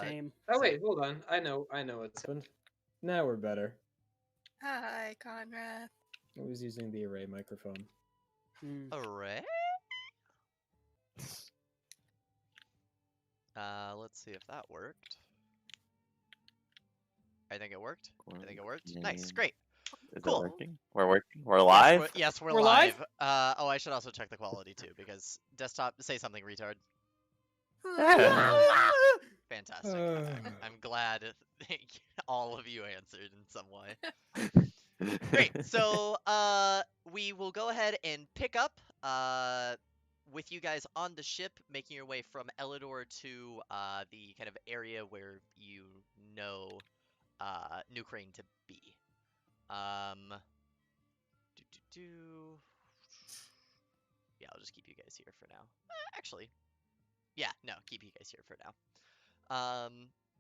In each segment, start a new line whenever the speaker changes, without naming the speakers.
Same.
Oh wait, hold on. I know what's happened. Now we're better.
Hi, Conrad.
I was using the array microphone.
Array? Let's see if that worked. I think it worked. Nice, great.
Is
Cool.
it working? We're working. We're live.
Yes, we're
We're
live.
live?
Oh, I should also check the quality too, because desktop. Say something, retard. Fantastic. I'm glad all of you answered in some way. Great. So we will go ahead and pick up with you guys on the ship, making your way from Elidor to the kind of area where you know New Krane to be. Yeah, I'll just keep you guys here for now. Actually, yeah, no, keep you guys here for now.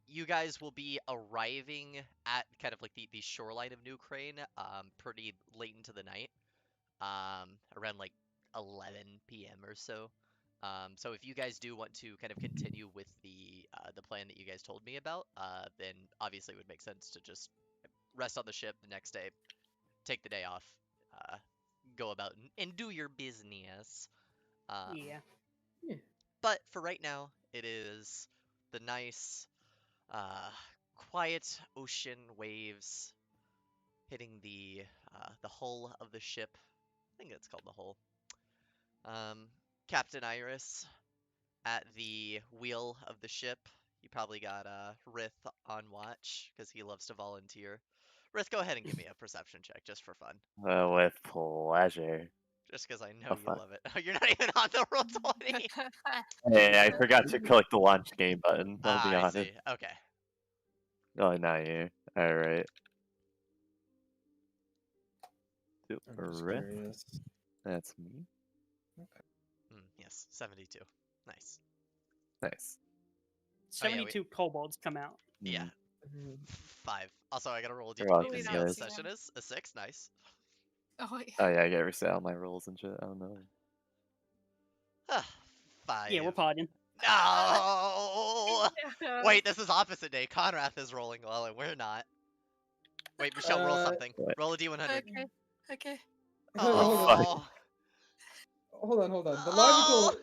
You guys will be arriving at kind of like the shoreline of New Krane pretty late into the night, around like 11 p.m. or so. So if you guys do want to kind of continue with the plan that you guys told me about, then obviously it would make sense to just rest on the ship the next day, take the day off, go about and do your business.
Yeah.
But for right now, it is the nice, quiet ocean waves hitting the hull of the ship. I think it's called the hull. Captain Iris at the wheel of the ship. You probably got Rith on watch because he loves to volunteer. Rith, go ahead and give me a perception check just for fun.
With pleasure.
Just because I know
Oh,
you
fuck.
love it. Oh, you're not even on the roll 20.
Hey, I forgot to click the launch game button. I'll be
I
honest.
see. Okay.
Oh, not you. All right.
I'm just
Rip.
curious.
That's me.
Yes, 72. Nice.
Nice.
72 kobolds come out.
Yeah.
Mm.
5. Also, I gotta roll a
You're
d20
welcome,
to see how the
guys.
session is. A 6. Nice.
Oh, yeah.
Oh yeah, I gotta reset all my rolls and shit. I don't know.
5.
Yeah, we're podding.
No! Wait, this is opposite day. Conrath is rolling well, and we're not. Wait, Michelle, roll something.
What?
Roll a d100.
Okay.
Oh.
Hold on. The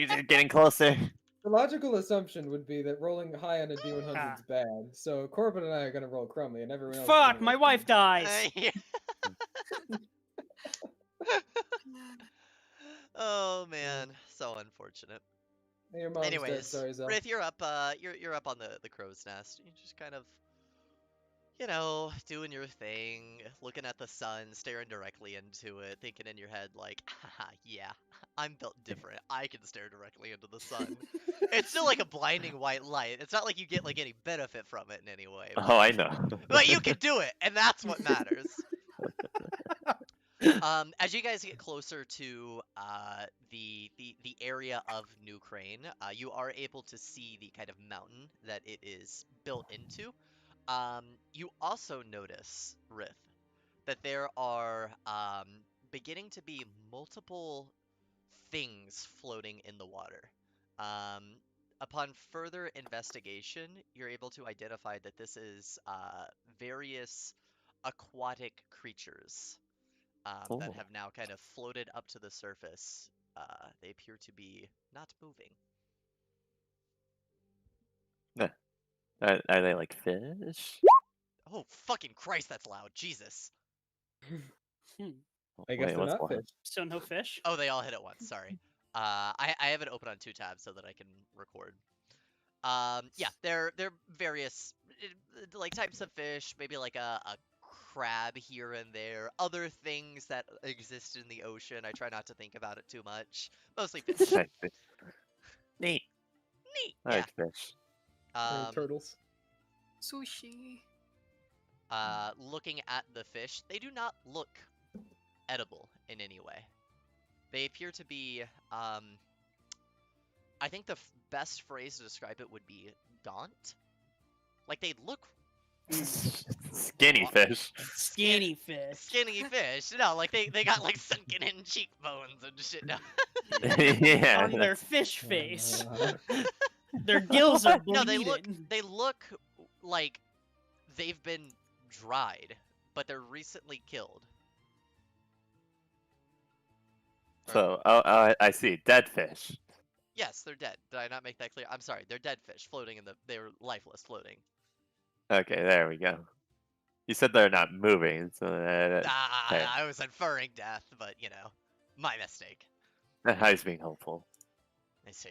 You're getting closer.
logical assumption would be that rolling high on a D100 is bad. So Corbin and I are gonna roll crummy, and everyone else.
Fuck, my wife dies.
Yeah. Oh man, so unfortunate.
Your mom's dead.
Anyways,
Sorry, Zell.
Rith, you're up. You're up on the crow's nest. You just kind of, doing your thing, looking at the sun, staring directly into it, thinking in your head like, haha, yeah, I'm built different. I can stare directly into the sun. It's still like a blinding white light. It's not like you get like any benefit from it in any way.
Oh, I know.
But you can do it, and that's what matters. As you guys get closer to the area of New Krane, you are able to see the kind of mountain that it is built into. You also notice, Rith, that there are beginning to be multiple things floating in the water. Upon further investigation, you're able to identify that this is various aquatic creatures that have now kind of floated up to the surface. They appear to be not moving.
Are they like fish?
Oh, fucking Christ, that's loud. Jesus.
I guess they're not fish.
So no fish?
Oh, they all hit at once. Sorry. I have it open on 2 tabs so that I can record. Yeah, they're various like types of fish, maybe like a crab here and there, other things that exist in the ocean. I try not to think about it too much. Mostly fish.
Neat. I
Yeah.
like fish.
Turtles.
Sushi.
Looking at the fish, they do not look edible in any way. They appear to be, I think the best phrase to describe it would be gaunt. Like they look
Skinny fish.
Skinny fish.
Skinny fish. No, like they got like sunken in cheekbones and shit. No.
Yeah.
On their fish face. Their gills are
No,
bleeding.
they look like they've been dried, but they're recently killed.
So, I see. Dead fish.
Yes, they're dead. Did I not make that clear? I'm sorry. They're dead fish floating in the. They're lifeless floating.
Okay, there we go. You said they're not moving, so okay.
I was inferring death, but you know, my mistake.
I was being hopeful.
I see.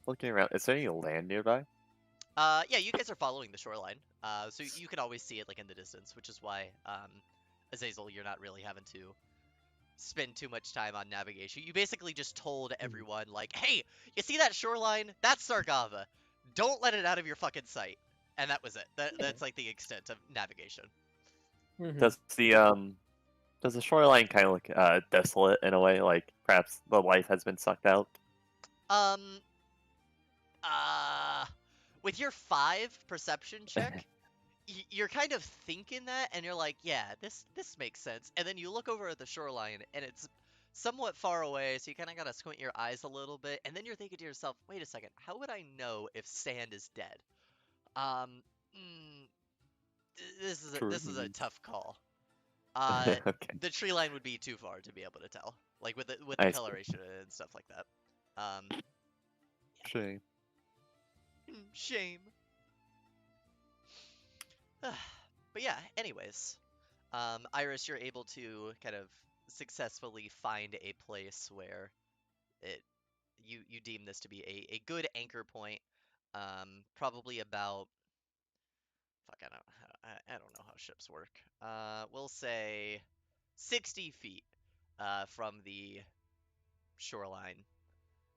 Looking around, is there any land nearby?
Yeah, you guys are following the shoreline. So you can always see it like in the distance, which is why, Azazel, you're not really having to spend too much time on navigation. You basically just told everyone, like, hey, you see that shoreline? That's Sargava. Don't let it out of your fucking sight. And that was it. That's like the extent of navigation.
Does the shoreline kind of look desolate in a way, like perhaps the life has been sucked out?
With your 5 perception check, you're kind of thinking that, and you're like, yeah, this makes sense. And then you look over at the shoreline, and it's somewhat far away, so you kind of gotta squint your eyes a little bit. And then you're thinking to yourself, wait a second, how would I know if sand is dead? This is a tough call.
Okay.
The tree line would be too far to be able to tell, like with the
I see.
coloration and stuff like that.
Shame.
Shame. But yeah, anyways, Iris, you're able to kind of successfully find a place where you deem this to be a good anchor point. Probably about, fuck, I don't know how ships work. We'll say 60 feet from the shoreline.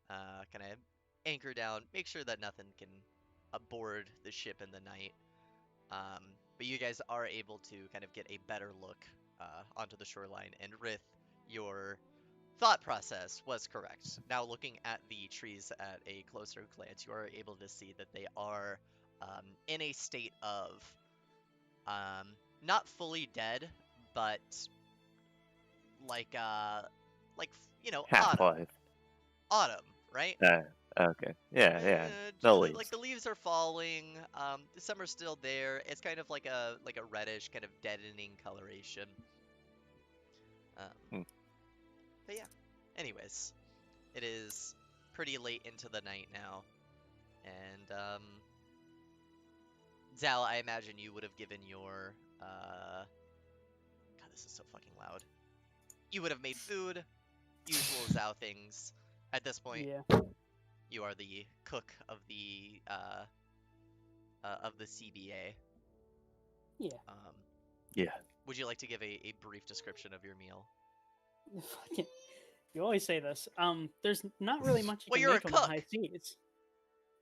Kind of anchor down, make sure that nothing can aboard the ship in the night. But you guys are able to kind of get a better look onto the shoreline, and Rith, your thought process was correct. Now looking at the trees at a closer glance, you are able to see that they are in a state of not fully dead, but like you know,
Half-life.
autumn, right?
Okay. Yeah.
Just
No
like
leaves.
the leaves are falling. Some are still there. It's kind of like a reddish, kind of deadening coloration. But yeah. Anyways, it is pretty late into the night now, and Zal, I imagine you would have given your God, this is so fucking loud. You would have made food, usual Zao things. At this point,
Yeah.
you are the cook of the CBA.
Yeah.
Yeah.
Would you like to give a brief description of your meal?
Fucking, you always say this. There's not really much you
Well,
can
you're a
make on the
cook.
high seas.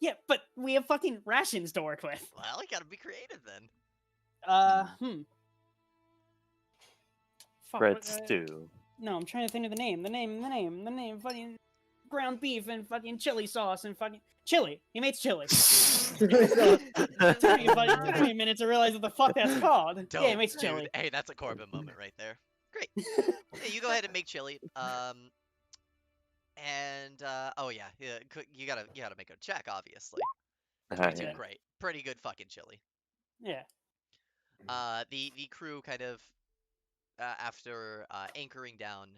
Yeah, but we have fucking rations to work with.
Well, you gotta be creative then.
Fuck,
Bread
what,
stew.
No, I'm trying to think of the name. Fucking ground beef and fucking chili sauce and fucking chili. He makes chili. It took me a minute to realize what the fuck that's called.
Dope,
Yeah, he makes
dude.
chili.
Hey, that's a Corbin moment right there. Great. Yeah, you go ahead and make chili. Oh yeah, you gotta make a check, obviously. 22,
Yeah.
great. Pretty good fucking chili.
Yeah.
The crew kind of after anchoring down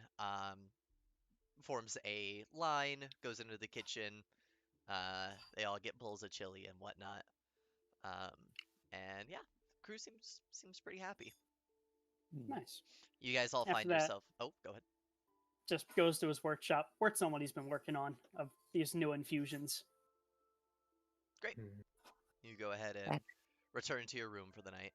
forms a line, goes into the kitchen. They all get bowls of chili and whatnot. And yeah, the crew seems pretty happy.
Nice.
You guys all
After
find
that-
yourself. Oh, go ahead.
Just goes to his workshop, works on what he's been working on of these new infusions.
Great. You go ahead and return to your room for the night.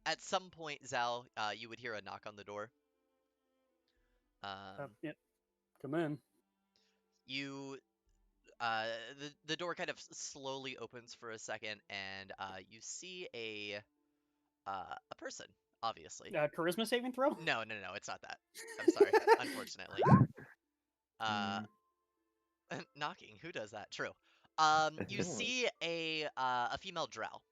At some point, Zal, you would hear a knock on the door.
Yep. Come in.
You, the door kind of slowly opens for a second, and you see a person, obviously.
Charisma saving throw?
No, it's not that. I'm sorry, unfortunately. Knocking, who does that? True. You see a female drow.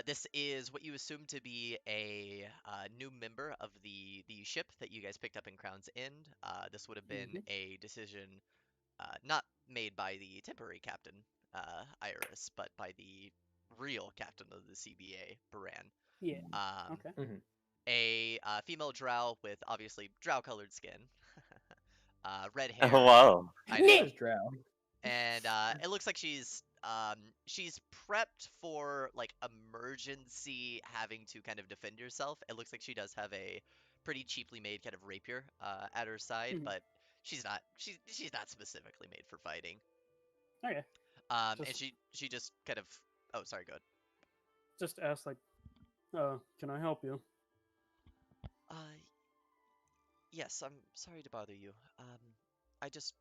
This is what you assume to be a new member of the ship that you guys picked up in Crown's End. This would have been a decision not made by the temporary captain, Iris, but by the real captain of the CBA, Baran.
Yeah.
Um,
Okay.
a female drow with obviously drow-colored skin, red
Oh
hair.
wow.
I know.
There's Drow.
And it looks like she's prepped for like emergency having to kind of defend herself. It looks like she does have a pretty cheaply made kind of rapier at her side,
Mhm.
but she's not specifically made for fighting.
Okay.
And
Just-
she just kind of oh sorry, go ahead.
Just ask like, can I help you?
Yes, I'm sorry to bother you. I just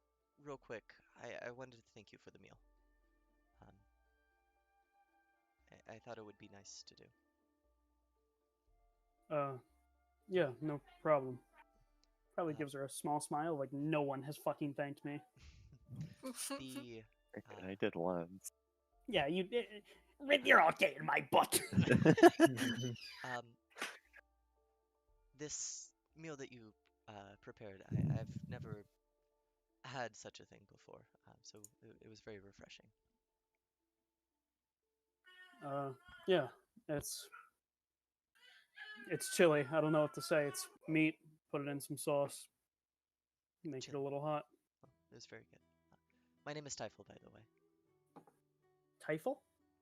real quick, I wanted to thank you for the meal. I thought it would be nice to do.
Yeah, no problem. Probably
Uh,
gives her a small smile, like no one has fucking thanked me.
The
I did once.
Yeah, you're all getting my butt.
um this meal that you prepared, I've never had such a thing before, so it was very refreshing.
Yeah, it's chili. I don't know what to say. It's meat. Put it in some sauce. Make it a
Chili.
little hot.
Oh, it was very good. My name is Typhel, by the way.
Typhel?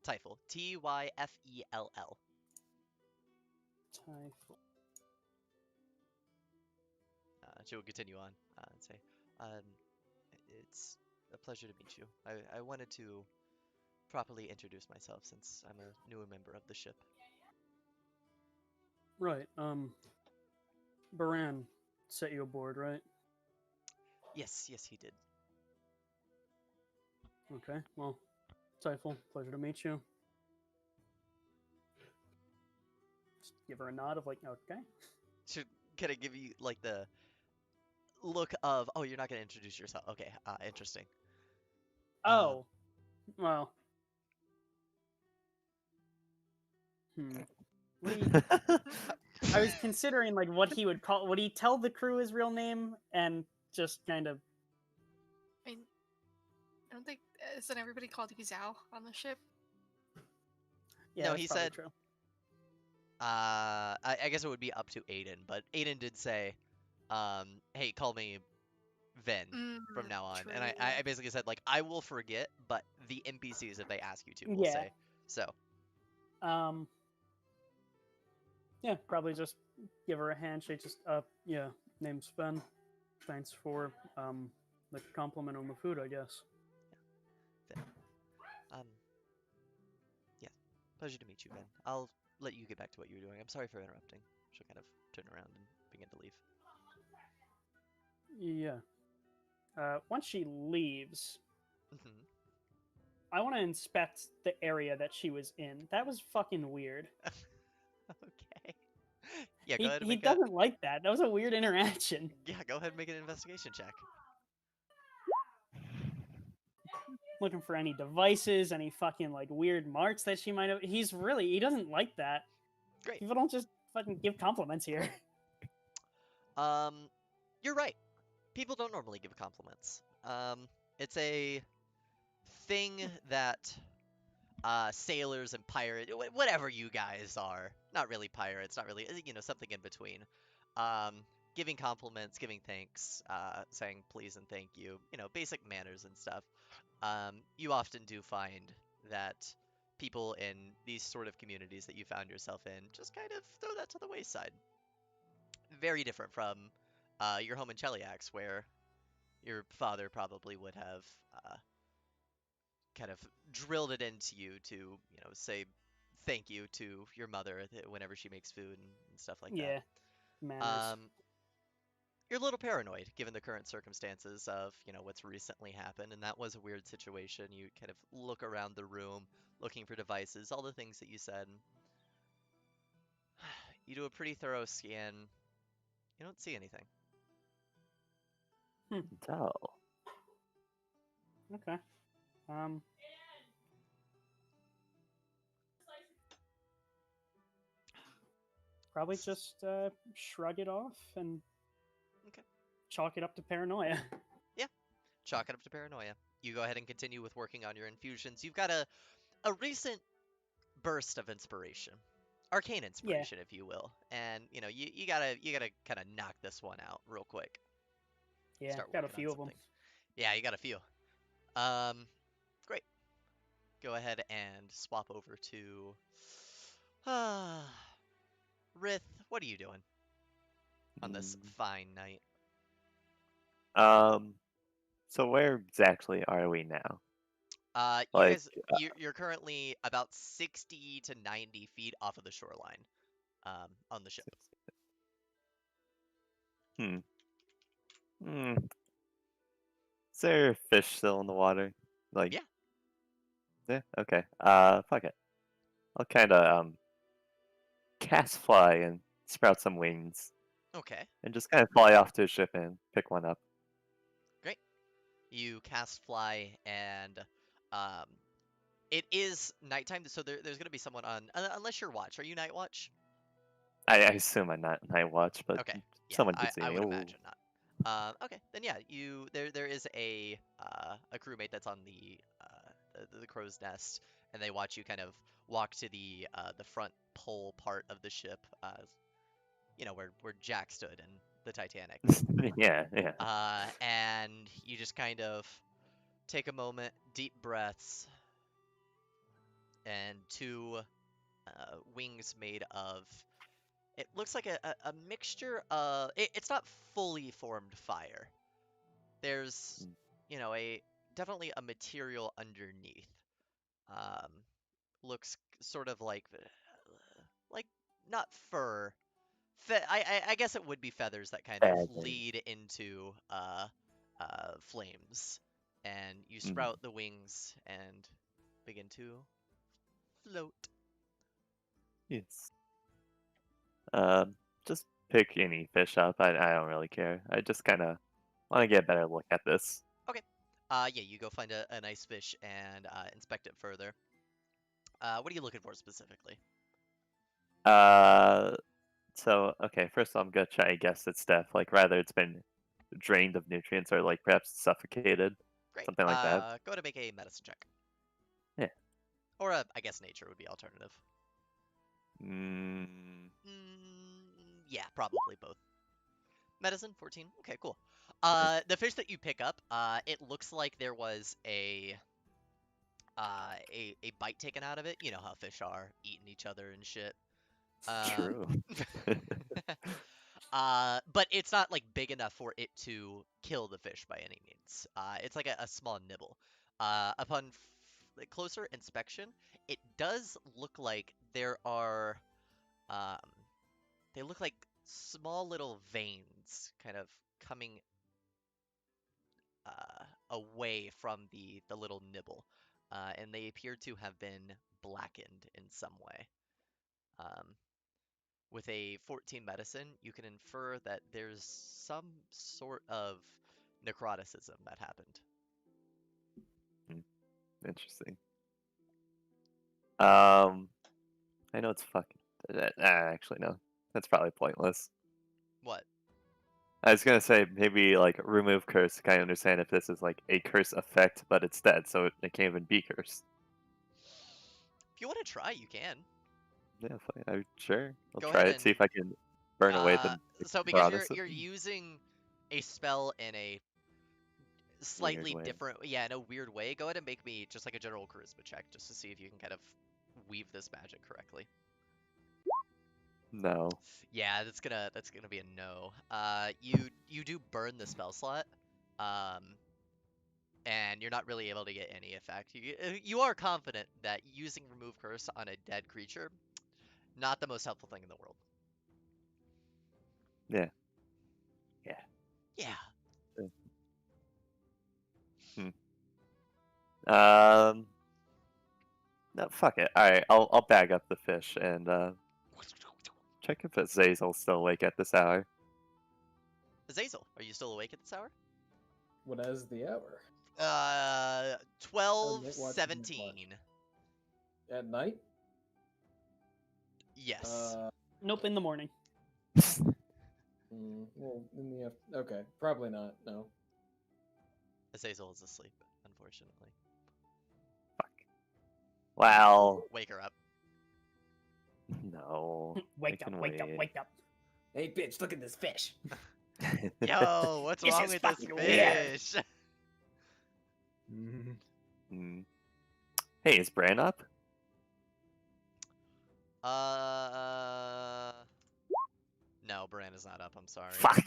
Typhel. Tyfell.
Typhel.
She will continue on and say, it's a pleasure to meet you. I wanted to properly introduce myself since I'm a newer member of the ship.
Right. Baran set you aboard, right?
Yes, he did.
Okay. Well, Typhel, pleasure to meet you. Just give her a nod of like, okay.
Should kind of give you like the look of, oh, you're not going to introduce yourself. Okay, interesting.
Oh, well. What do you... I was considering like what he would call. Would he tell the crew his real name and just kind of?
I mean, I don't think isn't everybody called Yuzao on the ship?
Yeah,
No,
that's
he
probably
said-
true.
I guess it would be up to Aiden, but Aiden did say, hey, call me Ven from now on. And I
True.
basically said, like, I will forget, but the NPCs, if they ask you to, will
Yeah.
say. So,
Yeah, probably just give her a handshake. Just yeah, name's Ben. Thanks for the compliment on the food, I guess.
yeah, pleasure to meet you, Ben. I'll let you get back to what you were doing. I'm sorry for interrupting. She'll kind of turn around and begin to leave.
Yeah. Once she leaves,
Mhm.
I want to inspect the area that she was in. That was fucking weird.
Okay. Yeah,
He
go ahead and
he
make
doesn't like that. That was a weird interaction.
yeah, go ahead and make an investigation check.
Looking for any devices, any fucking like weird marks that she might have. He doesn't like that.
Great.
People don't just fucking give compliments here.
You're right. People don't normally give compliments. It's a thing that sailors and pirates, whatever you guys are, not really pirates, not really, something in between. Giving compliments, giving thanks, saying please and thank you, basic manners and stuff. You often do find that people in these sort of communities that you found yourself in just kind of throw that to the wayside. Very different from your home in Cheliax, where your father probably would have kind of drilled it into you to, say thank you to your mother whenever she makes food and stuff like
Yeah,
that.
manners.
You're a little paranoid given the current circumstances of, what's recently happened, and that was a weird situation. You kind of look around the room looking for devices, all the things that you said. You do a pretty thorough scan. You don't see anything.
Tell.
Okay. Probably just shrug it off and
Okay.
chalk it up to paranoia.
Chalk it up to paranoia. You go ahead and continue with working on your infusions. You've got a recent burst of inspiration, arcane
Yeah.
inspiration, if you will, and you gotta kind of knock this one out real quick.
Yeah,
Start
got a
working on
few of them.
something. Yeah, you got a few. Great. Go ahead and swap over to Rith. What are you doing on this fine night?
So where exactly are we now?
You
Like,
guys, you're currently about 60 to 90 feet off of the shoreline, on the ship.
Hmm. Is there fish still in the water? Like,
Yeah.
yeah. Okay. Fuck it. I'll kind of cast fly and sprout some wings
Okay.
and just kind of fly off to a ship and pick one up.
Great. You cast fly, and um, it is nighttime, so there's gonna be someone on, unless you're watch. Are you night watch?
I assume I'm not night watch, but
Okay. Yeah,
someone could see
I
me.
would
Ooh.
imagine not. Okay, then yeah, there is a crewmate that's on the crow's nest, and they watch you kind of walk to the front pole part of the ship, where Jack stood in the Titanic.
Yeah, yeah.
And you just kind of take a moment, deep breaths, and two wings made of. It looks like a mixture of. It's not fully formed fire. There's, definitely a material underneath. Um, Looks sort of like not fur. I guess it would be feathers that kind of
Feathers.
lead into flames, and you
Mhm.
sprout the wings and begin to float.
Yes. Just pick any fish up. I don't really care. I just kind of want to get a better look at this.
Okay. Yeah, you go find a nice fish and inspect it further. What are you looking for specifically?
So okay, first I'm gonna try and guess its death. Like rather it's been drained of nutrients or like perhaps suffocated,
Great.
something like that.
Go ahead and make a medicine check.
Yeah.
Or I guess nature would be alternative. Yeah, probably both. Medicine, 14. Okay, cool. The fish that you pick up, it looks like there was a bite taken out of it. You know how fish are, eating each other and shit.
True.
But it's not like big enough for it to kill the fish by any means. It's like a small nibble. Upon closer inspection, it does look like there are, um, they look like small little veins kind of coming away from the little nibble, and they appear to have been blackened in some way. Um, with a 14 medicine, you can infer that there's some sort of necroticism that happened.
Interesting. I know it's fucking. Actually, no. That's probably pointless.
What?
I was gonna say maybe like remove curse. Kind of understand if this is like a curse effect, but it's dead, so it can't even be cursed.
If you want to try, you can.
Yeah, fine. Sure. I'll
Go
try
ahead
it. See
and
if I can burn away the.
so because
necroticism.
you're using a spell in a slightly
way.
different, yeah, in a weird way. Go ahead and make me just like a general charisma check, just to see if you can kind of weave this magic correctly.
No.
Yeah, that's gonna be a no. You do burn the spell slot, and you're not really able to get any effect. You are confident that using remove curse on a dead creature, not the most helpful thing in the world.
Yeah. Yeah.
Yeah.
No, fuck it. Alright, I'll bag up the fish and check if Azazel's still awake at this hour.
Azazel, are you still awake at this hour?
What is the hour?
12:17.
At night?
Yes.
Nope, in the morning.
Well, in the okay, probably not. No.
Azazel is asleep, unfortunately.
Well,
Wake her up.
no.
Wake
I
up,
can
wake up,
wait.
wake up.
Hey, bitch! Look at this fish.
Yo, what's
This
wrong
is
with this
fucking weird.
fish?
Mm. Hey, is Bran up?
No, Bran is not up. I'm sorry.
Fuck.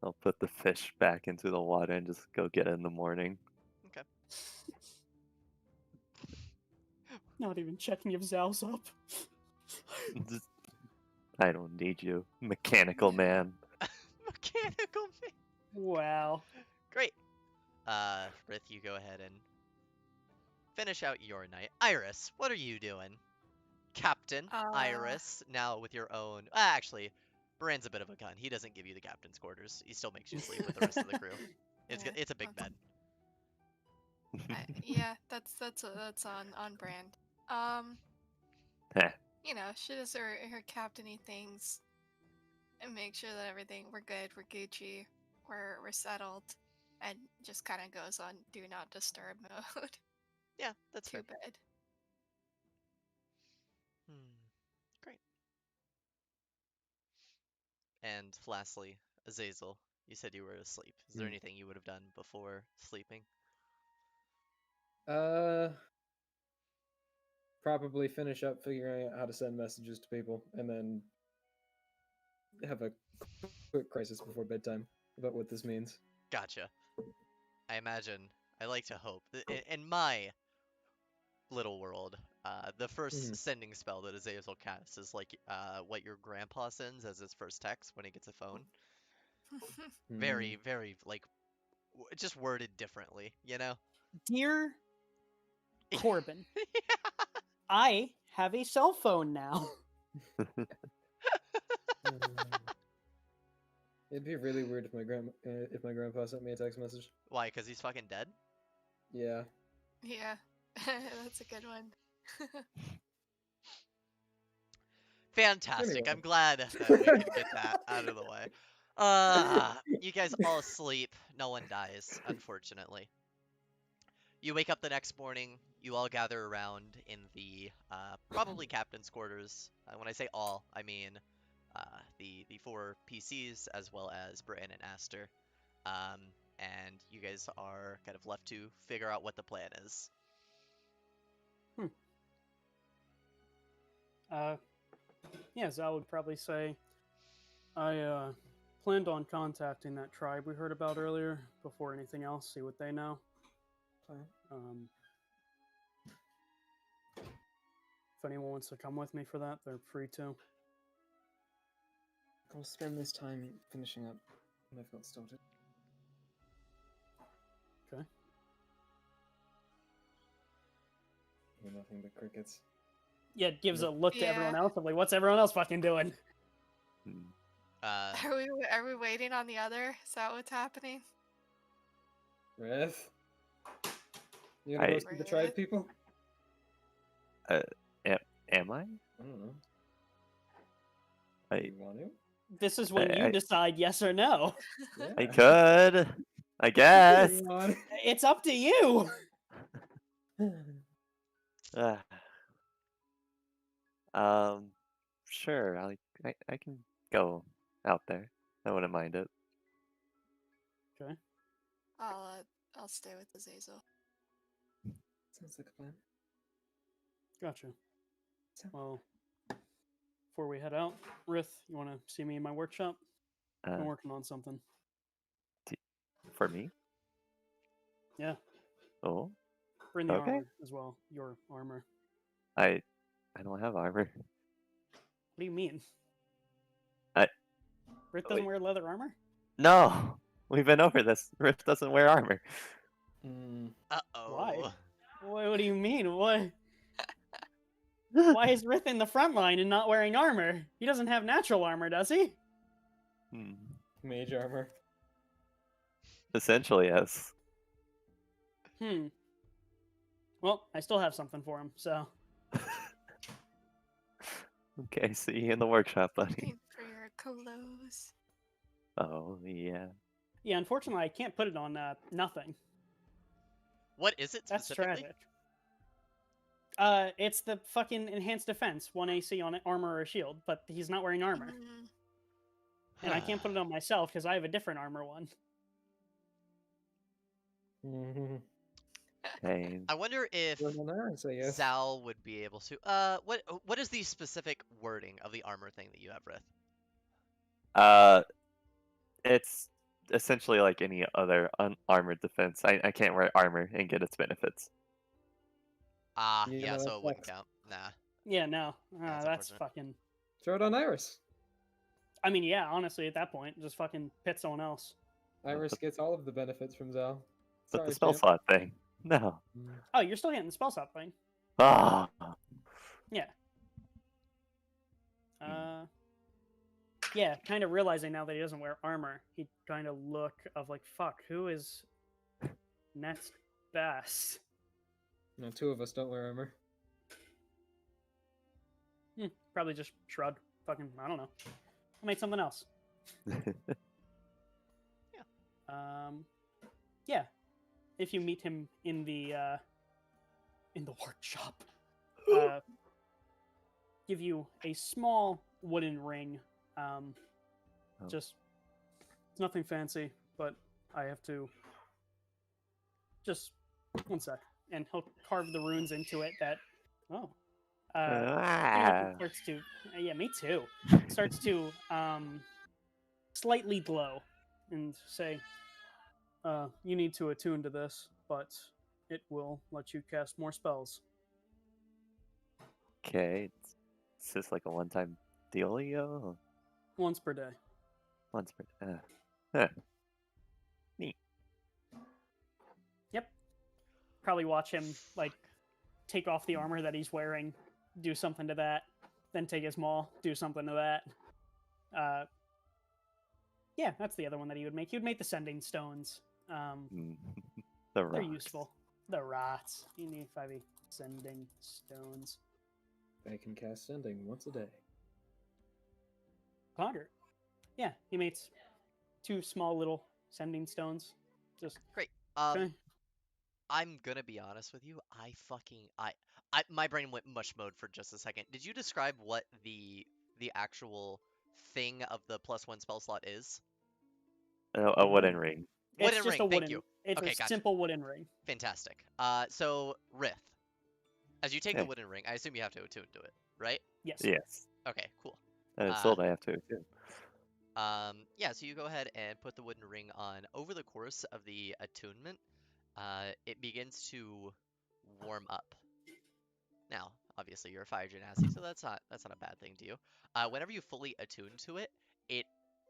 I'll put the fish back into the water and just go get it in the morning.
Okay.
Not even checking if Zal's up.
Just- I don't need you, mechanical man.
Mechanical man.
Wow.
Great. Rith, you go ahead and finish out your night. Iris, what are you doing? Captain Iris, now with your own. Actually, Bran's a bit of a gun. He doesn't give you the captain's quarters. He still makes you sleep with the rest of the crew. It's a big bed.
Yeah, that's on brand.
Heh.
You know, she does her captainy things and make sure that we're good, we're Gucci, we're settled, and just kind of goes on do not disturb mode
Yeah, that's
to
fair.
bed.
Great. And lastly, Azazel, you said you were asleep. Is there anything you would have done before sleeping?
Probably finish up figuring out how to send messages to people, and then have a quick crisis before bedtime about what this means.
Gotcha. I imagine, I like to hope, that in my little world, the first sending spell that Azazel casts is like what your grandpa sends as his first text when he gets a phone. Very, very, like, just worded differently, you know?
Dear Corbin, I have a cell phone now.
It'd be really weird if my grandpa sent me a text message.
Why? Because he's fucking dead?
Yeah.
Yeah, that's a good one.
Fantastic.
Anyway.
I'm glad that we could get that out of the way. You guys all asleep. No one dies, unfortunately. You wake up the next morning. You all gather around in the probably captain's quarters. When I say all, I mean the four PCs as well as Bran and Aster. And you guys are kind of left to figure out what the plan is.
Yeah, Zal would probably say, I planned on contacting that tribe we heard about earlier before anything else, see what they know. If anyone wants to come with me for that, they're free to.
I'll spend this time finishing up what I've got started.
Okay.
Hear nothing but crickets.
Yeah, it gives a look to
Yeah.
everyone else. I'm like, what's everyone else fucking doing?
Are we waiting on the other? Is that what's happening?
Rith? You gonna go see the tribe people?
Am I?
I don't know.
I
You want to?
This is when you
I-
decide yes or no.
I could. I guess.
You want
It's up to you.
Sure. I can go out there. I wouldn't mind it.
Okay.
I'll stay with Azazel.
Sounds like a plan.
Gotcha. Well, before we head out, Rith, you want to see me in my workshop? I'm working on something.
For me?
Yeah.
Oh,
Bring the
Okay.
armor as well. Your armor.
I don't have armor.
What do you mean?
I-
Rith doesn't wear leather armor?
No, we've been over this. Rift doesn't wear armor.
Uh-oh.
Why? What do you mean? What? Why is Rith in the front line and not wearing armor? He doesn't have natural armor, does he?
Mage armor.
Essentially, yes.
Well, I still have something for him, so.
Okay, see you in the workshop, buddy.
Looking for your colos.
Oh, yeah.
Yeah, unfortunately, I can't put it on nothing.
What is it
That's
specifically?
tragic. It's the fucking enhanced defense, 1 AC on armor or shield, but he's not wearing armor.
Mm,
And I can't put it on myself because I have a different armor one.
Mhm.
Pain.
I wonder if
Throw it on Iris, I guess.
Zal would be able to. What is the specific wording of the armor thing that you have, Rith?
It's essentially like any other unarmored defense. I can't wear armor and get its benefits.
Ah,
Yeah,
yeah,
no,
so
that
it wouldn't
sucks.
count. Nah.
Yeah, no.
That's
That's
unfortunate.
fucking.
Throw it on Iris.
I mean, yeah, honestly, at that point, just fucking pit someone else.
Iris gets all of the benefits from Zal.
But
Sorry,
the spell
champ.
slot thing. No.
Mm.
Oh, you're still getting the spell stop thing.
Ah.
Yeah. Yeah, kind of realizing now that he doesn't wear armor, he kind of look of like, fuck, who is next best?
No, 2 of us don't wear armor.
Probably just shrug. Fucking, I don't know. I made something else. Yeah. If you meet him in the workshop, give you a small wooden ring. Just it's nothing fancy, but I have to just 1 sec, and he'll carve the runes into it. That starts to yeah, me too. Starts to slightly glow, and say, you need to attune to this, but it will let you cast more spells.
Okay. Is this like a one-time dealio?
Once per day.
Once per. Huh. Neat.
Yep. Probably watch him like take off the armor that he's wearing, do something to that, then take his maul, do something to that. Yeah, that's the other one that he would make. He would make the sending stones.
The
They're
rocks.
useful. The rots. You need 5 sending stones.
I can cast sending once a day.
Ponder. Yeah, he makes 2 small little sending stones. Just
Great.
okay.
I'm gonna be honest with you. My brain went mush mode for just a second. Did you describe what the actual thing of the +1 spell slot is?
A wooden ring.
It's
Wooden
just
ring.
a wooden.
Thank you.
It's
Okay,
a
gotcha.
simple wooden ring.
Fantastic. So Rith, as you take the
Okay.
wooden ring, I assume you have to attune to it, right?
Yes.
Yes.
Okay, cool.
And it's sold I have to too.
Yeah, so you go ahead and put the wooden ring on. Over the course of the attunement, it begins to warm up. Now, obviously, you're a fire genasi, so that's not a bad thing to you. Whenever you fully attune to it, it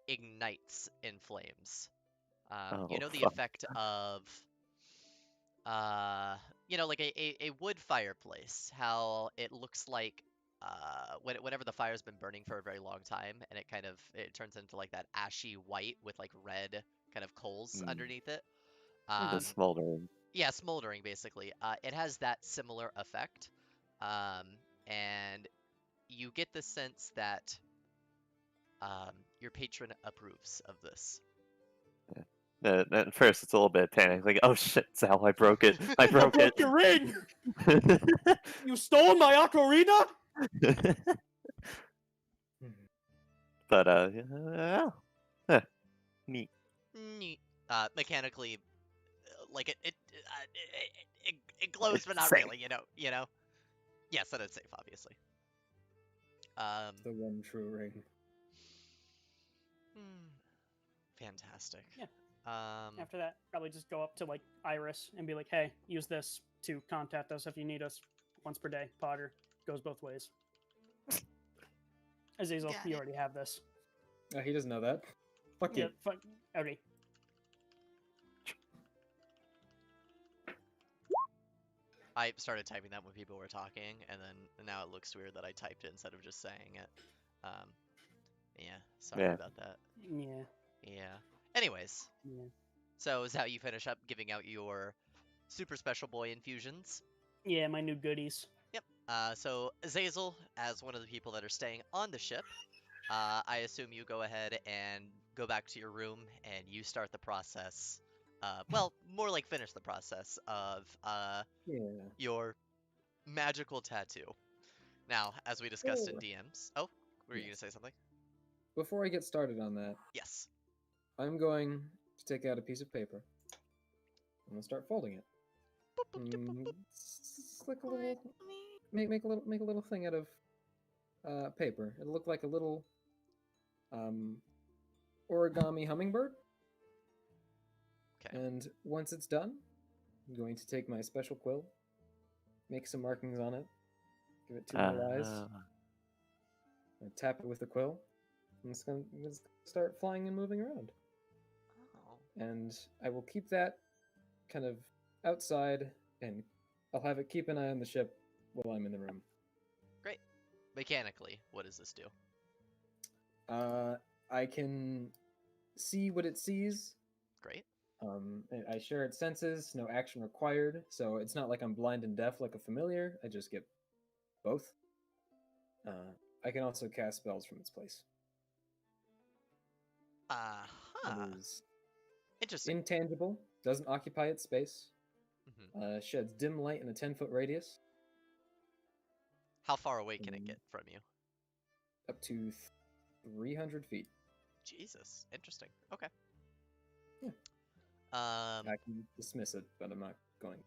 ignites in flames. You know the
fuck.
effect of, like a wood fireplace. How it looks like whenever the fire's been burning for a very long time, and it turns into like that ashy white with like red kind of coals underneath it.
The smoldering.
Yeah, smoldering basically. It has that similar effect, and you get the sense that your patron approves of this.
At first, it's a little bit of panic. Like, oh shit, Sal, I broke it. I broke it.
Your ring! You stole my ocarina?
But, neat.
Neat. Mechanically, like it glows,
It's
but not
safe.
really. You know. Yes, that it's safe, obviously.
The one true ring.
Fantastic.
Yeah.
Um,
After that, probably just go up to like Iris and be like, "Hey, use this to contact us if you need us once per day." Potter goes both ways. Azazel,
Got
you
it.
already have this.
He doesn't know that. Fuck
Yeah,
you.
fuck. Okay.
I started typing that when people were talking, and then now it looks weird that I typed it instead of just saying it. Yeah, sorry
Yeah.
about that.
Yeah.
Yeah. Anyways,
Yeah.
so is that how you finish up giving out your super special boy infusions?
Yeah, my new goodies.
Yep. So Zazel, as one of the people that are staying on the ship, I assume you go ahead and go back to your room and you start the process. Well, more like finish the process of
Yeah.
your magical tattoo. Now, as we discussed in
Oh,
DMs. Oh, were you gonna
yes.
say something?
Before I get started on that,
Yes.
I'm going to take out a piece of paper. I'm gonna start folding it.
Boop, boop, doop, boop, boop.
It's like a
Let
little
me.
make a little thing out of paper. It'll look like a little um, origami hummingbird.
Okay.
And once it's done, I'm going to take my special quill, make some markings on it, give it two little eyes, and tap it with the quill, and it's gonna start flying and moving around.
Oh.
And I will keep that kind of outside, and I'll have it keep an eye on the ship while I'm in the room.
Great. Mechanically, what does this do?
I can see what it sees.
Great.
I share its senses, no action required, so it's not like I'm blind and deaf like a familiar. I just get both. I can also cast spells from its place.
Uh-huh.
It is
Interesting.
intangible, doesn't occupy its space,
Hmm.
sheds dim light in a 10-foot radius,
How far away can it
Mm.
get from you?
up to 300 feet.
Jesus. Interesting. Okay.
Yeah. I can dismiss it, but I'm not going.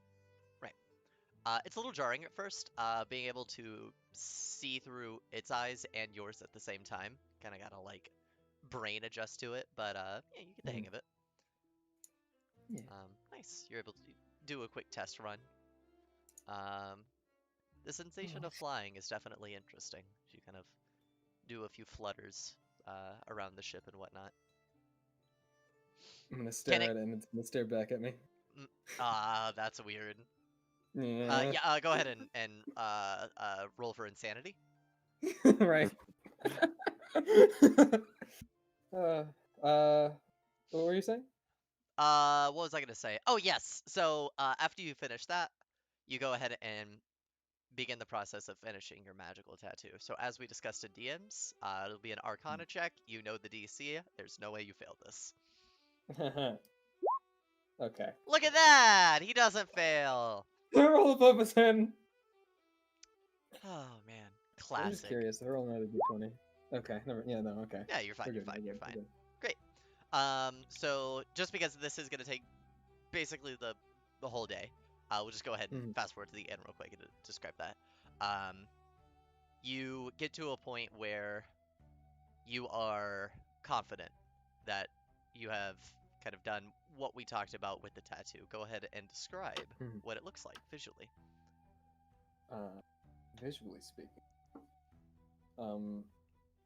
It's a little jarring at first, being able to see through its eyes and yours at the same time. Kind of gotta like brain adjust to it, but yeah, you get the hang of it.
Yeah.
Nice. You're able to do a quick test run. The sensation of flying is definitely interesting. You kind of do a few flutters around the ship and whatnot.
I'm gonna stare
Can it?
at it, and it's gonna stare back at me.
That's weird.
Yeah.
Yeah. Go ahead and roll for insanity.
Right. uh, what were you saying?
What was I gonna say? Oh yes. So after you finish that, you go ahead and begin the process of finishing your magical tattoo. So as we discussed in DMs, it'll be an Arcana check. You know the DC. There's no way you failed this.
Okay.
Look at that! He doesn't fail.
Roll above a 10.
Oh man,
I'm just
classic.
curious. They're rolling out a d20. Okay. Never. Yeah. No. Okay.
Yeah, you're fine.
We're
You're
good,
fine.
we're
You're
good, we're
fine.
good.
Great. So just because this is gonna take basically the whole day, we'll just go ahead and
Mhm.
fast forward to the end real quick and describe that. Um, you get to a point where you are confident that you have kind of done what we talked about with the tattoo. Go ahead and describe
Mhm.
what it looks like visually.
Visually speaking,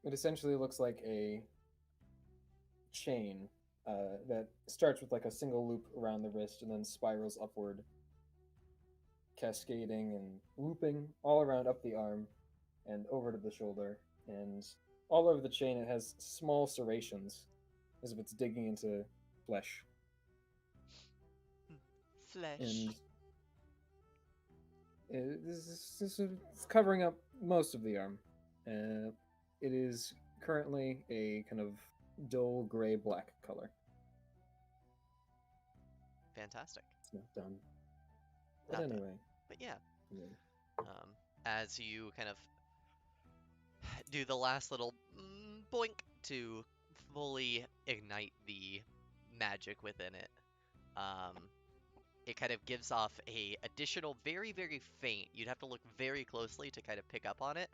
it essentially looks like a chain that starts with like a single loop around the wrist and then spirals upward, cascading and looping all around up the arm and over to the shoulder. And all over the chain, it has small serrations as if it's digging into flesh.
Flesh.
And it's covering up most of the arm. It is currently a kind of dull gray-black color.
Fantastic.
It's not done. But
Not done.
anyway.
But yeah,
Yeah.
as you kind of do the last little boink to fully ignite the magic within it, it kind of gives off a additional very, very faint, you'd have to look very closely to kind of pick up on it,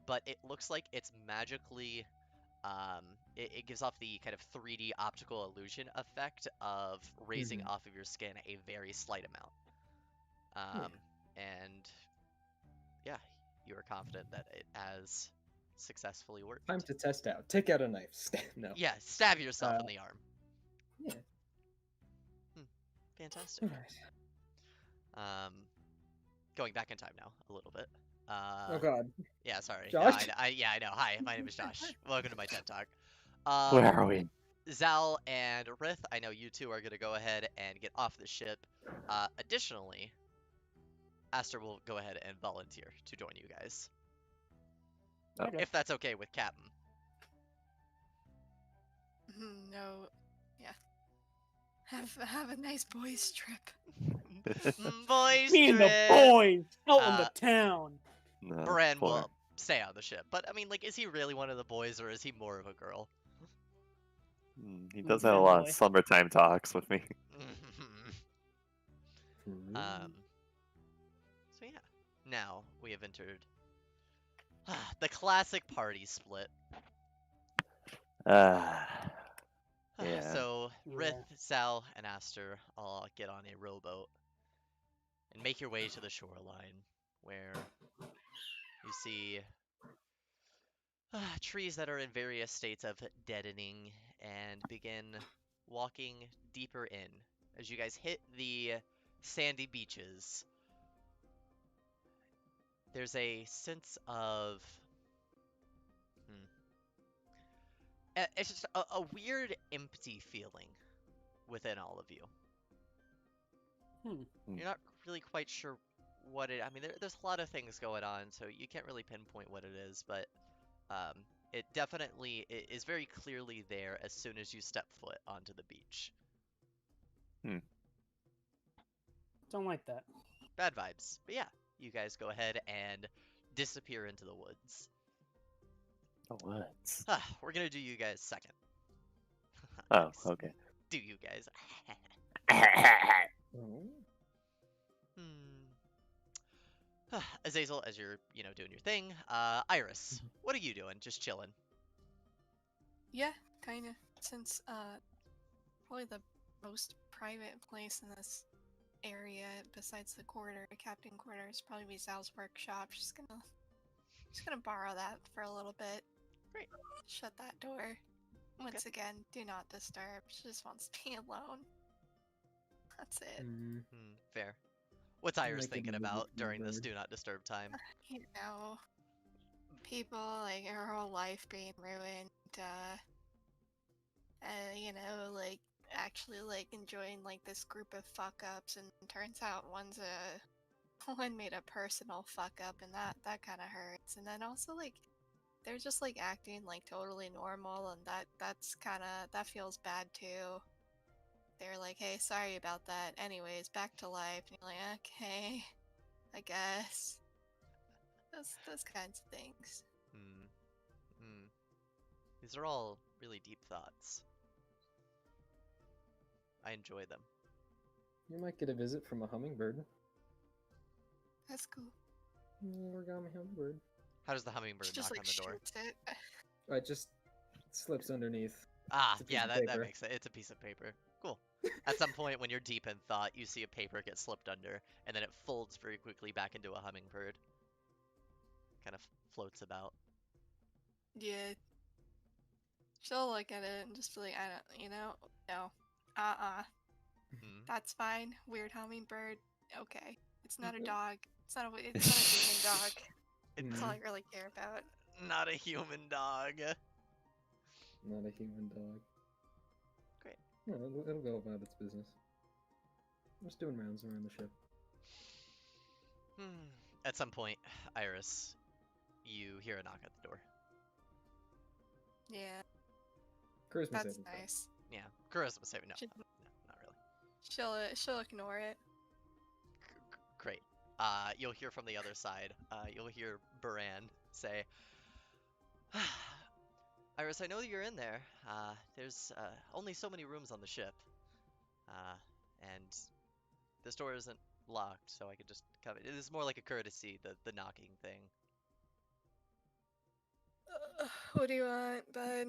but it looks like it's magically, it gives off the kind of 3D optical illusion effect of raising
Mhm.
off of your skin a very slight amount. And yeah, you are confident that it has successfully worked.
Time to test out. Take out a knife. No.
Yeah, stab yourself in the arm.
Yeah.
Fantastic.
Alright.
Going back in time now a little bit.
Oh god.
Yeah, sorry.
Josh?
No, I know. Hi, my name is Josh. Welcome to my TED Talk.
Where are we?
Zal and Rith, I know you two are gonna go ahead and get off the ship. Additionally, Aster will go ahead and volunteer to join you guys.
Okay.
If that's okay with Captain.
No. Yeah. Have a nice boys trip.
Boys
Me and the
trip!
boys out in the
Uh,
town.
No,
Bran
poor.
will stay on the ship. But, I mean, like, is he really one of the boys, or is he more of a girl?
He
Mm,
does have a lot of
fanboy.
summertime talks with me.
So yeah, now we have entered the classic party split.
Yeah.
So
Yeah.
Rith, Sal, and Aster all get on a rowboat and make your way to the shoreline, where you see trees that are in various states of deadening, and begin walking deeper in. As you guys hit the sandy beaches, there's a sense of it's just a weird empty feeling within all of you. You're not really quite sure what it. I mean, there's a lot of things going on, so you can't really pinpoint what it is, but it definitely is very clearly there as soon as you step foot onto the beach.
Don't like that.
Bad vibes. But yeah, you guys go ahead and disappear into the woods.
The woods.
We're gonna do you guys second.
Oh,
Nice.
okay.
Do you guys?
Oh.
Azazel, as you're, doing your thing. Iris, what are you doing? Just chilling.
Yeah, kind of. Since probably the most private place in this area besides the captain quarters, probably be Zal's workshop. Just gonna borrow that for a little bit.
Great.
Shut that door. Once again, do not disturb. She just wants to be alone. That's it.
Fair. What's Iris
Like a
thinking
movie
about
from
during this
Bird.
do not disturb time?
You know, people like her whole life being ruined. Like actually like enjoying like this group of fuck ups, and turns out one made a personal fuck up, and that kind of hurts. And then also like they're just like acting like totally normal, and that feels bad too. They're like, hey, sorry about that. Anyways, back to life. And you're like, okay, I guess. Those kinds of things.
These are all really deep thoughts. I enjoy them.
You might get a visit from a hummingbird.
That's cool.
Origami hummingbird.
How does the hummingbird
She just
knock
like
on the door?
shoots it.
It just slips underneath.
Ah,
It's a piece
yeah,
of
that
paper.
makes it. It's a piece of paper. Cool. At some point, when you're deep in thought, you see a paper get slipped under, and then it folds very quickly back into a hummingbird. Kind of floats about.
Yeah. She'll look at it and just be like, I don't, no. That's fine. Weird hummingbird. Okay. It's not a dog. It's not a human dog. That's all I really care about.
Not a human dog.
Not a human dog.
Great.
No, it'll go about its business. I'm just doing rounds around the ship.
At some point, Iris, you hear a knock at the door.
Yeah,
Charisma
that's
saving throw.
nice.
Yeah, charisma saving. No,
Should-
no, not really.
She'll ignore it.
Great. You'll hear from the other side. You'll hear Baran say, Iris, I know that you're in there. There's only so many rooms on the ship. And this door isn't locked, so I could just come. It is more like a courtesy, the knocking thing.
What do you want, bud?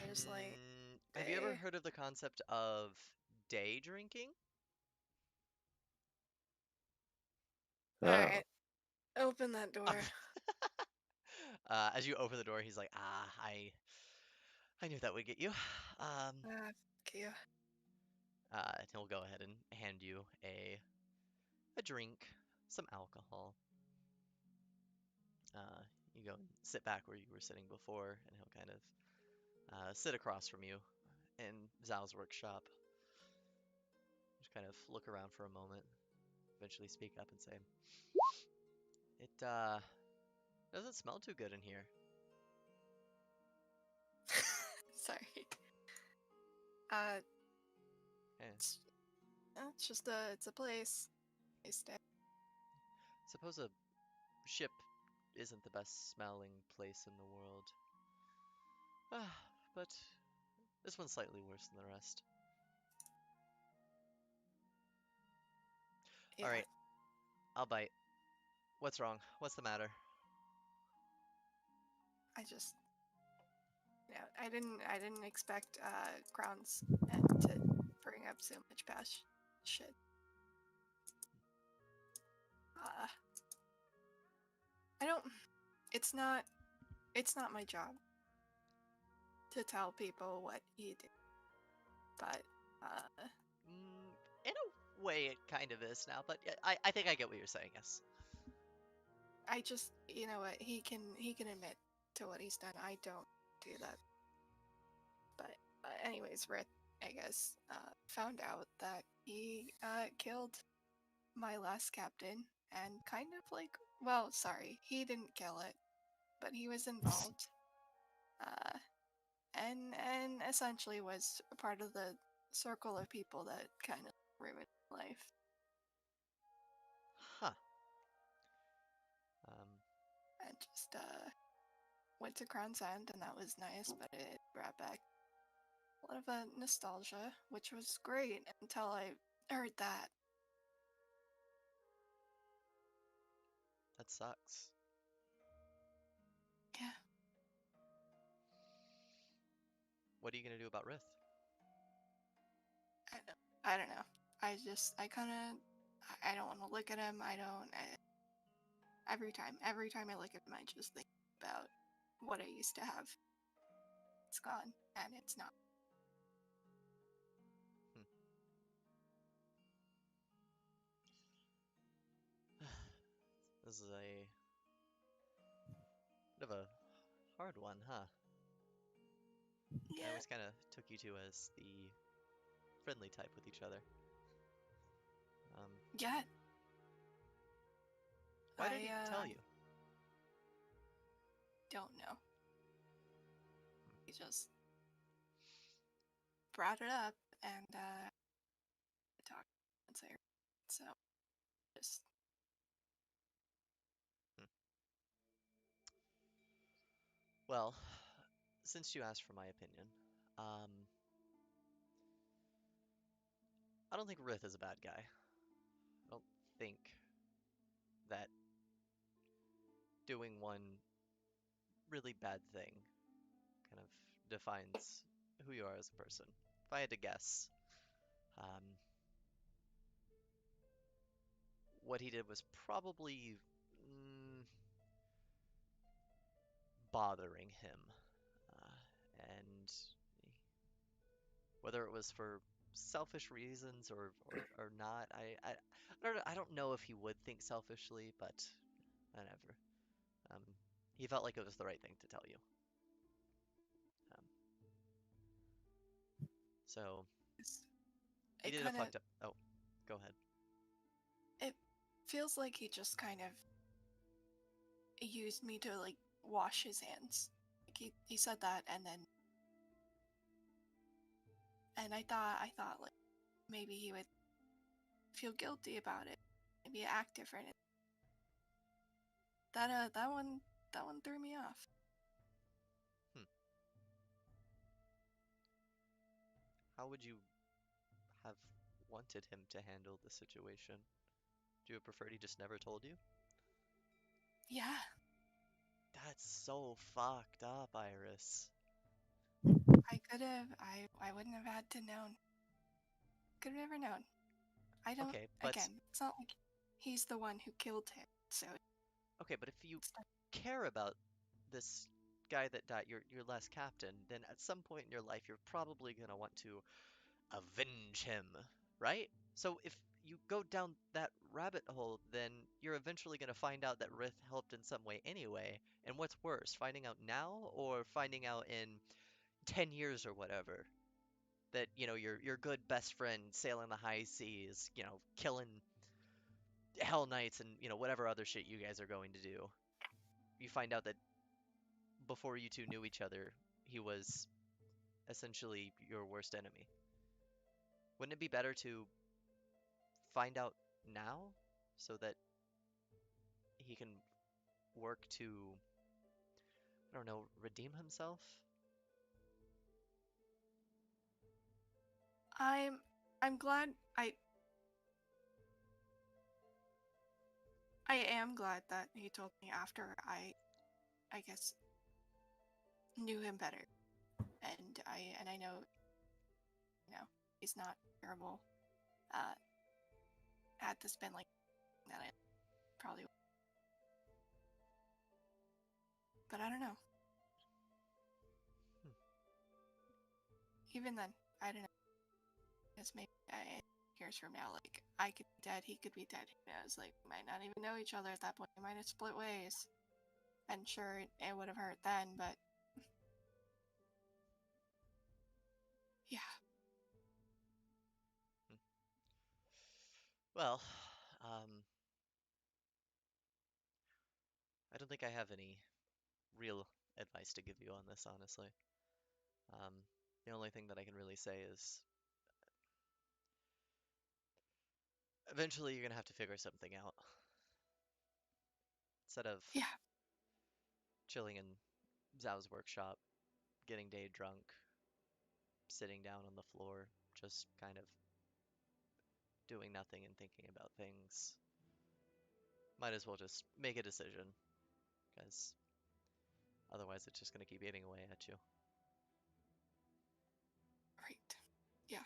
There's like,
Have you ever
day.
heard of the concept of day drinking?
Oh.
Alright. Open that door.
As you open the door, he's like, I knew that would get you.
Fuck you.
And he'll go ahead and hand you a drink, some alcohol. You go and sit back where you were sitting before, and he'll kind of sit across from you in Zhao's workshop. Just kind of look around for a moment. eventually speak up and say, "It doesn't smell too good in here."
Sorry.
Yeah.
It's just it's a place. I stay.
Suppose a ship isn't the best smelling place in the world. But this one's slightly worse than the rest.
Yeah.
Alright, I'll bite. What's wrong? What's the matter?
I just, I didn't expect Crown's and to bring up so much past shit. I don't. It's not my job to tell people what you do, but
In a way, it kind of is now, but I think I get what you're saying, yes.
I just, you know what, he can admit to what he's done. I don't do that. But anyways, Rith, I guess, found out that he killed my last captain, and kind of like, well, sorry, he didn't kill it, but he was involved. And essentially was a part of the circle of people that kind of ruined life.
Huh.
And just went to Crown's End, and that was nice, but it brought back a lot of nostalgia, which was great until I heard that.
That sucks.
Yeah.
What are you gonna do about Rith?
I don't know. I kind of, I don't want to look at him. Every time I look at him, I just think about what I used to have. It's gone, and it's not.
This is a bit of a hard one, huh? I
Yeah.
always kind of took you two as the friendly type with each other.
Yeah.
Why did he tell you?
Don't know. He just brought it up, and talked once I heard it, so just
Well, since you asked for my opinion, I don't think Rith is a bad guy. I don't think that doing one really bad thing kind of defines who you are as a person. If I had to guess, what he did was probably bothering him, and whether it was for selfish reasons or not, I don't know if he would think selfishly, but whatever. He felt like it was the right thing to tell you. So he did a fucked up. Oh, go ahead.
It feels like he just kind of used me to like wash his hands. Like he said that, and I thought like maybe he would feel guilty about it, maybe act different. That one threw me off.
How would you have wanted him to handle the situation? Do you prefer he just never told you?
Yeah.
That's so fucked up, Iris.
I could have. I wouldn't have had to known. Could have never known. I don't.
Okay, but
again, it's not like he's the one who killed him. So.
Okay, but if you care about this guy that died, your last captain, then at some point in your life you're probably gonna want to avenge him, right? So if you go down that rabbit hole, then you're eventually gonna find out that Rith helped in some way anyway. And what's worse, finding out now or finding out in 10 years or whatever? That, your good best friend sailing the high seas, killing Hell Knights and, whatever other shit you guys are going to do, you find out that before you two knew each other, he was essentially your worst enemy. Wouldn't it be better to find out now so that he can work to, I don't know, redeem himself?
I'm glad I am glad that he told me after I guess knew him better. And I know he's not terrible. Had this been like that, I probably would. But I don't know. Even then, I don't know. Guess maybe years from now, like, I could be dead, he could be dead. Who knows? Like, we might not even know each other at that point. We might have split ways. And sure, it would have hurt then, but yeah.
Well, I don't think I have any real advice to give you on this, honestly. The only thing that I can really say is eventually you're gonna have to figure something out. Instead of
Yeah.
chilling in Zhao's workshop, getting day drunk, sitting down on the floor, just kind of doing nothing and thinking about things. Might as well just make a decision, because otherwise it's just gonna keep eating away at you.
Right. Yeah.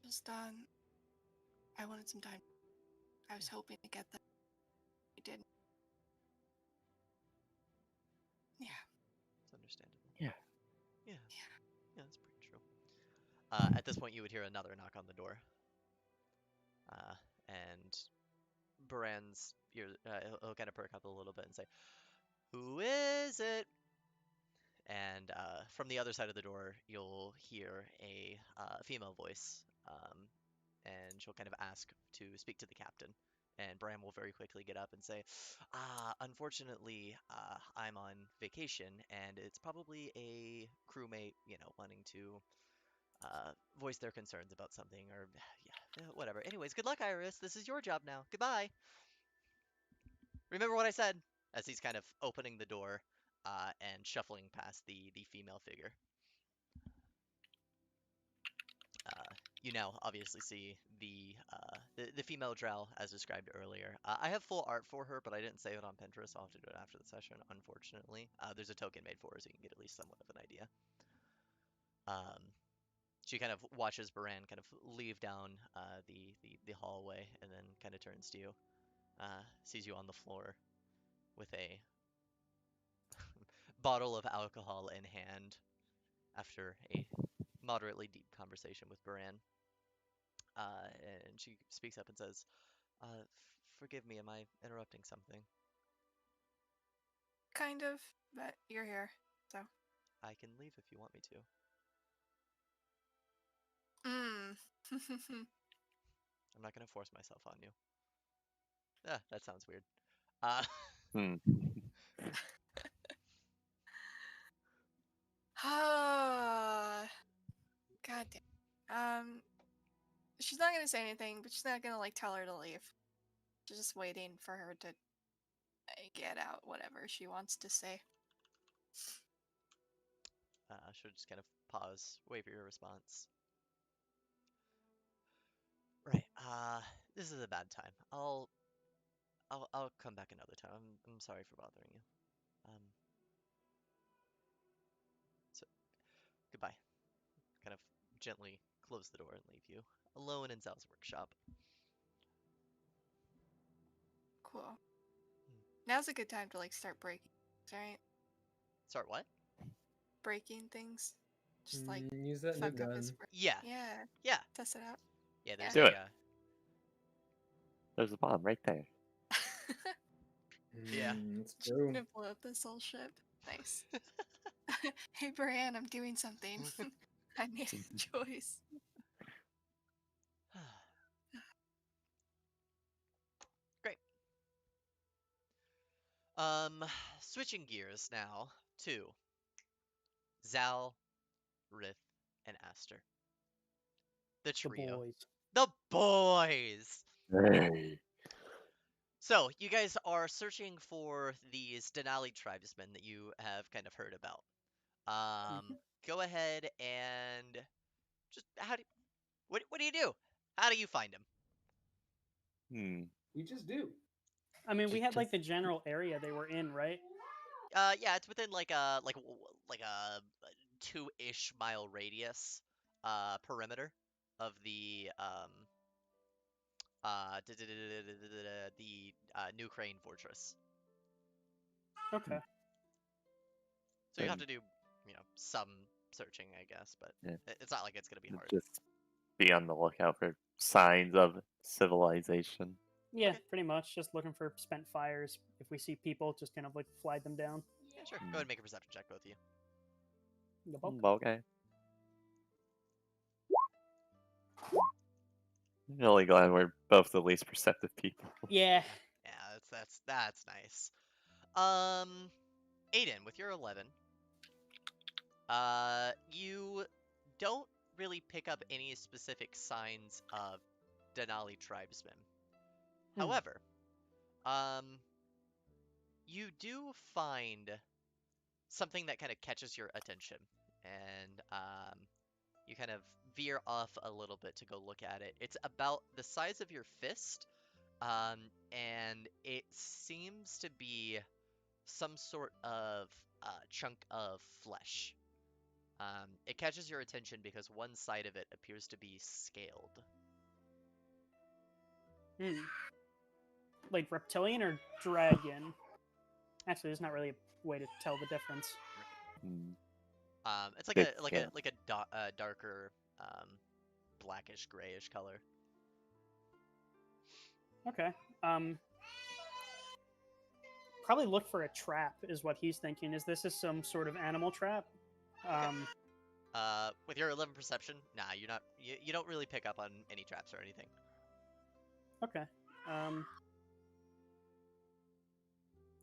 Just, I wanted some time. I was hoping to get that. I didn't. Yeah.
It's understandable.
Yeah.
Yeah. Yeah, that's pretty true. At this point, you would hear another knock on the door. And Baran's ear, he'll kind of perk up a little bit and say, "Who is it?" And from the other side of the door, you'll hear a female voice, and she'll kind of ask to speak to the captain. And Bram will very quickly get up and say, unfortunately, I'm on vacation, and it's probably a crewmate, wanting to voice their concerns about something, or yeah, whatever. Anyways, good luck, Iris. This is your job now. Goodbye. Remember what I said? As he's kind of opening the door and shuffling past the female figure. You now obviously see the female drow as described earlier. I have full art for her, but I didn't save it on Pinterest, so I'll have to do it after the session, unfortunately. There's a token made for her, so you can get at least somewhat of an idea. She kind of watches Baran kind of leave down the hallway, and then kind of turns to you, sees you on the floor with a bottle of alcohol in hand after a moderately deep conversation with Baran. And she speaks up and says, forgive me, am I interrupting something?
Kind of, but you're here, so.
I can leave if you want me to. I'm not going to force myself on you. That sounds weird.
Hmm.
God damn. She's not gonna say anything, but she's not gonna like tell her to leave. She's just waiting for her to get out whatever she wants to say.
She'll just kind of pause, wait for your response. Right. This is a bad time. I'll come back another time. I'm sorry for bothering you. So goodbye. Kind of gently close the door and leave you alone in Zal's workshop.
Cool. Now's a good time to like start breaking things, right?
Start what?
Breaking things. Just like
use that new
fuck up
gun.
his brain.
Yeah.
Yeah.
Yeah.
Test it out.
Yeah. There's
Do
a,
it. There's a bomb right there.
Yeah.
It's true.
Gonna blow up this whole ship. Nice. Hey Brian, I'm doing something. I made a choice.
Great. Switching gears now to Zal, Rith, and Aster. The
The
trio.
boys.
The boys!
Hey.
So, you guys are searching for these Denali tribesmen that you have kind of heard about. Go ahead and just what do you do? How do you find them?
Hmm.
We just do.
I mean, we had like
Just-
the general area they were in, right?
Yeah, it's within like a 2-ish mile radius perimeter of the New Crane Fortress.
Okay.
So you have to
And
do, some searching, I guess, but
Yeah.
it's not like it's gonna be hard.
just be on the lookout for signs of civilization.
Yeah,
Okay.
pretty much. Just looking for spent fires. If we see people, just kind of like flag them down.
Yeah, sure. Go ahead and make a perception check, both of you.
The bulk.
Okay. I'm really glad we're both the least perceptive people.
Yeah.
Yeah, that's nice. Aiden, with your 11, you don't really pick up any specific signs of Denali tribesmen. However, you do find something that kind of catches your attention, and you kind of veer off a little bit to go look at it. It's about the size of your fist, and it seems to be some sort of chunk of flesh. It catches your attention because one side of it appears to be scaled.
Hmm. Like reptilian or dragon? Actually, there's not really a way to tell the difference.
Hmm.
It's like
Big
a darker, blackish grayish color.
Okay. Probably look for a trap is what he's thinking. Is this some sort of animal trap?
With your 11 perception, nah, you're not. You don't really pick up on any traps or anything.
Okay.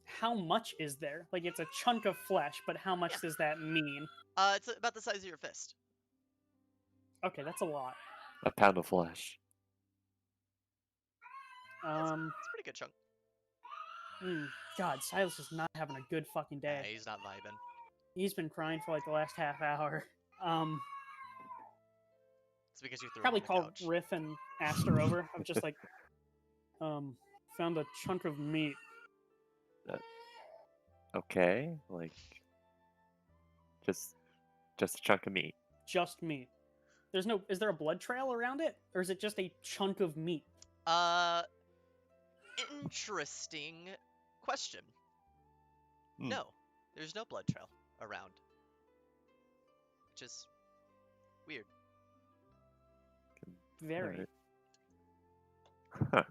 How much is there? Like, it's a chunk of flesh, but how much
Yeah.
does that mean?
It's about the size of your fist.
Okay, that's a lot.
A pound of flesh.
It's a pretty good chunk.
God, Silas is not having a good fucking
Yeah,
day.
he's not vibing.
He's been crying for like the last half hour.
It's because you threw him
Probably
on the
call
couch.
Riff and Aster over. I'm just like, found a chunk of meat.
Okay, like just a chunk of meat.
Just meat. There's no. Is there a blood trail around it, or is it just a chunk of meat?
Interesting question.
Hmm.
No, there's no blood trail around. Which is weird.
Very.
Alright. Huh.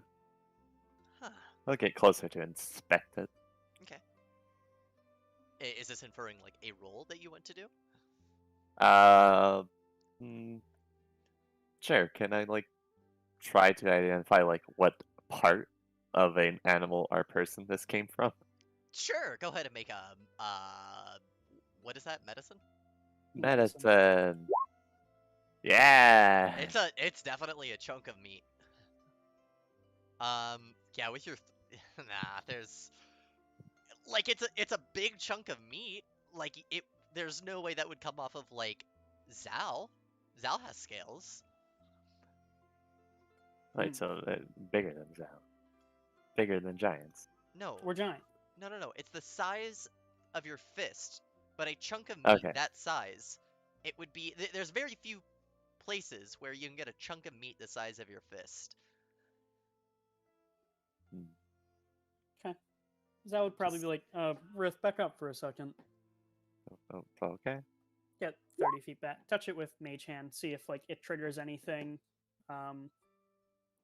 Huh.
I'll get closer to inspect it.
Okay. Is this inferring like a roll that you want to do?
Hmm, sure. Can I like try to identify like what part of an animal or person this came from?
Sure. Go ahead and make a what is that? Medicine?
Medicine. Yeah.
It's definitely a chunk of meat. Yeah, with your nah, there's like it's a big chunk of meat. Like there's no way that would come off of like Zal. Zal has scales.
Wait, so bigger than Zao. Bigger than giants.
No.
We're giant.
No. It's the size of your fist, but a chunk of meat
Okay.
that size, it would be. There's very few places where you can get a chunk of meat the size of your fist.
That would probably be like, Riff, back up for a second.
Oh, okay.
Get 30 feet back. Touch it with Mage Hand. See if like it triggers anything.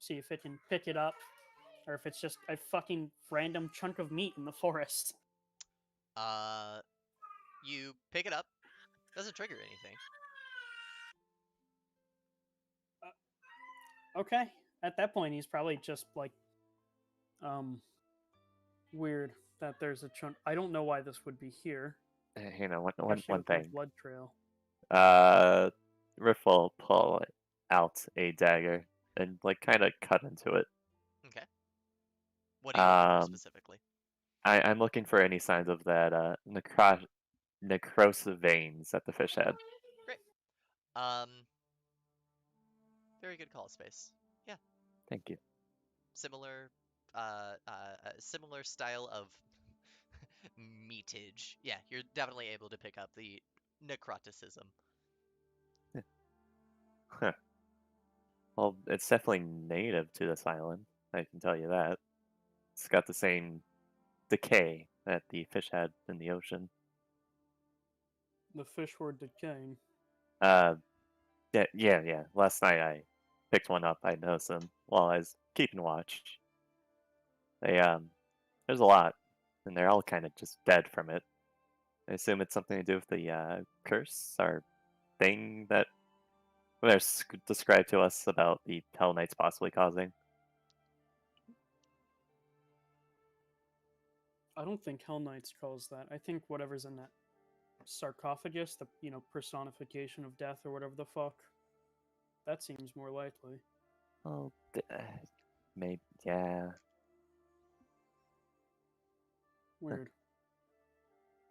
See if it can pick it up, or if it's just a fucking random chunk of meat in the forest.
You pick it up. Doesn't trigger anything.
Okay. At that point, he's probably just like, weird. that there's a chunk. I don't know why this would be here.
You know,
Especially
one
with no
thing.
blood trail.
Riff will pull out a dagger and like kind of cut into it.
Okay. What are you looking for
Um,
specifically?
I'm looking for any signs of that necrosis veins that the fish had.
Great. Very good call, Space. Yeah.
Thank you.
Similar, similar style of meatage. Yeah, you're definitely able to pick up the necroticism.
Huh. Well, it's definitely native to this island. I can tell you that. It's got the same decay that the fish had in the ocean.
The fish were decaying.
Yeah. Last night I picked one up. I noticed them while I was keeping watch. There's a lot, and they're all kind of just dead from it. I assume it's something to do with the curse or thing that was described to us about the Hell Knights possibly causing.
I don't think Hell Knights calls that. I think whatever's in that sarcophagus, the personification of death or whatever the fuck. That seems more likely.
Oh, maybe, yeah.
Weird.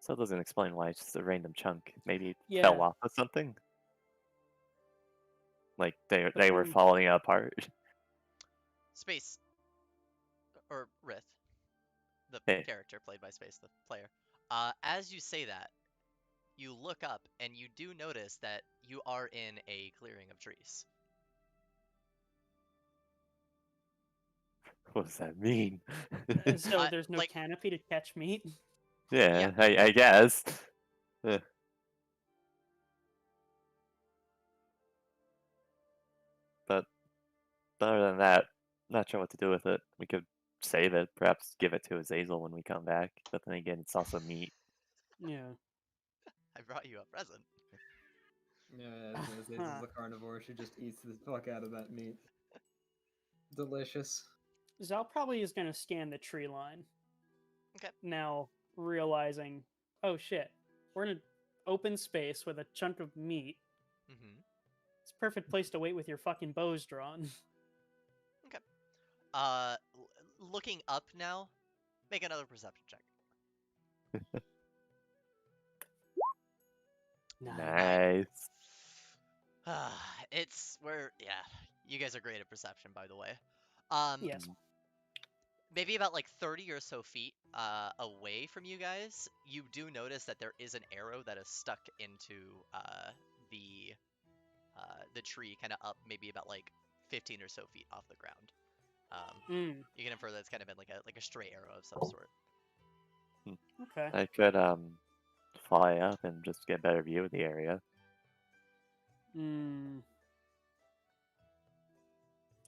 So it doesn't explain why it's just a random chunk. Maybe it
Yeah.
fell off of something. Like they were
then-
falling apart.
Space, or Rith, the
Hey.
character played by Space, the player. As you say that, you look up and you do notice that you are in a clearing of trees.
What does that mean?
So there's no
like-
canopy to catch meat?
Yeah, I guess. Eh. But other than that, not sure what to do with it. We could save it, perhaps give it to Azazel when we come back. But then again, it's also meat.
Yeah.
I brought you a present.
Yeah, this is a carnivore. She just eats the fuck out of that meat. Delicious.
Zal probably is going to scan the tree line.
Okay.
Now, realizing, oh shit, we're in an open space with a chunk of meat.
Mm-hmm.
It's a perfect place to wait with your fucking bows drawn.
Looking up now, make another perception check.
Nice.
It's where, yeah, you guys are great at perception, by the way.
Yes.
Maybe about like 30 or so feet away from you guys, you do notice that there is an arrow that is stuck into the tree, kind of up, maybe about like 15 or so feet off the ground. You can infer that it's kind of been like a stray arrow of some sort.
Okay.
I could fly up and just get a better view of the area.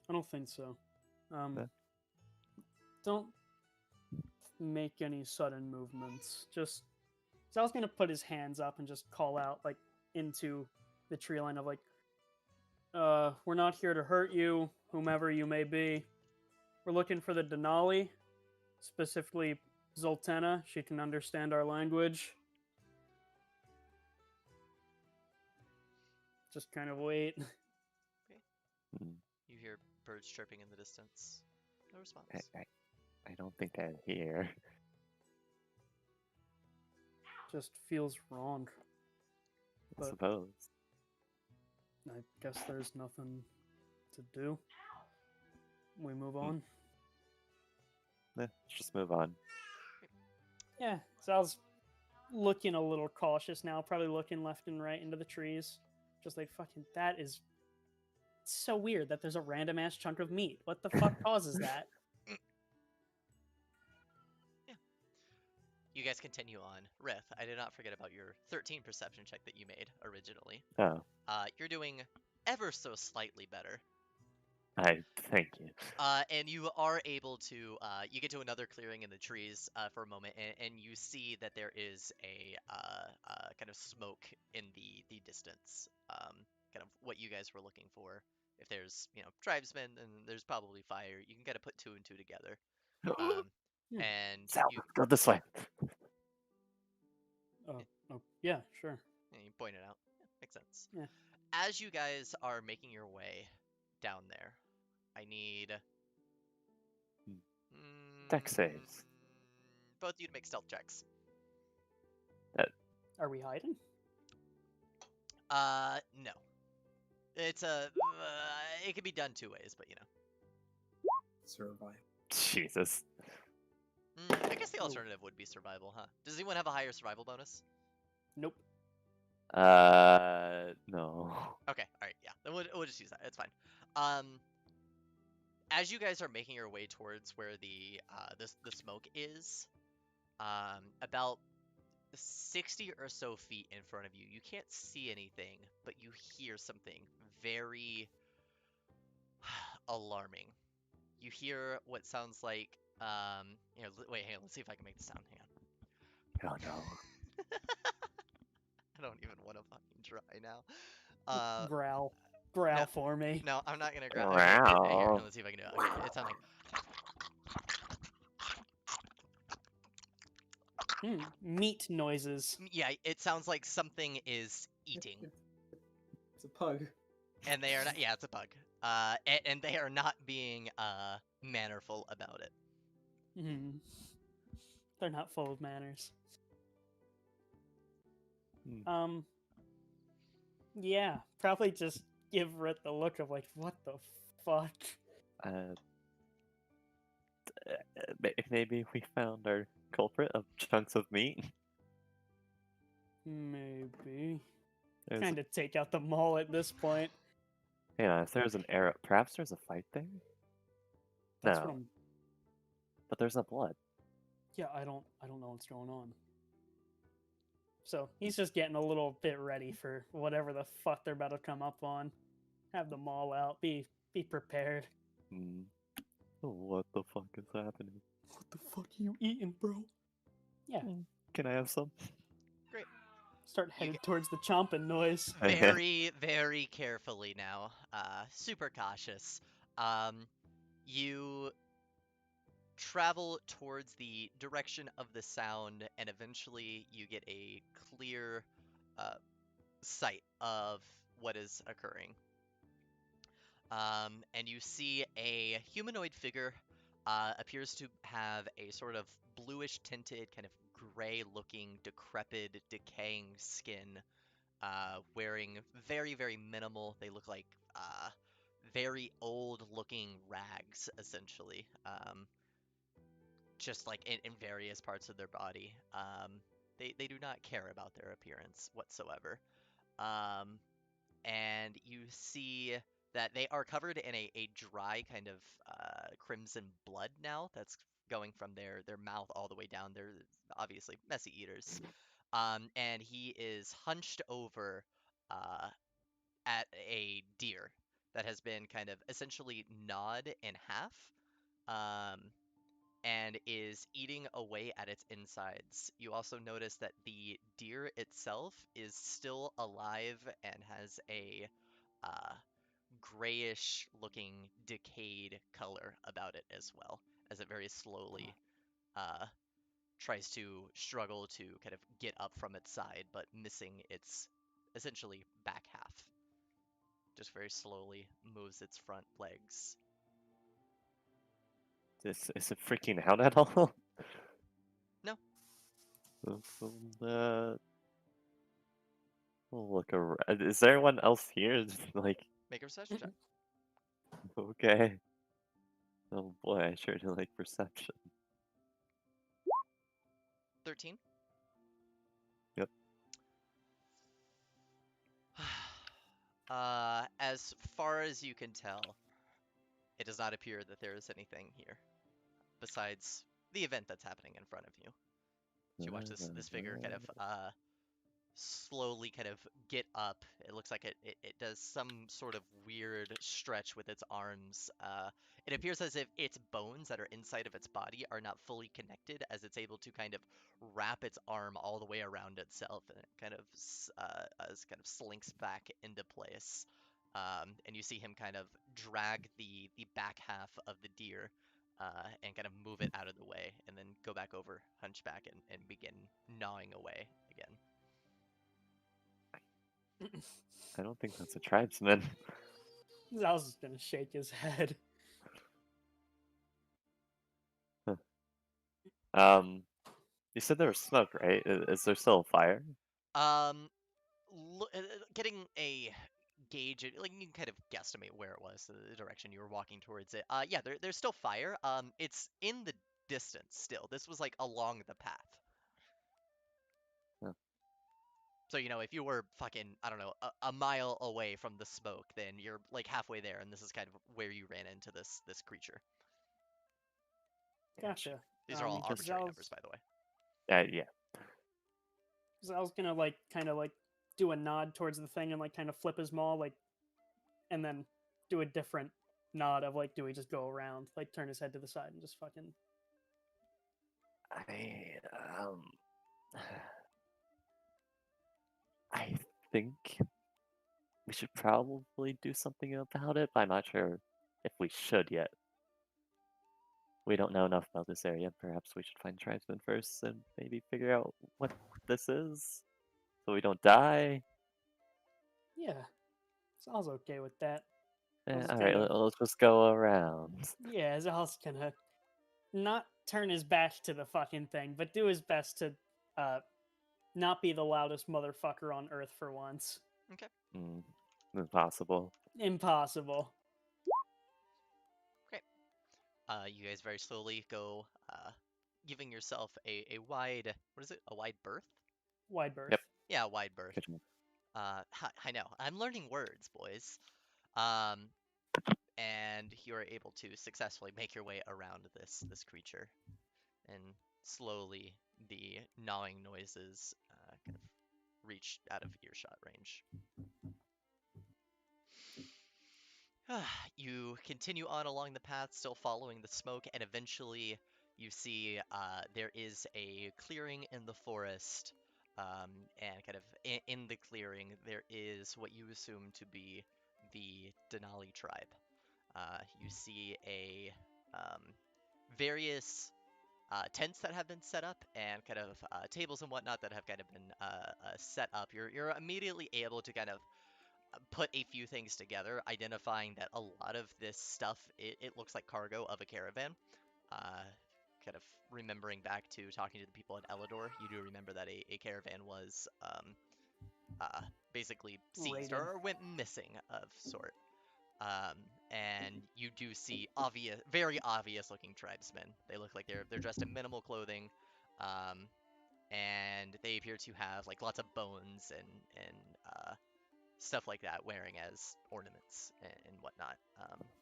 I don't think so.
Yeah.
Don't make any sudden movements. Just Sal's gonna put his hands up and just call out like into the tree line of like, we're not here to hurt you, whomever you may be. We're looking for the Denali, specifically Zoltana. She can understand our language. Just kind of wait.
Hmm.
You hear birds chirping in the distance. No response.
I don't think they're here.
Just feels wrong.
I
But
suppose.
I guess there's nothing to do. We move on.
Let's just move on.
Yeah, Sal's looking a little cautious now, probably looking left and right into the trees. Just like, fucking, that is so weird that there's a random ass chunk of meat. What the fuck causes that?
You guys continue on. Rith, I did not forget about your 13 perception check that you made originally.
Oh,
You're doing ever so slightly better.
I thank you.
And you are able to, you get to another clearing in the trees for a moment, and you see that there is a kind of smoke in the distance. Kind of what you guys were looking for. If there's, tribesmen, then there's probably fire. You can kind of put two and two together.
Hmm.
And
Sal,
you,
go this way.
Oh, yeah, sure.
you point it out. Yeah, makes sense.
Yeah.
As you guys are making your way down there, I need
Deck saves.
both of you to make stealth checks.
Are we hiding?
No. It's it can be done two ways, but you know.
Survive.
Jesus.
I guess the
Oh.
alternative would be survival, huh? Does anyone have a higher survival bonus?
Nope.
No.
Okay, all right, yeah. Then we'll just use that. It's fine. As you guys are making your way towards where the smoke is, about 60 or so feet in front of you, you can't see anything, but you hear something very alarming. You hear what sounds like here, wait, hang on, let's see if I can make the sound. Hang on.
Oh no.
I don't even want to fucking try now.
Growl
no.
for me.
No, I'm not gonna grab. Okay, here,
Wow.
let's see if I can do it. Okay, it's something.
Meat noises.
Yeah, it sounds like something is eating,
It's a pug.
and they are not. Yeah, it's a bug. And they are not being mannerful about it.
Hmm. They're not full of manners. Yeah, probably just give Rit the look of like, what the fuck?
Maybe we found our culprit of chunks of meat.
Maybe.
There's,
Kind of take out the mall at this point.
yeah, if there's an arrow, perhaps there's a fight there.
That's
No,
what I'm.
but there's no blood.
Yeah, I don't know what's going on. So he's just getting a little bit ready for whatever the fuck they're about to come up on. Have them all out. Be prepared.
What the fuck is happening?
What the fuck are you eating, bro? Yeah.
Can I have some?
Great.
Start headed towards the chomping noise.
Very, very carefully now. Super cautious. You travel towards the direction of the sound, and eventually you get a clear sight of what is occurring. And you see a humanoid figure appears to have a sort of bluish tinted, kind of gray looking, decrepit, decaying skin, wearing very, very minimal. They look like very old looking rags, essentially. Just like in various parts of their body. They do not care about their appearance whatsoever. And you see that they are covered in a dry kind of crimson blood now that's going from their mouth all the way down. They're obviously messy eaters. And he is hunched over at a deer that has been kind of essentially gnawed in half. And is eating away at its insides. You also notice that the deer itself is still alive and has a grayish looking decayed color about it as well, as it very slowly tries to struggle to kind of get up from its side, but missing its essentially back half. Just very slowly moves its front legs.
Is it freaking out at all?
No.
We'll look around. Is there anyone else here? Just like,
Make a perception check.
okay. Oh boy, I sure do like perception.
13.
Yep.
As far as you can tell, it does not appear that there is anything here besides the event that's happening in front of you. You watch this figure kind of slowly kind of get up. It looks like it does some sort of weird stretch with its arms. It appears as if its bones that are inside of its body are not fully connected, as it's able to kind of wrap its arm all the way around itself, and it kind of slinks back into place. And you see him kind of drag the back half of the deer and kind of move it out of the way, and then go back over Hunchback and begin gnawing away again.
I don't think that's a tribesman.
Zal's just gonna shake his head.
You said there was smoke, right? Is there still a fire?
Getting a gauge, like you can kind of guesstimate where it was, the direction you were walking towards it. Yeah, there's still fire. It's in the distance still. This was like along the path.
Huh.
So, if you were fucking, I don't know, a mile away from the smoke, then you're like halfway there, and this is kind of where you ran into this creature.
Gotcha.
These are all arbitrary
Zal's-
numbers, by the way.
Yeah.
Zal's gonna like kind of like do a nod towards the thing and like kind of flip his maul like, and then do a different nod of like, do we just go around, like turn his head to the side and just fucking.
I think we should probably do something about it, but I'm not sure if we should yet. We don't know enough about this area. Perhaps we should find tribesmen first and maybe figure out what this is so we don't die.
Yeah, Zal's okay with that.
Alright, let's just go around.
Yeah, Zal's gonna not turn his back to the fucking thing, but do his best to not be the loudest motherfucker on Earth for once.
Impossible.
Impossible.
Okay. You guys very slowly go, giving yourself a wide, what is it? A wide berth?
Wide berth.
Yep.
Yeah, wide berth.
Good job.
I know. I'm learning words, boys. And you are able to successfully make your way around this creature, and slowly the gnawing noises kind of reach out of earshot range. You continue on along the path, still following the smoke, and eventually you see there is a clearing in the forest, and kind of in the clearing there is what you assume to be the Denali tribe. You see various tents that have been set up, and kind of tables and whatnot that have kind of been set up. You're immediately able to kind of put a few things together, identifying that a lot of this stuff, it looks like cargo of a caravan. Kind of remembering back to talking to the people at Elidor, you do remember that a caravan was basically seized or went missing of sort. And you do see very obvious looking tribesmen. They look like they're dressed in minimal clothing, and they appear to have like lots of bones and stuff like that wearing as ornaments and whatnot.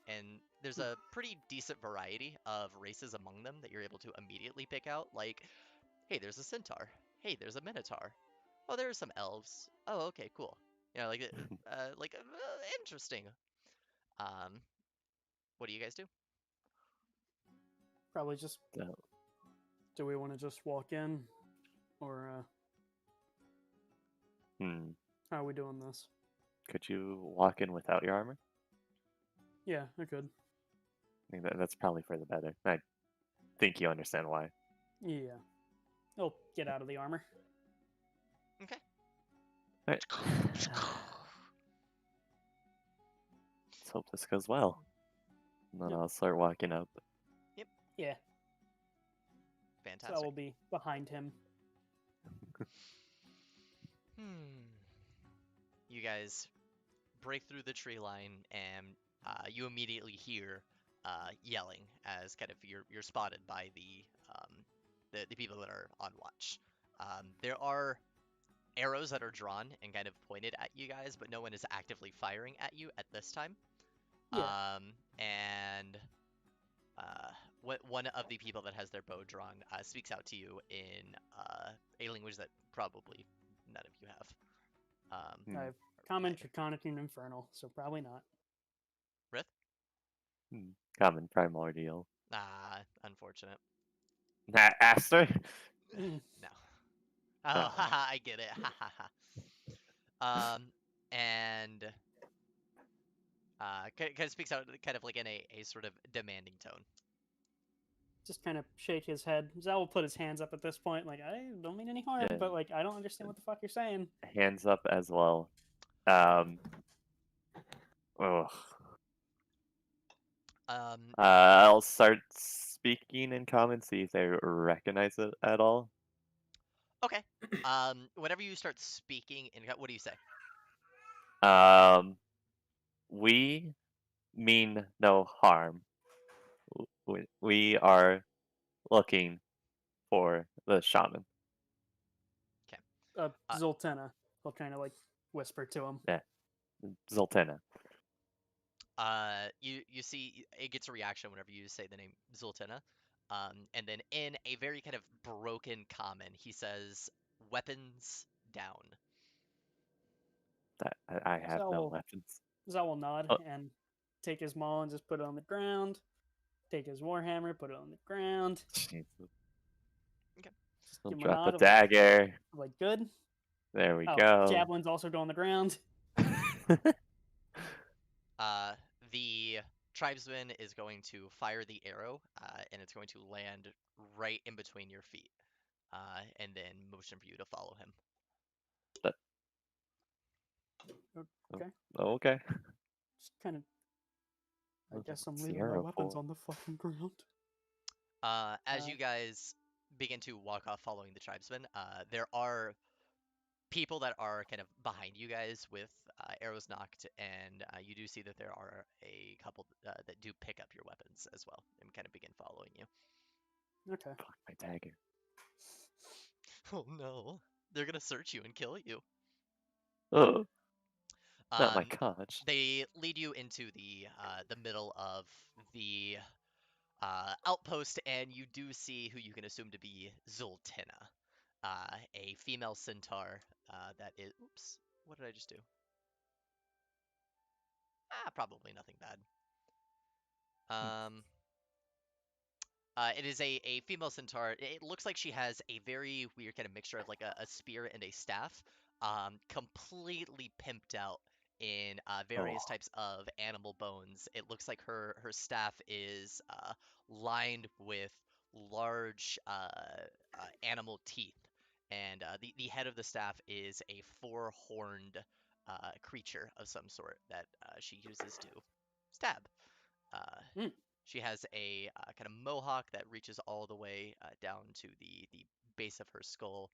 And there's a pretty decent variety of races among them that you're able to immediately pick out. Like, hey, there's a centaur. Hey, there's a minotaur. Oh, there are some elves. Oh, okay, cool. Interesting. What do you guys do?
Probably just.
No.
Do we want to just walk in, or how are we doing this?
Could you walk in without your armor?
Yeah, I could.
I think that's probably for the better. I think you understand why.
Yeah. Oh, get out of the armor.
Okay.
Alright. Let's hope this goes well. And then
Yep.
I'll start walking up.
Yeah.
Fantastic.
So I will be behind him.
You guys break through the tree line, and you immediately hear yelling as kind of you're spotted by the people that are on watch. There are arrows that are drawn and kind of pointed at you guys, but no one is actively firing at you at this time.
Yeah.
And one of the people that has their bow drawn speaks out to you in a language that probably none of you have.
I have Common, Draconic, and Infernal, so probably not.
Rith?
Common primordial.
Unfortunate.
Aster?
Mm.
No. Oh, haha, I get it. Ha ha ha. And kind of speaks out kind of like in a sort of demanding tone.
just kind of shake his head. Zal will put his hands up at this point, like, I don't mean any harm,
Yeah.
but like, I don't understand what the fuck you're saying.
Hands up as well. Ugh. I'll start speaking in common, see if they recognize it at all.
Okay. Whenever you start speaking, what do you say?
We mean no harm. We are looking for the shaman.
Zoltena. He'll kind of like whisper to him.
Yeah, Zoltena.
You see, it gets a reaction whenever you say the name Zoltena. And then in a very kind of broken common, he says, "Weapons down."
I have no weapons.
Zal will nod
Oh.
and take his maul and just put it on the ground. Take his warhammer, put it on the ground.
Okay.
Just
He'll
give him a
drop
nod
a
of
dagger.
like good.
There we
Oh,
go.
javelins also go on the ground.
The tribesman is going to fire the arrow, and it's going to land right in between your feet, and then motion for you to follow him.
Okay.
Okay.
Just kind of. I
What's
guess I'm
the
leaving my
arrow
weapons
for?
on the fucking ground.
As you guys begin to walk off following the tribesman, there are people that are kind of behind you guys with arrows knocked, and you do see that there are a couple that do pick up your weapons as well and kind of begin following you.
Okay.
Fuck my dagger.
Oh no, they're gonna search you and kill you.
Oh, not my conch.
They lead you into the middle of the outpost, and you do see who you can assume to be Zoltena, a female centaur that is. Oops, what did I just do? Probably nothing bad. It is a female centaur. It looks like she has a very weird kind of mixture of like a spear and a staff, completely pimped out in various types of animal bones. It looks like her staff is lined with large animal teeth, and the head of the staff is a four-horned creature of some sort that she uses to stab. She has a kind of mohawk that reaches all the way down to the base of her skull,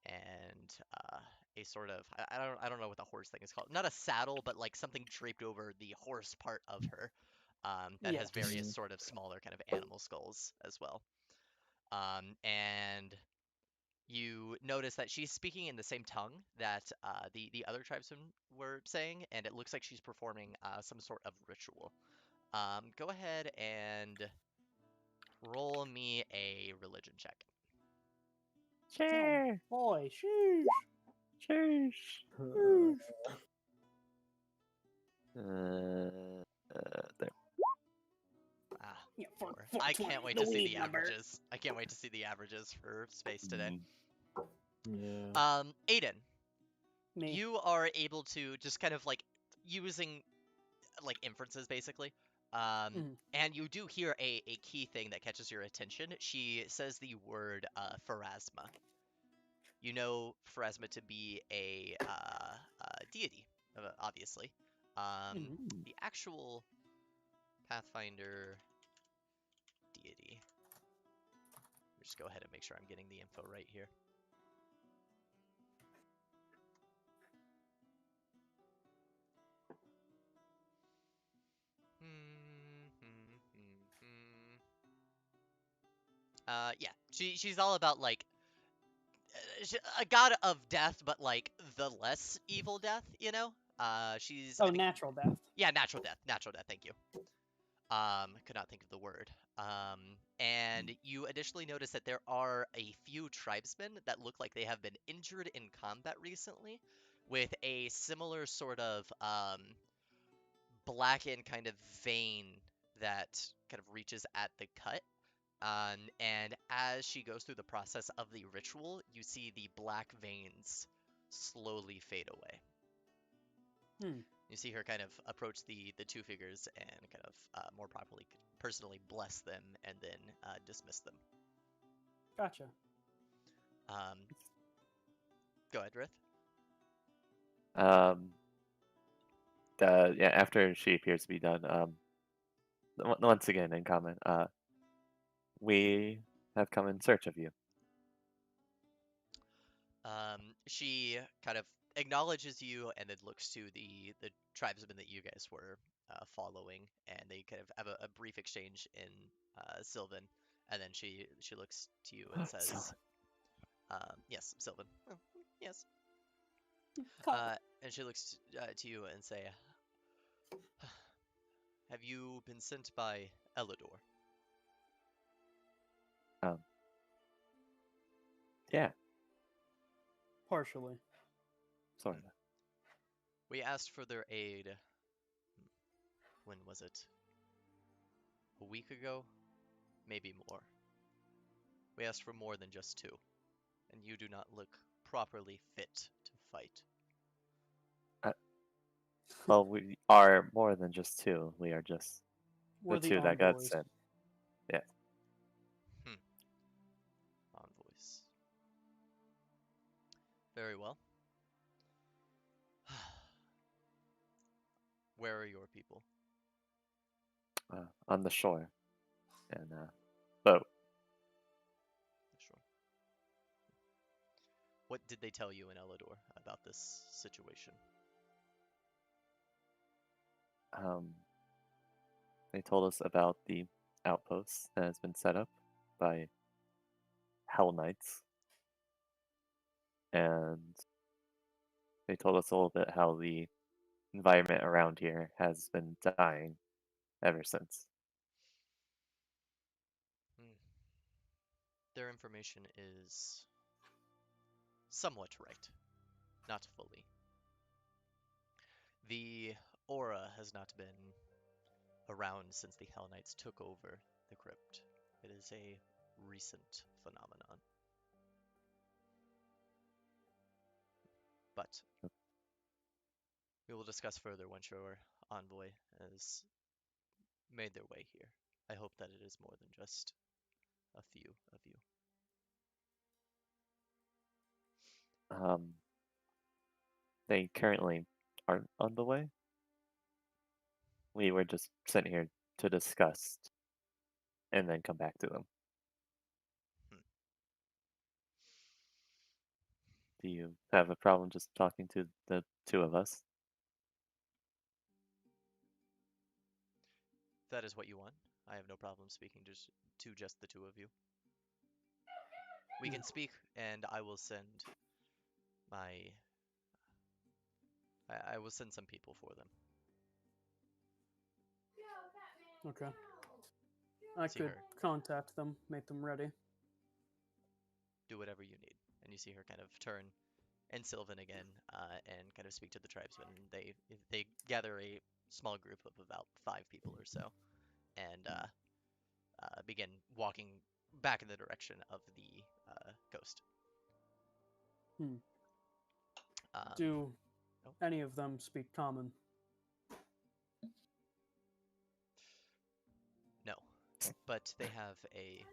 and a sort of I don't know what the horse thing is called. Not a saddle, but like something draped over the horse part of her that has various sort of smaller kind of animal skulls as well. And you notice that she's speaking in the same tongue that the other tribesmen were saying, and it looks like she's performing some sort of ritual. Go ahead and roll me a religion check.
Sure.
Boy, sheesh.
Sheesh. There.
Yeah,
I can't wait to see the averages. I can't wait to see the averages for space today.
Yeah.
Aiden,
Me.
you are able to just kind of like using like inferences basically. And you do hear a key thing that catches your attention. She says the word Pharasma. You know Pharasma to be a deity, obviously. The actual Pathfinder deity. Just go ahead and make sure I'm getting the info right here. Yeah, she's all about like a god of death, but like the less evil death, you know. She's I think,
natural death.
Yeah, natural death. Natural death. Thank you. Could not think of the word. And you additionally notice that there are a few tribesmen that look like they have been injured in combat recently, with a similar sort of blackened kind of vein that kind of reaches at the cut. And as she goes through the process of the ritual, you see the black veins slowly fade away. You see her kind of approach the two figures and kind of more properly, personally bless them and then dismiss them.
Gotcha.
Go ahead, Rith.
Yeah, after she appears to be done, once again in common, we have come in search of you.
She kind of acknowledges you and then looks to the tribesmen that you guys were following, and they kind of have a brief exchange in Sylvan, and then she looks to you and says,
Sylvan.
"Yes, Sylvan. Oh, yes."
Call
And she looks to you and say, "Have you been sent by Elidor?"
Yeah,
partially.
sort of.
We asked for their aid. When was it? A week ago? Maybe more. We asked for more than just two, and you do not look properly fit to fight.
Well, we are more than just two. We are just
We're
the
the
two that got
envoys.
sent.
Envoys. Very well. Where are your people?
On the shore, and boat.
Sure. What did they tell you in Elidor about this situation?
They told us about the outpost that has been set up by Hell Knights, and they told us a little bit how the environment around here has been dying ever since.
Their information is somewhat right, not fully. The aura has not been around since the Hell Knights took over the crypt. It is a recent phenomenon. But we will discuss further once your envoy has made their way here. I hope that it is more than just a few of you.
They currently aren't on the way. We were just sent here to discuss and then come back to them. Do you have a problem just talking to the two of us?
If that is what you want, I have no problem speaking to just the two of you. We can speak, and I will send my... I will send some people for them.
Okay. I
See
could
her.
contact them, make them ready.
Do whatever you need. And you see her kind of turn and Sylvan again, and kind of speak to the tribesmen. They gather a small group of about 5 people or so, and begin walking back in the direction of the coast.
Do
oh.
any of them speak common?
No, but they have a...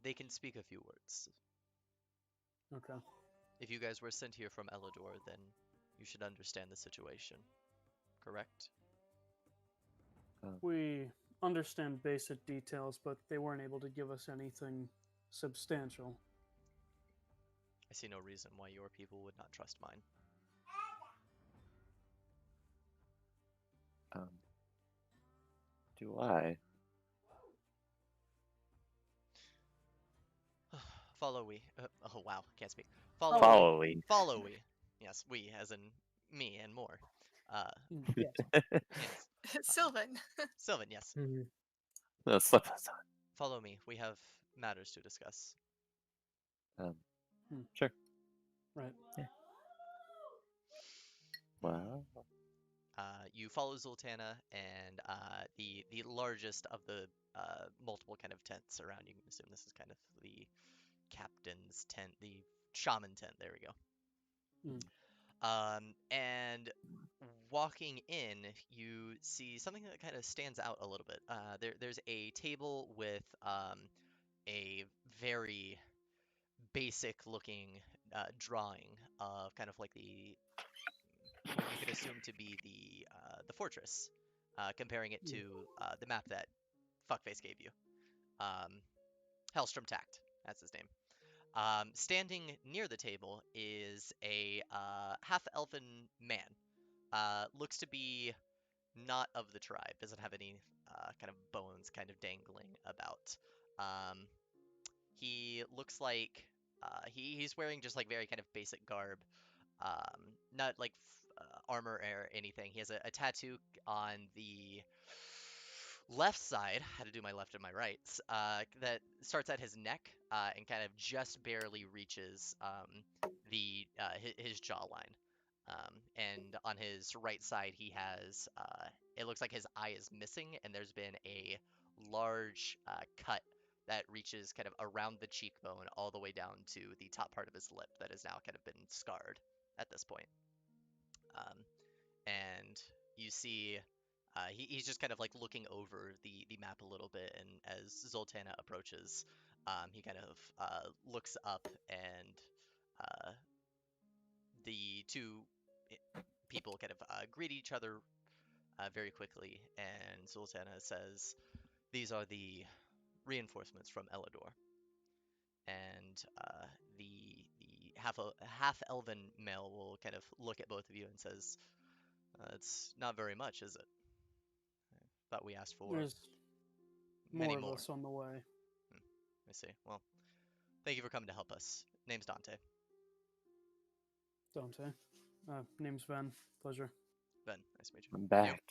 They can speak a few words.
Okay.
If you guys were sent here from Elidor, then you should understand the situation, correct?
We understand basic details, but they weren't able to give us anything substantial.
I see no reason why your people would not trust mine.
Do I?
Follow we. Oh wow, can't speak.
Follow we.
Follow we. Yes, we as in me and more.
Yes.
Yes.
Sylvan.
Sylvan, yes.
No, slip us on.
Follow me. We have matters to discuss.
Sure.
Right.
Yeah. Well,
You follow Zoltana and the largest of the multiple kind of tents around. You can assume this is kind of the captain's tent, the shaman tent. There we go. And walking in, you see something that kind of stands out a little bit. There's a table with a very basic looking drawing of kind of like what you could assume to be the fortress, comparing it to the map that Fuckface gave you. Hellstrom Tact, that's his name. Standing near the table is a half-elven man. Looks to be not of the tribe. Doesn't have any kind of bones kind of dangling about. Um, he looks like he's wearing just like very kind of basic garb. Not like armor or anything. He has a tattoo on the left side. How to do my left and my right? That starts at his neck and kind of just barely reaches his jawline. And on his right side, he has it looks like his eye is missing, and there's been a large cut that reaches kind of around the cheekbone all the way down to the top part of his lip that has now kind of been scarred at this point. And you see he's just kind of like looking over the map a little bit, and as Zoltana approaches, he kind of looks up, and the two people kind of greet each other very quickly, and Zoltana says, "These are the reinforcements from Elador." And the half elven male will kind of look at both of you and says, "It's not very much, is it? Thought we asked for
There's
many
more of
more."
us on the way.
I see. Well, thank you for coming to help us. Name's Dante.
Dante. Name's Ben. Pleasure.
Ben, nice to meet you.
I'm back.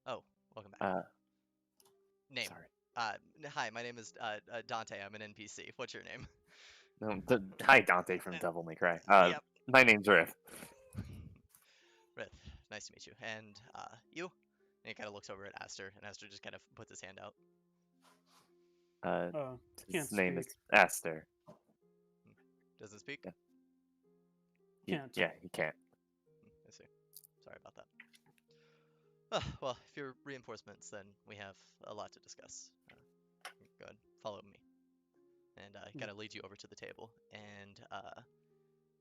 Oh, welcome back. Name.
Sorry.
Hi, my name is Dante. I'm an NPC. What's your name?
No, hi, Dante from Devil May Cry.
Yep.
My name's Riff.
Rith, nice to meet you. And you? And he kind of looks over at Aster, and Aster just kind of puts his hand out.
Can't
His name is
speak.
Aster.
Doesn't speak?
Yeah.
Can't.
Yeah, he can't.
I see. Sorry about that. Well, if you're reinforcements, then we have a lot to discuss. Go ahead, follow me. And he kind of leads you over to the table. And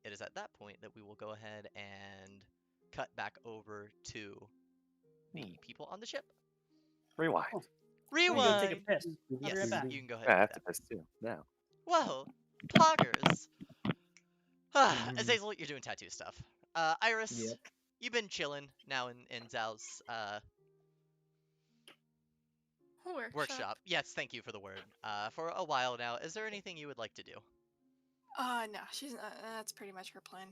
it is at that point that we will go ahead and cut back over to the people on the ship.
Rewind.
Oh.
Rewind!
I'm gonna go take a piss. I'll be
Yes,
right back.
you can go ahead
I
and
have
do
to
that.
piss too. Now.
Whoa, poggers! Azazel, you're doing tattoo stuff. Iris,
Yep.
you've been chilling now in Zhao's workshop. Yes, thank you for the word. For a while now. Is there anything you would like to do?
No, she's not. That's pretty much her plan.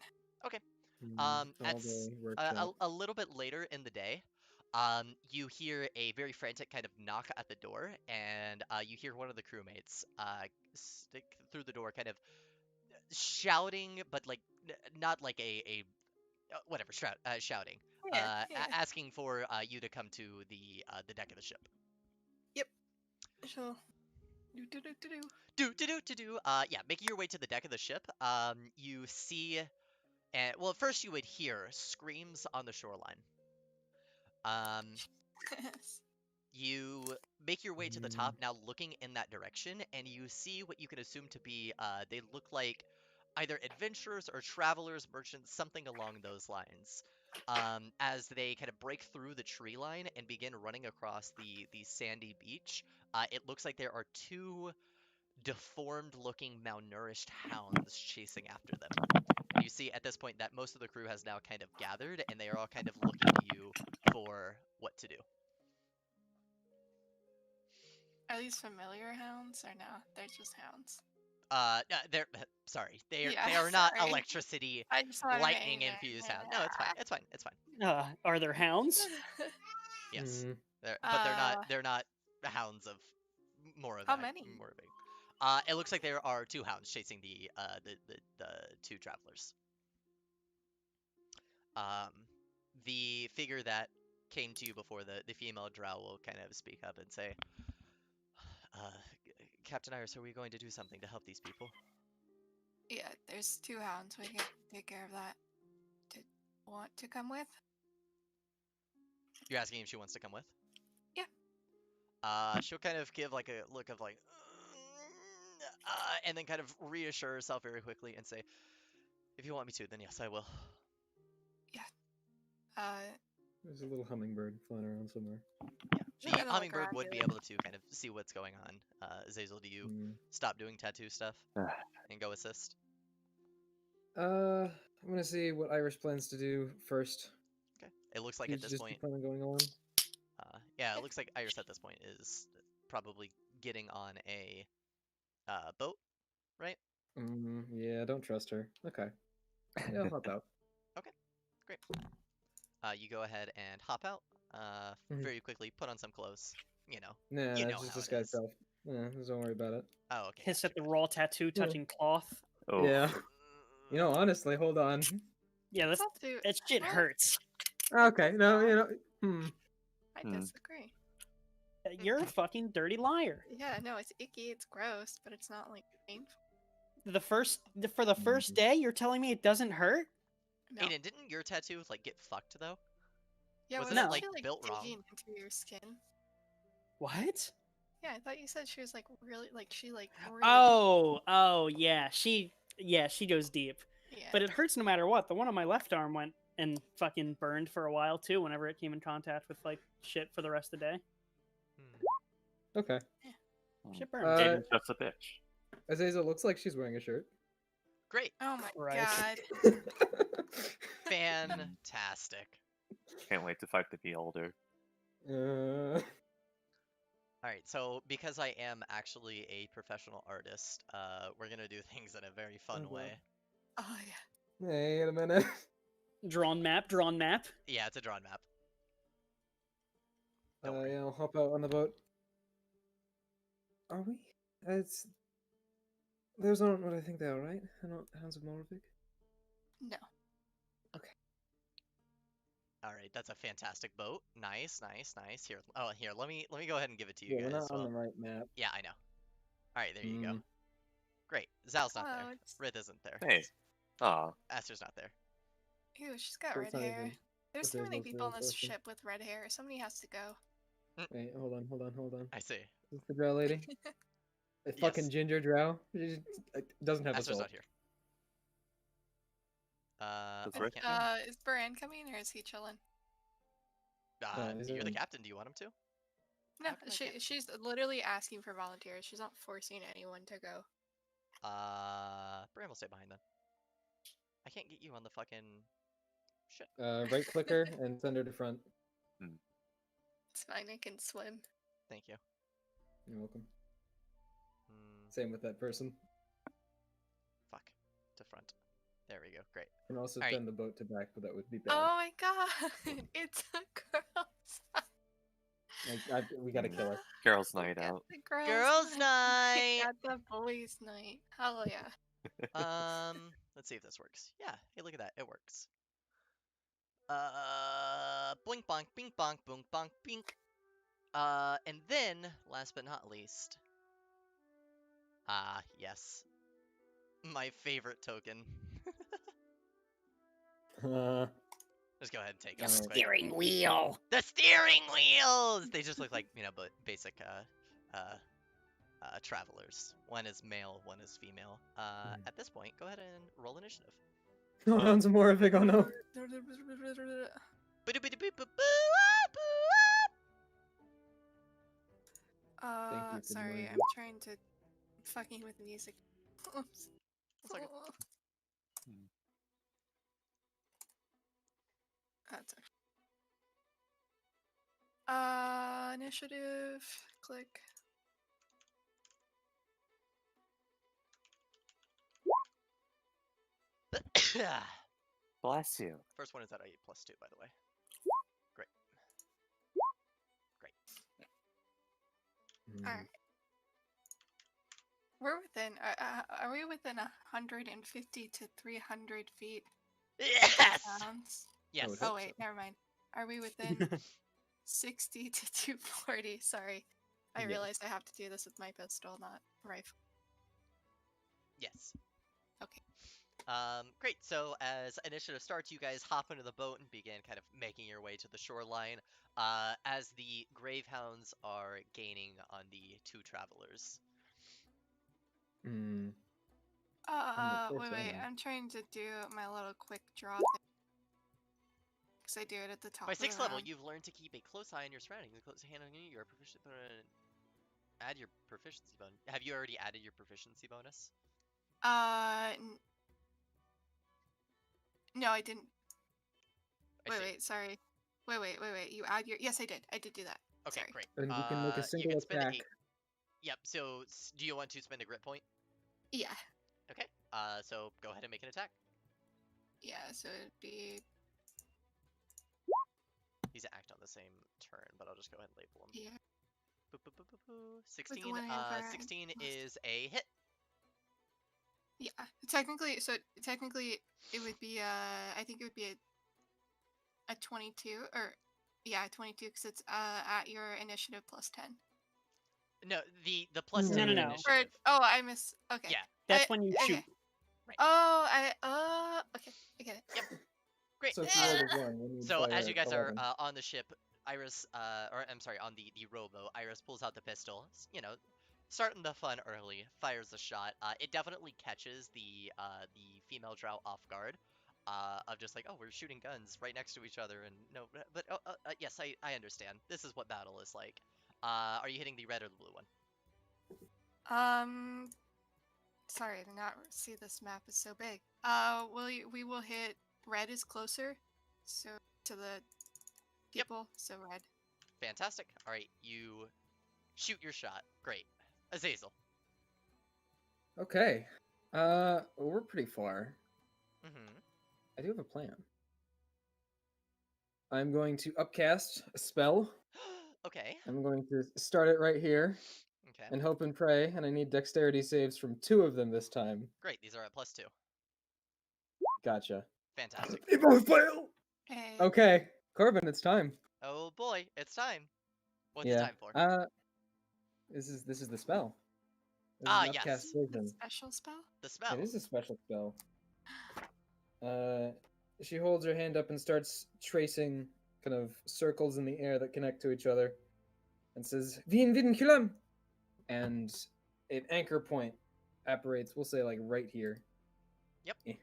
All
At
day workshop.
a little bit later in the day, you hear a very frantic kind of knock at the door, and you hear one of the crewmates stick through the door, kind of shouting, but like not like a whatever shouting,
Yeah, yeah.
asking for you to come to the deck of the ship.
So, do.
Yeah, making your way to the deck of the ship. You see, well, at first you would hear screams on the shoreline. You make your way to the top, now looking in that direction, and you see what you can assume to be, they look like either adventurers or travelers, merchants, something along those lines. As they kind of break through the tree line and begin running across the sandy beach, it looks like there are two deformed-looking, malnourished hounds chasing after them. And you see at this point that most of the crew has now kind of gathered, and they are all kind of looking to you for what to do.
Are these familiar hounds or no? They're just hounds.
They're sorry. They
Yeah,
are not
sorry.
electricity,
I just wanna
lightning
make
infused
sure.
hounds. No, it's fine. It's fine. It's fine.
Are there hounds?
Yes,
Mm.
but they're not hounds of more of
How
that.
many?
More of a. It looks like there are two hounds chasing the two travelers. The figure that came to you before, the female drow, will kind of speak up and say, Captain Iris, are we going to do something to help these people?
Yeah, there's two hounds. We can take care of that. to come with.
You're asking if she wants to come with?
Yeah.
She'll kind of give like a look of like, and then kind of reassure herself very quickly and say, "If you want me to, then yes, I will."
There's a little hummingbird flying around somewhere.
Yeah.
She
The
kinda look
hummingbird
around
would
you.
be able to kind of see what's going on. Azazel, do you stop doing tattoo stuff and go assist?
I'm gonna see what Iris plans to do first.
Okay. It looks like
She's
at this
just
point,
planning going on.
yeah, it looks like Iris at this point is probably getting on a boat, right?
Yeah, don't trust her. Okay. Yeah, I'll hop out.
Okay, great. You go ahead and hop out.
Mhm.
Very quickly, put on some clothes. You know,
Nah,
you know
it's just
how
this
it
guy's
is.
self. Yeah, just don't worry about it.
Oh, okay.
Hiss
gotcha,
at the
gotcha.
raw tattoo touching cloth.
Oh,
Yeah. You know, honestly, hold on.
Yeah,
It's not too.
that shit
What?
hurts.
Okay, no, you know.
I
Hmm.
disagree.
You're a fucking dirty liar.
Yeah, no, it's icky, it's gross, but it's not like painful.
For the first day, you're telling me it doesn't hurt?
No.
Aiden, didn't your tattoo like get fucked though?
Yeah,
wasn't
wasn't
it,
like,
she like
built wrong?
digging into your skin?
What?
Yeah, I thought you said she was like really like she like really.
Oh, yeah. She goes deep.
Yeah.
But it hurts no matter what. The one on my left arm went and fucking burned for a while too whenever it came in contact with like shit for the rest of the day.
Hmm.
Okay.
Shit burned.
Aiden's just a bitch.
Azazel looks like she's wearing a shirt.
Great.
Oh my
Christ.
god.
Fantastic.
Can't wait to fight to be older.
All right, so because I am actually a professional artist, we're gonna do things in a very fun
Oh, God.
way.
Oh yeah.
Wait a minute.
Drawn map.
Yeah, it's a drawn map. Don't worry.
Yeah, I'll hop out on the boat. Are we? Those aren't what I think they are, right? They're not Hounds of Moravik?
No.
All right, that's a fantastic boat. Nice, nice, nice. Here, oh, here, let me go ahead and give it to you
Yeah, we're
guys.
not on the right map.
Yeah, I know. All right, there you go.
Mm.
Great. Zal's not there.
Clouds.
Rith isn't there.
Hey. Aw.
Aster's not there.
Ew, she's got
So
red
it's not
hair.
even
There's too many
Azazel's
people on
real
this
person.
ship with red hair. Somebody has to go.
Wait, hold on.
I see.
Is this the drow lady? The fucking
Yes.
ginger drow? She doesn't have a
Aster's
soul.
not here.
That's
I
right.
can't.
Is Baran coming or is he chilling?
is
You're the
it-
captain. Do you want him to?
No,
How come I can't?
she's literally asking for volunteers. She's not forcing anyone to go.
Bram will stay behind then. I can't get you on the fucking shit.
Right clicker and send her to front.
It's fine, I can swim.
Thank you.
You're welcome.
Hmm,
Same with that person.
fuck. To front. There we go. Great.
You can also
Alright.
turn the boat to back, but that would be bad.
Oh my god! It's a girl's
We gotta kill her.
Girls' night out.
The girls',
Girls' night!
At the boys' night. Hell yeah.
Let's see if this works. Yeah. Hey, look at that. It works. Blink bonk, bink bonk, boonk bonk, bink. And then, last but not least. Yes. My favorite token. Just go ahead and take it. real quick.
Steering wheel.
The steering wheels! They just look like, but basic, travelers. One is male, one is female. At this point, go ahead and roll initiative.
No, Hounds of Moravik, oh no. Thank you for the
Sorry,
noise.
I'm trying to fucking with music. Oops.
It's like
That's okay. Initiative. Click.
Bless you.
First one is at a +2, by the way. Great. Great.
Alright. We're within. Are we within 150 to 300 feet?
Yes!
Sounds?
Yes.
would
Oh
hope
wait,
so.
never mind. Are we within 60 to 240? Sorry, I
Yes.
realized I have to do this with my pistol, not rifle.
Yes. Great. So as initiative starts, you guys hop into the boat and begin kind of making your way to the shoreline. As the Gravehounds are gaining on the two travelers.
Hmm.
Wait. I'm trying to do my little quick draw because I do it at the top
By
of the
6th level,
round.
you've learned to keep a close eye on your surroundings. A close hand on you, you're proficient. Add your proficiency bonus. Have you already added your proficiency bonus?
No, I didn't.
I see.
Wait, sorry. Wait. You add your. Yes, I did. I did do that.
Okay,
Sorry.
great.
And you can make a
You
single
can spend
attack.
Yep. So, do you want to spend a grit point?
Yeah.
Okay. So go ahead and make an attack.
Yeah. So it'd be.
He's an act on the same turn, but I'll just go ahead and label him.
Yeah.
Boop, boop, boop, boop, boop. 16.
one I
16 is a hit.
Yeah. Technically, it would be. I think it would be a 22 or. Yeah, 22 because it's at your initiative plus 10.
No, the plus
No,
10
no,
is
no.
initiative.
I miss. Okay.
Yeah.
That's when you
okay.
shoot.
Okay, I get it.
Yep. Great.
So if you roll a 1, when you
So
fire
as you guys are
11.
on the ship, Iris, or I'm sorry, on the rowboat, Iris pulls out the pistol. You know, starting the fun early, fires a shot. It definitely catches the female drow off guard. Of just like, oh, we're shooting guns right next to each other, and no, but yes, I understand. This is what battle is like. Are you hitting the red or the blue one?
Sorry, I did not see this map is so big. We will hit red is closer, so to the people, so red.
Fantastic. All right, you shoot your shot. Great. Azazel.
Okay. Well, we're pretty far.
Mm-hmm.
I do have a plan. I'm going to upcast a spell.
Okay.
I'm going to start it right here
Okay.
and hope and pray, and I need dexterity saves from 2 of them this time.
Great. These are at +2.
Gotcha.
Fantastic.
They both fail!
Hey.
Okay, Corbin, it's time.
Oh boy, it's time. What's
yeah.
it time for?
This is the spell. This
Ah,
is an
yes.
upcast version.
Special spell?
The spell.
It is a special spell. She holds her hand up and starts tracing kind of circles in the air that connect to each other, and says "Vin vinculum," and an anchor point apparates. We'll say like right here.
Yep.
And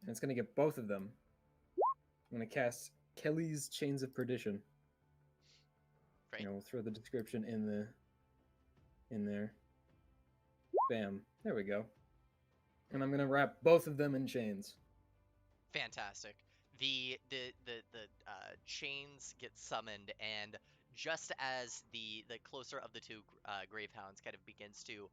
it's gonna get both of them. I'm gonna cast Kelly's Chains of Perdition.
Great.
We'll throw the description in there. Bam. There we go. And I'm gonna wrap both of them in chains.
Fantastic. The chains get summoned, and just as the closer of the two Gravehounds kind of begins to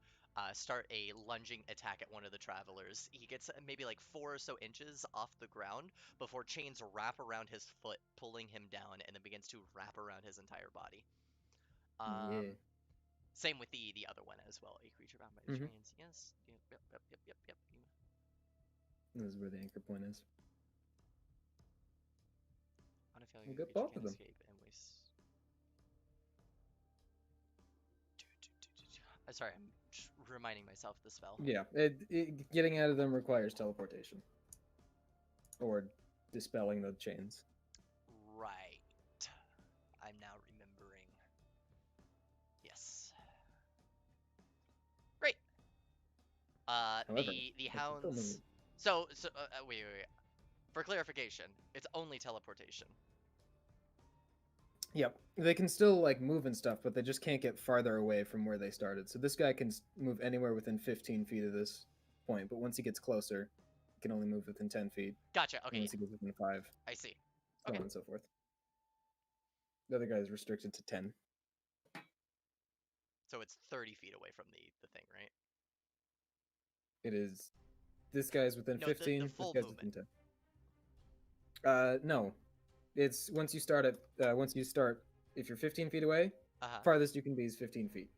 start a lunging attack at one of the travelers, he gets maybe like 4 or so inches off the ground before chains wrap around his foot, pulling him down, and then begins to wrap around his entire body.
Yeah.
Same with the other one as well. A creature bound by the chains. Yes. Yep.
This is where the anchor point is.
On a failure,
We'll
your
get
creature
both
can
of them.
escape and waste. Sorry, I'm just reminding myself of the spell.
Yeah, getting out of them requires teleportation. Or dispelling the chains.
Right. I'm now remembering. Yes. Great.
However,
the
that's still
hounds.
moving.
So wait. For clarification, it's only teleportation.
Yep, they can still like move and stuff, but they just can't get farther away from where they started. So this guy can move anywhere within 15 feet of this point, but once he gets closer, he can only move within 10 feet.
Gotcha.
And
Okay.
once he gets within 5,
I see.
so
Okay.
on and so forth. The other guy is restricted to 10.
So it's 30 feet away from the thing, right?
It is. This guy's within
No,
15.
the full
this guy's
movement.
within 10. No, it's once you start at if you're 15 feet away, farthest you can be is 15 feet.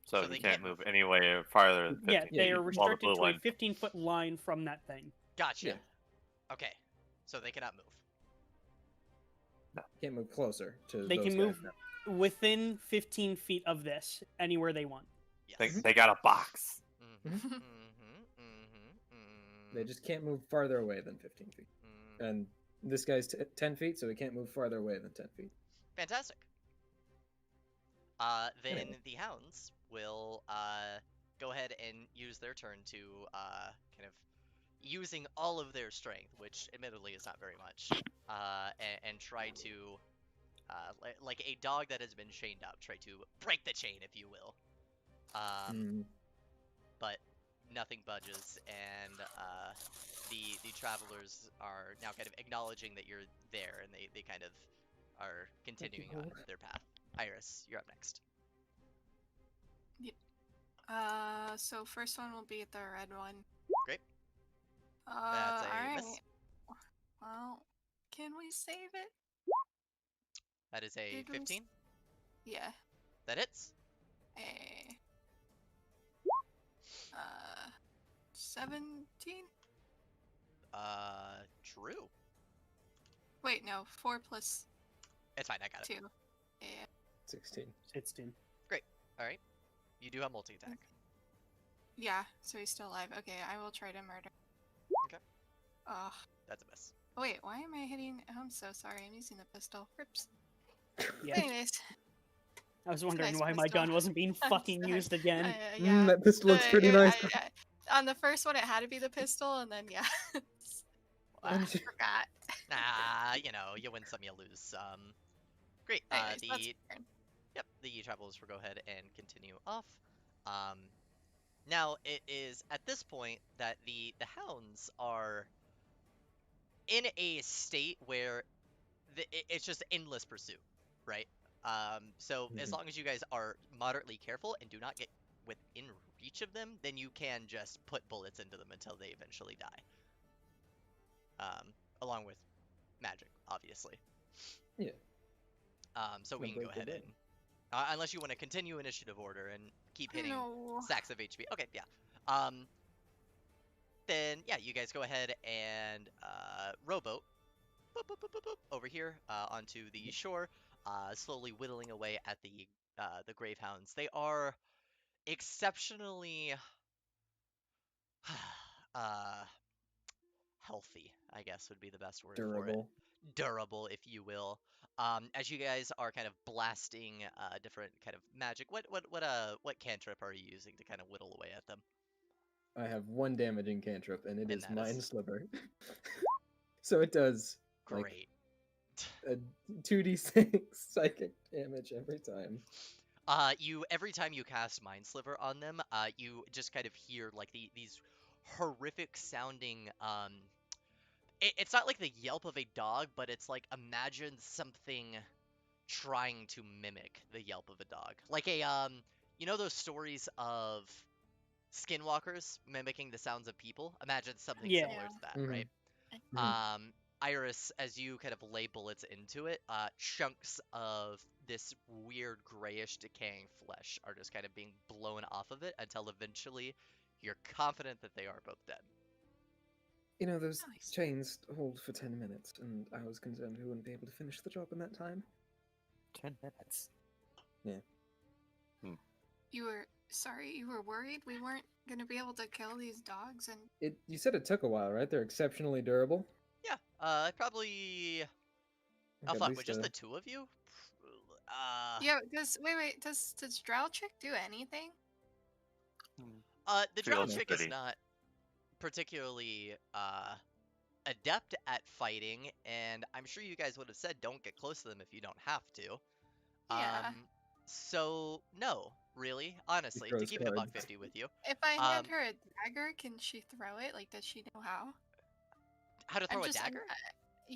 So
So they
you can't
can't
move
move.
anywhere farther than 15
Yeah, they
feet,
are
while the
restricted
blue
to a
one-
15-foot line from that thing.
Gotcha.
Yeah.
Okay. So they cannot move.
Can't move closer to.
They
those
can
guys
move
now.
within 15 feet of this, anywhere they want.
Yes.
They got a box.
Mm-hmm.
They just can't move farther away than 15 feet.
Mm,
And this guy's 10 feet, so he can't move farther away than 10 feet.
fantastic. Then
Anyway.
the hounds will go ahead and use their turn to kind of using all of their strength, which admittedly is not very much, and try to like a dog that has been chained up, try to break the chain, if you will. But nothing budges, and the travelers are now kind of acknowledging that you're there, and they kind of are continuing on their path. Iris, you're up next.
So first one will be the red one.
Great. That's a
Alright.
miss.
Well, can we save it?
That is a
Did we
15.
Yeah.
That hits.
17?
True.
Wait, no. 4 plus
It's fine, I got it.
2. Yeah.
16.
16.
Alright. You do have multi-attack.
Yeah, so he's still alive. Okay, I will try to murder.
Okay.
Ugh.
That's a miss.
Oh, wait, why am I hitting? Oh, I'm so sorry. I'm using the pistol. Rips.
Yeah.
Anyways.
I was wondering
Nice
why my
pistol.
gun wasn't being
I'm
fucking
sorry.
used again.
Yeah.
That pistol looks pretty nice.
On the first one, it had to be the pistol, and then, yeah. I forgot.
Nah, you know, you win some, you lose. Great.
Anyways, that's my turn.
Yep, the travelers will go ahead and continue off. Now it is at this point that the hounds are in a state where it's just endless pursuit, right? So as long as you guys are moderately careful and do not get within reach of them, then you can just put bullets into them until they eventually die. Along with magic, obviously.
Yeah.
So we can go ahead and unless you want to continue initiative order and keep hitting stacks of HP. Okay, yeah. Then yeah, you guys go ahead and rowboat boop, boop, boop, boop, boop, over here onto the shore, slowly whittling away at the grave hounds. They are exceptionally healthy, I guess would be the best word for it. Durable, if you will. As you guys are kind of blasting different kind of magic, what cantrip are you using to kind of whittle away at them?
I have 1 damaging cantrip, and it is
that
Mind
is-
Sliver. So it does
Great.
a 2d6 psychic damage every time.
Every time you cast Mind Sliver on them, you just kind of hear like these horrific sounding it's not like the yelp of a dog, but it's like imagine something trying to mimic the yelp of a dog. Like a you know those stories of skinwalkers mimicking the sounds of people? Imagine something
Yeah.
similar to that,
Mhm.
right?
Mhm.
Iris, as you kind of lay bullets into it, chunks of this weird grayish decaying flesh are just kind of being blown off of it until eventually you're confident that they are both dead.
You know, those
Nice.
chains hold for 10 minutes, and I was concerned we wouldn't be able to finish the job in that time.
10 minutes.
You were worried we weren't going to be able to kill these dogs, and
You said it took a while, right? They're exceptionally durable.
Yeah, probably.
Like,
Oh
at
fuck,
least,
with just the two of you?
yeah. Does Drow Chick do anything?
The
Feels
drow chick is
pretty.
not particularly adept at fighting, and I'm sure you guys would have said don't get close to them if you don't have to.
Yeah.
So no, really, honestly, to
throws
keep it
cards.
$1.50 with you.
If I hand her a dagger, can she throw it? Like, does she know how?
How to throw a dagger?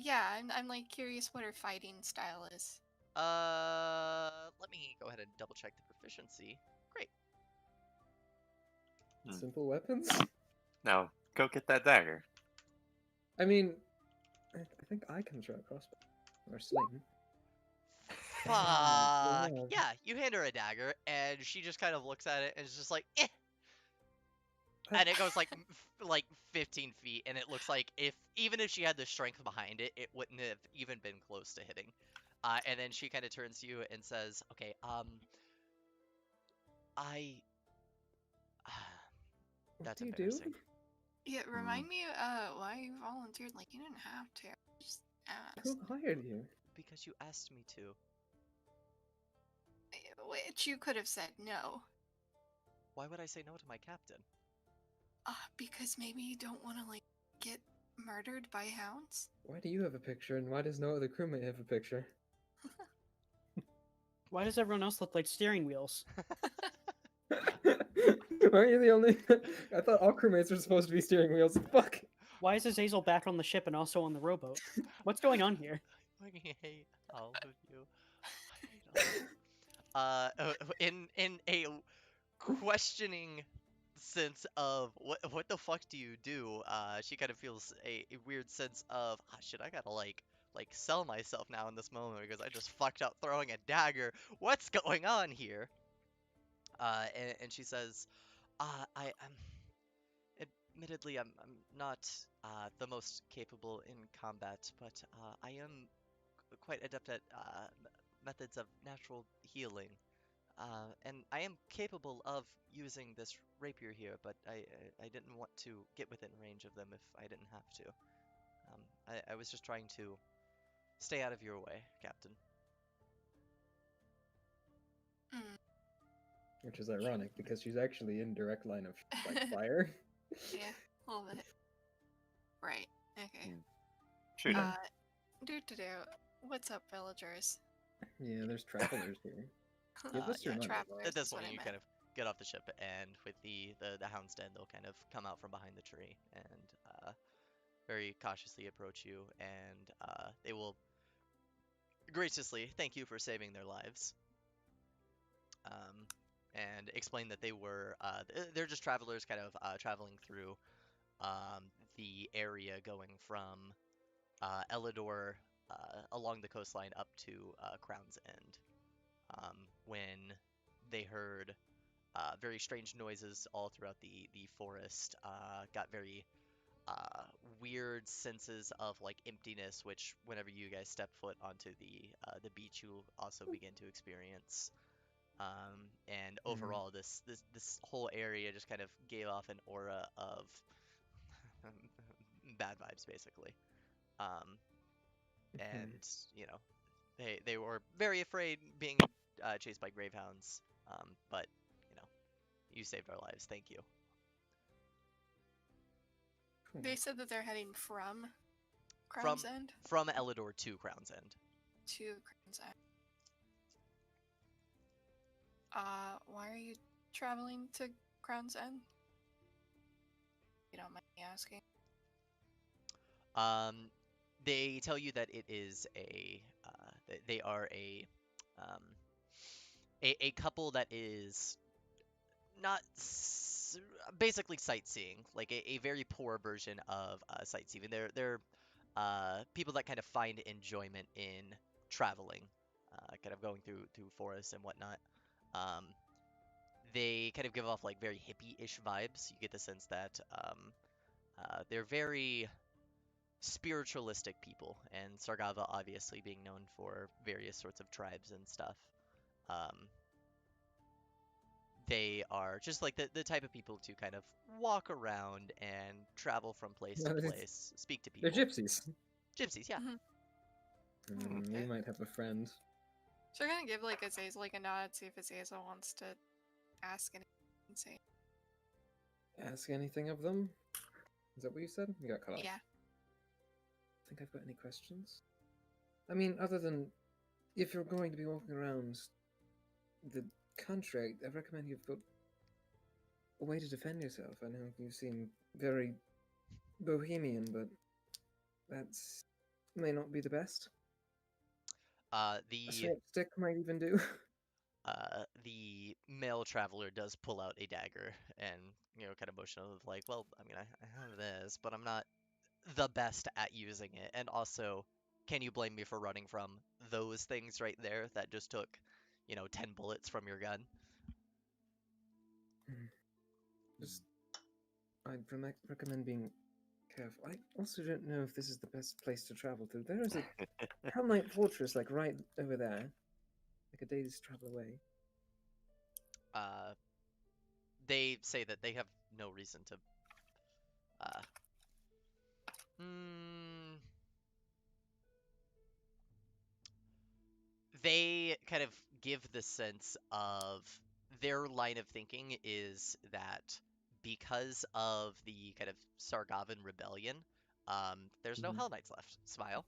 I'm like curious what her fighting style is.
Let me go ahead and double check the proficiency. Great.
Simple weapons?
Now, go get that dagger.
I mean, I think I can throw a crossbow. Or sling.
Fuck.
Yeah.
Yeah, you hand her a dagger, and she just kind of looks at it and is just like, eh. And it goes like 15 feet, and it looks like even if she had the strength behind it, it wouldn't have even been close to hitting. And then she kind of turns to you and says, "Okay,
What
that's
do you
embarrassing.
do?
Yeah, remind me, why you volunteered? Like, you didn't have to. Just
Who
asked.
hired you?
Because you asked me to.
Which you could have said no.
Why would I say no to my captain?
Because maybe you don't want to, like, get murdered by hounds?
Why do you have a picture, and why does no other crewmate have a picture?
Why does everyone else look like steering wheels?
Aren't you the only? I thought all crewmates were supposed to be steering wheels. Fuck.
Why is Azazel back on the ship and also on the rowboat? What's going on here?
I hate all of you. I hate all of you. In a questioning sense of what the fuck do you do? She kind of feels a weird sense of shit. I gotta like sell myself now in this moment because I just fucked up throwing a dagger. What's going on here? And she says, I'm admittedly I'm not the most capable in combat, but I am quite adept at methods of natural healing. And I am capable of using this rapier here, but I didn't want to get within range of them if I didn't have to. I was just trying to stay out of your way, Captain.
Mm.
Which is ironic because she's actually in direct line of like fire.
Yeah, a little bit. Right. Okay.
Shoot him.
Do. What's up, villagers?
Yeah, there's travelers here. Give us your
Yeah,
money.
travelers
At this
is what
point,
I
you
meant.
kind of get off the ship, and with the hound's den, they'll kind of come out from behind the tree and very cautiously approach you, and they will graciously thank you for saving their lives. And explain that they were they're just travelers, kind of traveling through the area going from Elidor along the coastline up to Crown's End. When they heard very strange noises all throughout the forest, got very weird senses of like emptiness, which whenever you guys step foot onto the beach, you also begin to experience. And overall, this whole area just kind of gave off an aura of bad vibes, basically. And you know, they were very afraid being chased by gravehounds. But you know, you saved our lives. Thank you.
Cool.
They said that they're heading from
From
Crown's End
Elidor to Crown's End.
to Crown's End. Why are you traveling to Crown's End? You don't mind me asking.
They tell you that it is they are um, a couple that is not basically sightseeing, like a very poor version of sightseeing. They're people that kind of find enjoyment in traveling, kind of going through forests and whatnot. Um, they kind of give off like very hippie-ish vibes. You get the sense that they're very spiritualistic people, and Sargava obviously being known for various sorts of tribes and stuff. Um, they are just like the type of people to kind of walk around and travel from place to place, speak to people.
They're gypsies.
Gypsies, yeah.
Mm-hmm.
We might have a friend.
So we're gonna give like Azazel like a nod, see if Azazel wants to ask anything. Say,
Ask anything of them? Is that what you said? You got cut off.
yeah.
Think I've got any questions? I mean, other than if you're going to be walking around the country, I recommend you've got a way to defend yourself. I know you seem very bohemian, but that's may not be the best. A
The
short stick might even do.
the male traveler does pull out a dagger and kind of motion of like, well, I mean, I have this, but I'm not the best at using it, and also, can you blame me for running from those things right there that just took 10 bullets from your gun?
Just, I'd recommend being careful. I also don't know if this is the best place to travel through. There is a Hell Knight Fortress, like right over there, like a day's travel away.
They say that they have no reason to Mm, they kind of give the sense of their line of thinking is that because of the kind of Sargavan rebellion, there's no
Mhm.
Hell Knights left. Smile.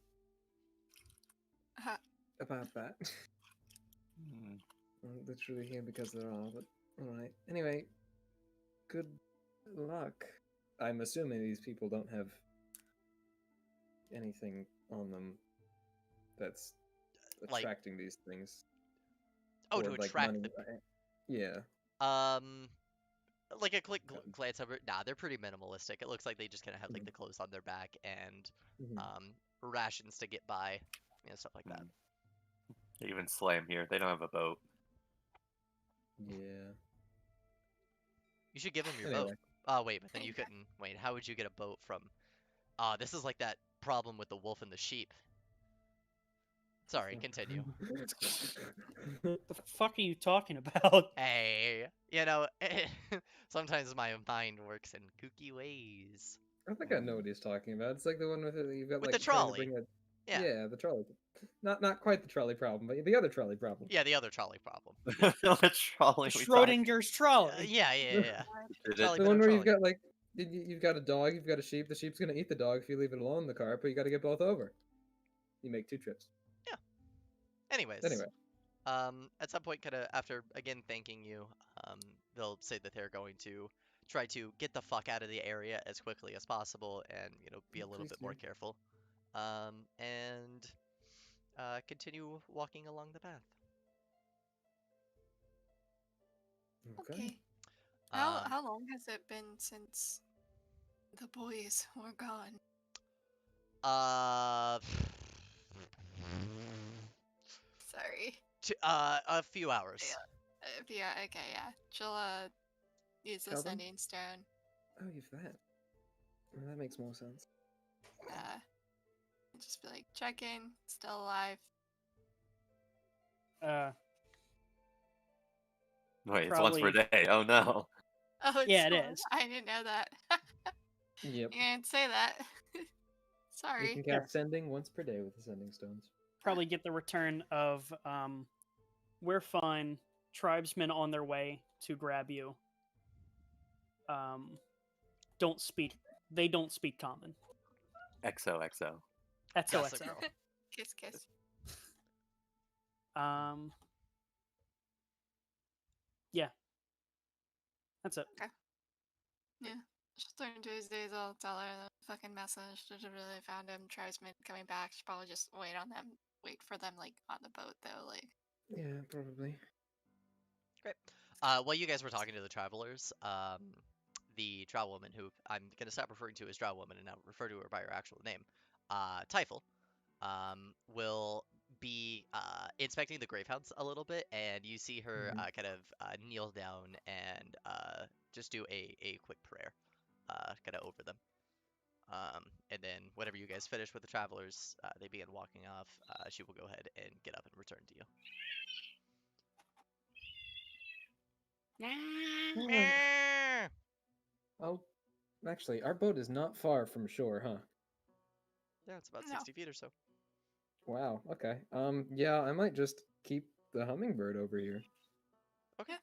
About that.
Hmm.
Literally here because there are, but alright. Anyway, good luck. I'm assuming these people don't have anything on them that's
Like,
attracting these things.
oh,
Or
to
like
attract
money. Yeah.
like a quick
Okay.
glance over. Nah, they're pretty minimalistic. It looks like they just kind of have like
Mhm.
the clothes on their back and
Mhm.
rations to get by, stuff like that.
Hmm. Even Slam here, they don't have a boat.
Yeah.
You should give them your boat.
Anyway.
Oh, wait, but then you couldn't. Wait, how would you get a boat from? This is like that problem with the wolf and the sheep. Sorry, continue.
The fuck are you talking about?
Hey, sometimes my mind works in kooky ways.
I think I know what he's talking about. It's like the one with you've got
With
like
the
trying to
trolley.
bring a
Yeah.
the trolley. Not quite the trolley problem, but the other trolley problem.
Yeah, the other trolley problem.
Which trolley we talking?
Schrodinger's trolley.
Yeah.
Did it-
Trolley
The
but
one
no
where you've
trolley.
got like you've got a dog, you've got a sheep. The sheep's gonna eat the dog if you leave it alone in the car, but you got to get both over. You make 2 trips.
Anyways,
Anyway,
at some point, kind of after again thanking you, they'll say that they're going to try to get the fuck out of the area as quickly as possible, and be a little
Please
bit more
do.
careful, and continue walking along the path.
Okay.
Um,
How long has it been since the boys were gone?
uh,
Sorry.
a few hours.
Yeah. Okay. Yeah. She'll use the
Tell them?
sending stone.
Oh, you've that. Well, that makes more sense.
Just be like, check in, still alive.
Wait, it's once per day. Oh no.
Oh, it's
Yeah, it
still-
is.
I didn't know that.
Yep.
You didn't say that.
You
Sorry.
can cast sending once per day with the sending stones.
Probably get the return of we're fine. Tribesmen on their way to grab you. Don't speak. They don't speak common.
XOXO.
Gossip
XOXO.
Girl.
Kiss, kiss.
Yeah. That's it.
She'll turn Tuesdays, I'll tell her the fucking message. She really found him. Tribesmen coming back. She'll probably just wait for them, like, on the boat, though. Like,
Yeah, probably.
Great. While you guys were talking to the travelers, the drow woman, who I'm gonna stop referring to as drow woman and now refer to her by her actual name, Typhel, will be inspecting the gravehounds a little bit, and you see her
Mhm.
kind of kneel down and just do a quick prayer, kind of over them. And then whenever you guys finish with the travelers, they begin walking off. She will go ahead and get up and return to you.
Oh, actually, our boat is not far from shore, huh?
Yeah, it's about
No.
60 feet or so.
Wow. Okay. Yeah, I might just keep the hummingbird over here.
Okay.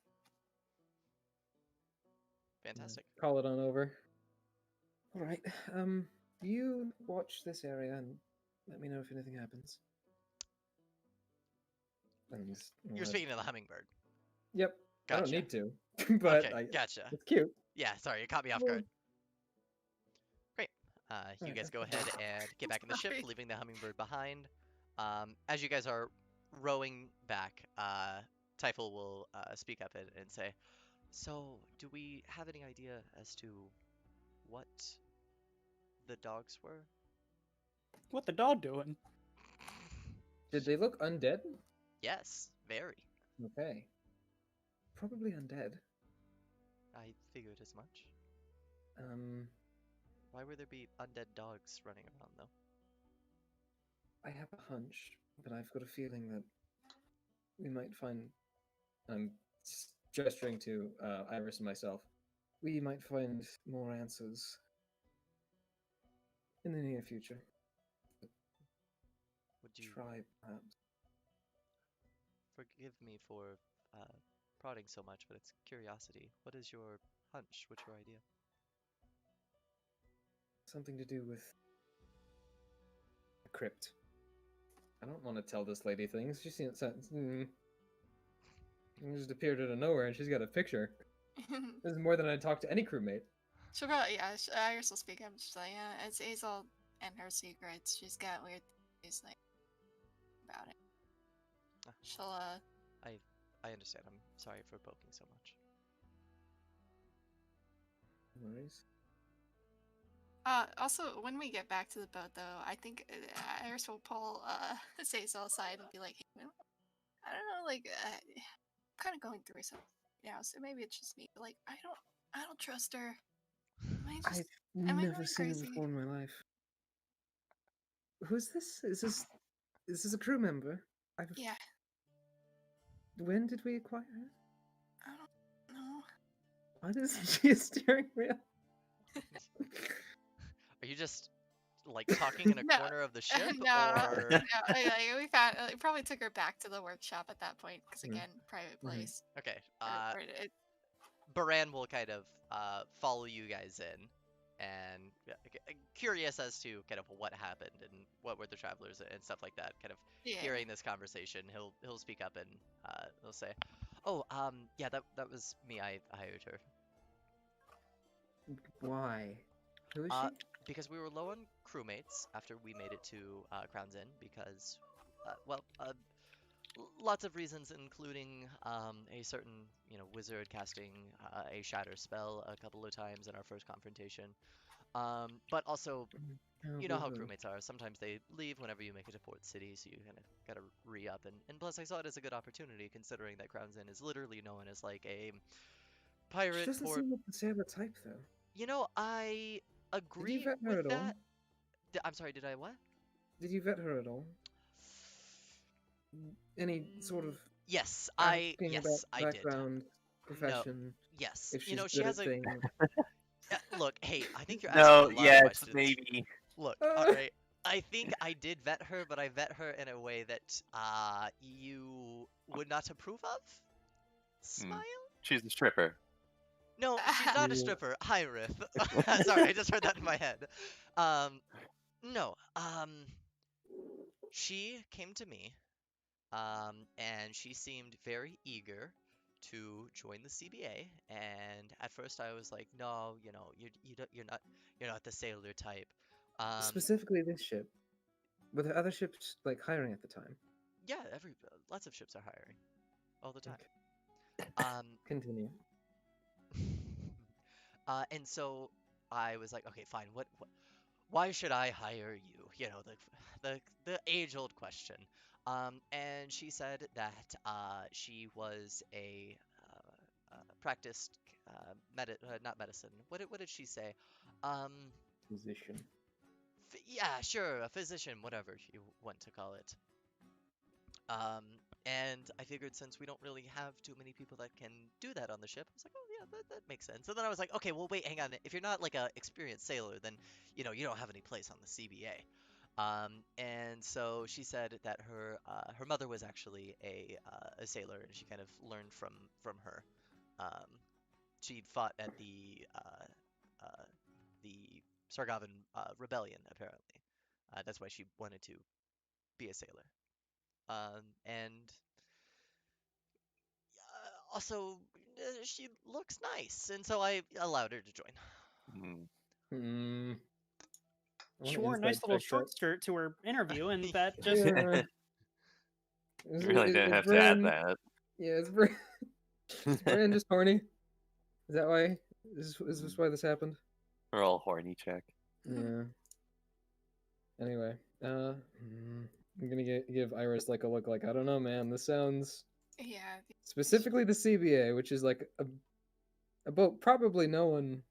Fantastic.
Call it on over. All right. You watch this area and let me know if anything happens. And
You're speaking to the hummingbird.
Yep. I don't
Gotcha.
need to, but
Okay, gotcha.
it's cute.
Yeah, sorry, it caught me off
Well-
guard. Great. You
Alright,
guys go
that's
ahead and get back in the ship,
Sorry.
leaving the hummingbird behind. As you guys are rowing back, Typhel will speak up and say, "So, do we have any idea as to what the dogs were?"
What the dog doing?
Did they look undead?
Yes, very.
Okay. Probably undead.
I figured as much. Why would there be undead dogs running around, though?
I have a hunch, but I've got a feeling that we might find. I'm gesturing to Iris and myself. We might find more answers in the near future.
Would you
Try, perhaps.
forgive me for prodding so much, but it's curiosity. What is your hunch? What's your idea?
Something to do with a crypt. I don't want to tell this lady things. She seems just appeared out of nowhere, and she's got a picture. This is more than I talked to any crewmate.
She'll probably, yeah, Iris will speak up. She's like, yeah, it's Azel and her secrets. She's got weird things like about it.
Ah.
She'll,
I understand. I'm sorry for poking so much.
No worries.
Also, when we get back to the boat, though, I think Iris will pull Azazel aside and be like, hey, you know, I don't know, like, I'm kind of going through something, you know, so maybe it's just me, but, like, I don't trust her.
I've
am I
never
going
seen her
crazy?
before in my life. Who's this? Is this a crew member?
Yeah,
When did we acquire her?
I don't know.
Why isn't she a steering wheel?
Are you just like talking in a
No.
corner of the ship,
No,
or
no, we found, probably took her back to the workshop at that point, because
Mm.
again, private place.
okay?
Or it-
Baran will kind of follow you guys in, and curious as to kind of what happened and what were the travelers and stuff like that. Kind of
yeah.
hearing this conversation, he'll speak up and he'll say, "Oh, yeah, that was me. I hired her
Why? Who is
Uh,
she?
because we were low on crewmates after we made it to Crown's Inn because, lots of reasons, including a certain wizard casting a shatter spell a couple of times in our first confrontation. But also, you know how crewmates are. Sometimes they leave whenever you make it to Port City, so you kind of gotta re-up. And plus, I saw it as a good opportunity, considering that Crown's Inn is literally known as like a
She
pirate
doesn't
port.
seem like the Saber type, though.
You know, I
Did
agree
you vet her
with
at all?
that. I'm sorry, did I what?
Did you vet her at all? Any sort of
Yes,
asking
yes,
about
I did.
background, profession,
Yes,
if
you know,
she's
she
good
has
at
a
things?
look. Hey, I think you're
No,
asking a lot
yes,
of questions.
maybe.
Look, all right. I think I did vet her, but I vet her in a way that you would not approve of. Smile?
She's a stripper.
No, she's not a
Yeah.
stripper. Hi, Riff. Sorry, I just heard that in my head. No. She came to me, and she seemed very eager to join the CBA. And at first, I was like, no, you're not the sailor type.
Specifically this ship. Were there other ships like hiring at the time?
Yeah, lots of ships are hiring all the time.
Continue.
And so I was like, okay, fine. Why should I hire you? You know, the age-old question. And she said that she was a practiced not medicine. What did she say? Um,
Position.
yeah, sure, a physician, whatever you want to call it. And I figured since we don't really have too many people that can do that on the ship, I was like, oh yeah, that makes sense. And then I was like, okay, well wait, hang on. If you're not like a experienced sailor, then you don't have any place on the CBA. And so she said that her mother was actually a sailor, and she kind of learned from her. She'd fought at the Sargavan rebellion, apparently. That's why she wanted to be a sailor. And also, she looks nice, and so I allowed her to join.
Hmm.
She wore a nice little short skirt to her interview, and that just
Yeah.
You really didn't have to add that.
Yeah, is Bran just horny? Is that why? Is this why this happened?
Roll horny check.
Yeah. Anyway, I'm gonna give Iris like a look like, I don't know, man. This sounds
Yeah.
specifically the CBA, which is like a boat probably no one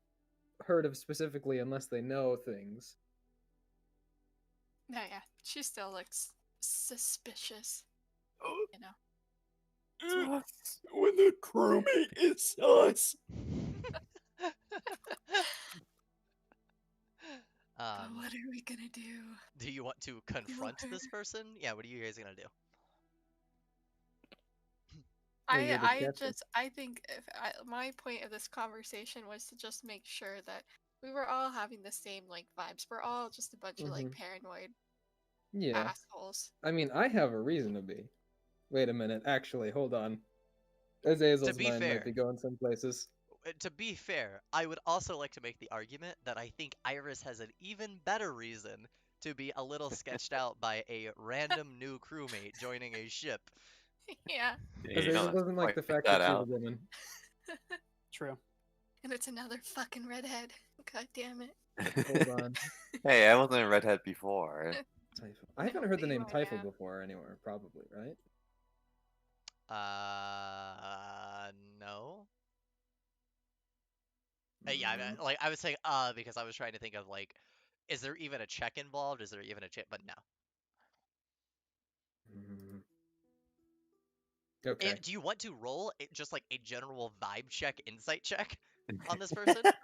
heard of specifically unless they know things.
No, yeah. She still looks suspicious. You know.
When the crewmate is us.
But what are we gonna do?
Do you want to confront
her.
this person? Yeah, what are you guys gonna do?
Well, you're the captain.
I think my point of this conversation was to just make sure that we were all having the same like vibes. We're all just a bunch of like paranoid
Yeah.
assholes.
I mean, I have a reason to be. Wait a minute. Actually, hold on.
To
Azazel's
be
mind might
fair,
be going some places.
I would also like to make the argument that I think Iris has an even better reason to be a little sketched out by a random new crewmate joining a ship.
Yeah.
You
Azazel
don't
doesn't like
quite
the
pick
fact
that
that she's a
out.
woman.
True.
And it's another fucking redhead. God damn it.
Hold on.
Hey, I wasn't a redhead before.
Typho. I haven't
No,
heard the
but you
name
are
Typho
now.
before anywhere, probably, right?
No. Yeah, like I was saying, because I was trying to think of like, is there even a check involved? Is there even a check? But no.
Mm. Okay.
Do you want to roll just like a general vibe check, insight check on this person? Like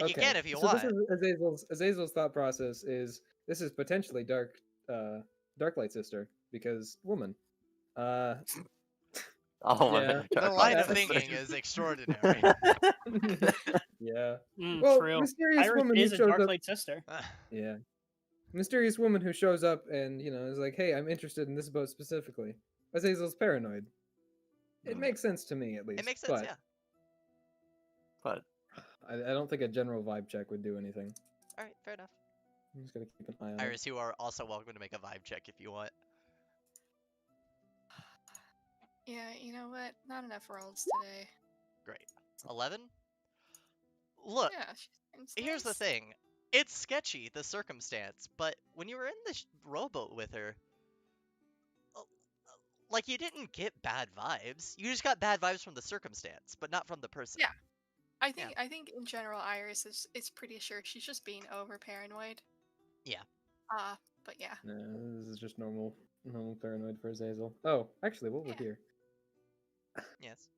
you
Okay.
can if you
So this
want.
is Azazel's thought process is this is potentially Darklight sister because woman.
Oh,
Yeah.
The
Dark
line
Light
of
Sister.
thinking is extraordinary.
Yeah. Well,
True.
mysterious
Iris
woman who
is a
shows up.
Darklight sister.
Yeah. Mysterious woman who shows up and, is like, hey, I'm interested in this boat specifically. Azazel's paranoid. It makes sense to me, at least.
It makes sense,
but
yeah.
but
I don't think a general vibe check would do anything.
All right, fair enough.
I'm just gonna keep an eye on it.
Iris, you are also welcome to make a vibe check if you want.
Yeah, you know what? Not enough rolls today.
Great. 11? Look,
Yeah, she seems
here's the
nice.
thing. It's sketchy, the circumstance, but when you were in the rowboat with her, like, you didn't get bad vibes. You just got bad vibes from the circumstance, but not from the person.
Yeah. I think in general Iris is pretty sure she's just being over paranoid.
Yeah.
But yeah.
No, this is just normal paranoid for Azazel. Oh, actually, while we're here,
Yes.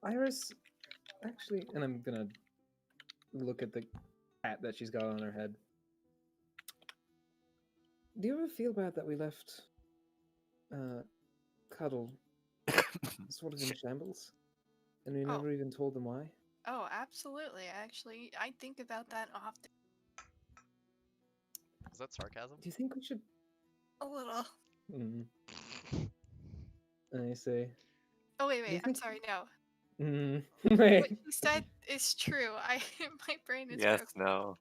Iris, actually, and I'm gonna look at the hat that she's got on her head. Do you ever feel bad that we left Cuddle sort of in shambles? And we never even told them why?
Oh, absolutely. Actually, I think about that often.
Is that sarcasm?
Do you think we should...
A little.
I see.
Oh, wait,
Do you
I'm
think-
sorry, no.
Wait.
What she said is true. My brain is
yes,
broken.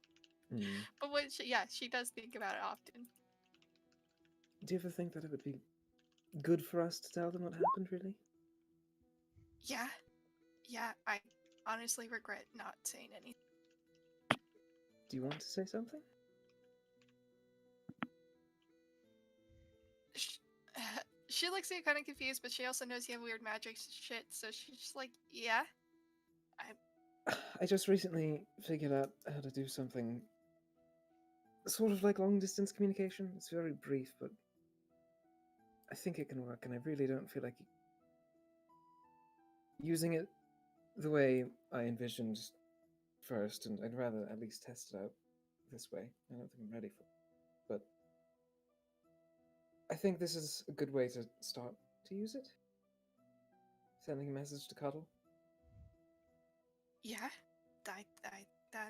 no.
But she does think about it often.
Do you ever think that it would be good for us to tell them what happened, really?
Yeah. Yeah, I honestly regret not saying anything.
Do you want to say something?
She looks at you kind of confused, but she also knows you have weird magic shit, so she's just like, yeah.
I just recently figured out how to do something sort of like long distance communication. It's very brief, but I think it can work, and I really don't feel like using it the way I envisioned first, and I'd rather at least test it out this way. I don't think I'm ready for it. But I think this is a good way to start to use it. Sending a message to Cuddle.
Yeah, that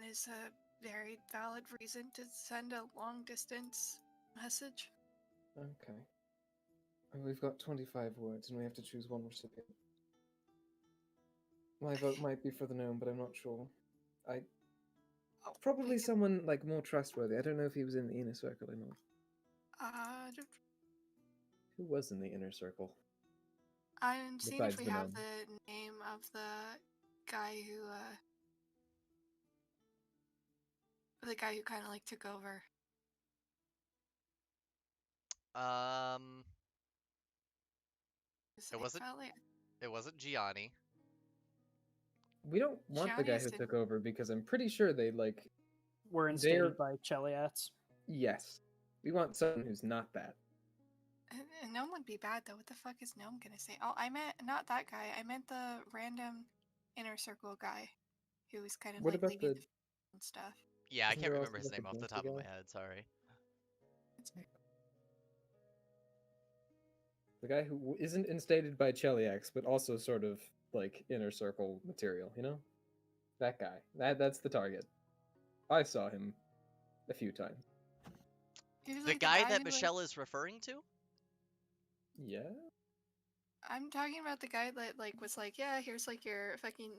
is a very valid reason to send a long distance message.
Okay. And we've got 25 words, and we have to choose one recipient. My vote might be for the gnome, but I'm not sure. Probably someone like more trustworthy. I don't know if he was in the inner circle or not. Who was in the inner circle?
I'm seeing if
Besides
we
the
have
gnome.
the name of the guy who kind of like took over.
It wasn't Gianni.
We don't want the guy who took over because I'm pretty sure they
were instated by Cheliats.
Yes. We want someone who's not that.
And gnome would be bad though. What the fuck is gnome gonna say? Oh, I meant not that guy. I meant the random inner circle guy who was kind of
What
like
about
leaving
the
the and stuff.
Yeah, I
Isn't
can't
there
remember
also,
his
like, a
name off the
gangster
top of my
guy?
head. Sorry.
The guy who isn't instated by Cheliax, but also sort of like inner circle material, you know? That guy. That's the target. I saw him a few times.
He was
The
like
guy
the
that
who,
Michelle is referring to?
Yeah?
I'm talking about the guy that like was like, yeah, here's like your fucking.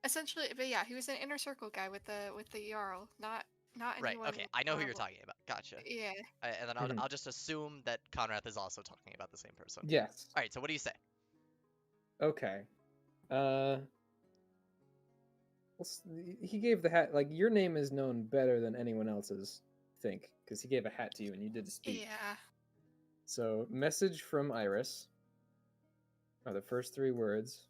Essentially, but yeah, he was an inner circle guy with the Jarl, not
Right.
anyone.
Okay, I know who you're talking about. Gotcha.
Yeah.
And then
Mhm.
I'll just assume that Conrad is also talking about the same person.
Yes.
All right. So what do you say?
Okay. He gave the hat, like, your name is known better than anyone else's, I think, because he gave a hat to you and you did a speech.
Yeah.
So, message from Iris are the first three words.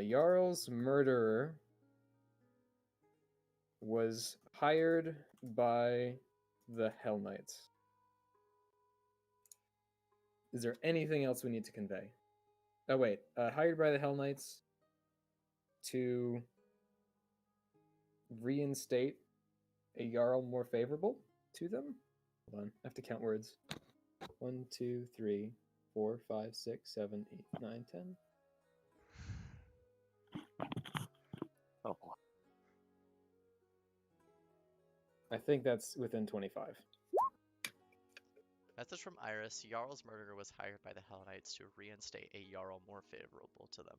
Jarl's murderer was hired by the Hell Knights. Is there anything else we need to convey? Oh, wait. Hired by the Hell Knights to reinstate a Jarl more favorable to them? Hold on. I have to count words. 1, 2, 3, 4, 5, 6, 7, 8, 9, 10.
Oh boy.
I think that's within 25.
Message from Iris. Jarl's murderer was hired by the Hell Knights to reinstate a Jarl more favorable to them.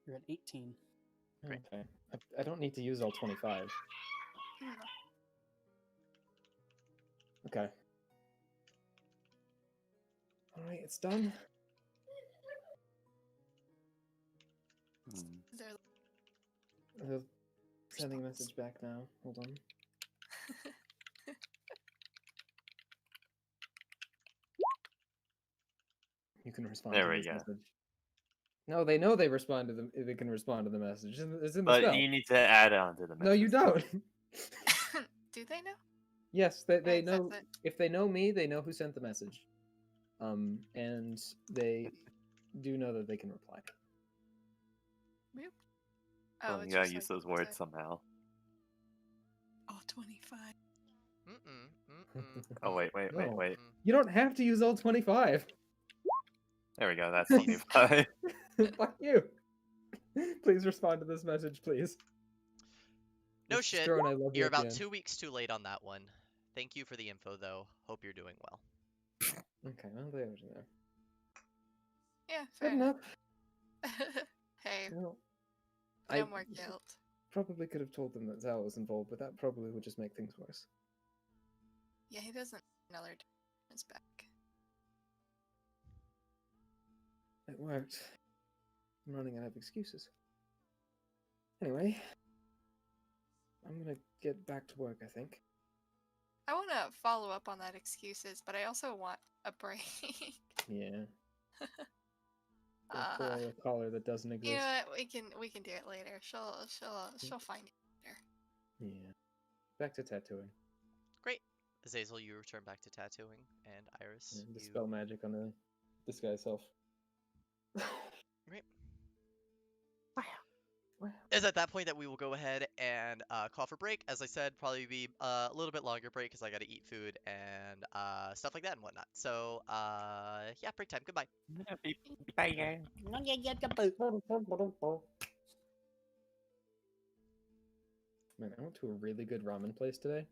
You're at 18.
Great.
Okay. I don't need to use all 25.
Hmm.
Okay. Alright, it's done.
Hmm.
They're
Sending a message back now. Hold on. You can respond
There
to
we
this
go.
message. No, they know they respond to the. They can respond to the message. It's in the
But
spell.
you need to add on to the message.
No, you don't.
Do they know?
Yes, they
Yeah, it
know.
says it.
If they know me, they know who sent the message. And they do know that they can reply.
Oh,
Well,
it's
you gotta
just
use
like,
those
what's
words
it?
somehow.
Oh, 25.
Oh wait.
No.
Mm.
You don't have to use all 25.
There we go. That's 25.
Fuck you. Please respond to this message, please.
No
Just
shit.
throw an I love you
You're
at the
about
end.
2 weeks too late on that one. Thank you for the info, though. Hope you're doing well.
Okay, well, they are there.
Yeah,
Good
fair
enough.
Hey,
Well,
no more guilt.
probably could have told them that Zal was involved, but that probably would just make things worse.
Yeah, he doesn't know their his back.
It worked. I'm running out of excuses. Anyway, I'm gonna get back to work, I think.
I want to follow up on that excuses, but I also want a break.
Yeah. Go pull a collar that doesn't exist.
You know what? We can do it later. She'll find it later.
Yeah. Back to tattooing.
Great. Azazel, you return back to tattooing, and Iris,
Yeah,
you...
dispel magic on this guy's self.
Great.
Wow.
It's at that point that we will go ahead and call for break. As I said, probably be a little bit longer break because I got to eat food and stuff like that and whatnot. So, yeah, break time. Goodbye.
Man, I went to a really good ramen place today,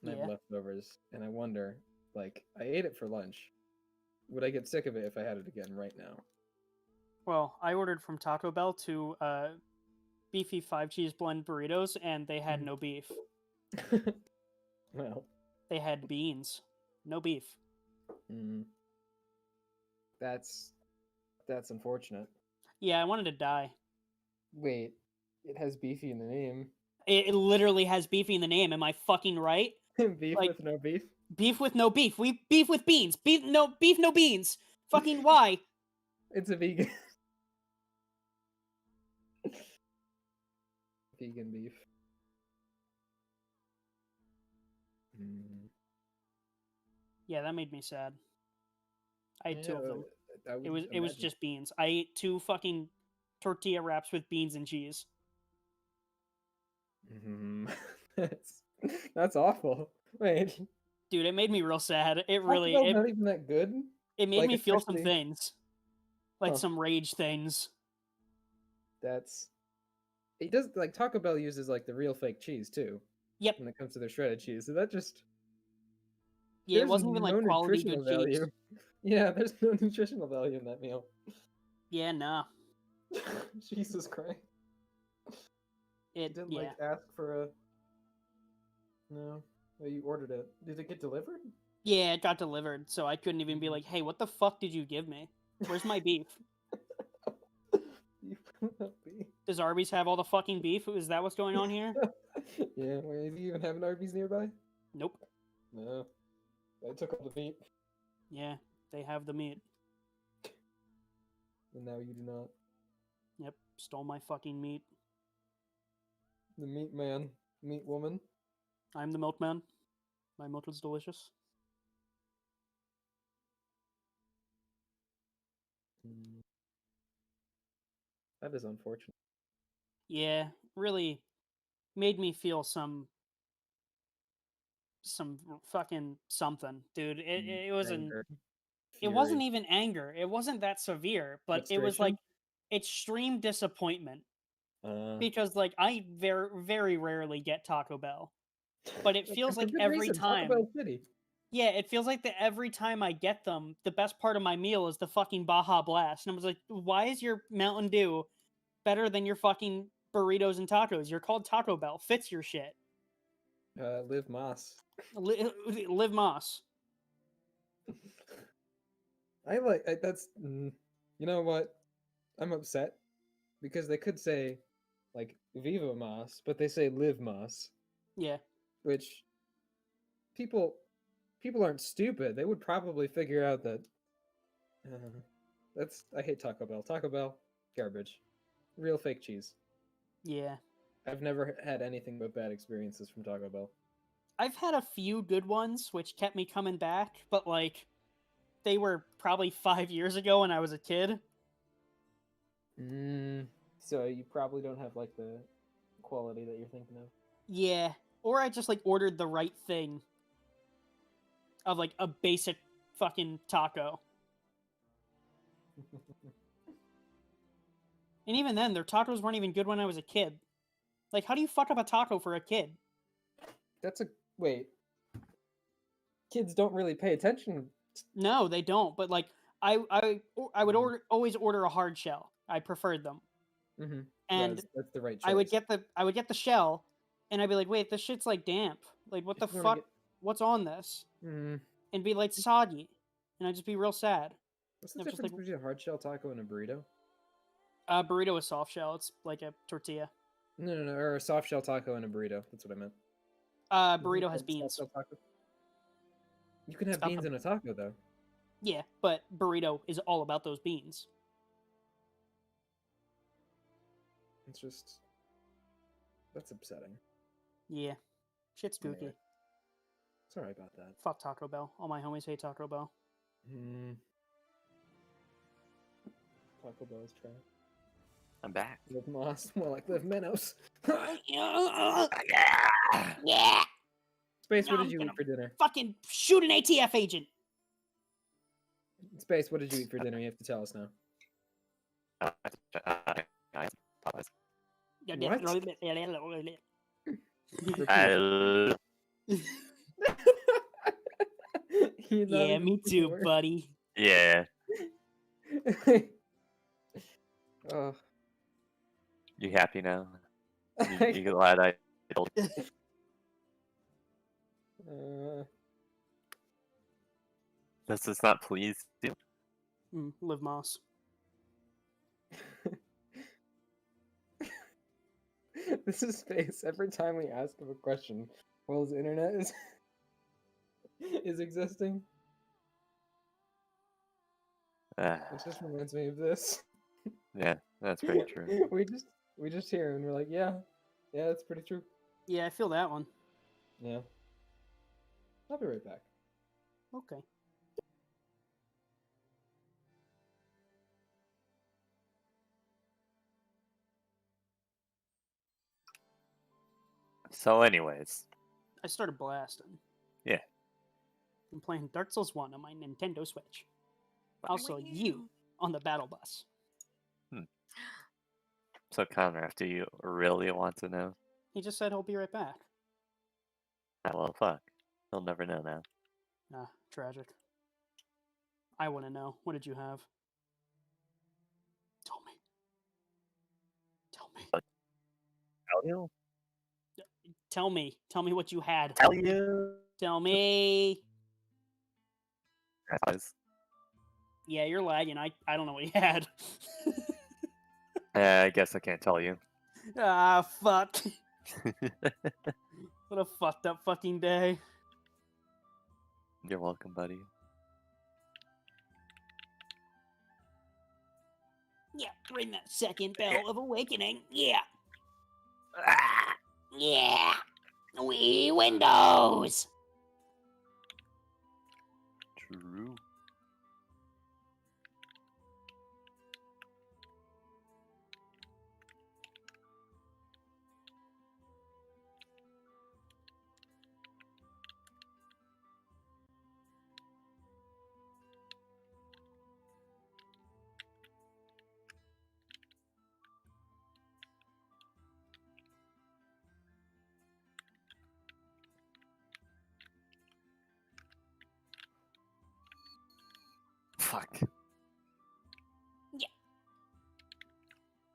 and I
Yeah.
have leftovers, and I wonder, like, I ate it for lunch. Would I get sick of it if I had it again right now?
Well, I ordered from Taco Bell two beefy 5-cheese blend burritos, and they had no beef.
Well,
They had beans, no beef.
that's unfortunate.
Yeah, I wanted to die.
Wait, it has beefy in the name.
It literally has beefy in the name. Am I fucking right?
Beef
Like-
with no beef?
Beef with no beef. We beef with beans. Beef no beans. Fucking why?
It's a vegan. Vegan beef.
Yeah, that made me sad. I had two of them.
I would
It was
imagine.
just beans. I ate 2 fucking tortilla wraps with beans and cheese.
That's that's awful. Wait,
Dude, it made me real sad. It
Taco
really
Bell's not even that good.
it made
Like,
me feel some
especially-
things. Like
Huh.
some rage things.
That's it. Does like Taco Bell uses like the real fake cheese too.
Yep.
When it comes to their shredded cheese, so that just
Yeah, it
there's
wasn't even like
no
quality
nutritional
good cheese.
value. Yeah, there's no nutritional value in that meal.
Yeah, nah.
Jesus Christ.
It
Didn't
yeah.
like ask for a. No, well, you ordered it. Did it get delivered?
Yeah, it got delivered, so I couldn't even be like, "Hey, what the fuck did you give me? Where's my beef?
You put that beef.
Does Arby's have all the fucking beef? Is that what's going on here?"
Yeah, wait, do you even have an Arby's nearby?
Nope.
No. I took all the meat,
Yeah, they have the meat.
and now you do not.
Yep, stole my fucking meat.
The meat man, meat woman.
I'm the milkman. My milk is delicious.
That is unfortunate.
Yeah, really made me feel some fucking something, dude. It wasn't
Anger,
it wasn't
fury,
even anger. It wasn't that severe, but it was like extreme disappointment
frustration.
because like I very rarely get Taco Bell. But it feels
for
like
good
every
reason,
time.
Taco Bell City.
Yeah, it feels like that every time I get them, the best part of my meal is the fucking Baja Blast. And I was like, why is your Mountain Dew better than your fucking burritos and tacos? You're called Taco Bell. Fits your shit.
Liv Moss.
Live Moss.
That's. You know what? I'm upset because they could say like Viva Moss, but they say Live Moss,
Yeah.
which people aren't stupid. They would probably figure out that. That's I hate Taco Bell. Taco Bell, garbage. Real fake cheese.
Yeah.
I've never had anything but bad experiences from Taco Bell.
I've had a few good ones which kept me coming back, but like they were probably 5 years ago when I was a kid.
So you probably don't have like the quality that you're thinking of.
Yeah. Or I just like ordered the right thing of like a basic fucking taco. And even then, their tacos weren't even good when I was a kid. Like, how do you fuck up a taco for a kid?
That's a wait. Kids don't really pay attention.
No, they don't. But like, I would always order a hard shell. I preferred them,
Mm-hmm.
and
That's the right choice.
I would get the shell, and I'd be like, wait, this shit's like damp. Like, what the
If you wanna
fuck? What's on this?
Mm.
And be like soggy, and I'd just be real sad.
What's the
I'm just
difference
like-
between a hard shell taco and a burrito?
Burrito is soft shell. It's like a tortilla.
No, or a soft shell taco and a burrito. That's what I meant.
Burrito has
Soft
beans.
shell taco? You can have
Stuff
beans
them.
in a taco though.
Yeah, but burrito is all about those beans.
It's just that's upsetting.
Yeah, shit's spooky.
Anyway. Sorry about that.
Fuck Taco Bell. All my homies hate Taco Bell.
Taco Bell is trash.
I'm back.
Live Moss, more like Live Menos.
Yeah.
Space, what
No,
did you
I'm
eat for dinner?
Fucking shoot an ATF agent.
Space, what did you eat for dinner? You have to tell us now. You're not
Yeah,
even
me
saying
too,
a word.
buddy.
Yeah,
Oh.
you happy now? You glad I told you? Does this not please you?
Live Moss.
This is Space. Every time we ask him a question while his internet is existing, it just reminds me of this.
Yeah, that's pretty true.
we just hear him and we're like, yeah, that's pretty true.
Yeah, I feel that one.
Yeah. I'll be right back.
Okay.
So, anyways,
I started blasting.
Yeah.
I'm playing Dark Souls 1 on my Nintendo Switch. Also,
Wow.
you on the battle bus.
so Connor, do you really want to know?
He just said he'll be right back.
Ah, well, fuck. He'll never know now.
Ah, tragic. I want to know. What did you have? Tell me. Tell me.
Tell you?
Tell me. Tell me what you had.
Tell you?
Tell me.
Guys.
Yeah, you're lagging. I don't know what you had.
I guess I can't tell you.
Ah, fuck. What a fucked up fucking day.
You're welcome, buddy.
Yeah, ring that second bell of awakening. Yeah.
Ah!
Yeah. Wii Windows.
True. Fuck.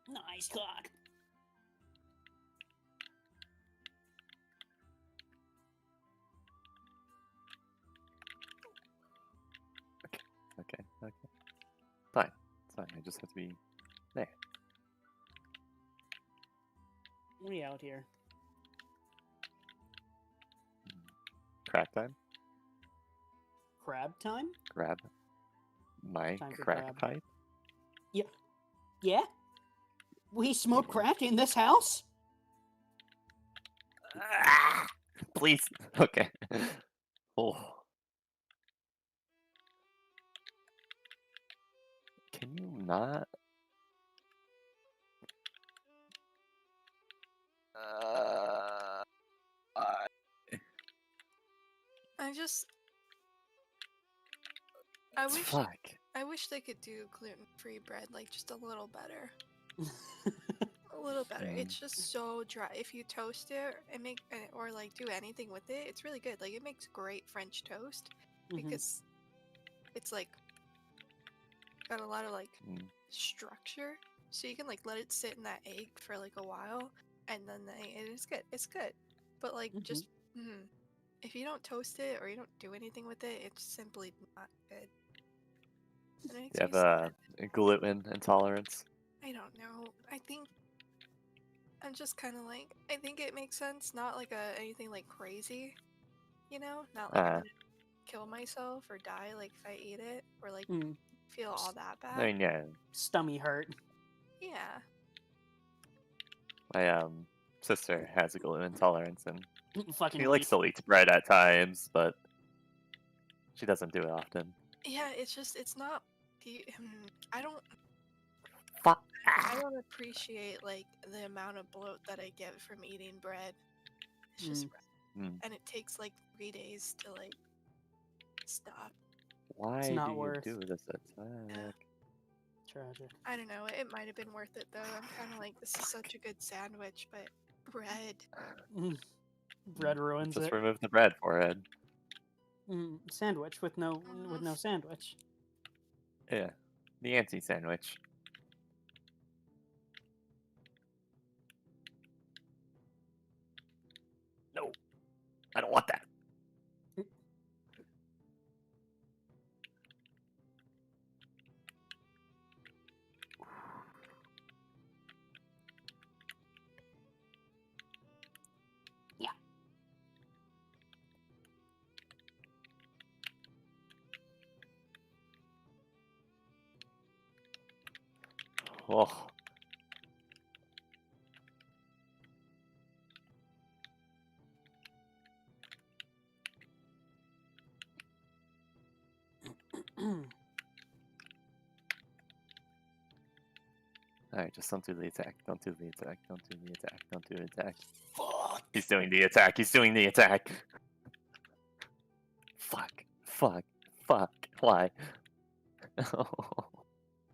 Nice cock.
Okay. Fine. It's fine. I just have to be there.
We out here.
Crack time?
Crab time?
Grab my
Time for
crack
grab.
pipe?
Yeah? We smoke crack in this house?
Ah! Please. Okay. Oh. Can you not? I- Fuck.
I wish they could do gluten-free bread like just a little better. A little better. It's just so dry. If you toast it and or like do anything with it, it's really good. Like it makes great French toast because it's like got a lot of like
Mm.
structure, so you can like let it sit in that egg for like a while, and then it's good. It's good, but like just if you don't toast it or you don't do anything with it, it's simply not good. And it makes
You
me
have a
sad.
gluten intolerance?
I don't know. I think I'm just kind of like I think it makes sense. Not like anything like crazy, you know. Not like I'm gonna kill myself or die like if I eat it or like feel all that bad.
I mean, yeah.
Stummy hurt.
Yeah.
My sister has a gluten intolerance, and
Fucking
she likes to eat bread at times, but she doesn't do it often.
Yeah, it's just it's not. I don't.
Fuck.
I don't appreciate like the amount of bloat that I get from eating bread. It's just bread, and it takes like 3 days to like stop.
Why
not
do you
worth.
do this attack?
Tragic.
I don't know. It might have been worth it though. I'm kind of like, this is such a good sandwich, but bread.
Bread ruins
Just
it.
remove the bread, forehead.
Sandwich with no sandwich.
Yeah, the anti-sandwich. No, I don't want that.
Yeah.
Oh. Alright, just don't do the attack. Don't do the attack. Don't do the attack. Don't do the attack.
Fuck.
He's doing the attack. He's doing the attack. Fuck. Fuck. Fuck. Why?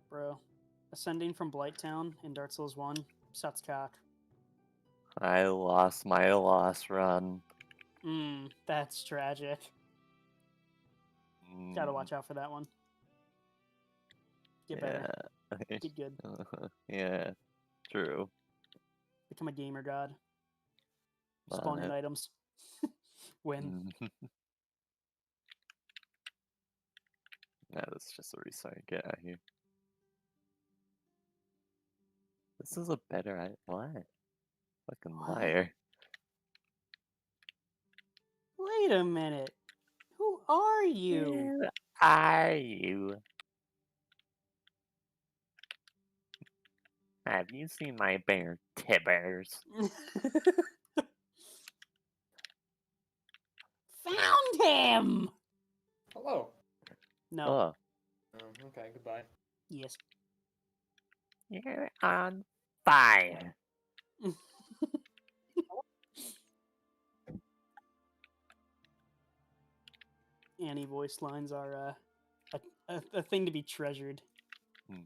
Bro. Ascending from Blighttown in Dark Souls 1 sucks cock.
I lost my lost run.
That's tragic. Gotta watch out for that one. Get better.
Yeah.
Get good.
Yeah. True.
Become a gamer god.
On
Spawn in
it.
items. Win.
Yeah, that's just a restart. Get out of here. This is a better what? Fucking
What?
liar.
Wait a minute. Who are you?
Where are you? Have you seen my bear tibbers?
Found him!
Hello.
No.
Oh,
Oh, okay, goodbye.
Yes.
you're on fire.
Annie voice lines are a thing to be treasured.
Hmm,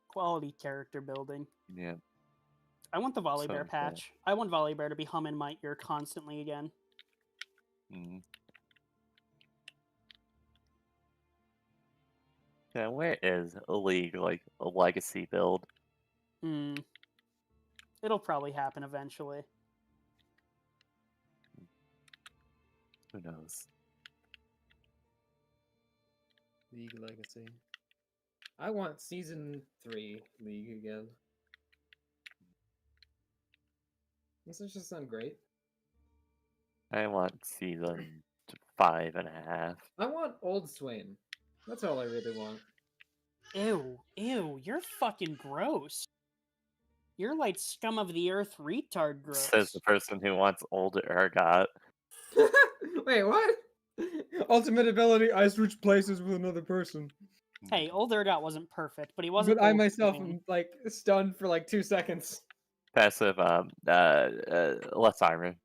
Quality character building.
yeah.
I want the Volley
So
Bear
cool.
patch. I want Volley Bear to be humming in my ear constantly again.
Hmm. Yeah, where is a league like a legacy build?
It'll probably happen eventually.
Who knows?
League Legacy. I want Season 3 League again. Doesn't just sound great?
I want season 5.5.
I want Old Swain. That's all I really want.
Ew, you're fucking gross. You're like scum of the earth retard gross.
Says the person who wants old ergot.
Wait, what? Ultimate ability, I switch places with another person.
Hey, old Ergot wasn't perfect, but he wasn't.
But I
Old
myself
Swain.
am like stunned for like 2 seconds.
Passive, less armor.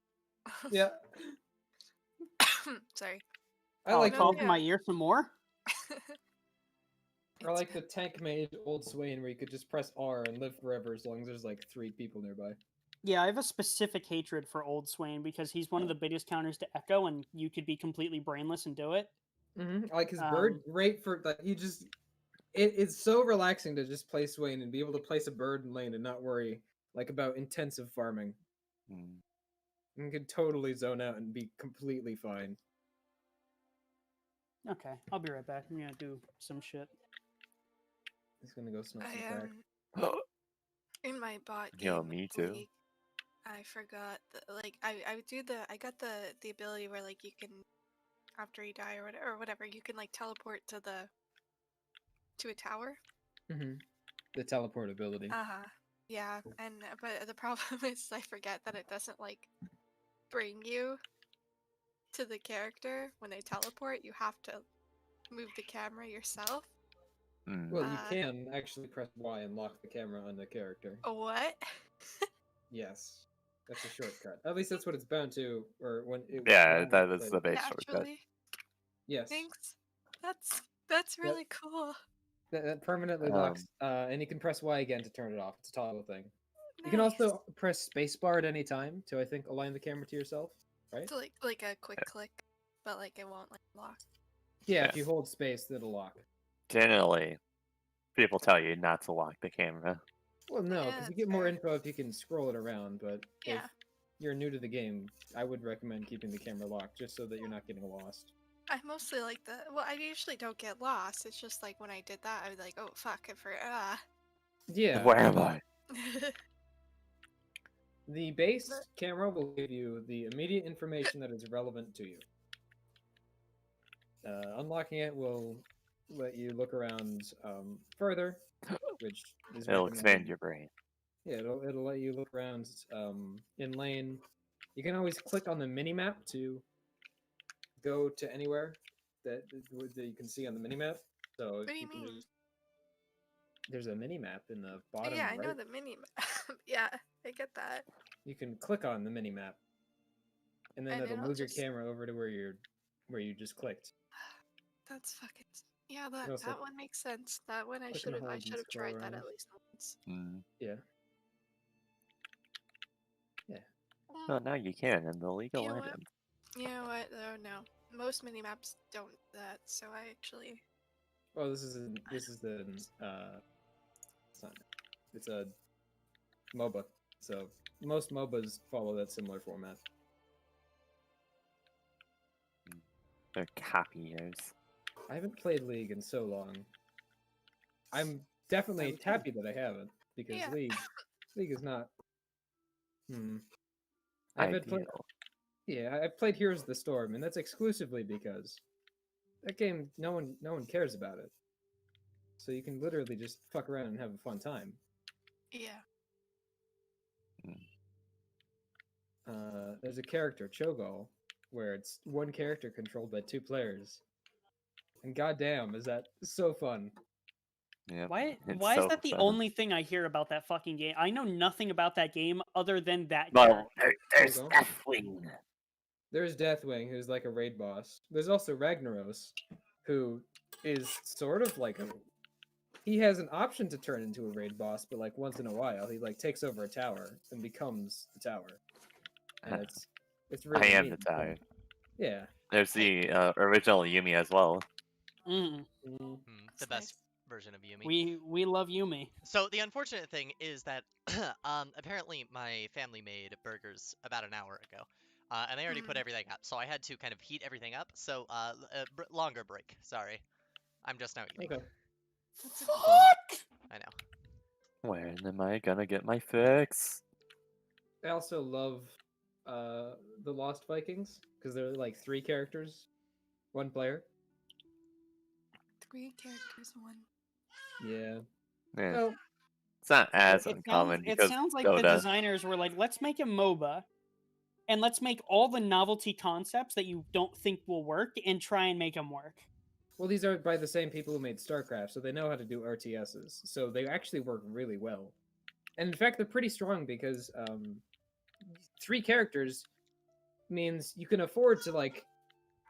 Yeah.
Sorry.
I
Oh,
like
call
the,
for my ear some more.
I like the tank mage Old Swain where you could just press R and live forever as long as there's like 3 people nearby.
Yeah, I have a specific hatred for Old Swain because he's one of the biggest counters to Echo, and you could be completely brainless and do it.
I like his bird, great for like he just. It's so relaxing to just play Swain and be able to place a bird in lane and not worry like about intensive farming.
Mm.
You could totally zone out and be completely fine.
Okay, I'll be right back. I'm gonna do some shit.
He's gonna go smoke
I
some
am
crack.
in my bot game.
Yo, me too.
league, I forgot like I got the ability where like you can after you die or whatever you can like teleport to a tower.
The teleport ability.
Yeah, and but the problem is I forget that it doesn't like bring you to the character when they teleport. You have to move the camera yourself.
Mm.
Well, you can actually press Y and lock the camera on the character.
What?
Yes, that's a shortcut. At least that's what it's bound to, or when it.
Yeah,
when I
that is
played
the
it.
base shortcut.
Naturally.
Yes.
Thanks. That's really cool.
That permanently locks, and you can press Y again to turn it off. It's a toggle thing. You can
Nice.
also press spacebar at any time to, I think, align the camera to yourself, right?
So like a quick click, but like it won't like lock.
Yeah, if you hold space, it'll lock.
Generally, people tell you not to lock the camera.
Well, no,
Yeah,
because you
that's
get more
fair.
info if you can scroll it around, but if
Yeah.
you're new to the game, I would recommend keeping the camera locked just so that you're not getting lost.
I mostly like the. Well, I usually don't get lost. It's just like when I did that, I was like, oh fuck, I forgot.
Yeah.
Where am I?
The base camera will give you the immediate information that is relevant to you. Unlocking it will let you look around further, which is
It'll
recommended.
expand your brain.
Yeah, it'll let you look around in lane. You can always click on the mini map to go to anywhere that you can see on the mini map. So
What do you
can
mean?
just there's a mini map in the bottom
Yeah, I
right.
know the mini map. Yeah, I get that.
You can click on the mini map, and then
And
it'll
it'll
move your
just-
camera over to where you just clicked.
That's fucking. Yeah, that
also
that one makes sense. That one I
click
should
and
have. I
hold and
should have
scroll
tried that
around.
at least once.
Mm.
Yeah.
Oh, now you can in the League of
You know what?
Mm.
Legends.
You know what? Oh no, most mini maps don't do that. So I actually.
Oh, this is the it's not. It's a MOBA. So most MOBAs follow that similar format.
They're copiers.
I haven't played League in so long. I'm definitely
Me too.
happy that I haven't because
Yeah.
League is not. I've had played.
Ideal.
Yeah, I've played Heroes of the Storm, and that's exclusively because that game no one cares about it. So you can literally just fuck around and have a fun time.
Yeah.
There's a character, Cho'Gall, where it's one character controlled by 2 players. And goddamn, is that so fun.
Yep.
Why
it's
is
so
that the
fun.
only thing I hear about that fucking game? I know nothing about that game other than that
Well,
character.
there's
Cho'Gall?
Deathwing.
There's Deathwing, who's like a raid boss. There's also Ragnaros, who is sort of like a... He has an option to turn into a raid boss, but like once in a while, he like takes over a tower and becomes the tower. And it's really
I am
neat
the
and fun.
tower.
Yeah.
There's the original Yumi as well.
Mm.
The
It's
best
nice.
version of Yumi.
We love Yumi.
So the unfortunate thing is that apparently my family made burgers about an hour ago, and they already put everything up. So I had to kind of heat everything up. So longer break. Sorry, I'm just now eating.
Okay.
Fuck!
I know.
When am I gonna get my fix?
I also love the Lost Vikings because they're like 3 characters, 1 player.
3 characters, 1.
Yeah.
Yeah,
Well,
it's not as
It
uncommon
it
because
sounds like the
Dota.
designers were like, let's make a MOBA, and let's make all the novelty concepts that you don't think will work, and try and make them work.
well, these are by the same people who made StarCraft, so they know how to do RTSs. So they actually work really well. And in fact, they're pretty strong because 3 characters means you can afford to like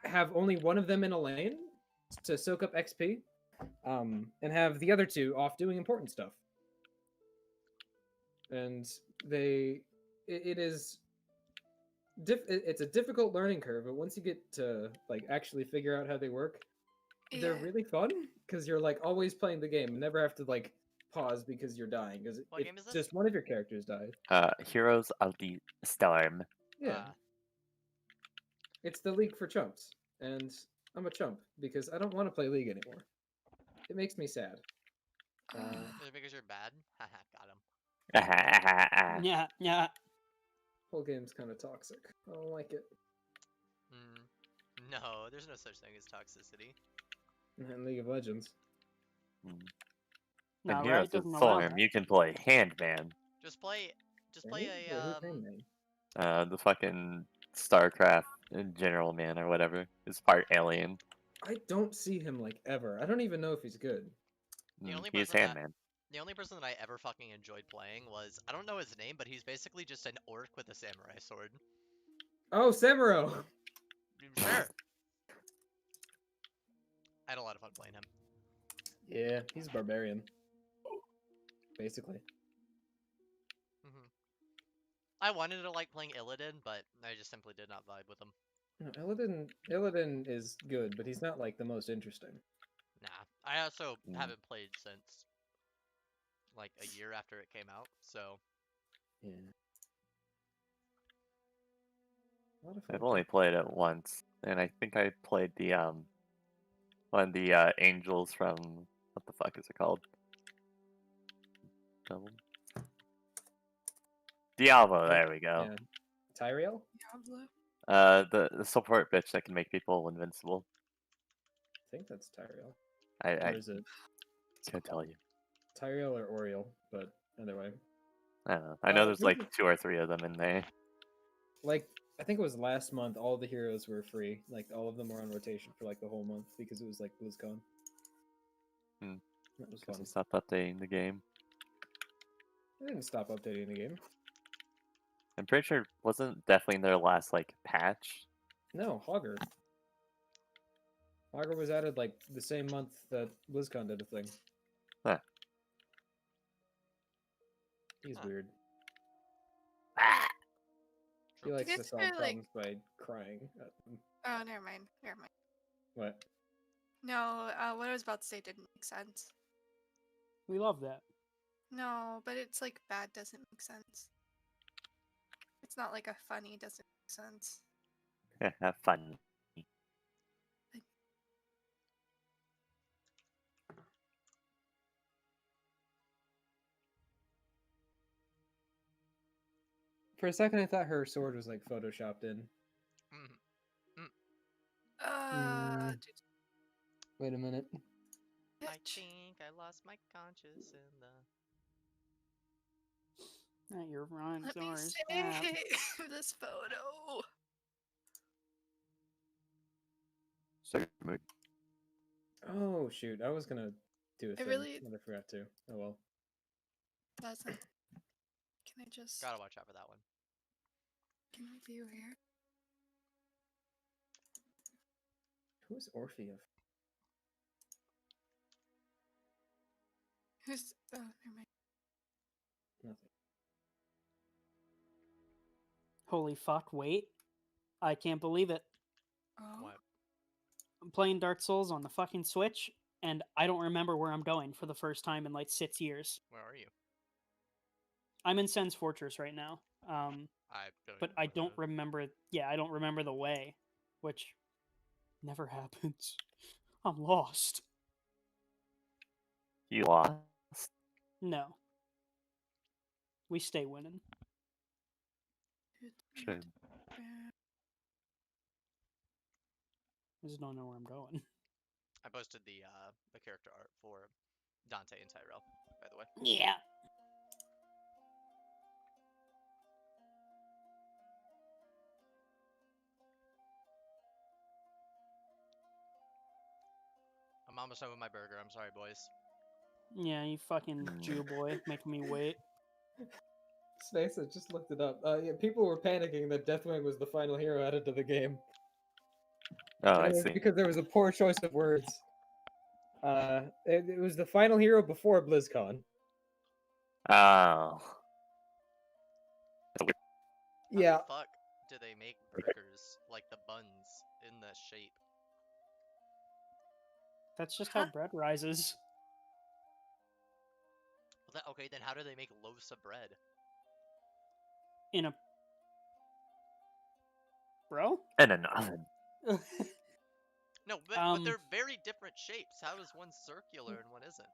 have only one of them in a lane to soak up XP, and have the other 2 off doing important stuff. And it's a difficult learning curve, but once you get to like actually figure out how they work, they're
Yeah.
really fun because you're like always playing the game and never have to like pause because you're dying because
What game is this?
just one of your characters died.
Heroes of the Storm.
Yeah, it's the League for chumps, and I'm a chump because I don't want to play League anymore. It makes me sad.
Is it because you're bad? Haha, got him.
Yeah.
Whole game's kind of toxic. I don't like it.
No, there's no such thing as toxicity.
In League of Legends.
In
No,
Heroes
right?
of
Doesn't
the
allow
Storm,
that.
you can play Handman.
Just play
Right?
a
Wait, who's Hangman?
The fucking StarCraft General Man or whatever is part alien.
I don't see him like ever. I don't even know if he's good.
The only
He's
person that-
Handman.
The only person that I ever fucking enjoyed playing was, I don't know his name, but he's basically just an orc with a samurai sword.
Oh, Samuro!
Sure. I had a lot of fun playing him.
Yeah, he's a barbarian. Basically.
I wanted to like playing Illidan, but I just simply did not vibe with him.
No, Illidan is good, but he's not like the most interesting.
Nah. I also
Mm.
haven't played since like a year after it came out, so
Yeah. A lot of fun.
I've only played it once, and I think I played the one of the angels from what the fuck is it called? Diablo. There we go.
Yeah. Tyrael?
Diablo.
The support bitch that can make people invincible.
I think that's Tyrael.
I
Or is it
can't tell you.
Tyrael or Oriel? But either way.
I don't know. I know there's like
maybe-
2 or 3 of them in there.
Like, I think it was last month, all the heroes were free. Like, all of them were on rotation for like the whole month because it was like BlizzCon.
Hmm.
That was
Because
fun.
he stopped updating the game.
I didn't stop updating the game.
I'm pretty sure it wasn't definitely their last like patch.
No, Hogger. Hogger was added like the same month that BlizzCon did a thing.
Huh.
He's
Huh.
weird. He
True.
likes to
It's
solve
kinda like-
problems by crying at them.
Oh, never mind. Never mind.
What?
No, what I was about to say didn't make sense.
We love that.
No, but it's like bad doesn't make sense. It's not like a funny doesn't make sense.
Have fun.
For a second, I thought her sword was like photoshopped in.
Mhm.
Dude,
Wait a minute.
I
bitch.
think I lost my conscience in the.
Not your rhyme,
Let me
yours.
save this photo.
Oh shoot! I was gonna do a thing,
really-
but I forgot to. Oh well.
Doesn't. Can I just?
Gotta watch out for that one.
Can we view here?
Who's Orpheus?
Who's? Oh, never mind.
Nothing.
Holy fuck, wait. I can't believe it.
Oh.
What?
I'm playing Dark Souls on the fucking Switch, and I don't remember where I'm going for the first time in like 6 years.
Where are you?
I'm in Sen's Fortress right now.
I don't.
But
even
I
know
don't
that.
remember. Yeah, I don't remember the way, which never happens. I'm lost.
You lost.
No. We stay winning.
Shame.
I just don't know where I'm going.
I posted the character art for Dante and Tyrell, by the way.
Yeah.
I'm almost done with my burger. I'm sorry, boys.
Yeah, you fucking Jew boy, making me wait.
Space, I just looked it up. Yeah, people were panicking that Deathwing was the final hero added to the game.
Oh,
And
I
it was
see.
because there was a poor choice of words. It was the final hero before BlizzCon.
Oh.
How
Yeah,
the fuck do they make burgers like the buns in that shape?
That's just how bread rises.
Well, okay, then how do they make loaves of bread?
In a. Bro?
And an oven.
No, but
Um,
they're very different shapes. How is one circular and one isn't?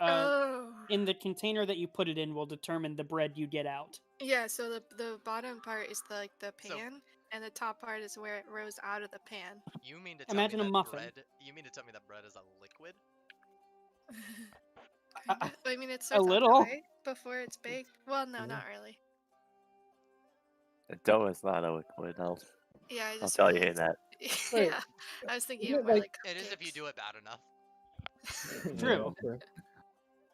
Oh.
In the container that you put it in will determine the bread you get out.
Yeah. So the bottom part is the
So-
pan, and the top part is where it rose out of the pan.
You mean to tell
Imagine
me
a
that
muffin.
bread? You mean to tell me that bread is a liquid?
Kinda. I mean, it
a
starts out
little.
that way before it's baked. Well, no,
Yeah.
not really.
The dough is not a liquid.
Yeah, I
I'll
just
tell you
realized.
that.
Wait,
Yeah, I was thinking
isn't
of
it
more
like-
like
It is if you
cupcakes.
do it bad enough.
True.
Yeah,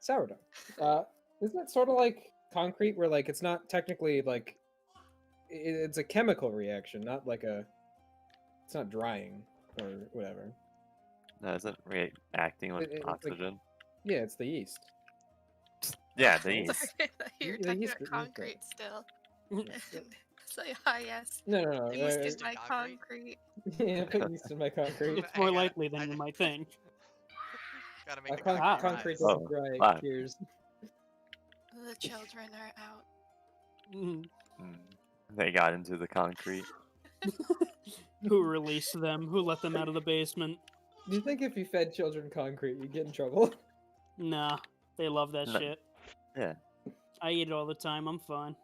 sourdough. Isn't it sort of like concrete, where like it's not technically like it's a chemical reaction, not like a. It's not drying or whatever.
No, isn't reacting with
It's like-
oxygen?
Yeah, it's the yeast.
Yeah, the
Sorry,
yeast.
You're
Yeah,
talking
yeast-
about
yeast
concrete still.
Mhm.
It's like, ah, yes.
No.
They
Yeast
put
is
yeast in
my
concrete?
concrete.
Yeah, put yeast in my concrete.
It's more
I gotta-
likely than
I-
you might think.
Gotta make the
Con-
concrete
concrete
rise.
doesn't
Oh,
dry, it
wow.
cures.
The children are out.
Mhm.
They got into the concrete.
Who released them? Who let them out of the basement?
Do you think if you fed children concrete, you'd get in trouble?
Nah, they love that
No.
shit.
Yeah.
I eat it all the time. I'm fine.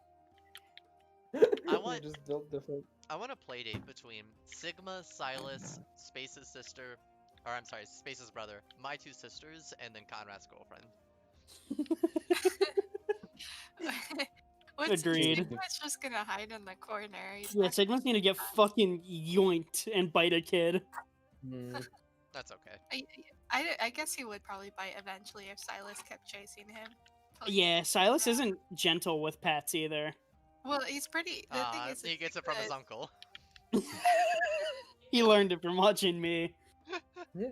You're
want-
just built different.
I want a playdate between Sigma, Silas, Space's sister, or I'm sorry, Space's brother, my two sisters, and then Conrad's girlfriend.
Agreed.
Sigma's just gonna hide in the corner. He's
Yeah,
not
Sigma's gonna get fucking yoinked and bite a kid.
Mm.
That's okay.
I guess he would probably bite eventually if Silas kept chasing him. But,
Yeah, Silas isn't gentle with pets either.
well, he's pretty. The thing is,
He gets it from his uncle.
He learned it from watching me.
Yeah.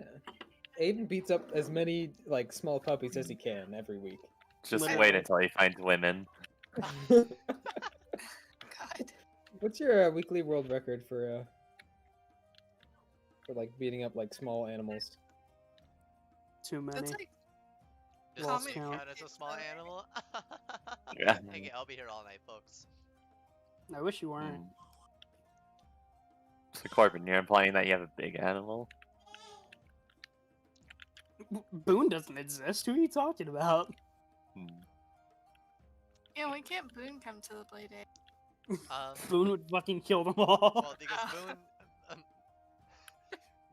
Aiden beats up as many like small puppies as he can every week.
Just
Literally.
wait until he finds women.
God.
What's your weekly world record for like beating up like small animals?
Too many.
That's like
Does
Lost
this
count.
count as a small animal?
Yeah.
Okay, I'll be here all night, folks.
I wish you weren't.
So Corbin, you're implying that you have a big animal?
Boone doesn't exist. Who are you talking about?
Hmm.
yeah. Why can't Boone come to the play date?
Boone would fucking kill them all.
Well, because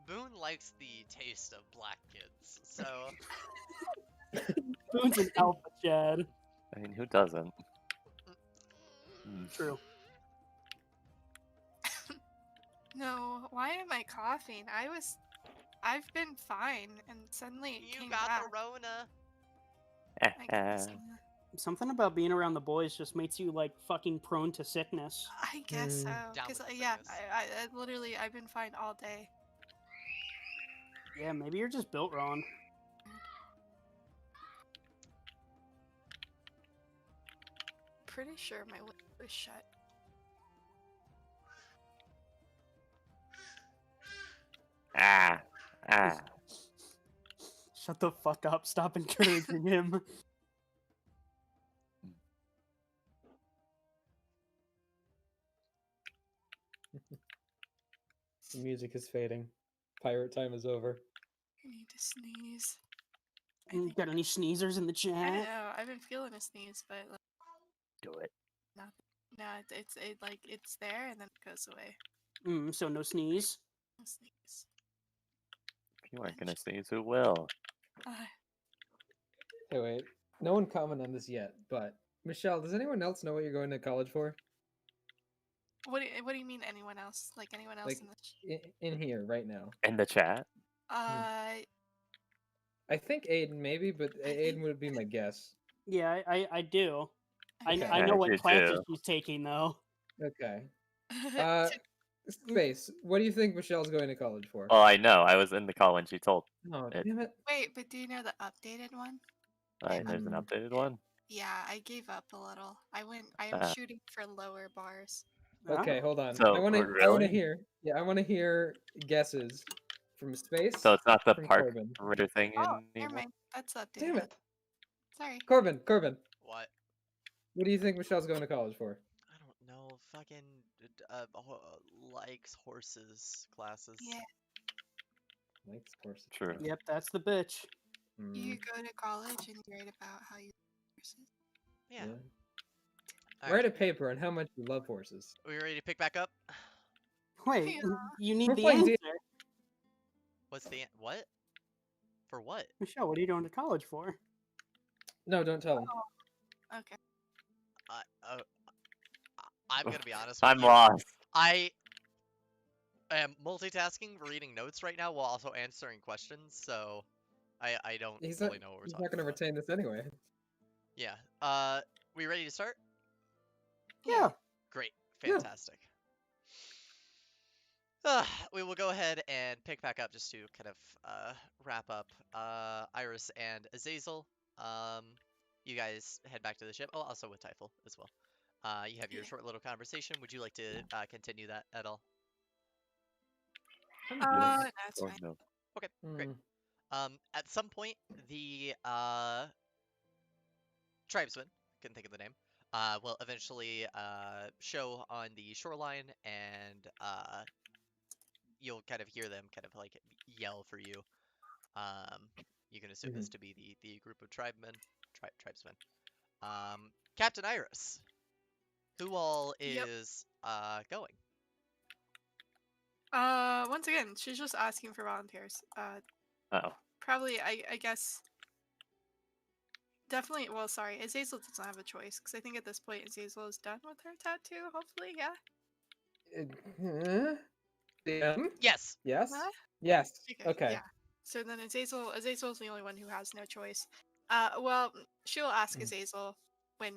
Boone likes the taste of black kids, so
Boone's an alpha Chad.
I mean, who doesn't? Hmm.
True.
No, why am I coughing? I've been fine, and suddenly it
you
came
got
back.
the Rona.
I guess,
Something about being around the boys just makes you like fucking prone to sickness.
I guess so.
Down
Because
with the
yeah,
sickness.
I literally I've been fine all day.
Yeah, maybe you're just built wrong.
Pretty sure my window was shut.
Ah.
Shut the fuck up. Stop encouraging him.
The music is fading. Pirate time is over.
I need to sneeze.
You got any sneezers in the
I don't
chat?
know. I've been feeling a sneeze, but like,
Do it.
no, it's there and then it goes away.
So no sneeze.
No sneeze.
If you aren't gonna sneeze, who will?
Hey, wait. No one commented on this yet, but Michelle, does anyone else know what you're going to college for?
What do you mean? Anyone else? Like anyone else
Like,
in the?
In here right now.
In the chat?
I think Aiden maybe, but
I
Aiden
think-
would be my guess.
Yeah, I do.
Okay.
I know
I
what
do
classes
too.
she's taking though.
Okay. Space. What do you think Michelle's going to college for?
Well, I know. I was in the call when she told.
Oh,
it-
damn it.
Wait, but do you know the updated one?
There's an
Mm.
updated one.
Yeah, I gave up a little. I am
Ah.
shooting for lower bars.
Okay, hold on.
So,
I want to
really?
hear. Yeah, I want to hear guesses from Space.
So it's not the
from
park
Corbin.
ranger thing
Oh, never
anymore?
mind. That's updated.
Damn it.
Sorry.
Corbin,
What?
what do you think Michelle's going to college for?
I don't know. Fucking likes horses classes.
Yeah,
Likes horses.
True.
Yep, that's the bitch.
you go to college and you write about how you horses.
Yeah.
Yeah.
All
Write
right.
a paper on how much you love horses.
We ready to pick back up?
Wait,
Yeah.
you need
We're
the
playing
answer.
D-
What's the what? For what?
Michelle, what are you going to college for?
No, don't tell him.
Okay.
I'm gonna be honest with
I'm
you.
lost.
I am multitasking, reading notes right now while also answering questions, so I don't
He's
fully know what we're
He's
talking
not going to
about.
retain this anyway.
Yeah. We ready to start?
Yeah.
Great.
Yeah.
Fantastic. We will go ahead and pick back up just to kind of wrap up Iris and Azazel. You guys head back to the ship. Oh, also with Typhel as well. You have your
Yeah.
short little conversation. Would you like to continue that at all?
That's
Or
fine.
no.
Great.
Hmm.
At some point, the tribesman, couldn't think of the name, will eventually show on the shoreline, and you'll kind of hear them kind of like yell for you. You can assume this to be the group of tribesmen. Captain Iris, who all
Yep.
is going?
Once again, she's just asking for volunteers.
Oh.
Probably, I guess. Definitely, well, sorry, Azazel doesn't have a choice, because I think at this point Azazel is done with her tattoo, hopefully, yeah?
DM?
Yes.
Yes?
Huh?
Yes.
Okay,
Okay.
yeah. So then Azazel's the only one who has no choice. Well, she'll ask Azazel when,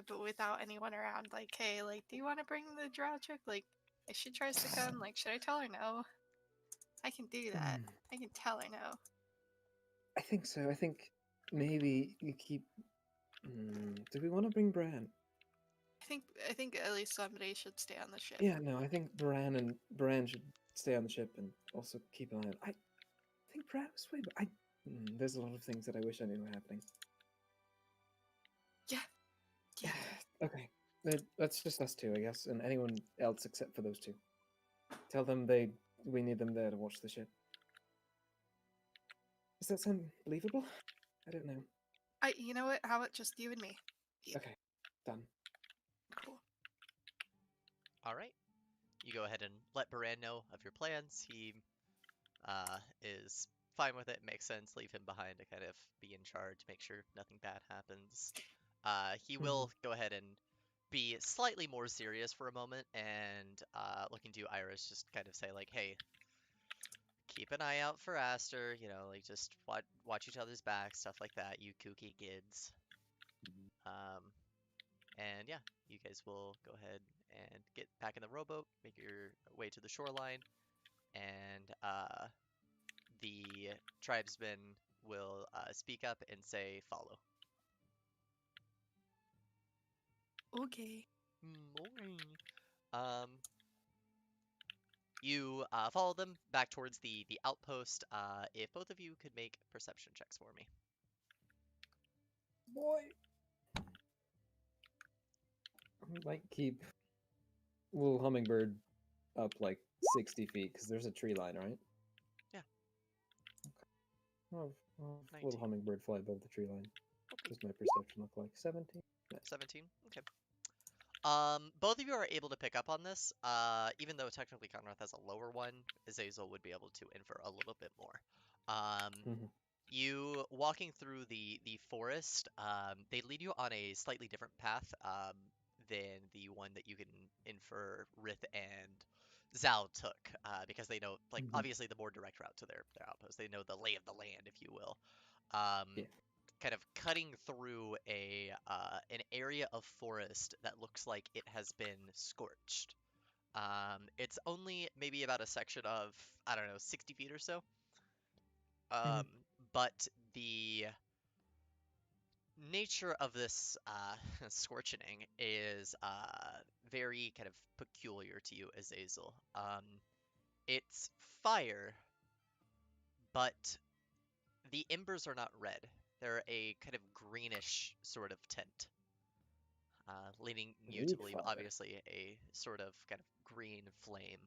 but without anyone around, like, hey, like, do you want to bring the drow chick? Like, if she tries to come, like, should I tell her no? I can do that. I can tell her no.
I think so. I think maybe you keep. Do we want to bring Bran?
I think at least somebody should stay on the ship.
Yeah, no. I think Bran should stay on the ship and also keep an eye on. I think Bran was way, but there's a lot of things that I wish I knew were happening.
Yeah.
Okay, that's just us two, I guess, and anyone else except for those two. Tell them we need them there to watch the ship. Does that sound believable? I don't know.
You know what? How about just you and me?
Okay, done.
Cool.
All right. You go ahead and let Baran know of your plans. He is fine with it. Makes sense. Leave him behind to kind of be in charge, make sure nothing bad happens. He will go ahead and be slightly more serious for a moment and looking to Iris, just kind of say like, hey, keep an eye out for Aster, you know, like just watch each other's backs, stuff like that, you kooky kids. And yeah, you guys will go ahead and get back in the rowboat, make your way to the shoreline, and the tribesmen will speak up and say follow.
Okay.
Okay. You follow them back towards the outpost. If both of you could make perception checks for me.
Boy. I might keep little hummingbird up like 60 feet because there's a tree line, right?
Yeah.
Okay. I'll have
19.
little hummingbird fly above the tree line. What does my perception look like? 17?
17? Okay. Both of you are able to pick up on this. Even though technically Conrath has a lower one, Azazel would be able to infer a little bit more. You walking through the forest, they lead you on a slightly different path than the one that you can infer Rith and Zal took, because they know, like, obviously the more direct route to their outpost. They know the lay of the land, if you will.
Yeah.
Kind of cutting through an area of forest that looks like it has been scorched. It's only maybe about a section of, I don't know, 60 feet or so. But the nature of this scorching is very kind of peculiar to you, Azazel. It's fire, but the embers are not red. They're a kind of greenish sort of tint, leading you to believe,
Fire.
obviously, a sort of kind of green flame.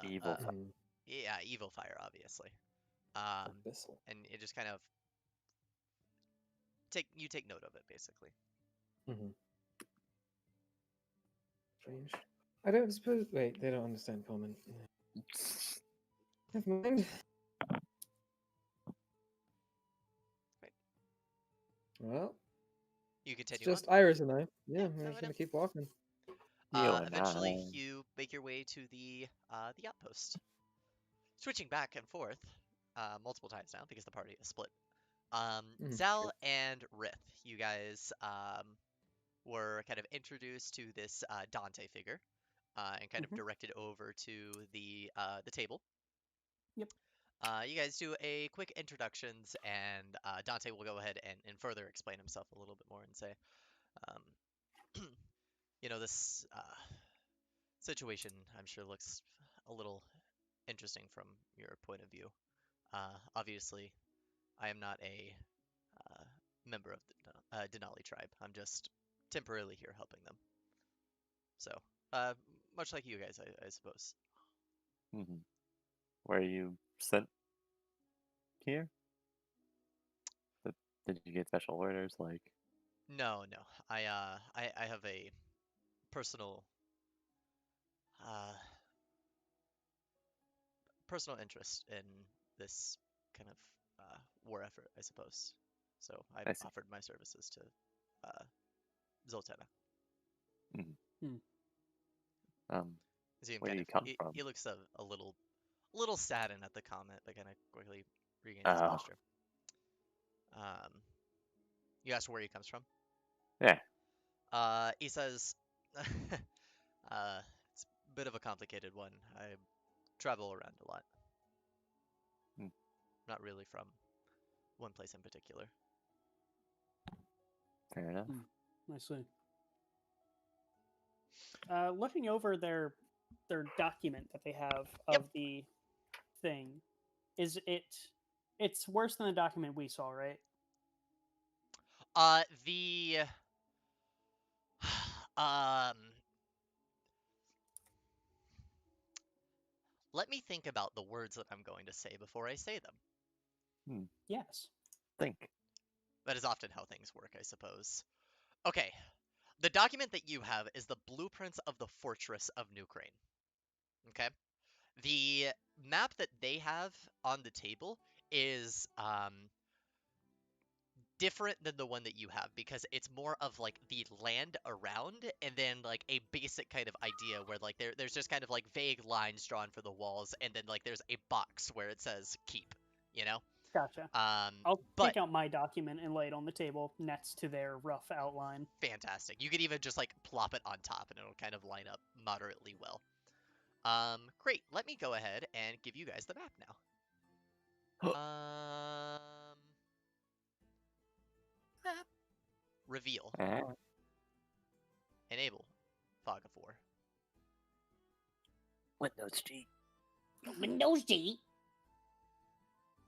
Evil fire.
Yeah, evil fire, obviously.
Abyssal.
And it just kind of take note of it, basically.
Strange. I don't suppose. Wait, they don't understand common. Never mind.
Right.
Well,
You
it's
continue
just
on.
Iris and I. Yeah,
Yeah,
we're
fair
just gonna
enough.
keep walking.
You and
Eventually,
I.
you make your way to the outpost, switching back and forth multiple times now because the party is split. Zal and Rith, you guys were kind of introduced to this Dante figure and kind of directed over to the table.
Yep.
You guys do a quick introductions, and Dante will go ahead and further explain himself a little bit more and say, you know, this situation, I'm sure, looks a little interesting from your point of view. Obviously, I am not a member of the Denali tribe. I'm just temporarily here helping them. So, much like you guys, I suppose.
Were you sent here? Did you get special orders? Like,
No. I have a personal personal interest in this kind of war effort, I suppose. So I
I see.
offered my services to Zoltana.
Where do you come from?
He looks a little little saddened at the comment, but kind of quickly regained his
Oh.
posture. You asked where he comes from?
Yeah.
He says, it's a bit of a complicated one. I travel around a lot.
Hmm.
Not really from one place in particular.
Fair enough.
I see. Looking over their document that they have of the thing, is it's worse than the document we saw, right?
The um let me think about the words that I'm going to say before I say them.
Yes.
Think.
That is often how things work, I suppose. Okay. The document that you have is the blueprints of the fortress of New Crane. Okay? The map that they have on the table is different than the one that you have because it's more of like the land around and then like a basic kind of idea where like there's just kind of like vague lines drawn for the walls and then like there's a box where it says keep, you know?
Gotcha.
I'll
I'll take out my document and lay it on the table next to their rough outline.
Fantastic. You could even just like plop it on top and it'll kind of line up moderately well. Great. Let me go ahead and give you guys the map now.
Map.
Reveal. Enable. Fog of War.
Windows G.
Windows G.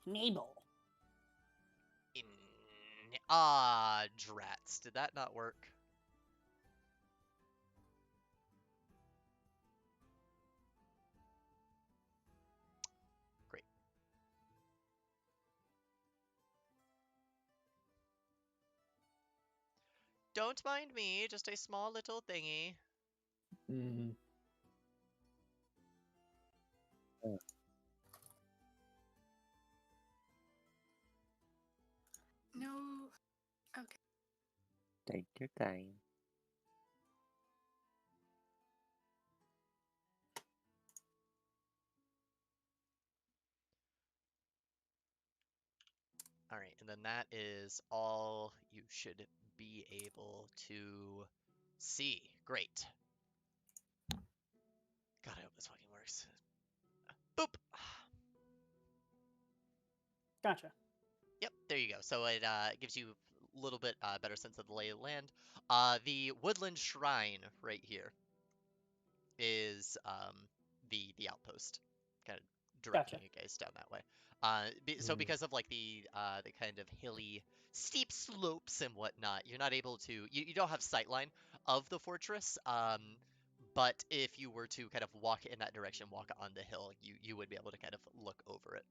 Enable.
Drats. Did that not work? Great. Don't mind me, just a small little thingy.
Mm-hmm.
No. Okay.
Take your time.
All right, and then that is all you should be able to see. Great. God, I hope this fucking works. Boop.
Gotcha.
Yep, there you go. So it gives you a little bit better sense of the lay of the land. The woodland shrine right here is the outpost, kind of directing
Gotcha.
you guys down that way. So because of like the kind of hilly, steep slopes and whatnot, you're not able to. You don't have sightline of the fortress. But if you were to kind of walk in that direction, walk on the hill, you would be able to kind of look over it.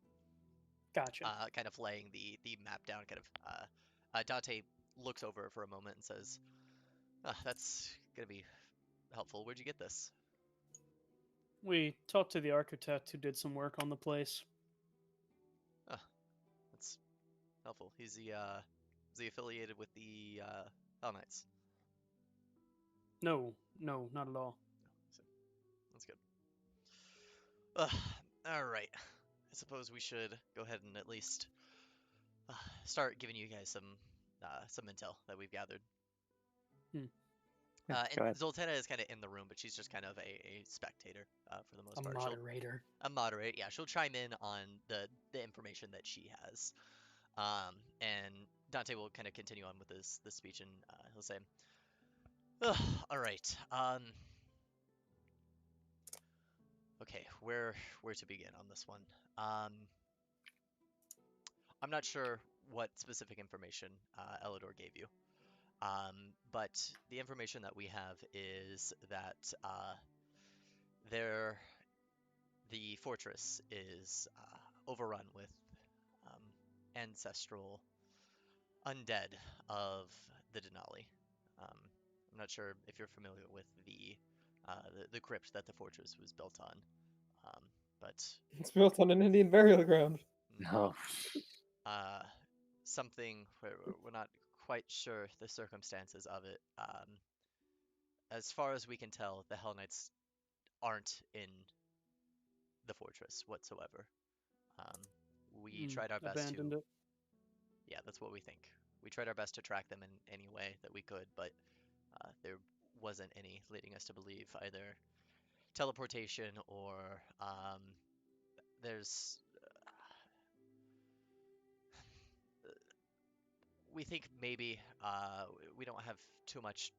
Gotcha.
Kind of laying the map down. Kind of Dante looks over it for a moment and says, "That's gonna be helpful. Where'd you get this?"
We talked to the architect who did some work on the place.
That's helpful. Is he affiliated with the Hell Knights?
No, not at all.
That's good. All right. I suppose we should go ahead and at least start giving you guys some intel that we've gathered.
Yeah,
And
go ahead.
Zoltana is kind of in the room, but she's just kind of a spectator for the most part.
Moderator.
A moderator, yeah. She'll chime in on the information that she has. And Dante will kind of continue on with this speech, and he'll say, "All right. Okay, where to begin on this one? I'm not sure what specific information Elidor gave you, but the information that we have is that the fortress is overrun with ancestral undead of the Denali. I'm not sure if you're familiar with the crypt that the fortress was built on, but
It's built on an Indian burial ground.
No.
Something we're not quite sure the circumstances of it. As far as we can tell, the Hell Knights aren't in the fortress whatsoever. We tried our best
Abandoned
to.
it.
Yeah, that's what we think. We tried our best to track them in any way that we could, but there wasn't any leading us to believe either teleportation or there's. We think maybe we don't have too much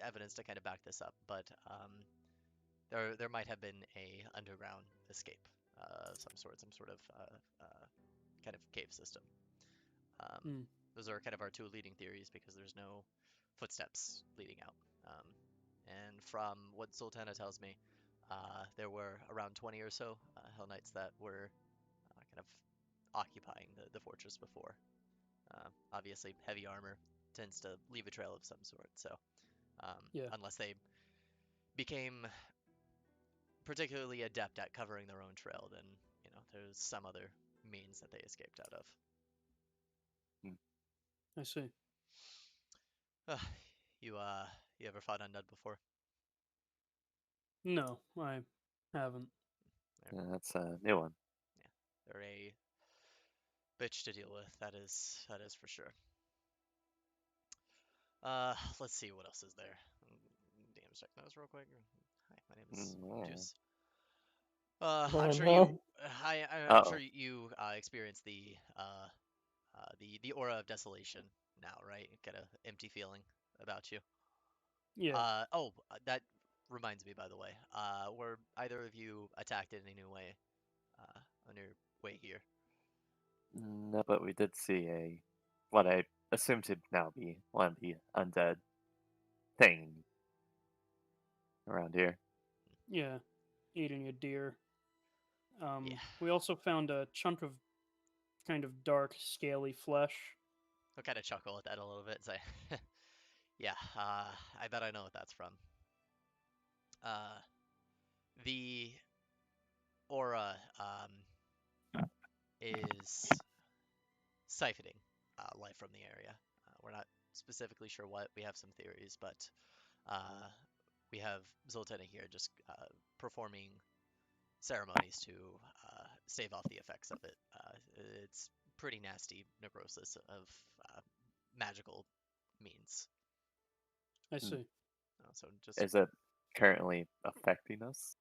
evidence to kind of back this up, but there might have been a underground escape of some sort of kind of cave system. Those are kind of our two leading theories because there's no footsteps leading out. And from what Sultana tells me, there were around 20 or so Hell Knights that were kind of occupying the fortress before. Obviously, heavy armor tends to leave a trail of some sort, so unless they became particularly adept at covering their own trail, then there's some other means that they escaped out of.
I see.
You ever fought undead before?
No, I haven't.
Yeah, that's a new one.
Yeah, they're a bitch to deal with. That is for sure. Let's see what else is there. Damn, check those real quick. Hi, my name is Juice. I'm sure you. I'm sure you experienced the aura of desolation now, right? Get a empty feeling about you.
Yeah.
That reminds me, by the way. Were either of you attacked in any way on your way here?
No, but we did see what I assume to now be one of the undead thing around here.
Yeah. Eating a deer.
Yeah.
We also found a chunk of kind of dark, scaly flesh.
I'll kind of chuckle at that a little bit and say, yeah, I bet I know what that's from. The aura is siphoning life from the area. We're not specifically sure what. We have some theories, but we have Zoltana here just performing ceremonies to stave off the effects of it. It's pretty nasty necrosis of magical means.
I see.
So just
Is it currently affecting us?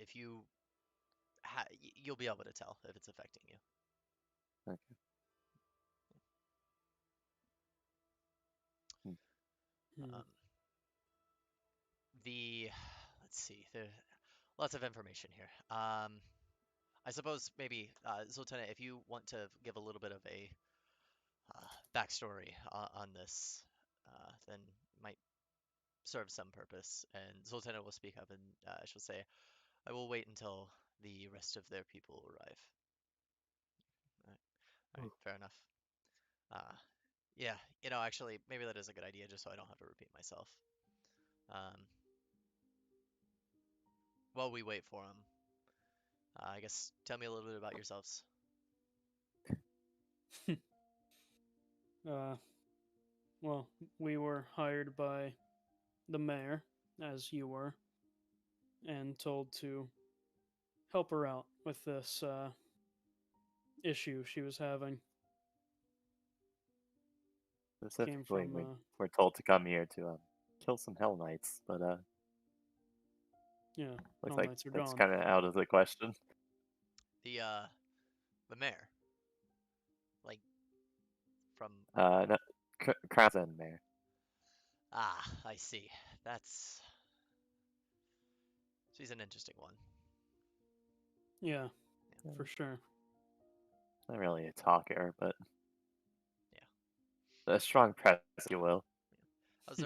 if you you'll be able to tell if it's affecting you.
Okay.
Let's see, there's lots of information here. I suppose maybe Zoltana, if you want to give a little bit of a backstory on this, then might serve some purpose. And Zoltana will speak up and she'll say, "I will wait until the rest of their people arrive." All right, fair enough. Yeah, actually, maybe that is a good idea, just so I don't have to repeat myself. While we wait for them, I guess tell me a little bit about yourselves.
Well, we were hired by the mayor, as you were, and told to help her out with this issue she was having.
Specifically,
from,
we're told to come here to kill some Hell Knights, but
Yeah,
looks
Hell
like
Knights are
that's
gone.
kind of out of the question.
The mayor, like from
No, Krane Mayor.
I see. She's an interesting one.
Yeah, for sure.
Not really a talker, but
yeah,
a strong presence, if you will.
How's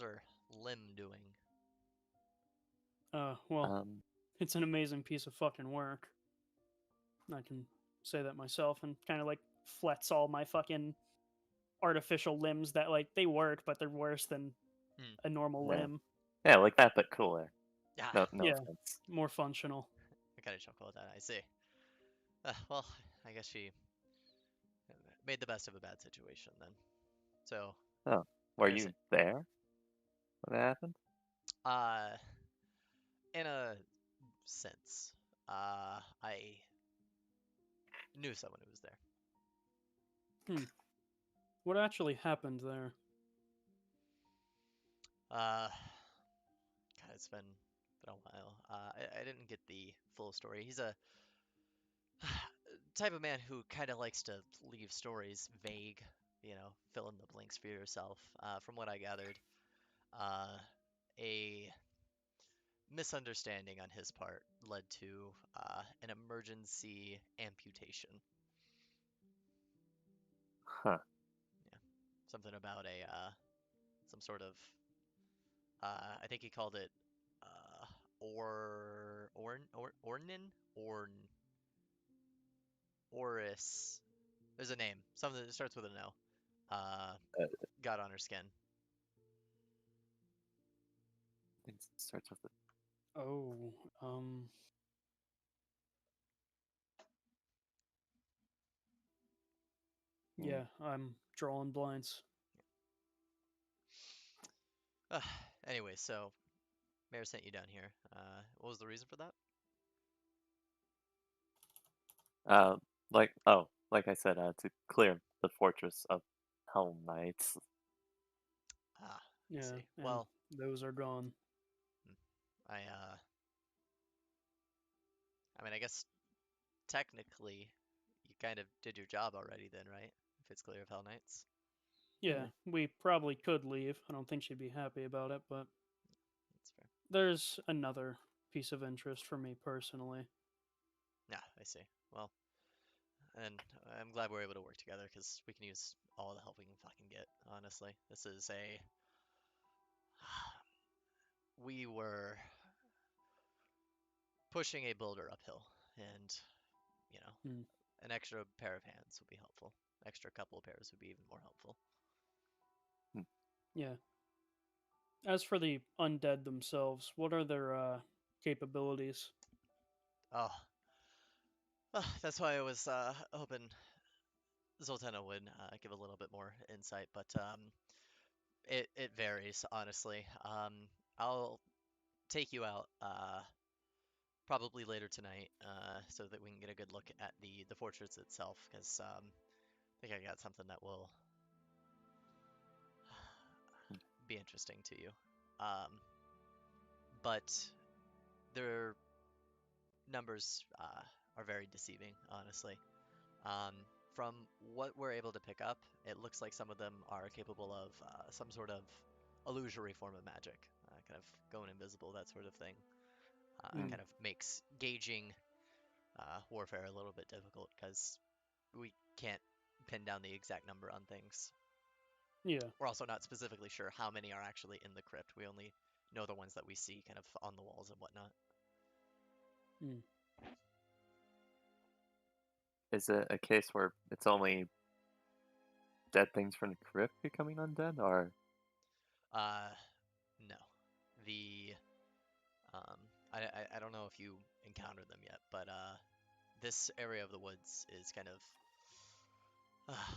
her limb doing?
Well, it's an amazing piece of fucking work. I can say that myself, and kind of like flex all my fucking artificial limbs that like they work, but they're worse than a normal limb.
Yeah, like that, but cooler.
Yeah.
No offense.
More functional.
I kind of chuckle at that. I see. Well, I guess she made the best of a bad situation then. So.
Oh, were you there when that happened?
In a sense, I knew someone who was there.
What actually happened there?
God, it's been a while. I didn't get the full story. He's a type of man who kind of likes to leave stories vague, fill in the blanks for yourself. From what I gathered, a misunderstanding on his part led to an emergency amputation.
Huh.
Yeah, something about some sort of I think he called it Ornin, Oris. There's a name, something that starts with an O.
Uh,
Got on her skin.
it starts with a
Oh, yeah, I'm drawing blanks.
Anyway, so Mayor sent you down here. What was the reason for that?
Like I said, to clear the fortress of Hell Knights.
Ah, I
Yeah,
see.
and
Well,
those are gone.
I mean, I guess technically you kind of did your job already then, right? If it's clear of Hell Knights.
Yeah, we probably could leave. I don't think she'd be happy about it, but
That's fair.
there's another piece of interest for me personally.
Yeah, I see. Well, and I'm glad we're able to work together because we can use all the help we can fucking get, honestly. This is a... We were pushing a builder uphill, and, you know,
Hmm.
an extra pair of hands would be helpful. Extra couple of pairs would be even more helpful.
Yeah. As for the undead themselves, what are their capabilities?
Oh, that's why I was hoping Zoltana would give a little bit more insight, but it varies, honestly. I'll take you out probably later tonight so that we can get a good look at the fortress itself, because I think I got something that will be interesting to you. But their numbers are very deceiving, honestly. Um, from what we're able to pick up, it looks like some of them are capable of some sort of illusory form of magic, kind of going invisible, that sort of thing. Kind of makes gauging warfare a little bit difficult because we can't pin down the exact number on things.
Yeah.
We're also not specifically sure how many are actually in the crypt. We only know the ones that we see kind of on the walls and whatnot.
Hmm.
Is it a case where it's only dead things from the crypt becoming undead, or
No. The I don't know if you encountered them yet, but this area of the woods is kind of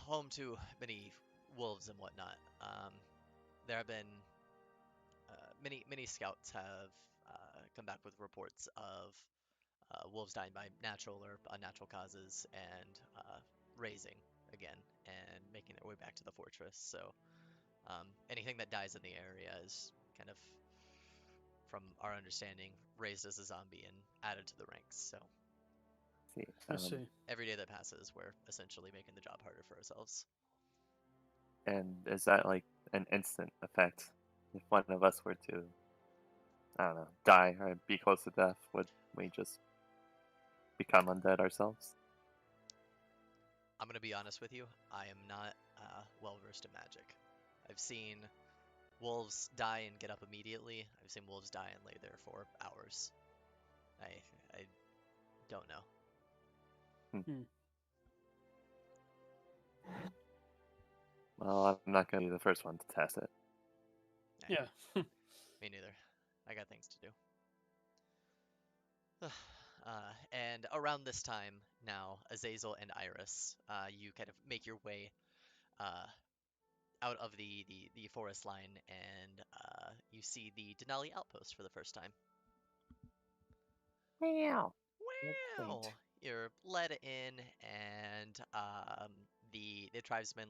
home to many wolves and whatnot. There have been many scouts have come back with reports of wolves dying by natural or unnatural causes and raising again and making their way back to the fortress. So anything that dies in the area is kind of, from our understanding, raised as a zombie and added to the ranks. So
see,
I see.
every day that passes, we're essentially making the job harder for ourselves.
and is that like an instant effect? If one of us were to, I don't know, die or be close to death, would we just become undead ourselves?
I'm gonna be honest with you. I am not well versed in magic. I've seen wolves die and get up immediately. I've seen wolves die and lay there for hours. I don't know.
Hmm.
Well, I'm not going to be the first one to test it.
Yeah.
Me neither. I got things to do. And around this time now, Azazel and Iris, you kind of make your way uh, out of the forest line, and you see the Denali outpost for the first time.
Meow.
quaint.
Wow! You're led in, and the tribesmen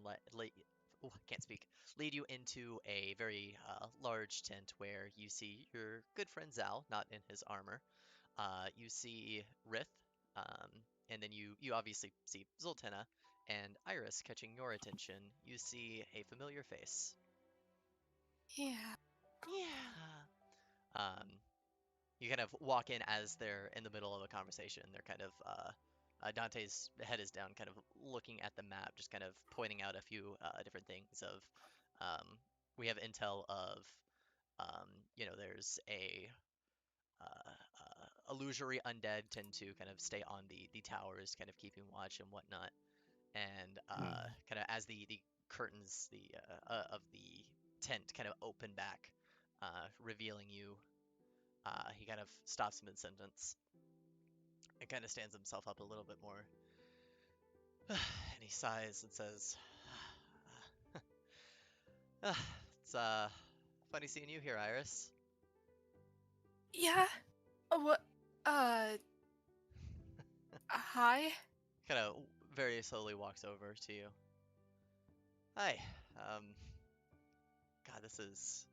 can't speak, lead you into a very large tent where you see your good friend Zal, not in his armor. You see Rith, um, and then you obviously see Zoltana and Iris catching your attention. You see a familiar face.
Yeah.
Yeah. You kind of walk in as they're in the middle of a conversation. They're kind of Dante's head is down, kind of looking at the map, just kind of pointing out a few different things. Um, we have intel of um, there's a illusory undead tend to kind of stay on the towers, kind of keeping watch and whatnot. And kind of as the curtains of the tent kind of open back, revealing you, he kind of stops mid sentence and kind of stands himself up a little bit more. And he sighs and says, "It's funny seeing you here, Iris."
Yeah. What? Hi.
Kind of very slowly walks over to you. Hi. God, this is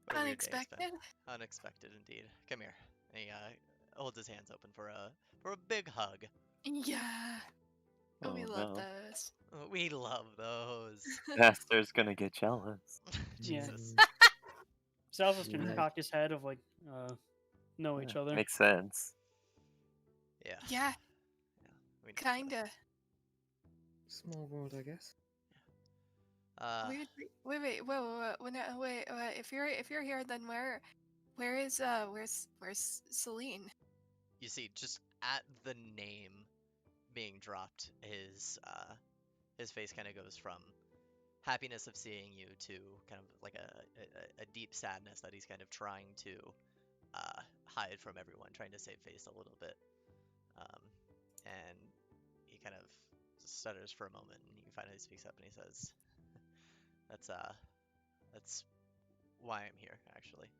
what a weird day it's been.
Unexpected.
Unexpected indeed. Come here. And he holds his hands open for a big hug.
Yeah.
Oh,
We love
no.
those.
We love those.
Master's gonna get jealous.
Yeah.
Jesus.
Salva's gonna
Yeah.
cock his head of like, know each
Yeah,
other.
Makes sense.
Yeah.
Yeah.
We know each
Kinda.
Small world, I guess.
other.
Wait. Wait. If you're here, then where's Celine?
You see, just at the name being dropped, his face kind of goes from happiness of seeing you to kind of like a deep sadness that he's kind of trying to hide from everyone, trying to save face a little bit. And he kind of stutters for a moment, and he finally speaks up and he says, "That's why I'm here, actually.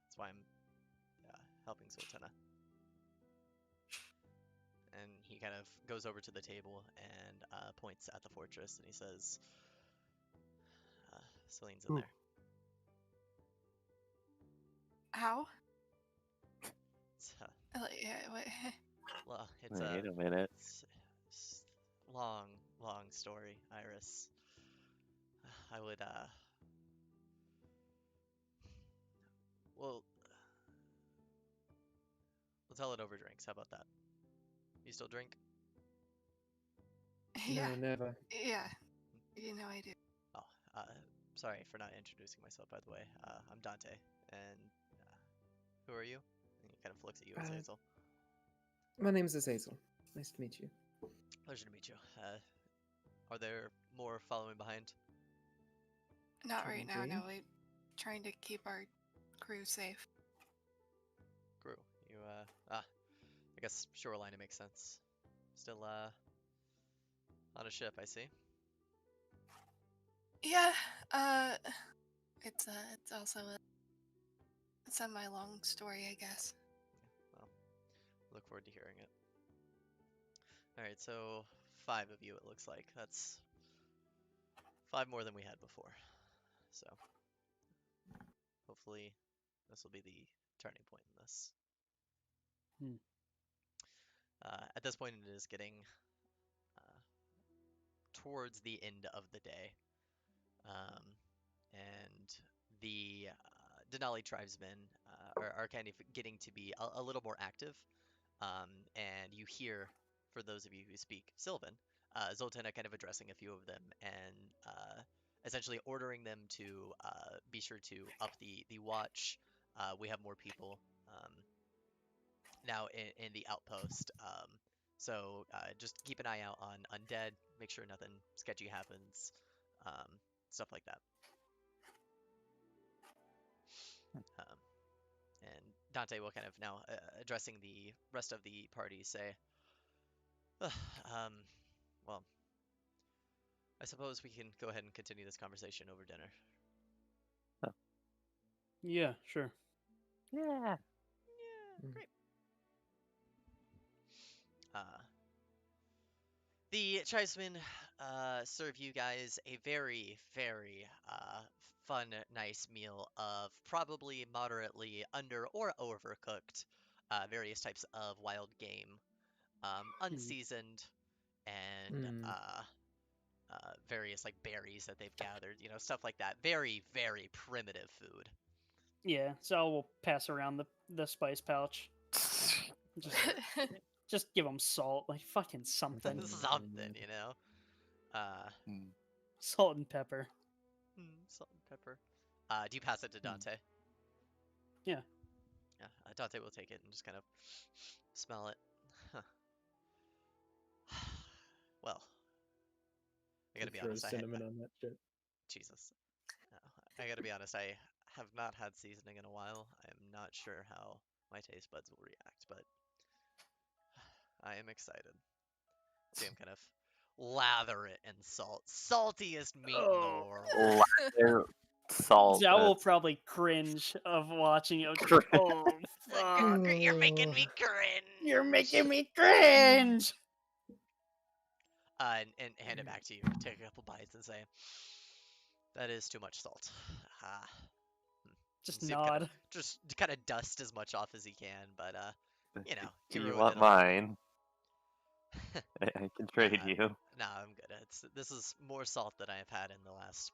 That's why I'm helping Sultana." And he kind of goes over to the table and points at the fortress, and he says, "Celine's in
Ooh.
there."
How?
It's,
What?
well, it's
Wait a minute.
it's long, long story, Iris. I would well, we'll tell it over drinks. How about that? You still drink?
Yeah.
No, never.
Yeah. You know I do.
Oh, sorry for not introducing myself, by the way. I'm Dante, and who are you? And he kind of looks at you, Azazel.
My name's Azazel. Nice to meet you.
Pleasure to meet you. Are there more following behind?
Not
Can
right
we
now.
dream?
No, we're trying to keep our crew safe.
Crew, you I guess shoreline makes sense. Still on a ship, I see.
Yeah. It's also a semi-long story, I guess.
Well, look forward to hearing it. All right, so 5 of you, it looks like. That's 5 more than we had before. So hopefully this will be the turning point in this. At this point, it is getting towards the end of the day, and the Denali tribesmen are kind of getting to be a little more active. And you hear, for those of you who speak Sylvan, Zoltana kind of addressing a few of them and essentially ordering them to be sure to up the watch. We have more people now in the outpost. So just keep an eye out on undead. Make sure nothing sketchy happens. Stuff like that. And Dante will kind of now addressing the rest of the party say, well, I suppose we can go ahead and continue this conversation over dinner.
Yeah, sure.
Yeah.
Yeah,
Mm.
great. The tribesmen serve you guys a very, very fun, nice meal of probably moderately under or overcooked various types of wild game, unseasoned, and
Mm.
various like berries that they've gathered, stuff like that. Very, very primitive food.
Yeah, so we'll pass around the spice pouch. Just just give them salt, like fucking something.
Something,
Mm.
Salt and pepper.
Salt and pepper. Do you pass it to Dante?
Yeah.
Yeah, Dante will take it and just kind of smell it. Huh. Well, I gotta be
Throw
honest.
cinnamon on that shit.
Jesus. No, I gotta be honest. I have not had seasoning in a while. I am not sure how my taste buds will react, but I am excited. See him kind of lather it in salt. Saltiest meat in the
Oh.
world.
Lather salt.
Zhao will probably cringe of watching it.
Cr-
Oh,
Like,
fuck.
you're making me cringe.
You're making me cringe!
And hand it back to you. Take a couple bites and say, "That is too much salt." Ah.
Just
See him kind of
nod.
just kind of dust as much off as he can, but he
Do you
ruined
want
it a little bit.
mine? I can trade you.
No, I'm good. This is more salt than I've had in the last,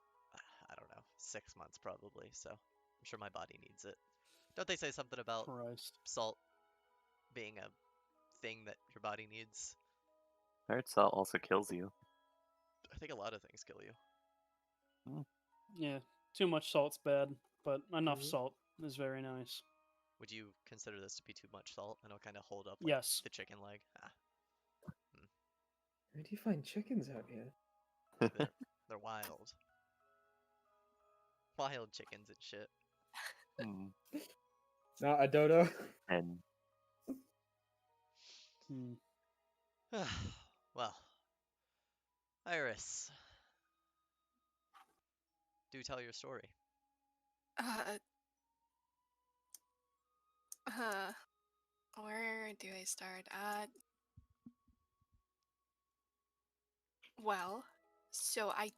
I don't know, 6 months probably. So I'm sure my body needs it. Don't they say something about
Christ.
salt being a thing that your body needs?
I heard salt also kills you.
I think a lot of things kill you.
Yeah, too much salt's bad, but enough
Mhm.
salt is very nice.
Would you consider this to be too much salt? And it'll kind of hold up like
Yes.
the chicken leg.
Where do you find chickens out here?
They're wild. Wild chickens and shit.
Hmm.
Not a dodo.
And
Hmm.
Well, Iris, do tell your story.
uh, where do I start? Well, so I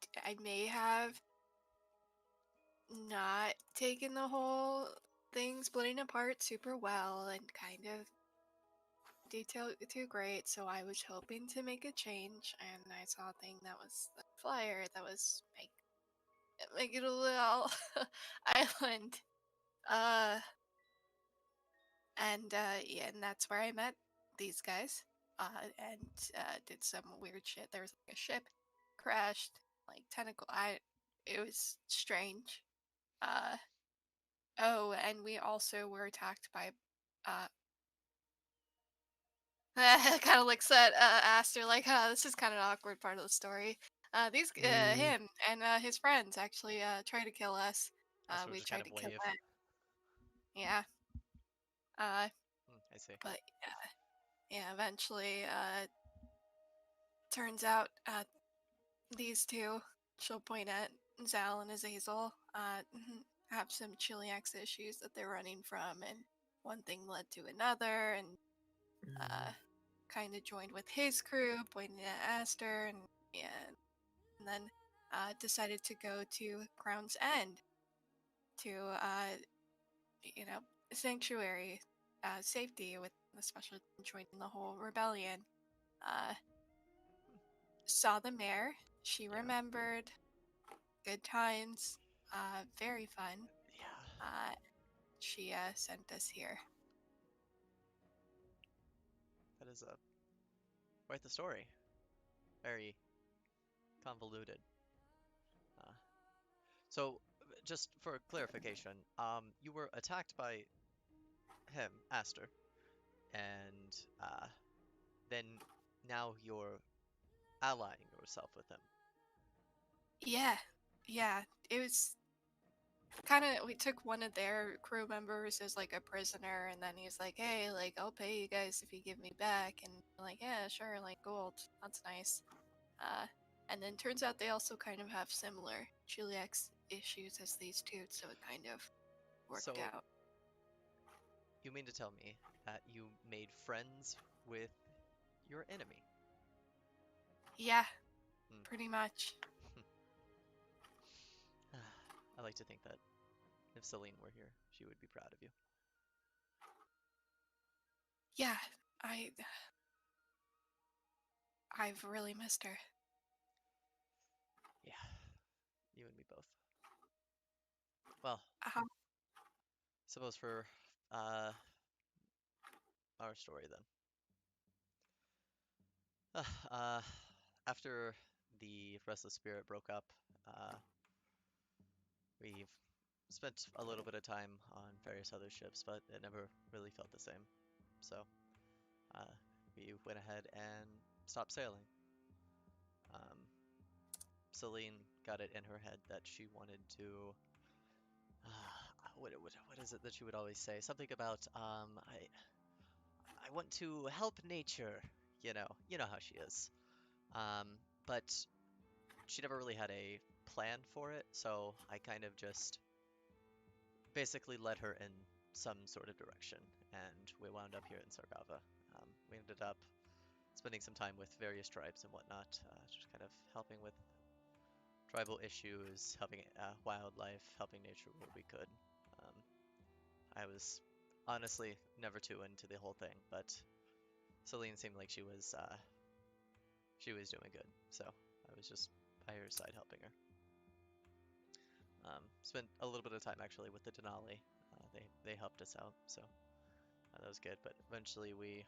may have not taken the whole thing splitting apart super well and kind of detail too great, so I was hoping to make a change, and I saw a thing that was a flyer that was make it a little island. Uh yeah, and that's where I met these guys. And did some weird shit. There was like a ship crashed, like tentacle. It was strange. Uh oh, and we also were attacked by uh kind of looks at Aster like, this is kind of an awkward part of the story. Him and his friends actually tried to kill us.
Also,
We
just kind
tried
of
to kill
wave.
them. Yeah.
I see.
But yeah, eventually, turns out these two, she'll point at Zal and Azazel, have some celiac issues that they're running from, and one thing led to another, and kind of joined with his crew, pointing at Aster, and yeah, and then decided to go to Crown's End to, sanctuary, safety, with especially joining the whole rebellion. Uh, saw the mayor. She
Yeah.
remembered good times. Very fun.
Yeah.
She sent us here.
That is quite the story. Very convoluted. So, just for clarification, you were attacked by him, Aster, and then now you're allying yourself with him.
Yeah. It was kind of, we took one of their crew members as like a prisoner, and then he's like, hey, like, I'll pay you guys if you give me back, and we're like, yeah, sure, like gold, that's nice. And then turns out they also kind of have similar celiac issues as these two, so it kind of worked
So-
out.
You mean to tell me that you made friends with your enemy?
Yeah,
Hmm.
pretty much.
I like to think that if Celine were here, she would be proud of you.
Yeah, I've really missed her.
Yeah, you and me both. Well,
Uh,
suppose for uh, our story then. Uh, after the Restless Spirit broke up, we've spent a little bit of time on various other ships, but it never really felt the same. So uh, we went ahead and stopped sailing. Um, Celine got it in her head that she wanted to. What is it that she would always say? Something about I want to help nature. You know how she is. Um, but she never really had a plan for it, so I kind of just basically led her in some sort of direction, and we wound up here in Sargava. We ended up spending some time with various tribes and whatnot, just kind of helping with tribal issues, helping wildlife, helping nature where we could. Um, I was honestly never too into the whole thing, but Celine seemed like she was doing good, so I was just by her side helping her. Spent a little bit of time actually with the Denali. They helped us out, so that was good. But eventually we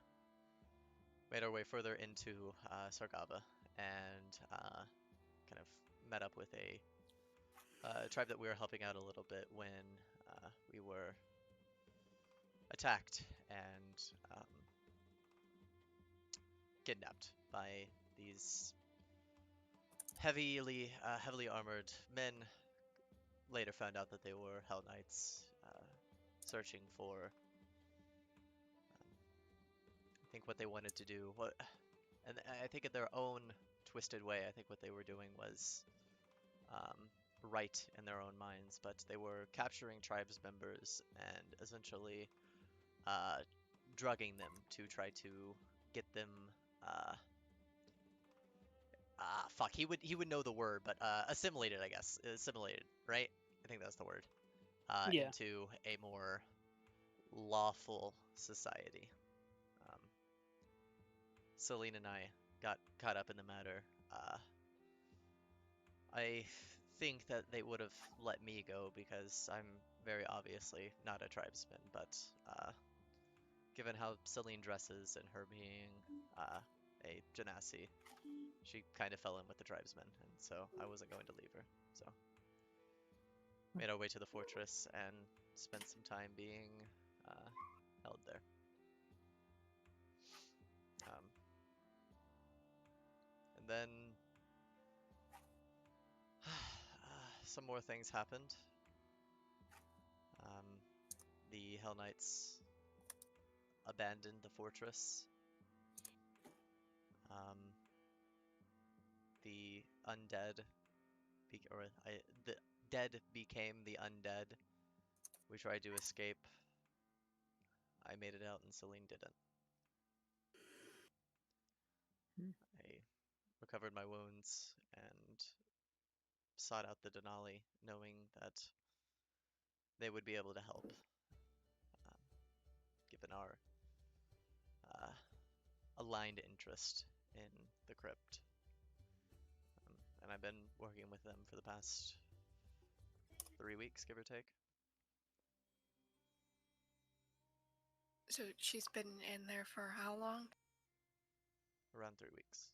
made our way further into Sargava and kind of met up with a tribe that we were helping out a little bit when we were attacked and kidnapped by these heavily armored men. Later found out that they were Hell Knights searching for I think what they wanted to do. And I think in their own twisted way, I think what they were doing was um, right in their own minds, but they were capturing tribes members and essentially uh, drugging them to try to get them. Uh, fuck, he would know the word, but assimilated, I guess. Assimilated, right? I think that's the word.
Yeah.
Into a more lawful society. Um, Celine and I got caught up in the matter. I think that they would have let me go because I'm very obviously not a tribesman, but given how Celine dresses and her being a Genasi, she kind of fell in with the tribesmen, and so I wasn't going to leave her. So made our way to the fortress and spent some time being held there. Um, and then some more things happened. Um, the Hell Knights abandoned the fortress. Um, the undead, the dead became the undead. We tried to escape. I made it out, and Celine didn't.
Hmm.
I recovered my wounds and sought out the Denali, knowing that they would be able to help, um, given our uh, aligned interest in the crypt. And I've been working with them for the past 3 weeks, give or take.
so she's been in there for how long?
Around 3 weeks.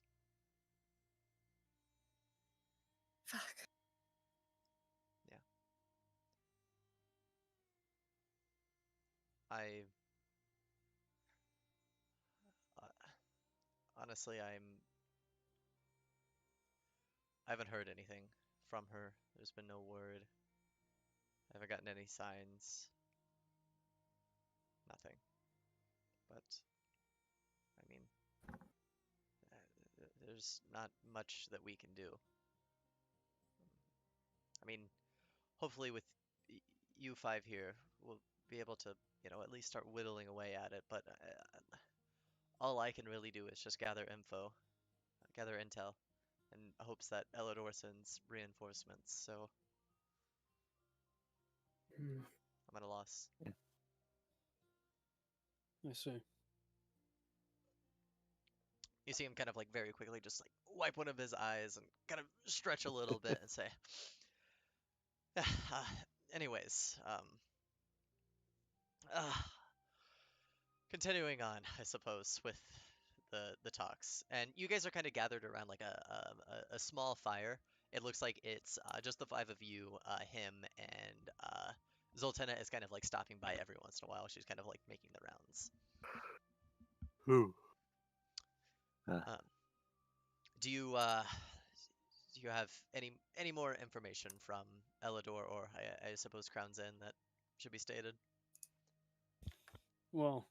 Fuck.
Yeah. I honestly, I haven't heard anything from her. There's been no word. I haven't gotten any signs. Nothing. But I mean, there's not much that we can do. I mean, hopefully with you five here, we'll be able to, at least start whittling away at it. But all I can really do is just gather intel, in hopes that Elidor sends reinforcements. So
Hmm.
I'm at a loss.
I see.
You see him kind of like very quickly just like wipe one of his eyes and kind of stretch a little bit and say, anyways, uh, continuing on, I suppose, with the talks, and you guys are kind of gathered around like a small fire. It looks like it's just the five of you, him, and Zoltena is kind of like stopping by every once in a while. She's kind of like making the rounds.
Who?
Um, do you have any more information from Elidor or I suppose Crown's Inn that should be stated?
Well,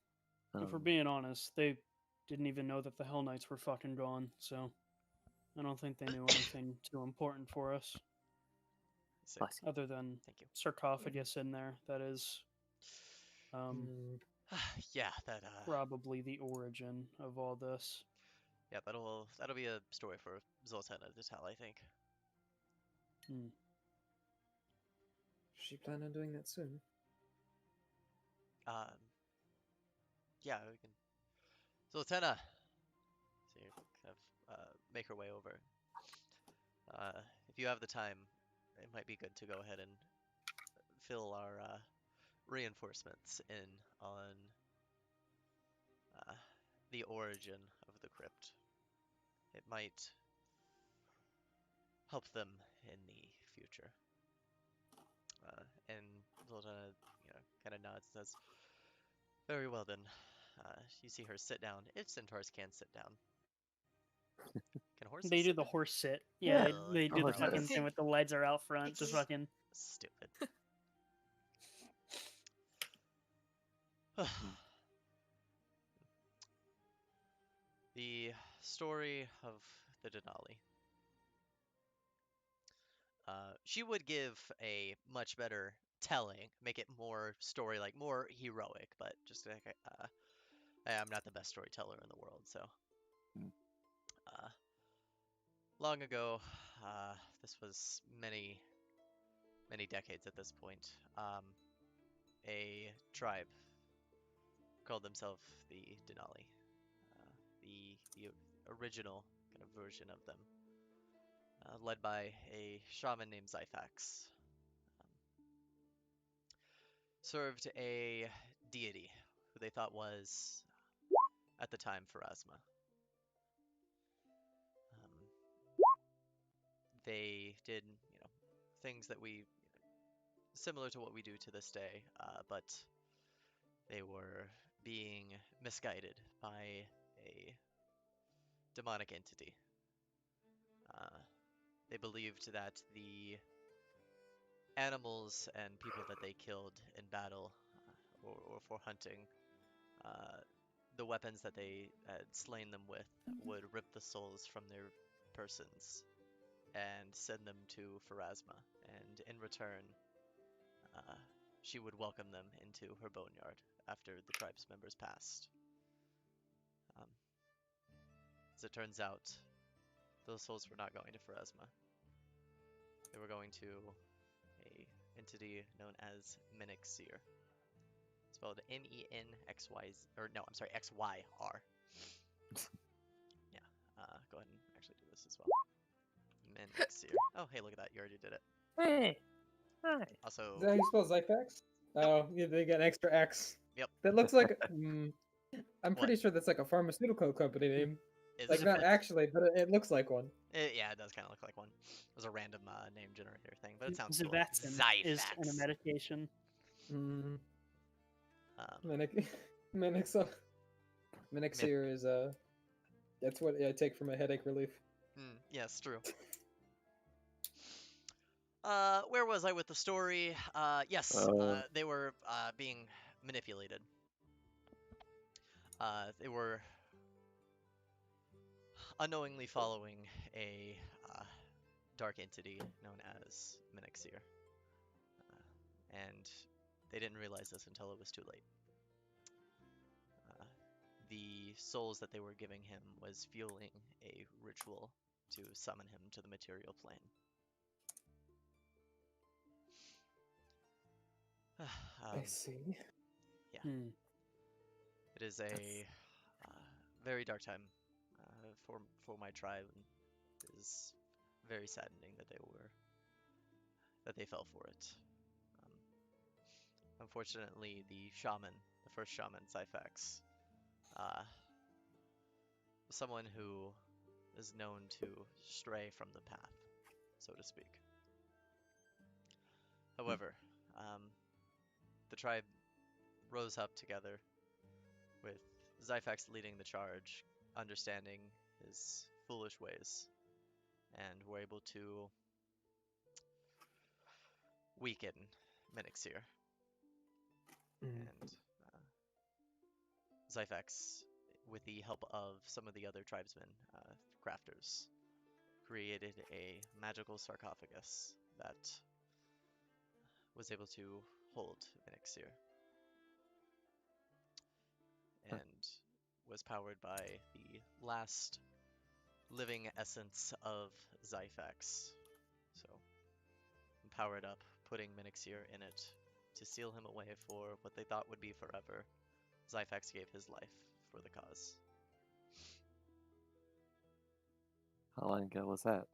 if we're
Um,
being honest, they didn't even know that the Hell Knights were fucking gone, so I don't think they knew anything too important for us,
So,
bless you.
other than
thank you.
sarcophagus in there. That is
Hmm.
Yeah, that
probably the origin of all this.
yeah, that'll be a story for Zoltena to tell, I think.
Hmm.
Does she plan on doing that soon?
Um, yeah, we can. Zoltena, so you kind of make her way over. If you have the time, it might be good to go ahead and fill our reinforcements in on the origin of the crypt. It might help them in the future. And Zoltana, kind of nods and says, "Very well then." You see her sit down. If centaurs can sit down, can horses
They do
sit
the
down?
horse sit. Yeah,
Ugh,
they do the
horse
fucking
sit.
thing with the legs are out front, just fucking.
Stupid. The story of the Denali. She would give a much better telling, make it more story, like more heroic, but just like I'm not the best storyteller in the world, so.
Mm.
Long ago, this was many, many decades at this point, a tribe called themselves the Denali, the original kind of version of them, led by a shaman named Zythax. Served a deity who they thought was, at the time, Pharasma. They did, things that similar to what we do to this day, but they were being misguided by a demonic entity. They believed that the animals and people that they killed in battle or for hunting, the weapons that they had slain them with would rip the souls from their persons and send them to Pharasma, and in return, she would welcome them into her boneyard after the tribe's members passed. As it turns out, those souls were not going to Pharasma. They were going to a entity known as Menexir. Spelled Menxy, or no, I'm sorry, XYR. Yeah, go ahead and actually do this as well. Menexir. Oh, hey, look at that, you already did it.
Hey, hi.
Also,
Is that how you spell Zyfax? Oh, yeah, they got an extra X.
Yep.
That looks like. I'm
What?
pretty sure that's like a pharmaceutical company name.
is
Like,
it?
not actually, but it looks like one.
Yeah, it does kind of look like one. It was a random name generator thing, but it sounds cool.
Zavaxin is a
Zyfax.
medication.
Mm.
Um,
Menexir is that's what I take for my headache relief.
yes, true. Where was I with the story? Yes, they were being manipulated. They were unknowingly following a dark entity known as Menexir. And they didn't realize this until it was too late. the souls that they were giving him was fueling a ritual to summon him to the material plane.
I see.
Hmm.
It is a very dark time for my tribe, and it is very saddening that they fell for it. Unfortunately, the first shaman, Zyphax, was someone who is known to stray from the path, so to speak. However, the tribe rose up together, with Zyphax leading the charge, understanding his foolish ways, and were able to weaken Minixir. And Zyphax, with the help of some of the other tribesmen, crafters, created a magical sarcophagus that was able to hold Minixir, and was powered by the last living essence of Zyphax. So, powered up, putting Minixir in it to seal him away for what they thought would be forever. Zyphax gave his life for the cause.
How long ago was that?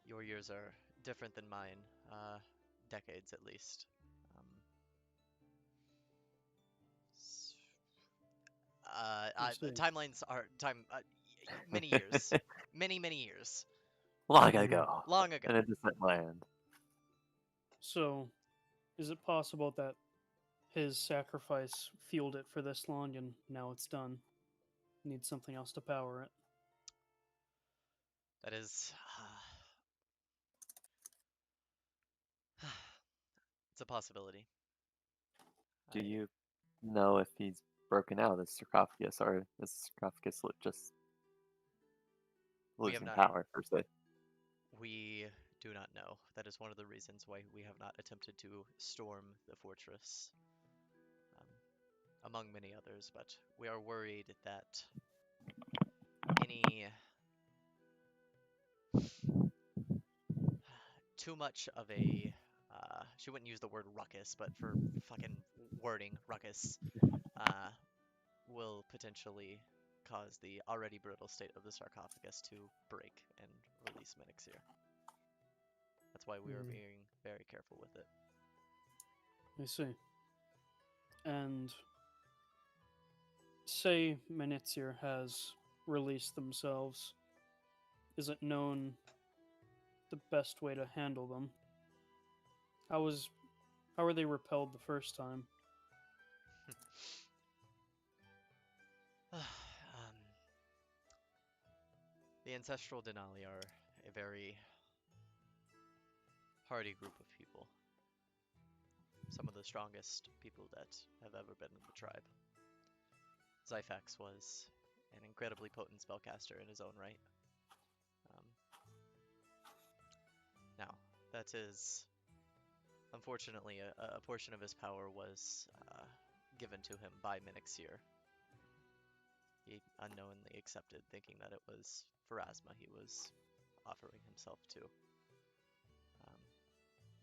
Your years are different than mine, decades at least. Timelines are many years, many years.
Long ago.
Long ago.
In a distant land.
So, is it possible that his sacrifice fueled it for this long and now it's done? Need something else to power it.
That is... it's a possibility.
Do you know if he's broken out of the sarcophagus, or is the sarcophagus just losing power, per se?
We do not know. That is one of the reasons why we have not attempted to storm the fortress, among many others, but we are worried that any too much of a she wouldn't use the word ruckus, but for fucking wording, ruckus, will potentially cause the already brittle state of the sarcophagus to break and release Minixir. That's why we are being very careful with it.
I see. And say Minixir has released themselves. Is it known the best way to handle them? How were they repelled the first time?
The Ancestral Denali are a very hardy group of people. Some of the strongest people that have ever been in the tribe. Zyphax was an incredibly potent spellcaster in his own right. Now, that is... Unfortunately, a portion of his power was given to him by Minixir. He unknowingly accepted, thinking that it was Pharasma he was offering himself to.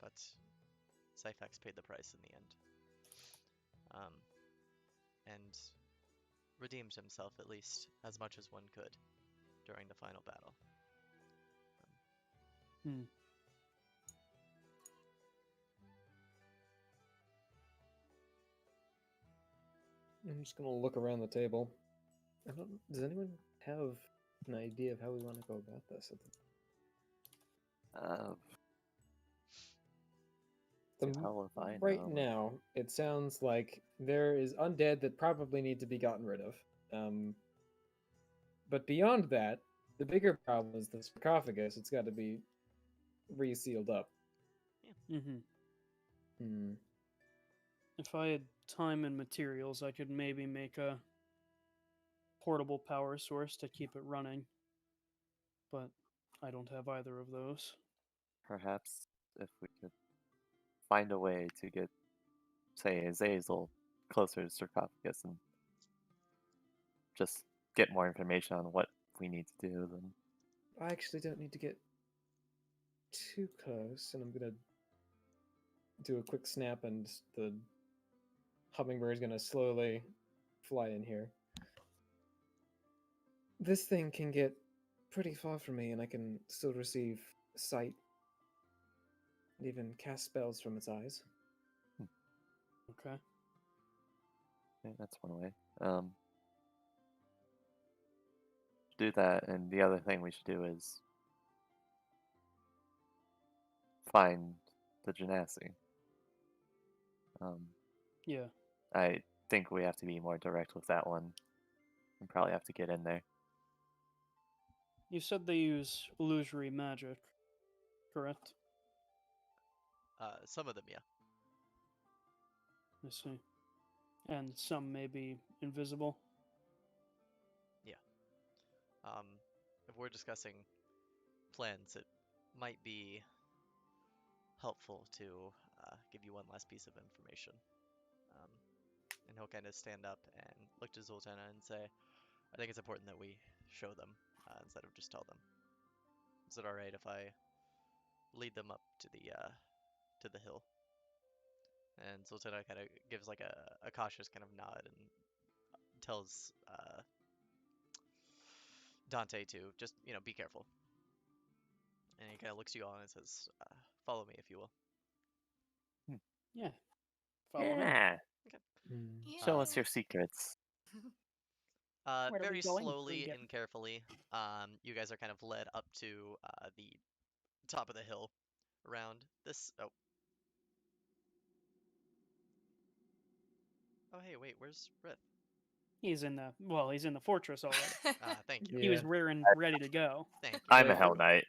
But Zyphax paid the price in the end. And redeemed himself, at least, as much as one could during the final battle.
I'm just gonna look around the table. Does anyone have an idea of how we want to go about this? Right now, it sounds like there is undead that probably need to be gotten rid of. But beyond that, the bigger problem is the sarcophagus. It's got to be resealed up.
Yeah.
If I had time and materials, I could maybe make a portable power source to keep it running. But I don't have either of those.
Perhaps if we could find a way to get, say, Azazel closer to sarcophagus and just get more information on what we need to do, then
I actually don't need to get too close, and I'm gonna do a quick snap, and the hummingbird is gonna slowly fly in here. This thing can get pretty far from me, and I can still receive sight, and even cast spells from its eyes.
Okay.
yeah, that's one way. Do that, and the other thing we should do is find the Genasi.
Yeah.
I think we have to be more direct with that one, and probably have to get in there.
You said they use illusory magic, correct?
Some of them, yeah.
I see. And some may be invisible.
If we're discussing plans, it might be helpful to give you one last piece of information. And he'll kind of stand up and look to Zoltana and say, I think it's important that we show them instead of just tell them. Is it alright if I lead them up to the hill? And Zoltana kind of gives like a cautious kind of nod and tells Dante to just, be careful. And he kind of looks you all and says, follow me if you will.
Yeah. Follow him.
Yeah,
Yeah.
show us your secrets.
Where are we
Very
going?
slowly
Get-
and carefully, you guys are kind of led up to the top of the hill around this. Oh, hey, wait, where's Rith?
He's in the fortress already.
Thank you.
He was
Yeah.
rearing ready to go.
Thank you.
I'm a
Wait,
Hell Knight.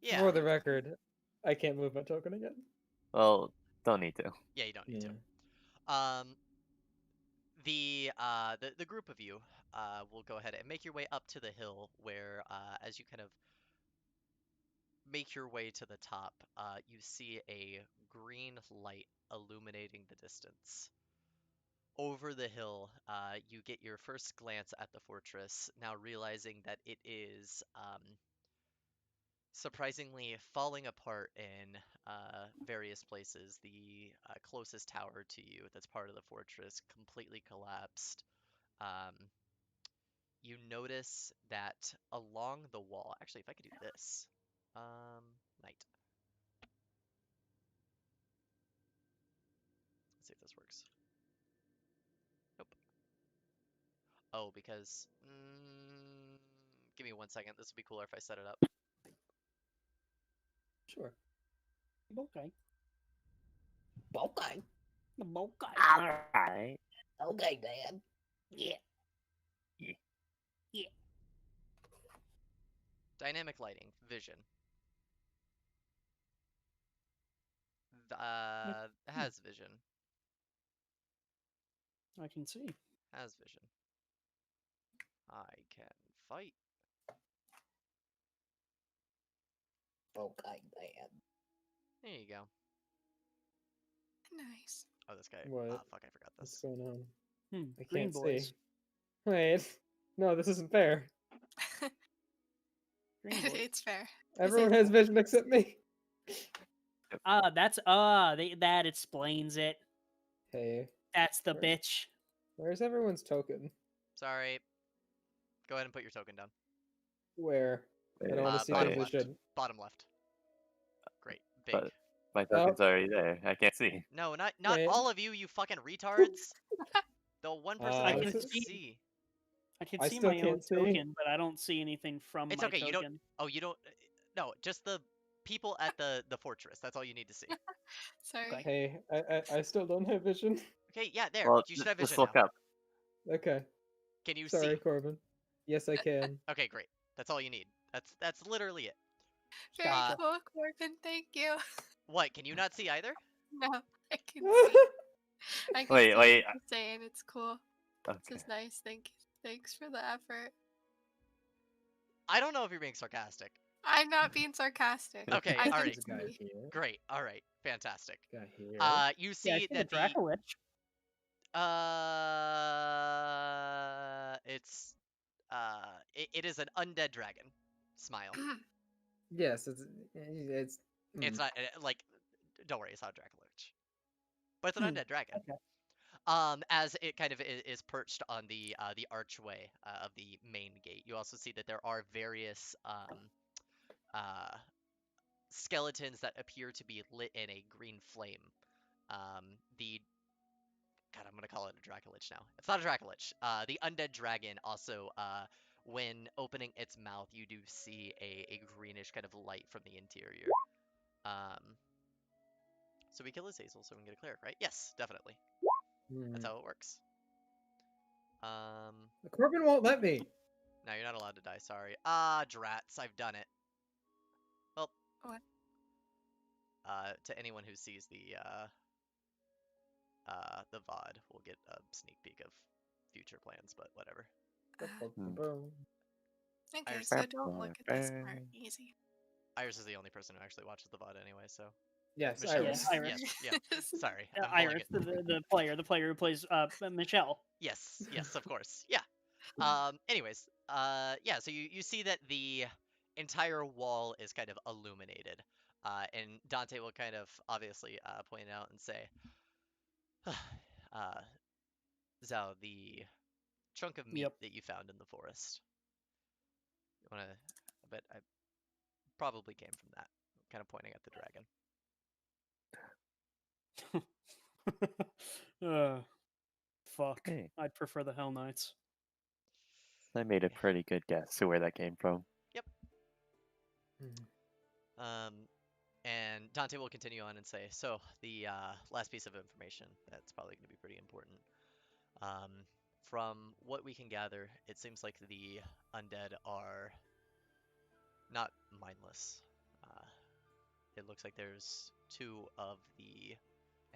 Yeah.
For the record, I can't move my token again.
Well, don't need to.
Yeah, you don't need
Yeah.
to. The group of you will go ahead and make your way up to the hill where, as you kind of make your way to the top, you see a green light illuminating the distance. Over the hill, you get your first glance at the fortress, now realizing that it is surprisingly falling apart in various places. The closest tower to you that's part of the fortress completely collapsed. You notice that along the wall, actually, if I could do this, night. Let's see if this works. Nope. Oh, because, give me 1 second. This would be cooler if I set it up.
Sure.
Okay.
Okay.
The boat guy.
Alright.
Okay, Dad. Yeah.
Dynamic lighting, vision. Has vision.
I can see.
Has vision. I can fight.
Okay, Dad.
There you go.
Nice.
Oh, this guy.
What?
Ah, fuck, I forgot
What's
this.
going on? I
Green
can't
boys.
see. Wait. No, this isn't fair.
Green boys.
It's fair.
Everyone has vision except me.
That explains it.
Hey,
That's the
Right.
bitch.
where's everyone's token?
Sorry. Go ahead and put your token down.
Where? I don't want to see the
bottom left.
vision.
Bottom left. Great. Big.
But my token's already there. I can't see.
No, not
Wait.
all of you, you fucking retards. The one person
I
that
can
can
see.
see.
I can
I
see
still
my own
can't see.
token, but I don't see anything from
It's
my
okay,
token.
you don't. Oh, you don't. No, just the people at the fortress. That's all you need to see.
Sorry.
Okay.
Hey, I still don't have vision.
Okay, yeah, there.
Well,
You should have
just
vision
look
now.
up.
Okay.
Can you
Sorry,
see?
Corbin. Yes, I can.
Okay, great. That's all you need. That's literally it.
Very
Uh,
cool, Corbin. Thank you.
What? Can you not see either?
No, I can see. I can
Wait,
see
wait.
what you're saying. It's cool.
Okay.
This is nice. Thanks for the effort.
I don't know if you're being sarcastic.
I'm not being sarcastic.
Okay,
I can
alright.
There's a guy
see.
here.
Great. All right. Fantastic.
Guy here.
You
Yeah, I
see
see the
that
Dracolich.
It is an undead dragon. Smile.
Yes, it's
It's not like, don't worry, it's not a Dragon Lich, but it's an
Hmm,
undead dragon.
okay.
As it kind of is perched on the archway of the main gate. You also see that there are various skeletons that appear to be lit in a green flame. The God, I'm gonna call it a Dracolich now. It's not a Dracolich. The undead dragon also, when opening its mouth, you do see a greenish kind of light from the interior. So we kill Azazel so we can get a cleric, right? Yes, definitely. That's how it works.
The Corbin won't let me.
No, you're not allowed to die. Sorry. Drats, I've done it. Well,
What?
To anyone who sees the VOD, we'll get a sneak peek of future plans, but whatever.
Okay,
Iris-
so don't look at this part. Easy.
Iris is the only person who actually watches the VOD anyway, so.
Yes,
Michelle,
Iris.
Yeah, Iris.
Yes, sorry. I'm pulling
Iris,
it.
the player who plays Michelle.
Yes, of course. Yeah. Anyways, yeah, so you see that the entire wall is kind of illuminated. And Dante will kind of obviously point it out and say, Zhao, the chunk of meat
Yep.
that you found in the forest. You wanna, I bet I probably came from that. Kind of pointing at the dragon.
Fuck.
Okay.
I'd prefer the Hell Knights.
I made a pretty good guess to where that came from.
Yep. And Dante will continue on and say, so the last piece of information that's probably going to be pretty important. From what we can gather, it seems like the undead are not mindless. It looks like there's two of the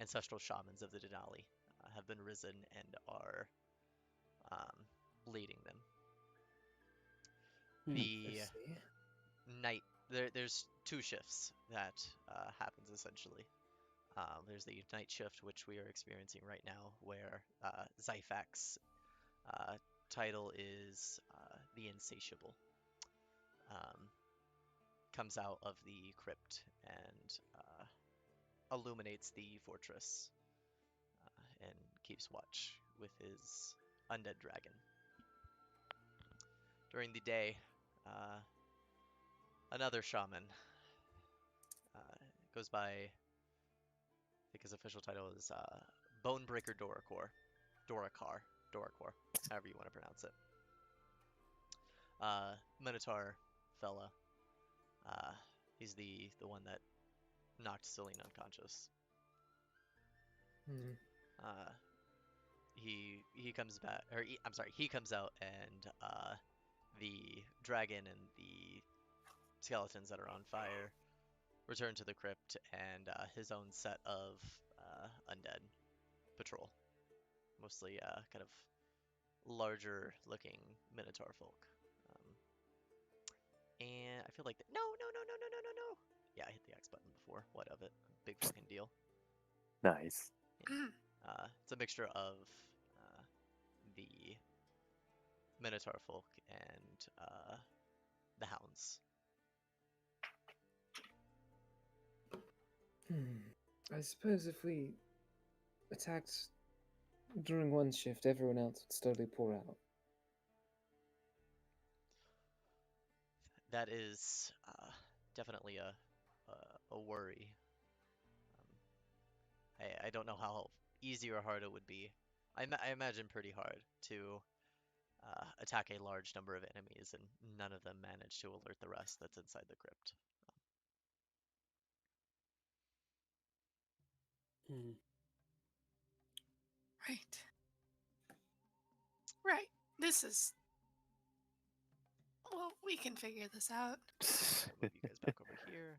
ancestral shamans of the Denali have been risen and are leading them. The night, there's two shifts that happens essentially. There's the night shift, which we are experiencing right now, where Zyfax's title is the Insatiable. Comes out of the crypt and illuminates the fortress and keeps watch with his undead dragon. During the day, another shaman goes by, I think his official title is Bonebreaker Dorakar, however you want to pronounce it. Minotaur fella. He's the one that knocked Celine unconscious. He comes back, or I'm sorry, he comes out, and the dragon and the skeletons that are on fire return to the crypt, and his own set of undead patrol, mostly kind of larger looking minotaur folk. And I feel like no. Yeah, I hit the X button before. What of it? Big fucking deal.
Nice.
Yeah. It's a mixture of the minotaur folk and the hounds.
I suppose if we attacked during one shift, everyone else would slowly pour out.
That is definitely a worry. I don't know how easy or hard it would be. I imagine pretty hard to attack a large number of enemies and none of them manage to alert the rest that's inside the crypt.
Right. This is. Well, we can figure this out.
I'll move you guys back over here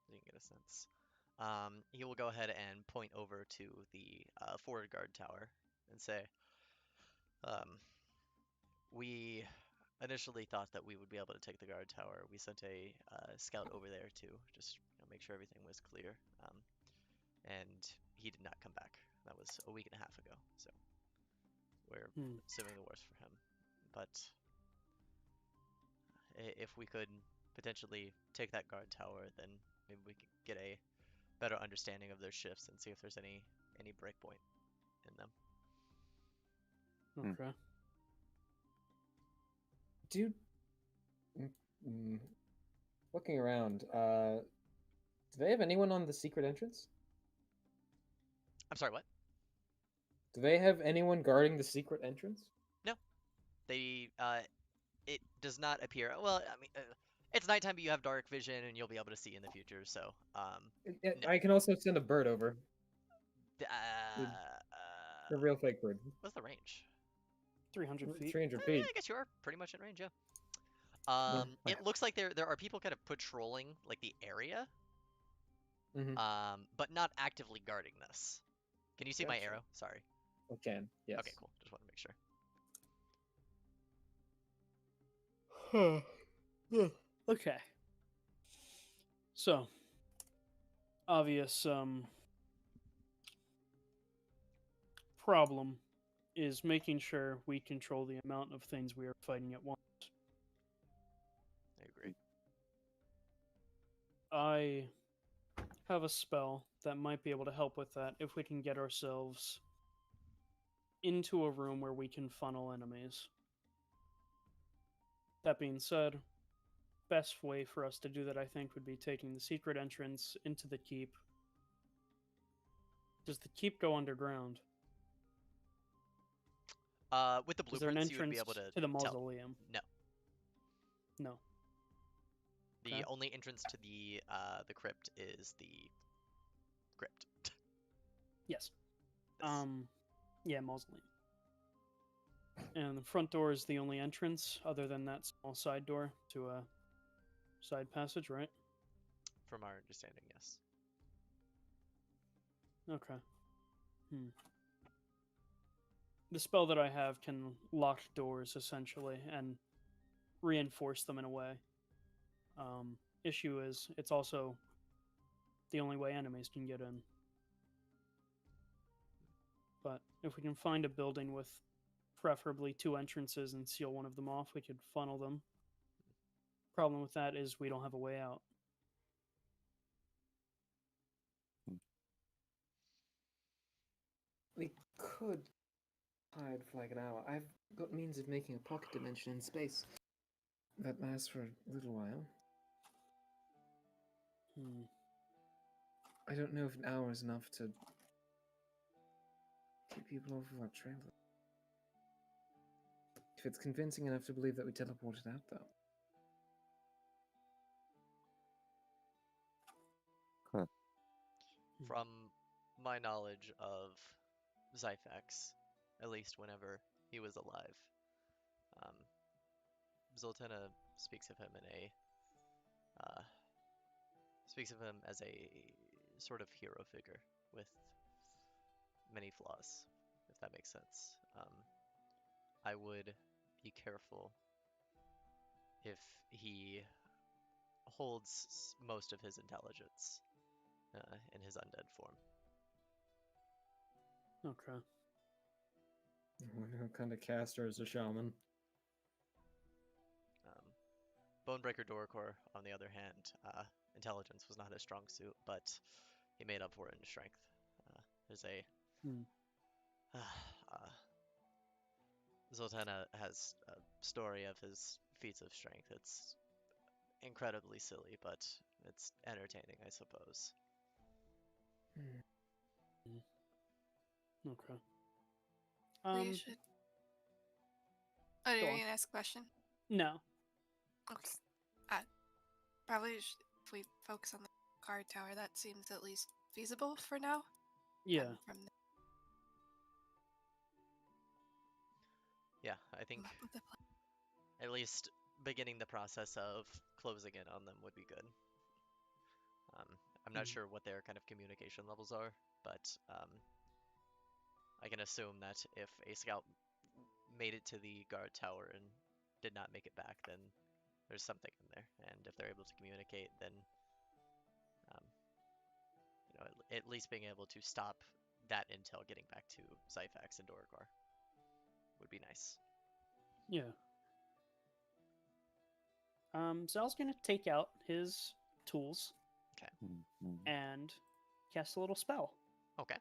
so you can get a sense. He will go ahead and point over to the forward guard tower and say, we initially thought that we would be able to take the guard tower. We sent a scout over there to just make sure everything was clear, and he did not come back. That was a week and a half ago, so we're
Hmm.
assuming the worst for him. But if we could potentially take that guard tower, then maybe we could get a better understanding of their shifts and see if there's any breakpoint in them.
Okay.
Dude, looking around, do they have anyone on the secret entrance?
I'm sorry, what?
Do they have anyone guarding the secret entrance?
No, they it does not appear. Well, I mean, it's nighttime, but you have dark vision, and you'll be able to see in the future. So, no.
I can also send a bird over. A real fake bird.
What's the range?
300 feet.
300
Yeah,
feet.
I guess you are pretty much in range. Yeah.
Yeah.
It looks like there are people kind of patrolling like the area, but not actively guarding this. Can you see my
Gotcha.
arrow? Sorry.
I can. Yes.
Okay, cool. Just want to make sure.
Okay. So, obvious problem is making sure we control the amount of things we are fighting at once.
I agree.
I have a spell that might be able to help with that if we can get ourselves into a room where we can funnel enemies. That being said, best way for us to do that, I think, would be taking the secret entrance into the keep. Does the keep go underground?
With the
Is there an
blueprints, you would
entrance
be able to
to the
tell.
mausoleum?
No.
No.
The
Okay.
only entrance to the crypt is the crypt.
Yes.
Yes.
Yeah, mausoleum. And the front door is the only entrance, other than that small side door to a side passage, right?
From our understanding, yes.
Okay. The spell that I have can lock doors, essentially, and reinforce them in a way. Issue is, it's also the only way enemies can get in. But if we can find a building with preferably 2 entrances and seal one of them off, we could funnel them. Problem with that is we don't have a way out.
We could hide for like an hour. I've got means of making a pocket dimension in space that lasts for a little while. I don't know if an hour is enough to keep people off of our trail. If it's convincing enough to believe that we teleported out, though.
From my knowledge of Zythax, at least whenever he was alive, Zoltana speaks of him as a sort of hero figure with many flaws, if that makes sense. I would be careful if he holds most of his intelligence in his undead form.
Okay.
I wonder what kind of caster is a shaman.
Bonebreaker Doricor, on the other hand, intelligence was not his strong suit, but he made up for it in strength. There's a Zoltana has a story of his feats of strength. It's incredibly silly, but it's entertaining, I suppose.
Okay.
We should. Oh,
go
you're
on.
gonna ask a question?
No.
Okay. Probably if we focus on the card tower, that seems at least feasible for now.
Yeah.
From
Yeah, I think at least beginning the process of closing in on them would be good. I'm not sure what their kind of communication levels are, but I can assume that if a scout made it to the guard tower and did not make it back, then there's something in there. And if they're able to communicate, then at least being able to stop that intel getting back to Zyfax and Dorgar would be nice.
Yeah. Zal's gonna take out his tools
Mhm.
and cast a little spell.
Okay.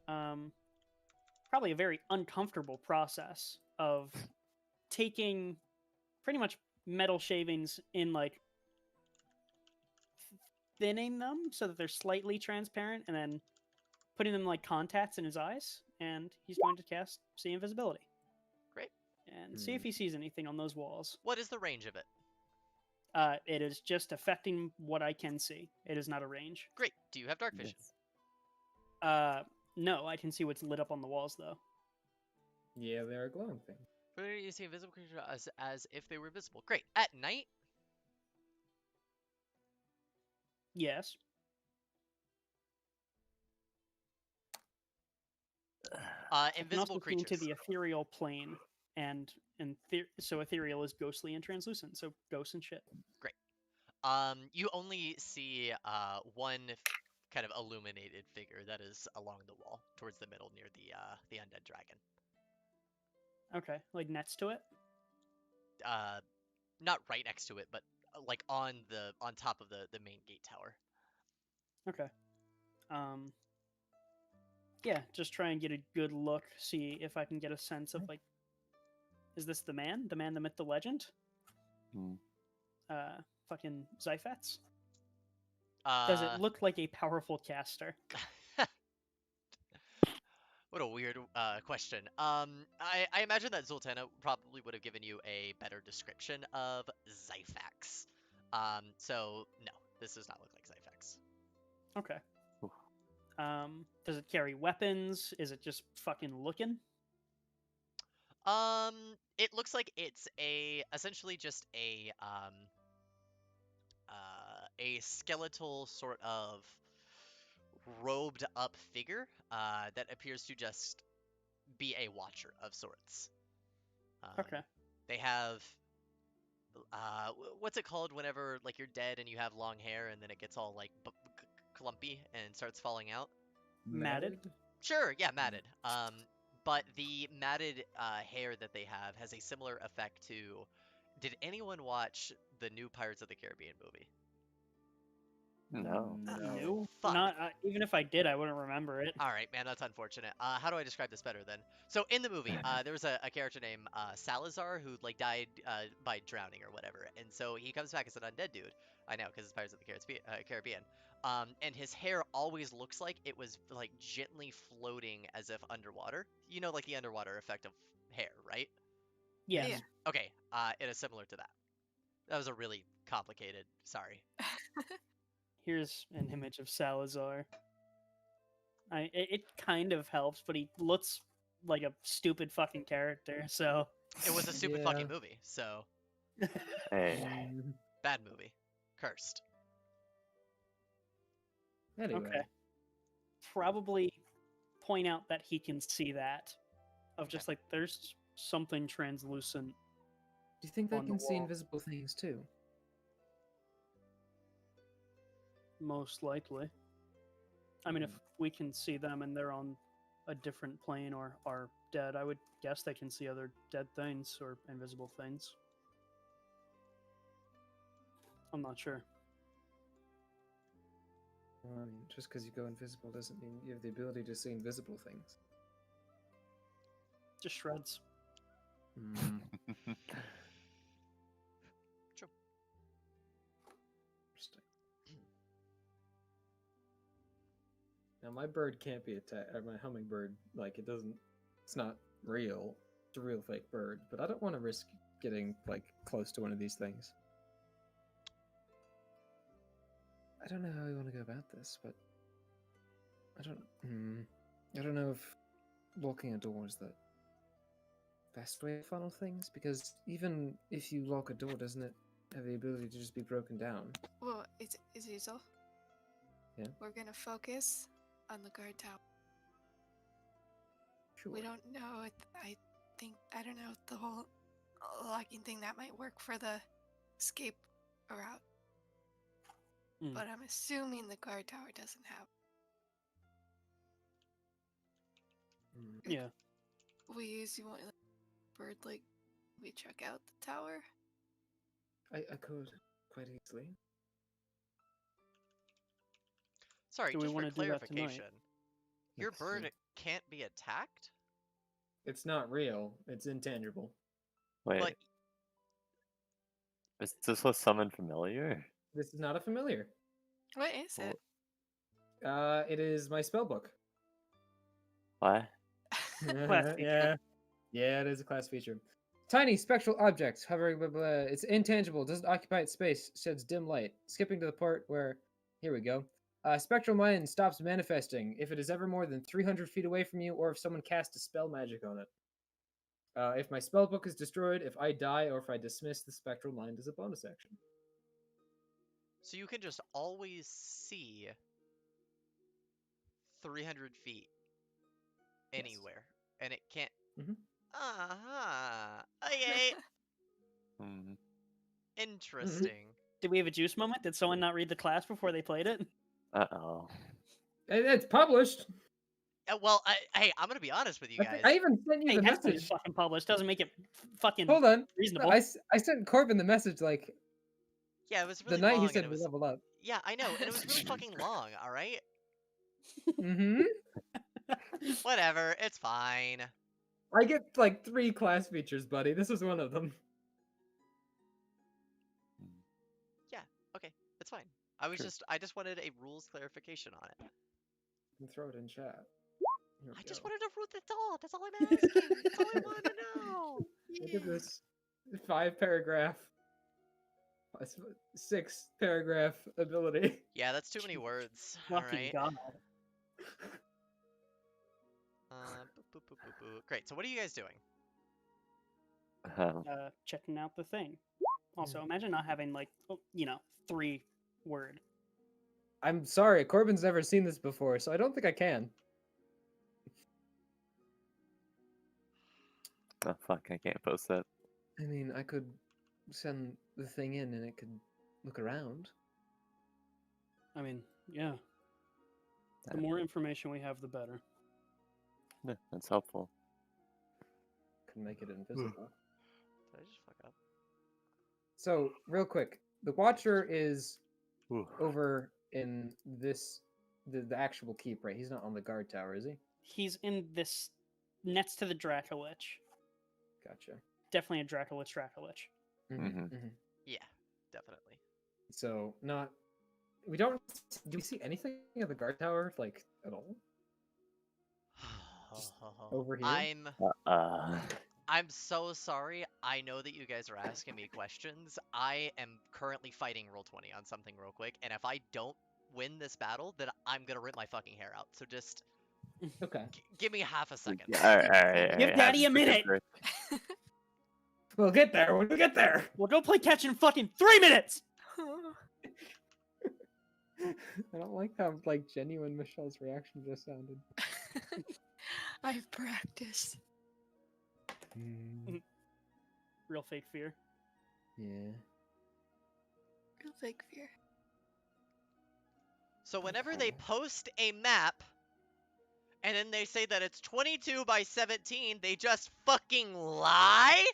Probably a very uncomfortable process of taking pretty much metal shavings in like thinning them so that they're slightly transparent and then putting them like contacts in his eyes, and he's going to cast See Invisibility.
Great.
And see if he sees anything on those walls.
What is the range of it?
It is just affecting what I can see. It is not a range.
Great. Do you have dark vision?
Yes.
No, I can see what's lit up on the walls though.
Yeah, they're a glowing thing.
You see invisible creatures as if they were visible. Great. At night,
Yes. I can
invisible
also see into
creatures.
the ethereal plane, and so ethereal is ghostly and translucent, so ghosts and shit.
You only see one kind of illuminated figure that is along the wall towards the middle near the undead dragon.
Okay, like next to it.
Not right next to it, but like on top of the main gate tower.
Okay. Yeah, just try and get a good look, see if I can get a sense of like, is this the man, the myth, the legend?
Hmm.
Fucking Zyfats? Does it look like a powerful caster?
What a weird question. I imagine that Zoltana probably would have given you a better description of Zyfax. So no, this does not look like Zyfax.
Okay.
Oof.
Does it carry weapons? Is it just fucking looking?
It looks like it's essentially just a skeletal sort of robed up figure that appears to just be a watcher of sorts.
Okay.
They have what's it called whenever like you're dead and you have long hair and then it gets all like clumpy and starts falling out?
Matted?
Sure, yeah, matted. But the matted hair that they have has a similar effect to. Did anyone watch the new Pirates of the Caribbean movie?
No.
No.
Fuck.
Not even if I did, I wouldn't remember it.
All right, man, that's unfortunate. How do I describe this better then? So in the movie, there was a character named Salazar who like died by drowning or whatever, and so he comes back as an undead dude. I know, because it's Pirates of the Caribbean. And his hair always looks like it was like gently floating as if underwater. You know, like the underwater effect of hair, right?
Yes.
Yeah.
Okay, it is similar to that. That was a really complicated. Sorry.
Here's an image of Salazar. It kind of helps, but he looks like a stupid fucking character, so...
It was a stupid fucking movie, so
Hey.
bad movie. Cursed.
Anyway,
Okay. Probably point out that he can see that. Of just like, there's something translucent.
do you think they
on the
can see
wall.
invisible things too?
Most likely. I mean, if we can see them and they're on a different plane or are dead, I would guess they can see other dead things or invisible things. I'm not sure.
Well, I mean, just because you go invisible doesn't mean you have the ability to see invisible things.
Just shreds.
Hmm.
True.
Interesting. Now my bird can't be attacked. My hummingbird, like it doesn't. It's not real. It's a real fake bird. But I don't want to risk getting like close to one of these things. I don't know how we want to go about this, but I don't know if locking a door is the best way to funnel things, because even if you lock a door, doesn't it have the ability to just be broken down?
Well, it's Azizel.
Yeah?
We're gonna focus on the guard tower.
Sure.
We don't know. I don't know if the whole locking thing that might work for the escape route.
Hmm.
But I'm assuming the guard tower doesn't have.
Yeah.
You want like, bird like we check out the tower?
I could quite easily.
Sorry,
Do we
just for
wanna do that tonight?
clarification, your
Let's
bird
see.
can't be attacked?
It's not real. It's intangible.
Wait,
But
is this a summon familiar?
This is not a familiar.
What is it?
It is my spellbook.
What?
Class feature.
Yeah, it is a class feature. Tiny spectral object hovering, blah, blah. It's intangible, doesn't occupy its space, sheds dim light. Skipping to the part where, here we go. Spectral mind stops manifesting if it is ever more than 300 feet away from you, or if someone casts a spell magic on it. If my spellbook is destroyed, if I die, or if I dismiss the spectral mind as a bonus action.
so you can just always see 300 feet
Yes.
anywhere, and it can't.
Mhm.
Okay.
Hmm.
Interesting.
Did we have a juice moment? Did someone not read the class before they played it?
Uh-oh.
It's published.
Well, hey, I'm gonna be honest with you guys.
I even sent you
Hey,
the
that's
message.
fucking published. Doesn't make it fucking
Hold on.
reasonable.
I sent Corbin the message like
Yeah, it was really
the night
long,
he
and
said
it
we
was.
leveled up.
Yeah, I know, and it was really fucking long. All right.
Mm-hmm.
Whatever, it's fine.
I get like 3 class features, buddy. This is one of them.
Okay, it's fine. I
Sure.
just wanted a rules clarification on it.
You can throw it in chat. Here we
I just
go.
wanted to root that's all. That's all I'm asking. That's all I wanted to know.
Look at this 5-paragraph, 6-paragraph ability.
Yeah, that's too many words. All
Fucking
right.
god.
Boop, boop, boop, boop, boop. Great. So what are you guys doing?
Checking out the thing. Also, imagine not having like 3-word.
I'm sorry, Corbin's never seen this before, so I don't think I can.
Oh, fuck, I can't post that.
I mean, I could send the thing in and it could look around.
I mean, yeah. The more information we have, the better.
Yeah, that's helpful.
Could make it invisible.
Did I just fuck up?
So, real quick, the Watcher is
Ooh.
over in this the actual keep, right? He's not on the guard tower, is he?
He's in this next to the Dracolich.
Gotcha.
Definitely a Dracolich.
Mhm.
Yeah, definitely.
So, not. We don't. Do we see anything at the guard tower, like, at all? Over here?
I'm so sorry. I know that you guys are asking me questions. I am currently fighting Roll20 on something real quick, and if I don't win this battle, then I'm gonna rip my fucking hair out. So just
Okay.
give me half a second.
All right,
Give Daddy a minute.
We'll get there when we get there.
We'll go play catch in fucking 3 minutes!
I don't like how, like, genuine Michelle's reaction just sounded.
I've practiced.
Real fake fear.
Yeah.
Real fake fear.
So whenever they post a map, and then they say that it's 22 by 17, they just fucking lie?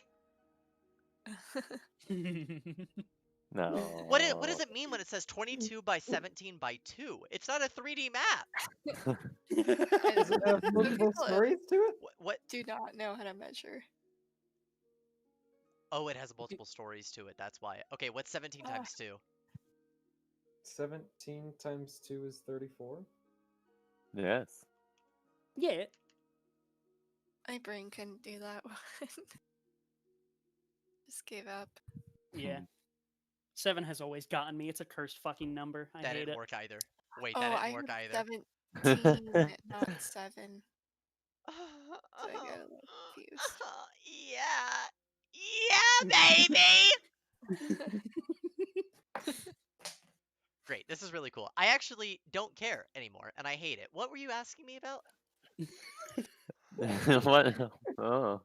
No.
What does it mean when it says 22 by 17 by 2? It's not a 3D map.
Does it have multiple stories to it?
What?
Do not know how to measure.
Oh, it has multiple stories to it. That's why. Okay, what's 17 times 2?
17 times 2 is 34.
Yes.
Yeah.
My brain couldn't do that one. Just gave up.
Yeah. 7 has always gotten me. It's a cursed fucking number. I
That
hate
didn't
it.
work either. Wait,
Oh,
that
I
didn't work
heard
either.
17, not 7. So I got a little confused.
Yeah, baby! Great, this is really cool. I actually don't care anymore, and I hate it. What were you asking me about?
What? Oh.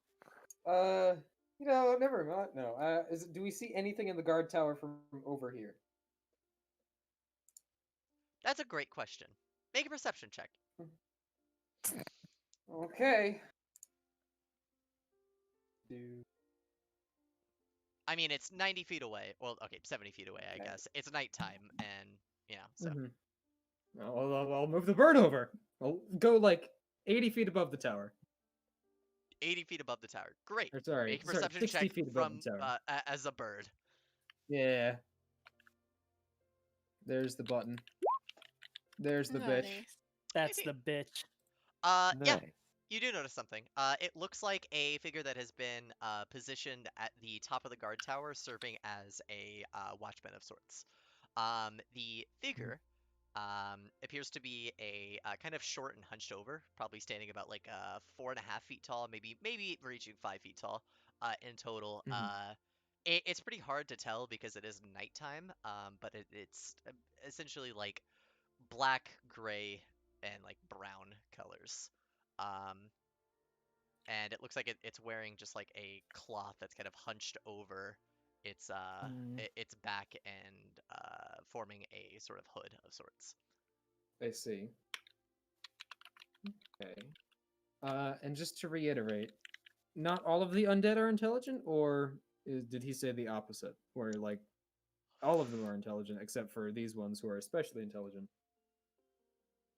Never mind. No. Do we see anything in the guard tower from over here?
That's a great question. Make a perception check.
Okay. Do
I mean, it's 90 feet away. Well, okay, 70 feet away, I
Okay.
guess. It's nighttime, and so
I'll move the bird over. I'll go like 80 feet above the tower.
80 feet above the tower. Great.
Or sorry,
Make a
sorry,
perception
60
check
feet above
from
the tower.
as a bird.
Yeah. There's the button. There's the bitch.
Nice.
That's the bitch.
Yeah,
Nice.
you do notice something. It looks like a figure that has been positioned at the top of the guard tower, serving as a watchman of sorts. The figure appears to be a kind of short and hunched over, probably standing about like 4.5 feet tall, maybe reaching 5 feet tall in total. It's pretty hard to tell because it is nighttime, but it's essentially like black, gray, and like brown colors. Um, and it looks like it's wearing just like a cloth that's kind of hunched over its back and forming a sort of hood of sorts.
I see. Okay. And just to reiterate, not all of the undead are intelligent, or did he say the opposite? Where like all of them are intelligent except for these ones who are especially intelligent,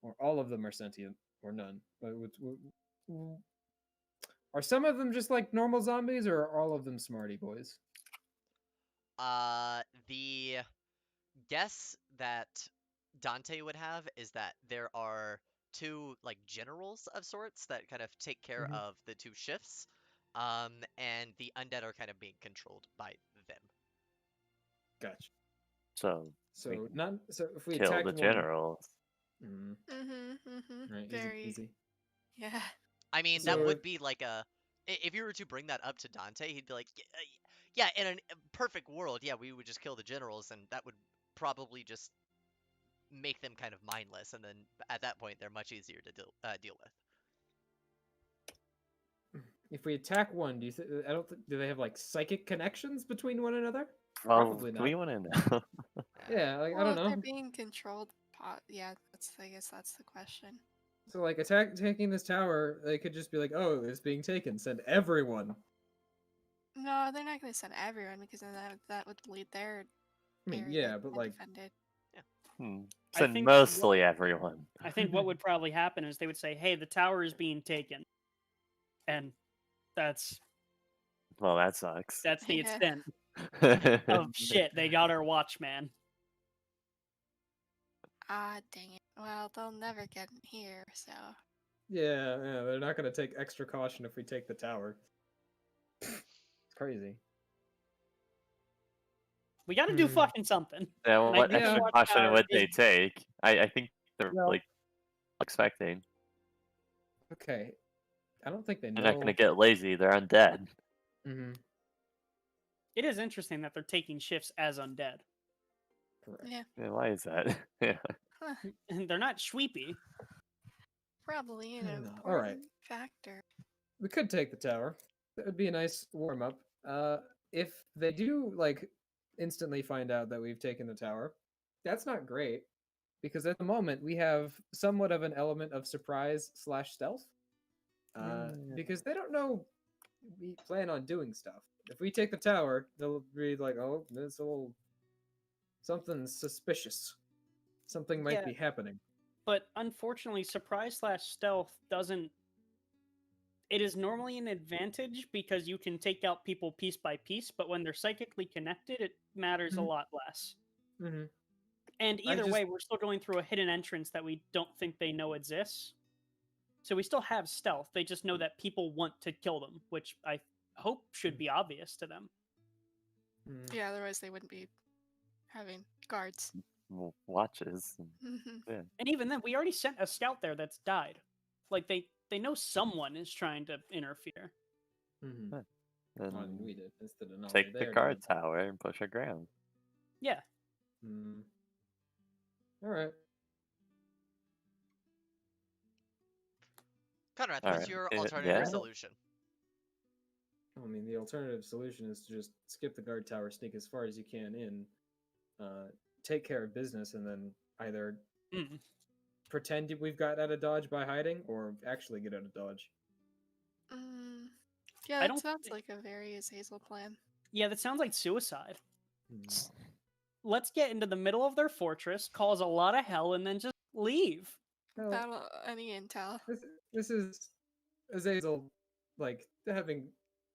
or all of them are sentient, or none? But are some of them just like normal zombies, or are all of them smarty boys?
The guess that Dante would have is that there are two like generals of sorts that kind of take care of the two shifts, and the undead are kind of being controlled by them.
Gotcha.
So
So not so if we
kill
attacked
the
one,
generals.
right?
Very.
Easy.
Yeah.
I mean,
So
that would
if-
be like if you were to bring that up to Dante, he'd be like, yeah, in a perfect world, yeah, we would just kill the generals, and that would probably just make them kind of mindless, and then at that point, they're much easier to deal with.
If we attack one, do you think? I don't. Do they have like psychic connections between one another?
Well,
Probably not.
we want to know.
Yeah, like
Well,
I
if
don't
they're
know.
being controlled, yeah, I guess that's the question.
So like taking this tower, they could just be like, "Oh, it's being taken. Send everyone."
No, they're not going to send everyone because then that would lead their
I mean,
area
yeah, but like,
undefended.
I
Send
think
mostly everyone.
I think what would probably happen is they would say, "Hey, the tower is being taken," and that's
Well, that sucks.
the
Yeah.
extent of shit. They got our watchman.
Ah, dang it. Well, they'll never get in here, so.
yeah, they're not gonna take extra caution if we take the tower. It's crazy.
We got to do fucking something.
Yeah, well,
And I
what
think the
extra
watchtower
caution would they
is-
take? I think they're
Well-
like expecting.
Okay, I don't think they know.
They're not gonna get lazy. They're undead.
Mm-hmm.
It is interesting that they're taking shifts as undead.
Correct.
Yeah,
Yeah, why is that? Yeah.
And they're not sweepy.
probably an
I don't know.
important
Alright.
factor.
We could take the tower. That would be a nice warm up. If they do like instantly find out that we've taken the tower, that's not great because at the moment we have somewhat of an element of surprise / stealth. Because they don't know we plan on doing stuff. If we take the tower, they'll be like, "Oh, there's a little something suspicious. Something might
Yeah.
be happening."
But unfortunately, surprise / stealth doesn't. It is normally an advantage because you can take out people piece by piece, but when they're psychically connected, it matters a
Mhm.
lot less.
Mm-hmm.
And
I
either way,
just-
we're still going through a hidden entrance that we don't think they know exists. So we still have stealth. They just know that people want to kill them, which I hope should be obvious to them.
Mm.
Yeah, otherwise they wouldn't be having guards.
Watches.
And even then, we already sent a scout there that's died. Like they know someone is trying to interfere.
Mm-hmm.
Huh.
Well, I mean,
And
we did instead of not
take the
they're
guard
dead.
tower and push it ground.
Yeah.
Mm. All right.
Conrad,
All
what's
right,
your
yeah.
alternative solution?
I mean, the alternative solution is to just skip the guard tower, sneak as far as you can in, take care of business, and then either
Mm.
pretend we've got out of dodge by hiding, or actually get out of dodge?
Yeah,
I
that
don't
sounds
think-
like a very Azazel plan.
Yeah, that sounds like suicide.
Hmm.
Let's get into the middle of their fortress, cause a lot of hell, and then just leave.
Well,
Without any intel.
this is Azazel, like having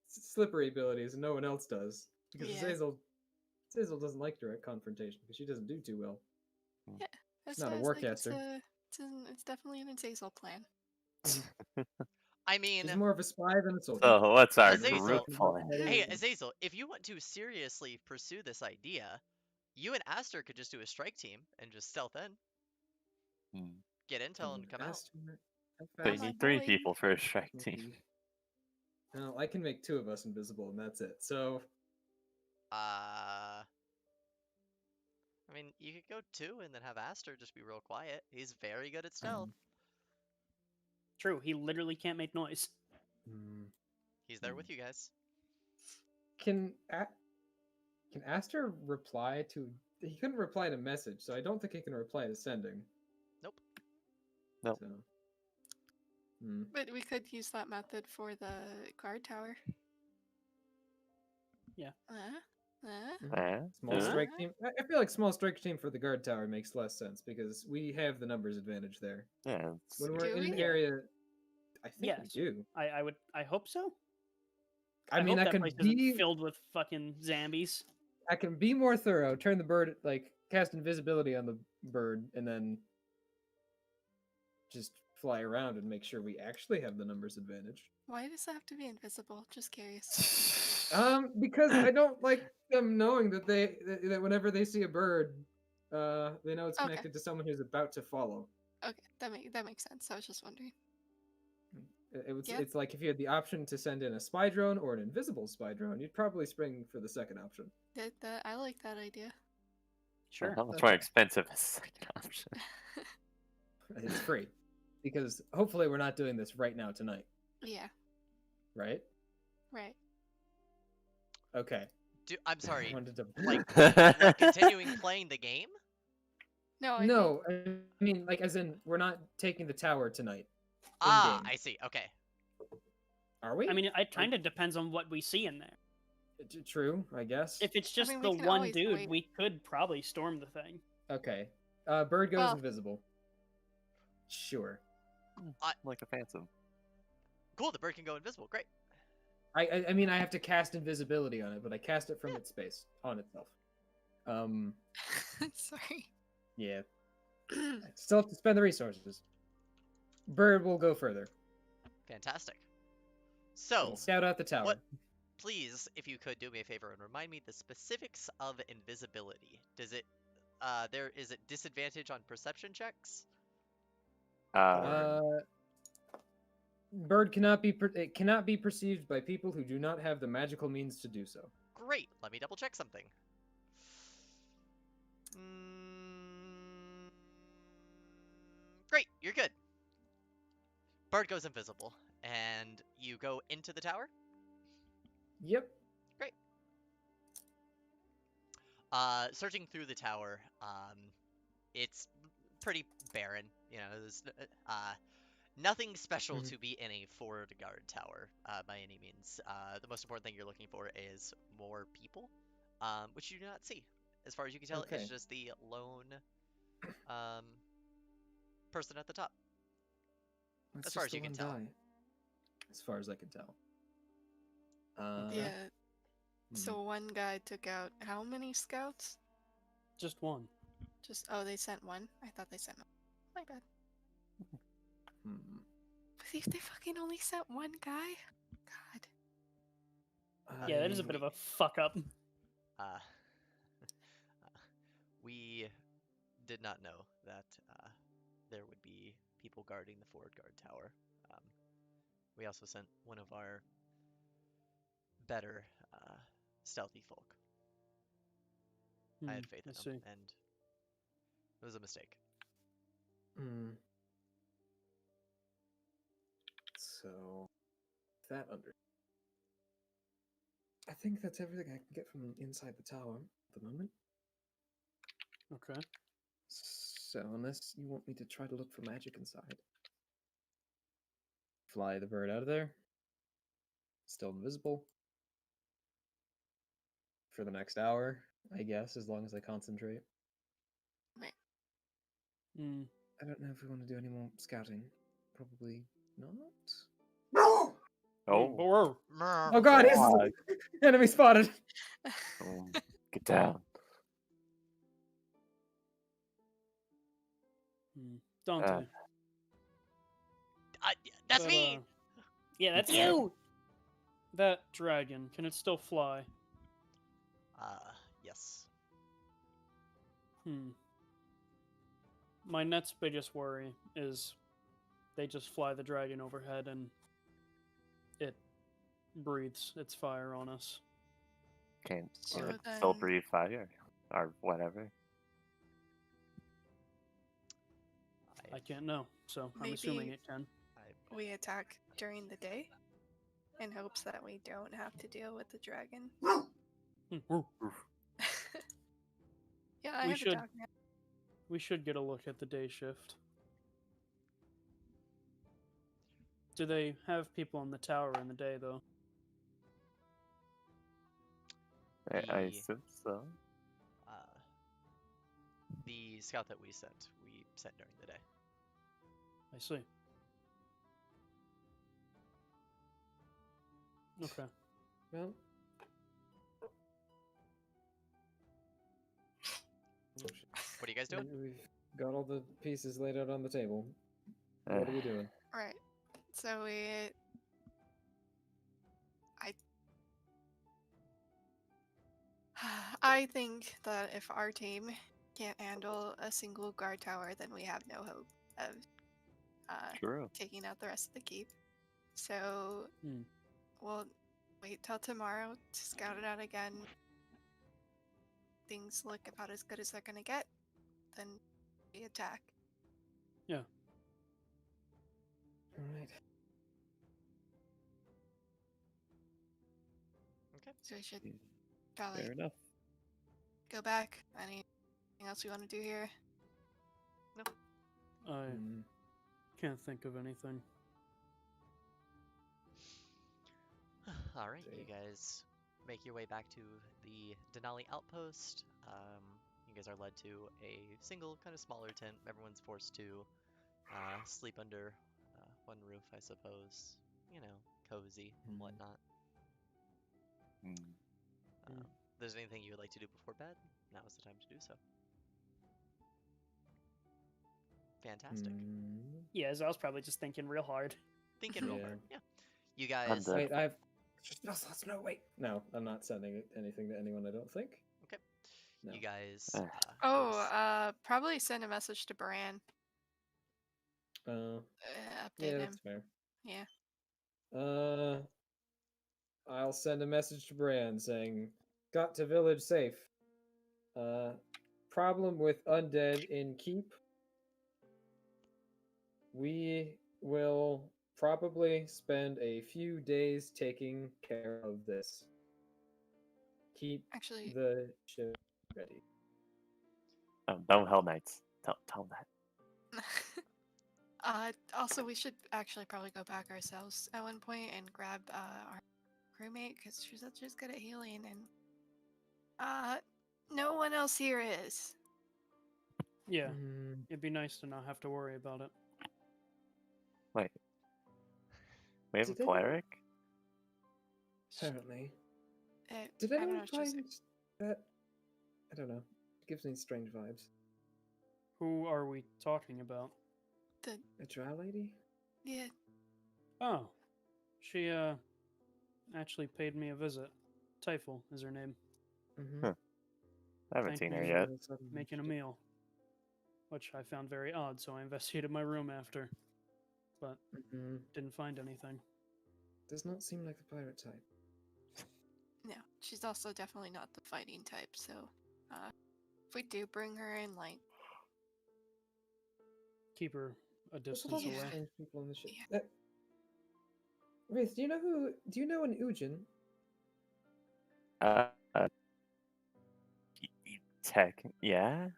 slippery abilities, and no one else does because
Yeah.
Azazel doesn't like direct confrontation because she doesn't do too well.
That's
not a
why I was like,
warcaster.
it's definitely an Azazel plan.
I mean,
She's more of a spy than a soldier.
So what's our
Azazel.
group plan?
hey, Azazel, if you want to seriously pursue this idea, you and Aster could just do a strike team and just stealth in,
Hmm.
get intel, and come out.
So you
my
need 3
boy.
people for a strike team.
No, I can make 2 of us invisible, and that's it. So
I mean, you could go 2 and then have Aster just be real quiet. He's very good at stealth.
True, he literally can't make noise.
He's there with you guys.
can Aster reply to? He couldn't reply to message, so I don't think he can reply to sending.
Nope.
Nope.
So,
But we could use that method for the guard tower.
Yeah.
Small
Yeah.
strike team. I feel like small strike team for the guard tower makes less sense because we have the numbers advantage there.
Yeah.
When we're
Do
in an
we?
area, I think
Yes.
we do.
I hope so.
I mean,
hope
I
that
can
place isn't
be
filled with fucking zombies.
I can be more thorough. Turn the bird, like cast invisibility on the bird, and then just fly around and make sure we actually have the numbers advantage.
Why does it have to be invisible? Just curious.
Because I don't like them knowing that that whenever they see a bird, they know it's
Okay.
connected to someone who's about to follow.
Okay, that makes sense. I was just wondering. Yeah.
It's like if you had the option to send in a spy drone or an invisible spy drone, you'd probably spring for the second option.
I like that idea.
Sure.
How much more expensive is the second option?
It's free because hopefully we're not doing this right now tonight,
Yeah.
right?
Right.
Okay.
I'm sorry.
I wanted to-
Like continuing playing the game?
No. I
No, I mean like as in we're not taking the tower tonight.
Ah,
in-game.
I see. Okay.
Are we?
I mean, it kind of depends on what we see in there.
True, I guess.
If it's just
mean, we
the
could
one
always
dude,
wait.
we could probably storm the thing.
Okay. Bird goes
Well-
invisible. Sure.
Like a phantom.
Cool. The bird can go invisible. Great.
I mean I have to cast invisibility on it, but I cast it from its space on itself.
Sorry.
Yeah. I still have to spend the resources. Bird will go further.
Fantastic. So,
We'll scout out the tower.
what- please, if you could do me a favor and remind me the specifics of invisibility. Does it, is it disadvantage on perception checks?
Bird it cannot be perceived by people who do not have the magical means to do so.
Great. Let me double check something. Mm, great. You're good. Bird goes invisible, and you go into the tower.
Yep.
Searching through the tower, it's pretty barren. You know, there's nothing special
Mhm.
to be in a forward guard tower by any means. The most important thing you're looking for is more people, which you do not see. As far as you can tell,
Okay.
it's just the lone person at the top.
That's
As far
just
as you
the
can
one
tell.
guy. As far as I can tell.
Yeah.
hmm.
So one guy took out how many scouts?
Just one.
They sent one. I thought they sent. My bad.
Hmm.
If they fucking only sent one guy. God.
Yeah, that is a bit of a fuck up.
We did not know that there would be people guarding the forward guard tower. We also sent one of our better stealthy folk. I had faith in them, and it was a mistake.
So that under. I think that's everything I can get from inside the tower at the moment.
Okay.
So, unless you want me to try to look for magic inside. Fly the bird out of there. Still invisible. For the next hour, I guess, as long as I concentrate.
Hmm.
I don't know if we want to do any more scouting. Probably not.
Oh,
Oh god, he's
God.
enemy spotted.
Oh, get down.
Dante.
That's
But,
me.
yeah, that's you. That dragon, can it still fly?
Yes.
My net's biggest worry is they just fly the dragon overhead and it breathes its fire on us.
Can't
So
even still
then-
breathe fire or whatever.
I can't know, so I'm assuming
Maybe-
it can.
We attack during the day in hopes that we don't have to deal with the dragon. Yeah, I
We
have
should-
a dog now.
We should get a look at the day shift. Do they have people in the tower in the day, though?
I
The-
assume so.
The scout that we sent during the day.
I see. Okay.
Well.
What are you guys doing?
We've got all the pieces laid out on the table.
Uh,
What are we doing?
Right. So I think that if our team can't handle a single guard tower, then we have no hope of
True.
taking out the rest of the keep. So we'll wait till tomorrow to scout it out again. Things look about as good as they're gonna get, then we attack.
Yeah.
Alright.
Okay.
So we should
Mm,
probably
Fair enough.
go back. Anything else we want to do here?
I
Mm,
can't think of anything.
All right, you
Okay.
guys make your way back to the Denali outpost. You guys are led to a single, kind of smaller tent. Everyone's forced to sleep under one roof, I suppose. You know, cozy and
Mhm.
whatnot.
Mm.
If there's anything you would like to do before bed, now is the time to do so. Fantastic.
mm.
Yeah, as I was probably just thinking real hard.
Thinking real
Yeah.
hard. Yeah. You guys.
done.
Wait, I've. No, wait. No, I'm not sending anything to anyone, I don't think.
Okay.
No.
You guys.
Eh.
Probably send a message to Bran.
Uh,
Update
yeah,
him.
that's fair.
Yeah.
I'll send a message to Bran saying, "Got to village safe. Problem with undead in keep. We will probably spend a few days taking care of this. Keep
Actually,
the ship ready."
Oh, don't Hell Knights. Tell them that.
also we should actually probably go back ourselves at one point and grab our crewmate because she's just good at healing and no one else here is.
Yeah,
Mm,
it'd be nice to not have to worry about it.
Wait. We have a
Did anyone-
cleric?
apparently.
I
Did
don't know,
anyone
it's just-
find that? I don't know. It gives me strange vibes.
Who are we talking about?
A drow lady?
Yeah,
Oh, she actually paid me a visit. Typhel is her name.
Mm-hmm.
Huh. I haven't
Thank
seen her
you.
yet.
Making a meal, which I found very odd. So I investigated my room after, but
Mm-hmm.
didn't find anything.
Does not seem like the pirate type.
no, she's also definitely not the fighting type. So if we do bring her in, like,
Keep her a
There's a
distance
lot of
away.
strange people on the ship.
Yeah.
Wraith, do you know an Ujin?
Uh, tech. Yeah?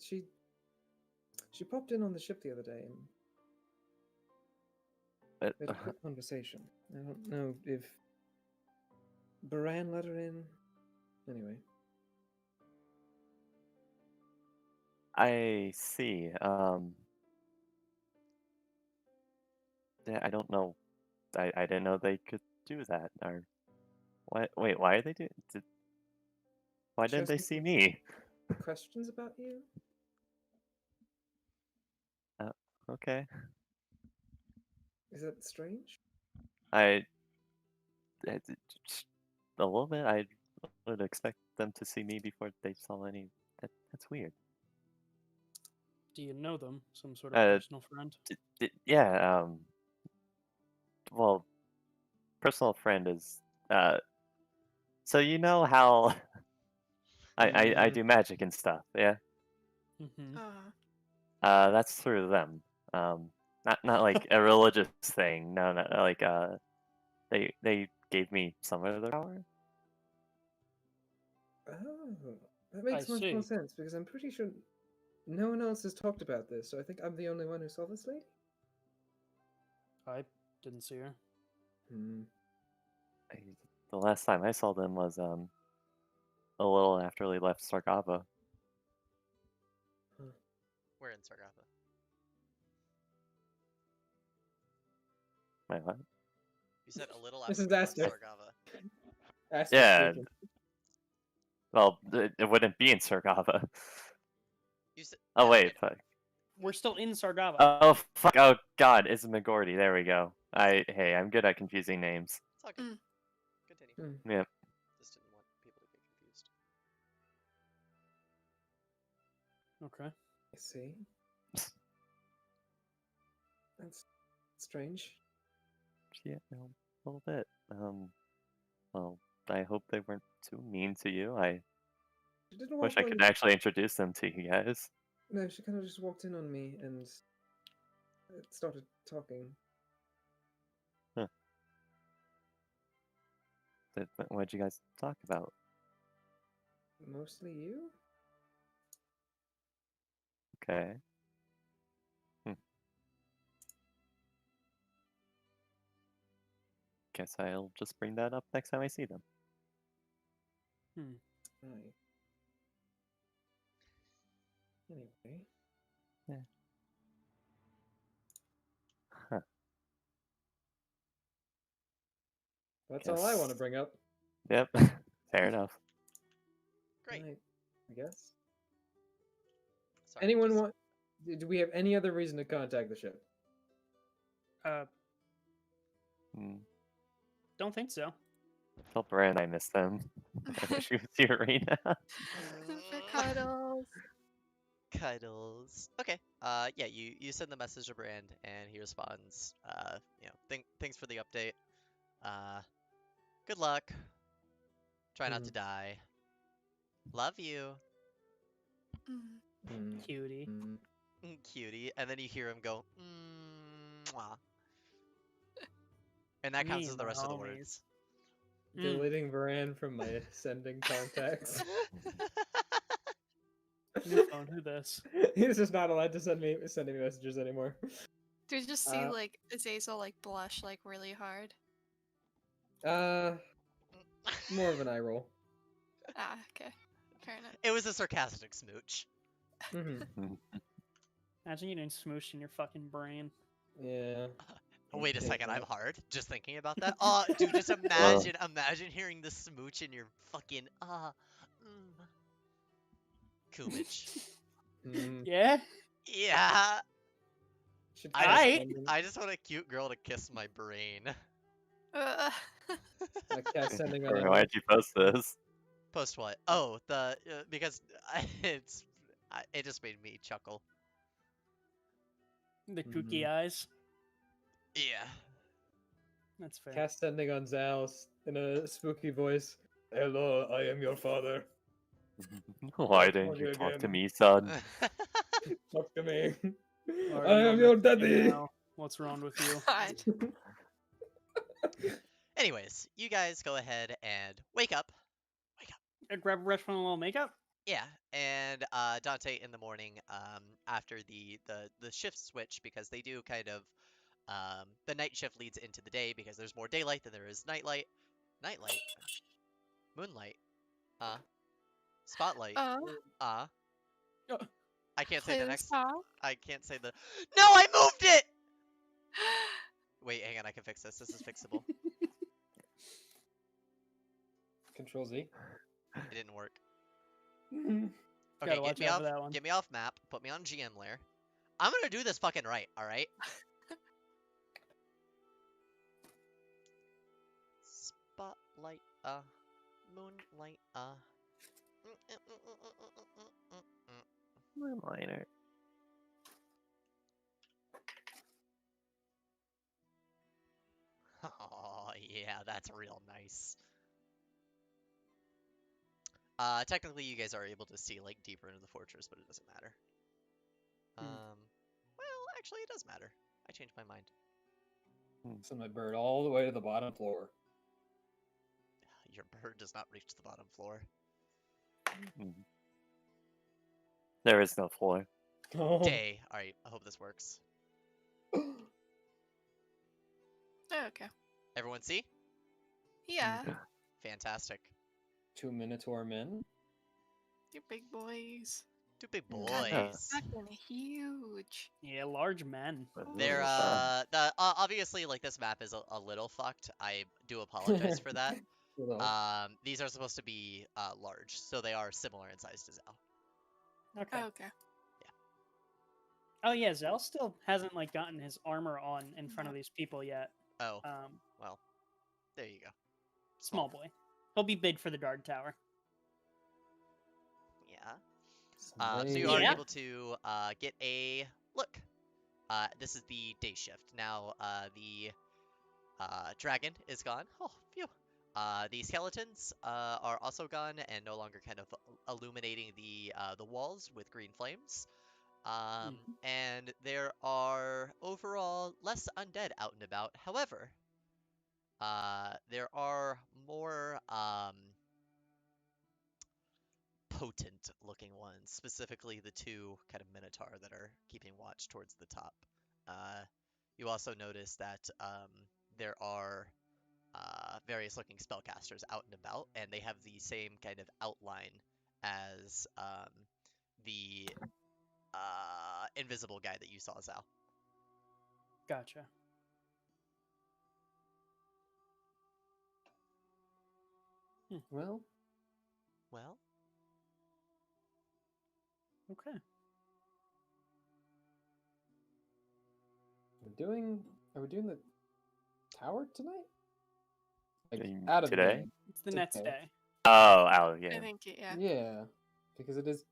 She popped in on the ship the other day and
But,
we had a quick conversation. I don't know if Baran let her in. Anyway,
I see. Yeah, I don't know. I didn't know they could do that. Or why? Wait, why are they doing? Why
She
didn't they
asked
see
me
me?
questions about you.
Okay.
Is that strange?
I just a little bit. I would expect them to see me before they saw any. That's weird.
Do you know them? Some sort of
Uh,
personal friend?
Yeah. Well, personal friend is. So you know how I do magic and stuff. Yeah.
Mm-hmm.
That's through them. Not like a religious thing. No, no. Like they gave me some of their power.
Oh, that makes
I
much more
see.
sense because I'm pretty sure no one else has talked about this. So I think I'm the only one who saw this lady.
I didn't see her.
Hmm.
The last time I saw them was a little after they left Sargava.
We're in Sargava.
Wait, what?
You said a little
This
after
is
we left
Aster.
Sargava.
Aster
Yeah.
speaking.
Well, it wouldn't be in Sargava.
You said.
Oh
yeah,
wait,
okay.
fuck.
We're still in Sargava.
Oh fuck! Oh god, it's McGordy. There we go. Hey, I'm good at confusing names.
It's all good.
Mm.
Continue.
Hmm.
Yep.
Just didn't want people to get confused.
Okay.
I see. That's strange.
Yeah, a little bit. Well, I hope they weren't too mean to you. I
She didn't
wish
walk
I could
on.
actually introduce them to you guys.
No, she kind of just walked in on me and started talking.
What'd you guys talk about?
Mostly you.
Okay. Guess I'll just bring that up next time I see them.
Hmm.
Right. Anyway.
Yeah. Huh.
That's all I want to
Guess-
bring up.
Yep. Fair enough.
Great.
Right, I guess.
Sorry,
Anyone
just-
want? Do we have any other reason to contact the ship?
Hmm.
Don't think so.
Tell Brand I miss them. I wish he was here right now.
For cuddles.
Cuddles. Okay. Yeah. You send the message to Brand, and he responds. Thanks for the update. Good luck. Try not to die. Love you.
Mm.
Cutie.
Cutie. And then you hear him go, mwah. And that counts
Me
as
and
the
my
rest of the
homies.
words.
Deleting Varan from my sending contacts.
New phone, who this?
He's just not allowed to send me messages anymore.
Do you just see
Uh,
like Azazel like blush like really hard?
More of an eye roll.
Ah, okay. Fair enough.
It was a sarcastic smooch.
Mm-hmm.
Imagine getting smooshed in your fucking brain.
Yeah.
Wait a
hate
second, I'm
that.
hard just thinking about that. Oh, dude, just imagine hearing the smooch in your fucking Kumage.
Mm.
Yeah?
Yeah.
Should
I
cast
Aight.
sending-
I just want a cute girl to kiss my brain.
cast sending on
Or
Emma.
why'd you post this?
Post what? Oh, because it just made me chuckle.
The kooky eyes.
Yeah.
That's fair.
Cast sending on Zal's in a spooky voice. Hello, I am your father.
Why
Talk
didn't you
again.
talk to me, son?
Talk to me.
Are
I
you
am
a
your
Mexican
daddy.
now? What's wrong with you?
God.
Anyways, you guys go ahead and wake up.
Grab a brush from a little makeup?
Yeah, and Dante in the morning, after the shift switch, because they do kind of the night shift leads into the day because there's more daylight than there is nightlight. Nightlight, moonlight, uh, spotlight,
Uh,
uh.
Oh,
I can't say
play
the
the
next.
song.
I can't say the. No, I moved it. Wait, hang on, I can fix this. This is fixable.
Control Z.
It didn't work.
Mhm.
Okay,
Gotta watch out for that one.
get me off map, put me on GM layer. I'm gonna do this fucking right, alright? Spotlight, moonlight,
Moonlighter.
Oh, yeah, that's real nice. Technically you guys are able to see, like, deeper into the fortress, but it doesn't matter. Well, actually it does matter. I changed my mind.
Send my bird all the way to the bottom floor.
Your bird does not reach the bottom floor.
There is no floor.
Oh.
Day. Alright, I hope this works.
Oh, okay.
Everyone see?
Yeah,
Fantastic.
2 Minotaur men.
you big boys.
Two big
God,
boys.
Fucking huge.
Yeah, large men.
They're obviously, like, this map is a little fucked. I do apologize for that.
Hello.
These are supposed to be large, so they are similar in size to Zell.
Okay.
Oh, okay.
Oh yeah, Zell still hasn't like gotten his armor on in front of these people yet.
Oh,
Um,
well, there you go.
small boy. He'll be big for the guard tower.
Yeah. So you are
Yeah.
able to get a look. This is the day shift. Now, the dragon is gone. Oh, phew. The skeletons are also gone and no longer kind of illuminating the walls with green flames. And there are overall less undead out and about. However, there are more potent looking ones, specifically the two kind of minotaur that are keeping watch towards the top. You also notice that there are various looking spellcasters out and about, and they have the same kind of outline as the invisible guy that you saw, Zal.
Gotcha.
Well,
Well,
Okay.
are we doing the tower tonight? Like
Mm,
out of the
today?
game.
It's the next
Okay.
day.
Oh, yeah.
I think, yeah.
Yeah, because it is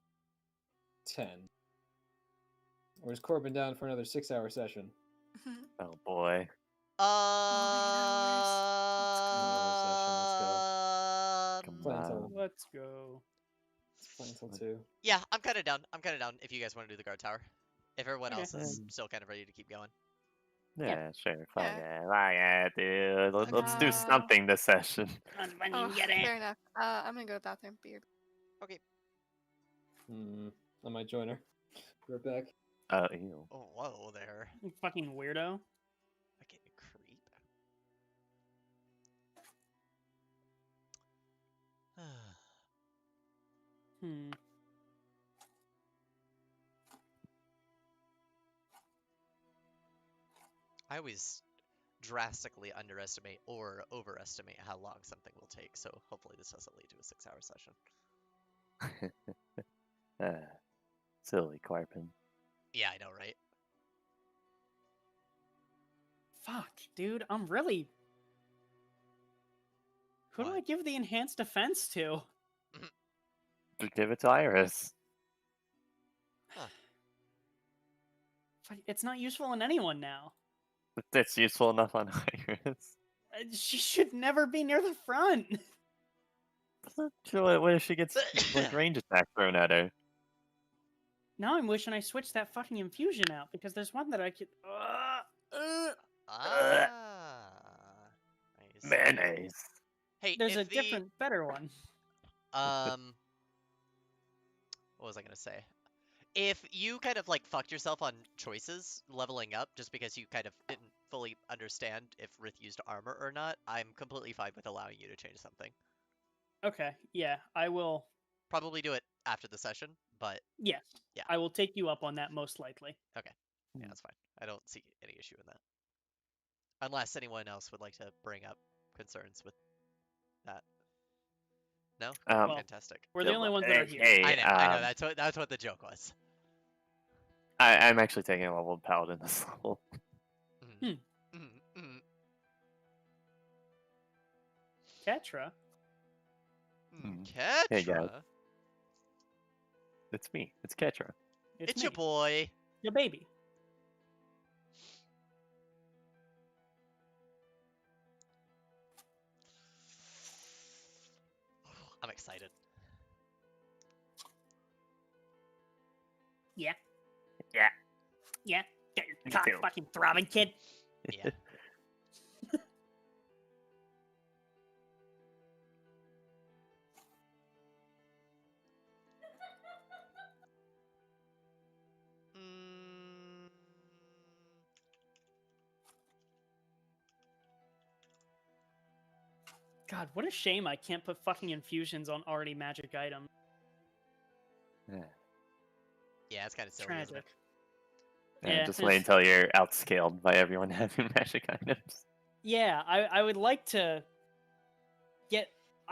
10. Or is Corbin down for another 6-hour session?
Oh boy. Come
Play
on.
until,
Let's go.
play until 2.
yeah, I'm kind of down. I'm kind of down if you guys want to do the guard tower. If everyone
Okay.
else is still kind of ready to keep going.
Yeah, sure. Fuck
Yeah.
it. Fuck it, dude. Let's do something this session.
Let's fucking
Oh,
get it.
fair enough. I'm gonna go to the bathroom. Beard.
Okay.
I might join her. Be right back.
Ew.
Oh, whoa there.
You fucking weirdo.
Fucking creep.
Hmm.
I always drastically underestimate or overestimate how long something will take, so hopefully this doesn't lead to a 6-hour session.
Silly Carpin.
Yeah, I know, right?
Fuck, dude. I'm really. Who do
What?
I give the enhanced defense to?
Just give it to Iris.
Fuck, it's not useful on anyone now.
That's useful enough on Iris.
She should never be near the front.
What if she gets like range attack thrown at her?
Now I'm wishing I switched that fucking infusion out because there's one that I could.
Ah. I see.
Mayonnaise.
Hey,
There's
if
a different, better one.
what was I gonna say? If you kind of like fucked yourself on choices leveling up just because you kind of didn't fully understand if Rith used armor or not, I'm completely fine with allowing you to change something.
Okay, yeah, I will.
Probably do it after the session, but
Yes,
Yeah.
I will take you up on that most likely.
yeah, that's fine. I don't see any issue in that. Unless anyone else would like to bring up concerns with that. No?
Well,
Fantastic.
We're the only ones that are here.
Hey,
I know. That's what the joke was.
I'm actually taking a level paladin this level.
Mhm. Mhm, mhm,
Ketra.
Hmm.
Ketra.
Hey, guys. It's me. It's Ketra.
It's
It's
me,
your boy.
your baby.
I'm excited.
Yeah.
Yeah.
Yeah. Get your
Me
cock
too.
fucking throbbing, kid.
Yeah. Mm,
God, what a shame I can't put fucking infusions on already magic items.
yeah, it's kind of silly, isn't it?
Tragic.
Yeah,
Yeah,
just
it's-
wait until you're outscaled by everyone having magic items.
Yeah, I would like to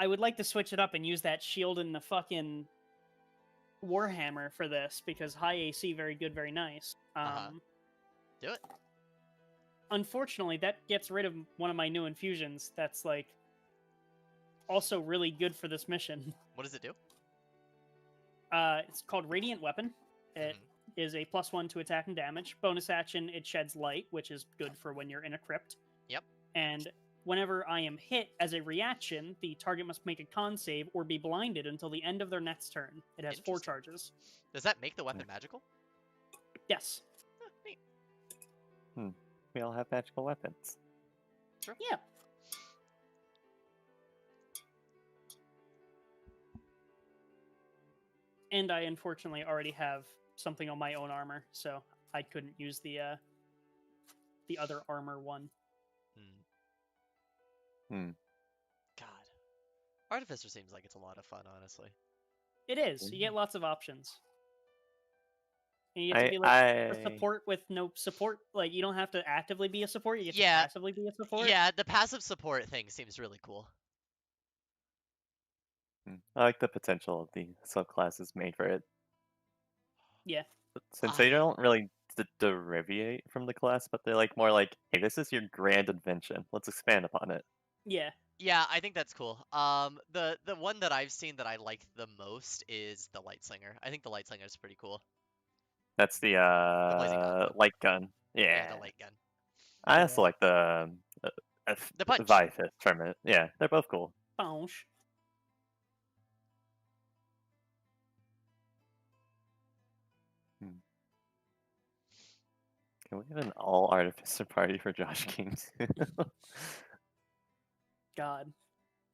I would like to switch it up and use that shield and the fucking Warhammer for this because high AC, very good, very nice.
Do it.
Unfortunately, that gets rid of one of my new infusions. That's like also really good for this mission.
What does it do?
It's called Radiant Weapon. It is a +1 to attack and damage. Bonus action, it sheds light, which is good for when you're in a crypt.
Yep.
And whenever I am hit as a reaction, the target must make a con save or be blinded until the end of their next turn. It has 4
Interesting.
charges.
Does that make the weapon magical?
Yes.
Huh, neat.
We all have magical weapons.
Yeah. And I unfortunately already have something on my own armor, so I couldn't use the other armor one.
God. Artificer seems like it's a lot of fun, honestly.
It is. You get lots of options. And you get to
I,
be like a
I,
support with no support. Like you don't have to actively be a support. You get
Yeah.
to passively be a support.
Yeah, the passive support thing seems really cool.
I like the potential of the subclasses made for it.
Yeah.
Since they don't really derivate from the class, but they're like more like, hey, this is your grand invention. Let's expand upon it.
Yeah.
Yeah, I think that's cool. The one that I've seen that I like the most is the Lightslinger. I think the Lightslinger is pretty cool.
That's the
blazing gauntlet.
light gun.
Yeah,
Yeah.
the light gun.
I also like the
The punch.
Vifith from it. Yeah, they're both cool.
Bounce.
Can we have an all artificer party for Josh King too?
God,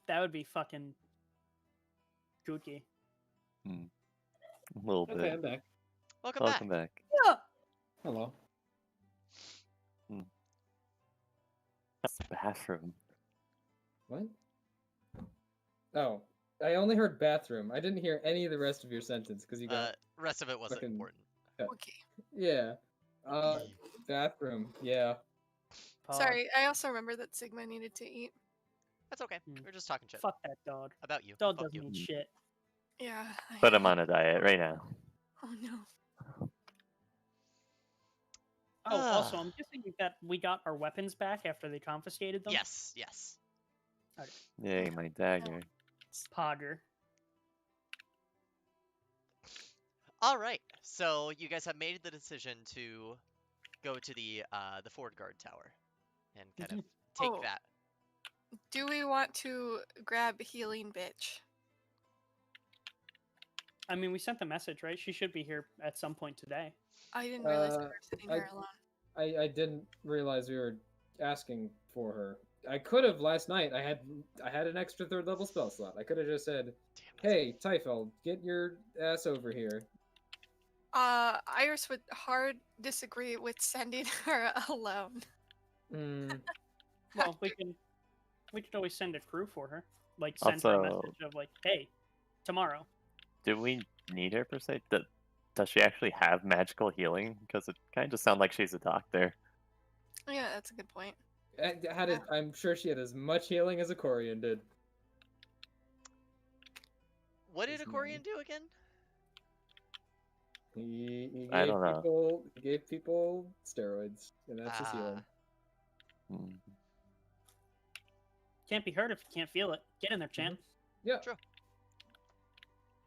that would be fucking kooky.
A little
Okay,
bit.
I'm back.
Welcome back.
Yeah.
Hello.
That's the bathroom.
What? Oh, I only heard bathroom. I didn't hear any of the rest of your sentence because you got
Rest of it wasn't
fucking-
important.
Okay.
yeah. Bathroom. Yeah.
Pog.
Sorry, I also remember that Sigma needed to eat.
That's okay. We're just talking shit
Fuck that dog.
about you.
Dog
Fuck
doesn't
you.
eat shit.
Yeah.
Put him on a diet right now.
Oh no.
Oh, also, I'm guessing we got our weapons back after they confiscated them.
Yes, yes.
Yay, my dagger.
Pogger.
All right. So you guys have made the decision to go to the Ford Guard Tower and kind of take
Oh.
that.
Do we want to grab Healing Bitch?
I mean, we sent the message, right? She should be here at some point today.
I didn't realize we were sitting
I-
here alone.
I didn't realize we were asking for her. I could have last night. I had an extra 3rd level spell slot. I could have just said, "Hey, Typhel, get your ass over here."
Iris would hard disagree with sending her alone.
Hmm.
Well, we could always send a crew for her. Like send her a
Also,
message of like, hey, tomorrow.
do we need her per se? Does she actually have magical healing? Because it kind of sounds like she's a doctor.
Yeah, that's a good point.
I'm sure she had as much healing as a Corian did.
What did
His
Akorian
name.
do again?
He
I don't know.
gave people steroids, and that's his healing.
Hmm.
Can't be hurt if you can't feel it. Get in there, champ.
Yeah.
True.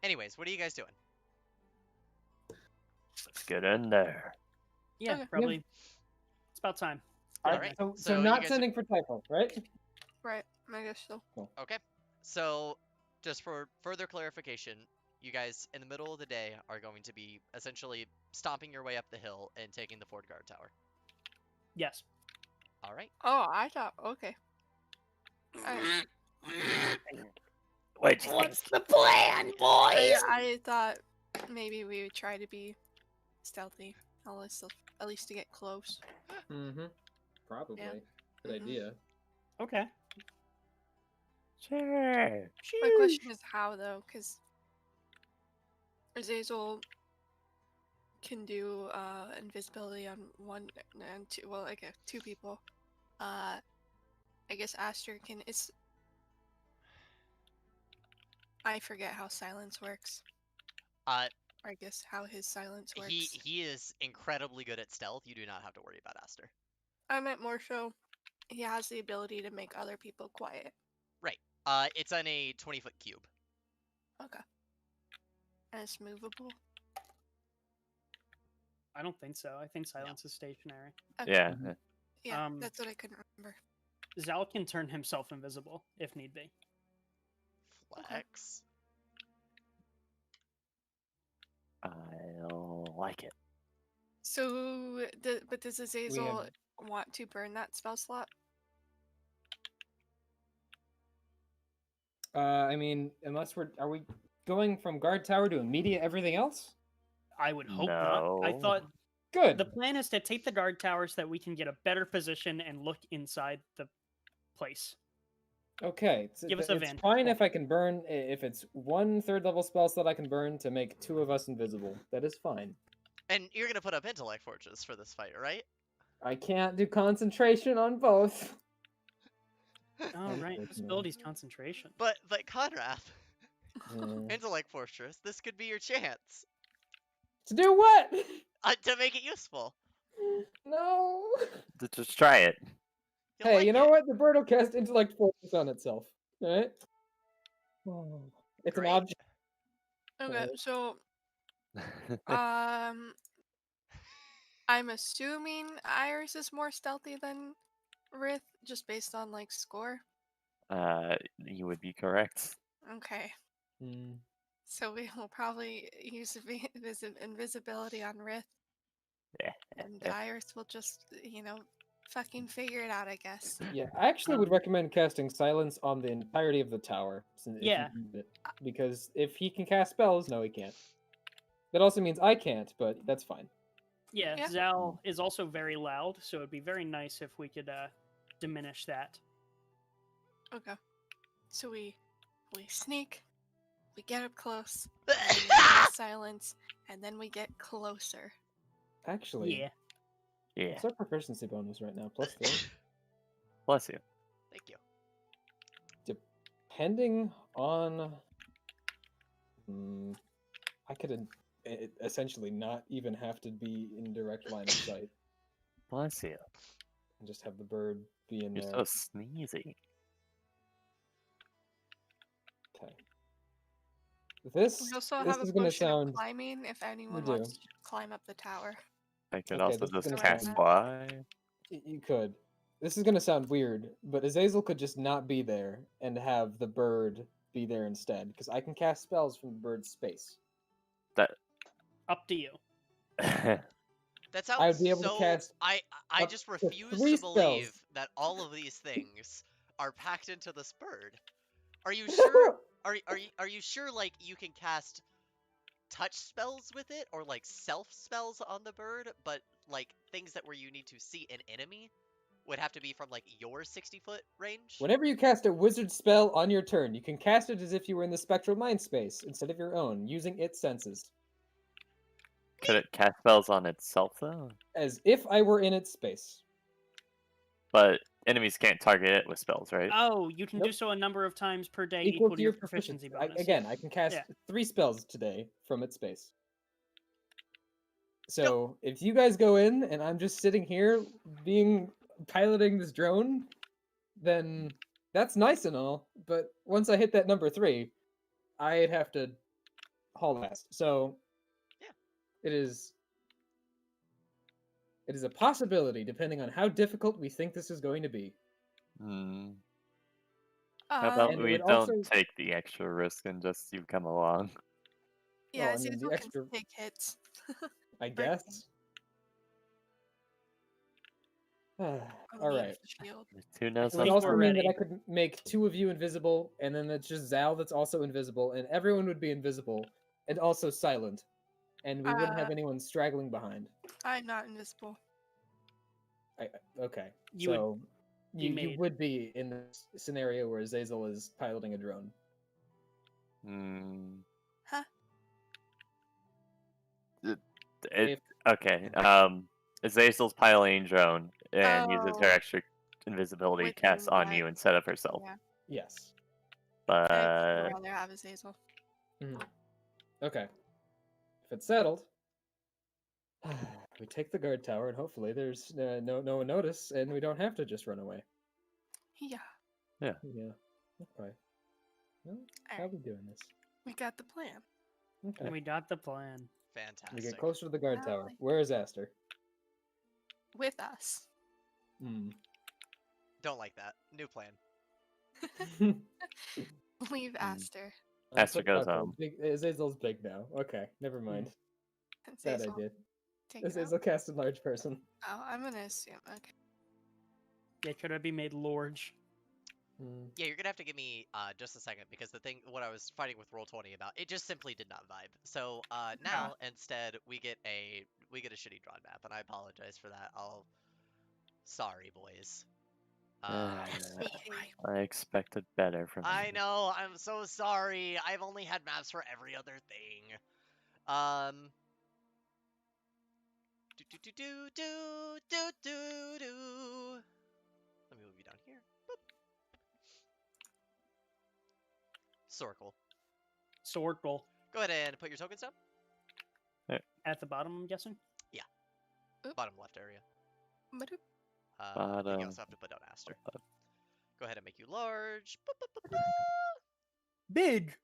Anyways, what are you guys doing?
Let's get in there.
Yeah,
Okay.
probably. It's about time.
Alright,
So
so you
not
guys-
sending for Typhel, right?
Right, I guess so.
Okay. So, just for further clarification, you guys in the middle of the day are going to be essentially stomping your way up the hill and taking the Ford Guard Tower.
Yes.
All right.
Oh, I thought, okay. Alright.
Wait,
What's the plan, boys?
I thought maybe we would try to be stealthy, at least to get close.
Mm-hmm. Probably.
Yeah.
Good
Mhm.
idea.
Okay.
sure.
My question is how though, because Azazel can do invisibility on one and two. Well, like two people. I guess Aster can. It's. I forget how silence works.
Uh,
Or I guess how his silence works.
he is incredibly good at stealth. You do not have to worry about Aster.
I meant more so. He has the ability to make other people quiet.
Right. It's on a 20-foot cube.
Okay. And it's movable.
I don't think so. I think silence is stationary.
Okay.
Yeah.
Yeah,
Um,
that's what I couldn't remember.
Zal can turn himself invisible if need be.
Flex.
I like it.
So, but does Azazel want to burn that spell slot?
I mean, unless are we going from guard tower to immediate everything else?
I would hope not. I
No.
thought
Good.
the plan is to take the guard tower so that we can get a better position and look inside the place.
Okay.
Give us a
it's
vantage
fine
point.
if I can burn if it's 1 3rd level spell slot I can burn to make 2 of us invisible. That is fine.
And you're gonna put up intellect forges for this fight, right?
I can't do concentration on both.
Oh right, this ability's concentration.
But Conrad,
Mm.
intellect fortress, this could be your chance
To do what?
to make it useful.
No.
Just try it.
You'll
Hey,
like
you know
it.
what? The bird will cast intellect fortress on itself. Alright? It's
Great.
an object.
Okay,
Right.
so I'm assuming Iris is more stealthy than Rith, just based on like score.
You would be correct.
Okay,
Hmm.
so we will probably use invisibility on Rith,
Yeah.
and Iris will just, fucking figure it out, I guess.
Yeah, I actually would recommend casting silence on the entirety of the tower. If you
Yeah.
can do it. Because if he can cast spells, no, he can't. That also means I can't, but that's fine.
Yeah,
Yeah.
Zal is also very loud, so it'd be very nice if we could diminish that.
Okay, so we sneak, we get up close, and then we cast silence, and then we get closer.
Actually,
Yeah.
Yeah.
what's our proficiency bonus right now? +3.
Bless you.
Thank you.
Depending on, I could essentially not even have to be in direct line of sight
Bless you.
and just have the bird be in
You're
there.
so sneezy.
Okay. This
We also
this
have
is
a
gonna
potion of
sound.
climbing if anyone
do.
wants to climb up the tower.
I could
Okay,
also
this is
just
gonna
cast
sound-
fly.
You could. This is gonna sound weird, but Azazel could just not be there and have the bird be there instead, because I can cast spells from the bird's space.
Up to you.
That sounds
I would be able to
so.
cast
I
up
just
to
refuse
3
to believe
spells.
that all of these things are packed into this bird. Are you sure? Are you sure like you can cast touch spells with it or like self spells on the bird, but like things that where you need to see an enemy would have to be from like your 60-foot range?
Whenever you cast a wizard spell on your turn, you can cast it as if you were in the spectral mind space instead of your own, using its senses.
Could it cast spells on itself though?
As if I were in its space.
But enemies can't target it with spells, right?
Oh, you can do
Nope.
so a number of times per day
Equal to your proficiency.
bonus.
Again, I can cast
Yeah.
3 spells today from its space. So if you guys go in and I'm just sitting here piloting this drone, then that's nice and all. But once I hit that number 3, I'd have to haul ass. So
Yeah.
it is a possibility depending on how difficult we think this is going to be.
Hmm. How about
And it
we
would
don't
also-
take the extra risk and just you come along?
Yeah,
I mean,
Azazel
the
can
extra-
take hits.
I
Bird
guess. All
Only
right.
with the shield.
Who
It
knows
would
think
how
also
we're
mean
ready.
that I could make 2 of you invisible, and then it's just Zal that's also invisible, and everyone would be invisible and also silent, and we wouldn't have anyone straggling behind.
I'm not invisible.
Okay,
You would
so
be
you
made.
would be in this scenario where Azazel is piloting a drone.
Hmm.
Huh?
If-
Okay. Azazel's piloting drone and uses her
Oh.
extra invisibility
Within
cast on
that-
you instead of herself.
Yeah,
Yes.
But
I'd rather have Azazel.
Okay. If it's settled, we take the guard tower, and hopefully there's no one notice, and we don't have to just run away.
Yeah,
Yeah. Okay. Well, how
Alright.
we doing this?
we got the plan.
Okay.
We got the plan.
Fantastic.
We get closer to the guard tower.
Alright.
Where is Aster?
With us.
Don't like that. New plan.
Leave Aster.
Aster goes home.
Azazel's big now. Okay, never mind. Bad
Azazel,
idea.
take it out.
Azazel cast a large person.
Oh, I'm gonna assume. Okay.
Yeah, could I be made large?
Yeah, you're gonna have to give me just a second because what I was fighting with Roll20 about, it just simply did not vibe. So now instead we get a shitty drawn map, and I apologize for that. Sorry, boys.
I expected better from you.
I know, I'm so sorry. I've only had maps for every other thing. Let me move you down here. Boop. Circle.
Circle.
Go ahead and put your tokens down.
At the bottom, I'm guessing?
Bottom left area.
But
You
Bottom.
also have to put down Aster. Go ahead and make you large. Boop, boop, boop, boop.
Big!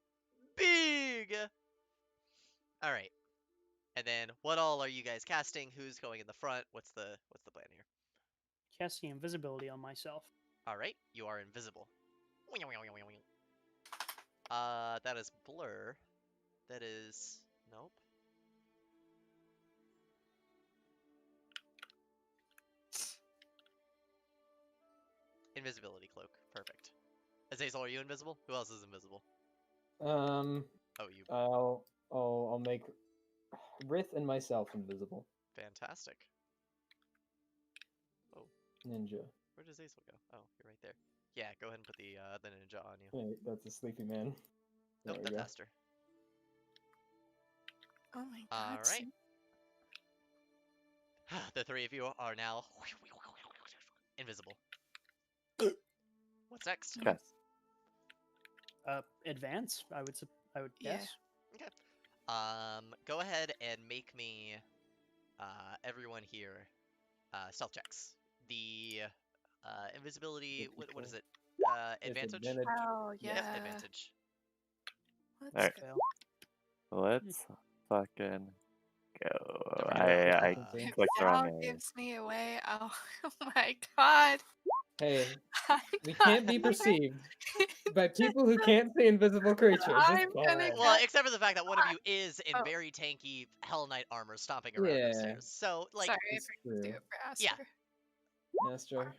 Big! Alright. And then what all are you guys casting? Who's going in the front? What's the plan here?
Casting invisibility on myself.
Alright, you are invisible. That is blur. That is... Nope. Invisibility cloak. Perfect. Azazel, are you invisible? Who else is invisible? Oh, you.
I'll make Rith and myself invisible.
Fantastic. Oh,
Ninja.
where does Azazel go? Oh, you're right there. Yeah, go ahead and put the ninja on you.
Wait, that's a sleepy man. There
Nope,
we
that's
go.
Aster.
oh my god.
Alright. The three of you are now invisible. What's next?
Okay.
Advance, I would
Yeah.
guess.
Okay. Go ahead and make me, everyone here, stealth checks. The, invisibility, what is it? Advantage?
Disadvantage.
Oh yeah.
Yep, advantage.
Let's
Alright.
go.
Fail.
Let's fucking go.
Don't forget
I
about,
If
clicked the wrong
Val
area.
gives me away, oh my god.
Hey,
I'm
we
not
can't be
gonna-
perceived by people who can't see invisible creatures.
I'm
It's
gonna
fine.
Well, except for the fact that one of you is in
Oh.
very tanky Hell Knight armor stomping around
Yeah.
upstairs. So, like,
Sorry, I
It's
forgot to do
true.
it for Aster.
Yeah.
Aster.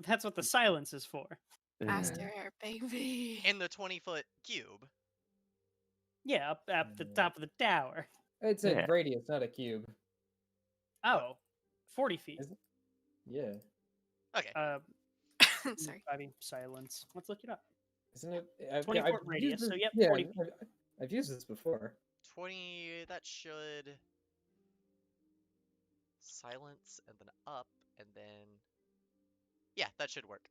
That's what the silence is for.
Faster, baby.
In the 20-foot cube.
Yeah, up at the top of the tower.
It's a
Yeah.
radius, not a cube.
Oh, 40 feet.
Is it? Yeah.
Okay.
Sorry.
I mean, silence. Let's look it up.
Isn't it?
20-foot radius,
used
so
this-
yep,
yeah,
40
I've used this before.
20, that should silence and then up and then yeah, that should work.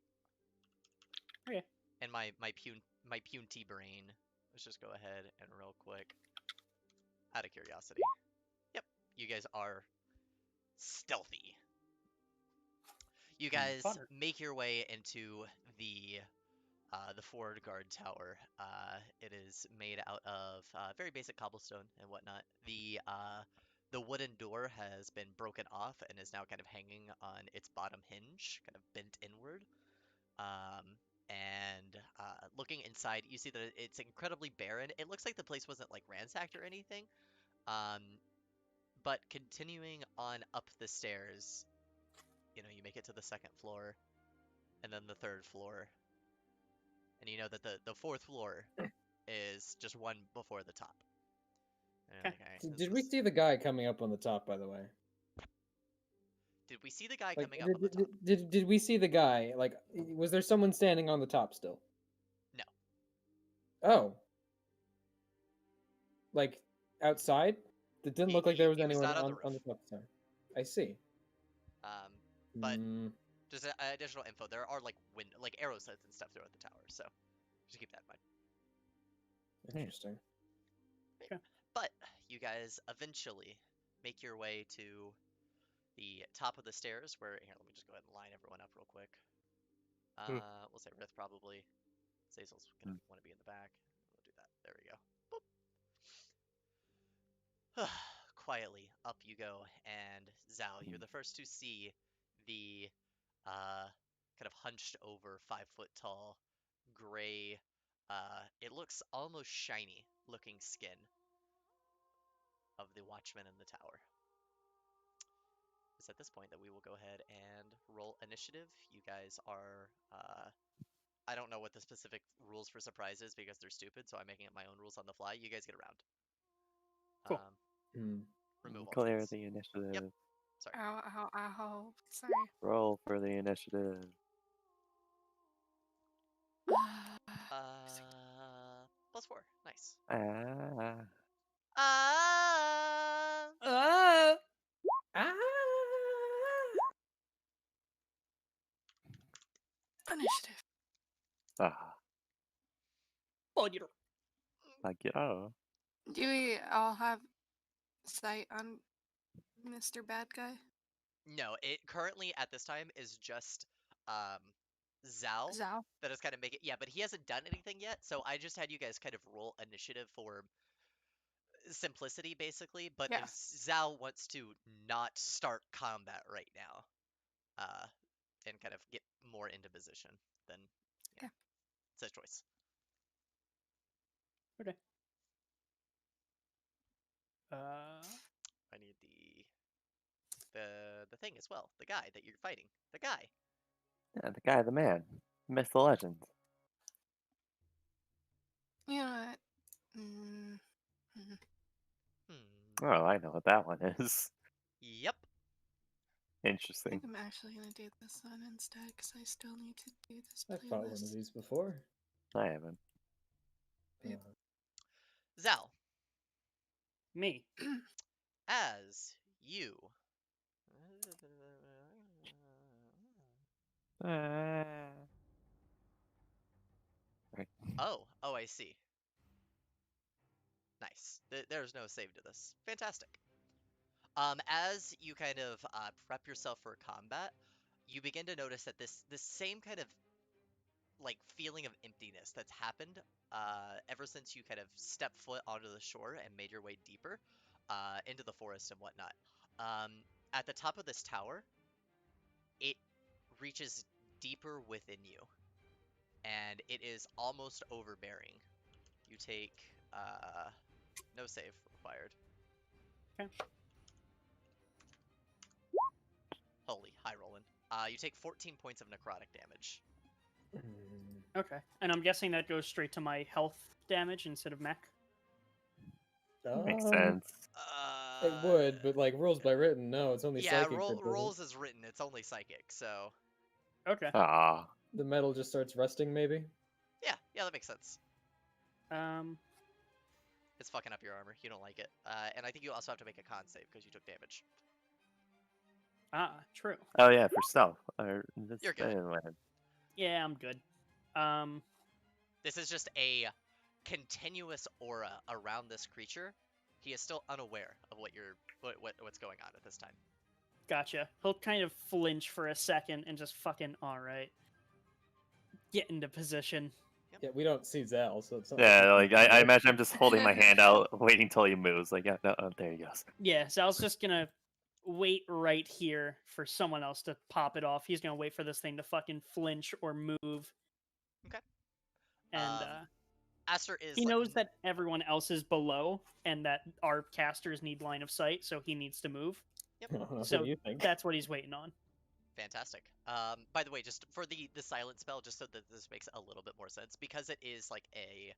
Okay.
And my puny brain. Let's just go ahead and real quick, out of curiosity. Yep, you guys are stealthy. You guys
Fun.
make your way into the forward guard tower. It is made out of very basic cobblestone and whatnot. The wooden door has been broken off and is now kind of hanging on its bottom hinge, kind of bent inward. And looking inside, you see that it's incredibly barren. It looks like the place wasn't like ransacked or anything. But continuing on up the stairs, you know, you make it to the second floor, and then the third floor, and you know that the fourth floor is just one before the top. And you're like, "Alright, this
Did we
is-
see the guy coming up on the top? By the way,
Did we see the guy
like,
coming up on the top?
did we see the guy? Like, was there someone standing on the top still?
No.
Oh. Like outside? It didn't look like there was
He was
anyone
not on the
on the
roof.
top side. I see.
But
Hmm.
just additional info. There are like arrow sights and stuff throughout the tower, so just keep that in mind.
Interesting.
But you guys eventually make your way to the top of the stairs where, here, let me just go ahead and line everyone up real quick. We'll say Rith probably. Zazel's gonna want to be in the back. We'll do that. There we go. Boop. Quietly, up you go, and Zal, you're the first to see the kind of hunched over, 5 foot tall, gray, it looks almost shiny looking skin of the watchman in the tower. It's at this point that we will go ahead and roll initiative. You guys are, I don't know what the specific rules for surprise is because they're stupid, so I'm making up my own rules on the fly. You guys get around.
Cool.
Remove all
Clear
things.
the initiative.
Sorry.
Ow, ow, ow. Sorry.
Roll for the initiative.
+4. Nice.
Ah.
Initiative.
Ah.
Like,
Oh.
Do we all have sight on Mr. Bad Guy?
No, it currently at this time is just Zal
Zal?
that is kind of making, yeah, but he hasn't done anything yet, so I just had you guys kind of roll initiative for simplicity basically, but
Yeah.
if Zal wants to not start combat right now, and kind of get more into position, then yeah, it's his choice.
Okay.
I need the thing as well. The guy that you're fighting. The guy.
Yeah, the guy, the man. Myth, the legend.
You know what?
Oh, I know what that one is.
Yep.
I
Interesting.
think I'm actually gonna do this one instead because I still need to do this
I've fought one of
playlist.
these before.
I haven't.
Yep.
Zal,
me.
as you Oh, I see. Nice. There's no save to this. Fantastic. As you kind of prep yourself for combat, you begin to notice that this same kind of like feeling of emptiness that's happened ever since you kind of stepped foot onto the shore and made your way deeper into the forest and whatnot. At the top of this tower, it reaches deeper within you, and it is almost overbearing. You take no save required.
Okay.
Holy, high rolling. You take 14 points of necrotic damage.
Okay. And I'm guessing that goes straight to my health damage instead of mech.
Makes
Um,
sense.
It would, but like rules by written, no, it's only
Yeah,
psychic. that does it.
rolls is written. It's only psychic, so
Okay.
Ah,
The metal just starts rusting, maybe.
yeah, that makes sense.
Um.
It's fucking up your armor. You don't like it. And I think you also have to make a con save because you took damage.
True.
oh yeah, for stealth.
You're good.
Yeah, I'm good.
This is just a continuous aura around this creature. He is still unaware of what's going on at this time.
Gotcha. He'll kind of flinch for a second and just fucking alright. Get into position.
Yeah, we don't see Zal, so it's not
Yeah, like
we can
I
do.
imagine I'm just holding my hand out, waiting till he moves. Like, yeah, no, oh, there he goes.
Yeah, Sal's just gonna wait right here for someone else to pop it off. He's gonna wait for this thing to fucking flinch or move.
Okay.
And
Aster is
he
like,
knows that everyone else is below and that our casters need line of sight, so he needs to move.
What
So
do you think?
that's what he's waiting on.
fantastic. By the way, just for the silent spell, just so that this makes a little bit more sense, because it is like a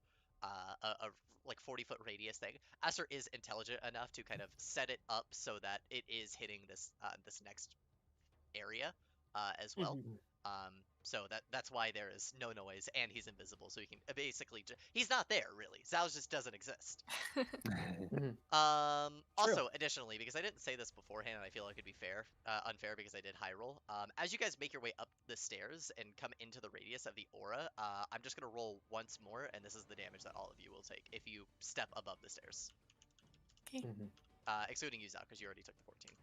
like 40-foot radius thing. Aster is intelligent enough to kind of set it up so that it is hitting this this next area as well.
Mhm.
So that's why there is no noise and he's invisible, so he can basically he's not there really. Zao just doesn't exist. Also, additionally, because I didn't say this beforehand, and I feel like it'd be unfair because I did high roll. As you guys make your way up the stairs and come into the radius of the aura, I'm just gonna roll once more, and this is the damage that all of you will take if you step above the stairs.
Okay.
Excluding you, Zao, because you already took the 14.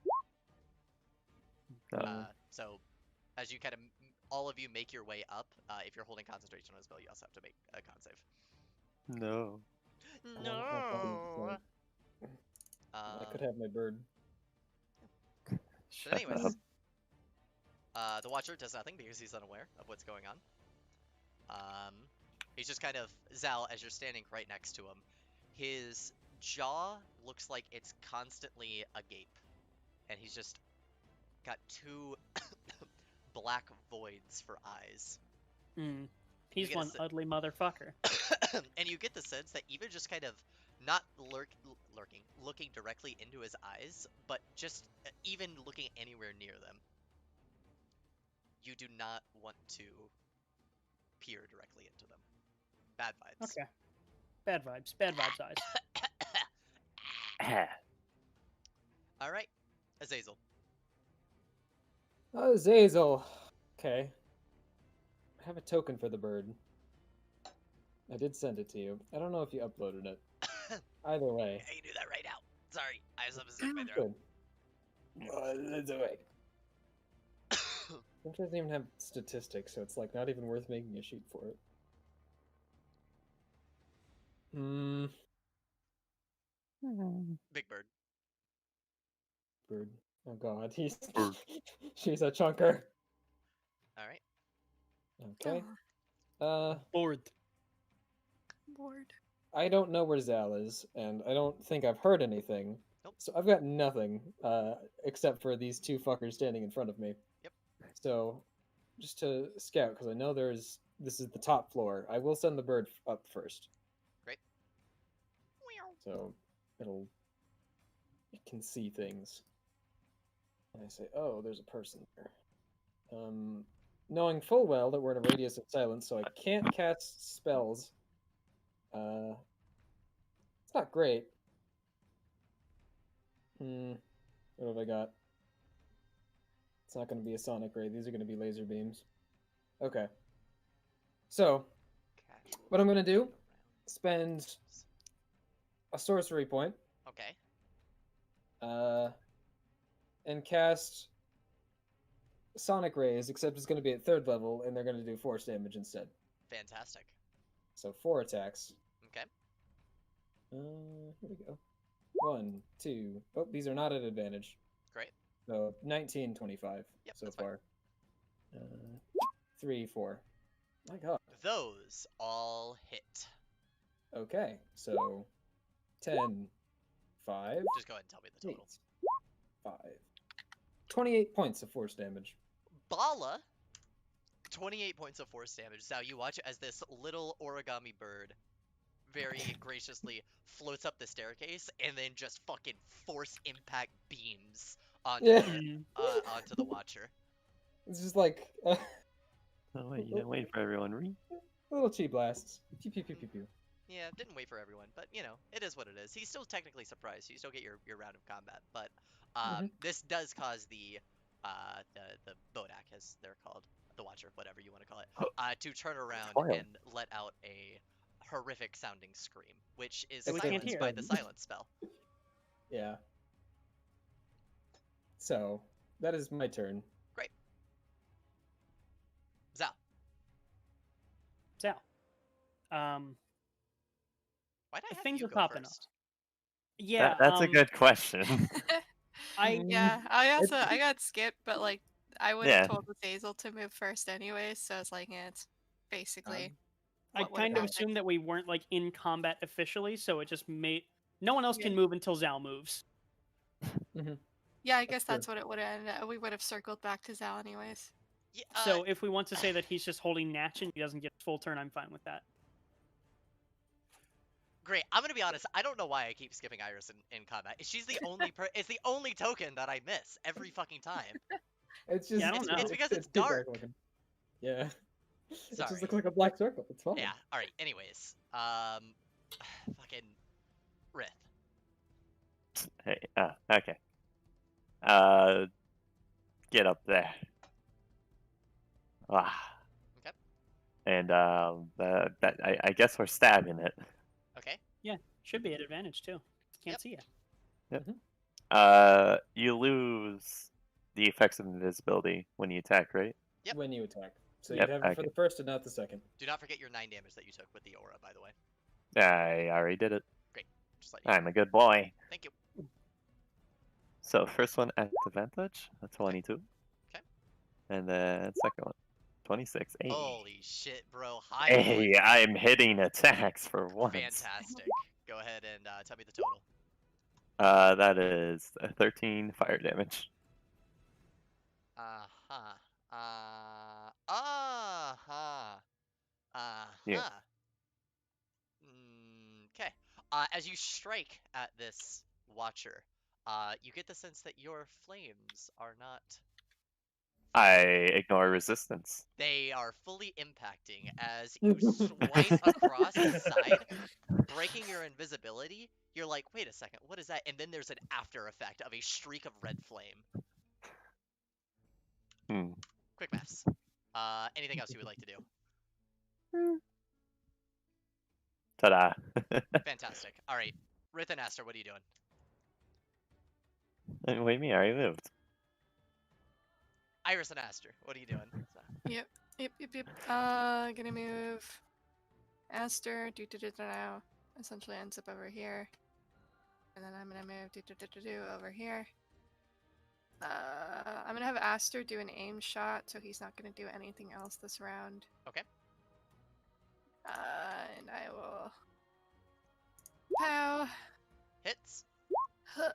Oh.
So, as you kind of all of you make your way up, if you're holding concentration on a spell, you also have to make a con save.
No.
No.
I could have my bird.
But anyways, the Watcher does nothing because he's unaware of what's going on. He's just kind of Zal, as you're standing right next to him. His jaw looks like it's constantly agape, and he's just got two black voids for eyes.
He's one ugly motherfucker.
And you get the sense that even just kind of not looking directly into his eyes, but just even looking anywhere near them, you do not want to peer directly into them. Bad vibes.
Okay. Bad vibes. Bad vibes eyes.
All right, Azazel.
Oh, Zazel. Okay. I have a token for the bird. I did send it to you. I don't know if you uploaded it. Either way.
I can do that right now. Sorry, I have something stuck in my throat.
Good. It's okay. It doesn't even have statistics, so it's like not even worth making a sheet for it.
Big Bird.
Bird. Oh god, she's a chunker.
All right.
Okay.
Bored.
Bored.
I don't know where Zal is, and I don't think I've heard anything.
Nope.
So I've got nothing, except for these two fuckers standing in front of me.
Yep.
So, just to scout, because I know this is the top floor, I will send the bird up first.
Great.
So, it can see things. And I say, oh, there's a person there. Knowing full well that we're in a radius of silence, so I can't cast spells. It's not great. What have I got? It's not going to be a sonic ray. These are going to be laser beams. Okay. So, what I'm going to do, spend a sorcery point.
Okay.
And cast sonic rays, except it's going to be at 3rd level, and they're going to do force damage instead.
Fantastic.
So 4 attacks.
Okay.
Here we go. 1, 2. Oh, these are not at advantage.
Great.
So 19, 25 so
that's
far. 3, 4. My god.
Those all hit.
Okay, so 10, 5.
Just go ahead and tell me the total.
8, 5. 28 points of force damage.
Bala 28 points of force damage. Now you watch as this little origami bird very graciously floats up the staircase and then just fucking force impact beams onto
Yeah.
onto the Watcher.
It's just like
Oh, wait, you didn't wait for everyone.
little chi blasts. Pew pew pew pew pew.
Yeah, didn't wait for everyone, but you know, it is what it is. He's still technically surprised, so you still get your round of combat. But this does cause the Bodak, as they're called, the Watcher, whatever you want to call it, to turn around
Wild.
and let out a horrific sounding scream, which is
We can't
silenced
hear
by
it.
the silence spell.
Yeah. So that is my turn.
Great. Zao.
So,
Why'd I
The
have
things
you
are
go
popping
first?
yeah,
That's a good question.
Yeah, I got skipped, but like I would have
Yeah.
told Azazel to move first anyway, so it's like yeah, it's basically.
I
what would've
kind of
happened.
assumed that we weren't like in combat officially, so it just made no one else can
Yeah.
move until Zal moves.
Yeah, I guess
true.
that's what it would have ended up. We would have circled back to Zal anyways.
Yeah,
So if we want to say that he's just holding Natch and he doesn't get a full turn, I'm fine with that.
great. I'm gonna be honest. I don't know why I keep skipping Iris in combat. She's the only it's the only token that I miss every fucking time.
It's just
Yeah, I don't know.
It's because it's
too
dark.
looking. Yeah. It
Sorry.
just looks like a black circle. It's fine.
Yeah. All right. Anyways, fucking Rith.
Hey, okay. Get up there. Ah.
Okay.
And I guess we're stabbing it.
Okay.
Should be at advantage too. Can't
Yep.
see you.
You lose the effects of invisibility when you attack, right?
Yep.
When you attack. So
Yep,
you have it for
okay.
the first and not the second.
Do not forget your 9 damage that you took with the aura, by the way.
I already did it.
Just let you know.
I'm a good boy.
Thank you.
So first one at advantage, a 22.
Okay.
And then second one, 26. Hey.
Holy shit, bro! High.
Hey, I'm hitting attacks for once.
Fantastic. Go ahead and tell me the total.
That is 13 fire damage. Yeah.
Okay. As you strike at this Watcher, you get the sense that your flames are not.
I ignore resistance.
They are fully impacting as you swipe across the side, breaking your invisibility. You're like, wait a second, what is that? And then there's an after effect of a streak of red flame. Quick maths. Anything else you would like to do?
Ta-da.
Fantastic. All right, Rith and Aster, what are you doing?
What do you mean? I already moved.
Iris and Aster, what are you doing?
Yep. Gonna move. Aster now. Essentially ends up over here, and then I'm gonna move over here. I'm gonna have Aster do an aim shot, so he's not gonna do anything else this round.
Okay.
And I will pow.
Hits.
Huh.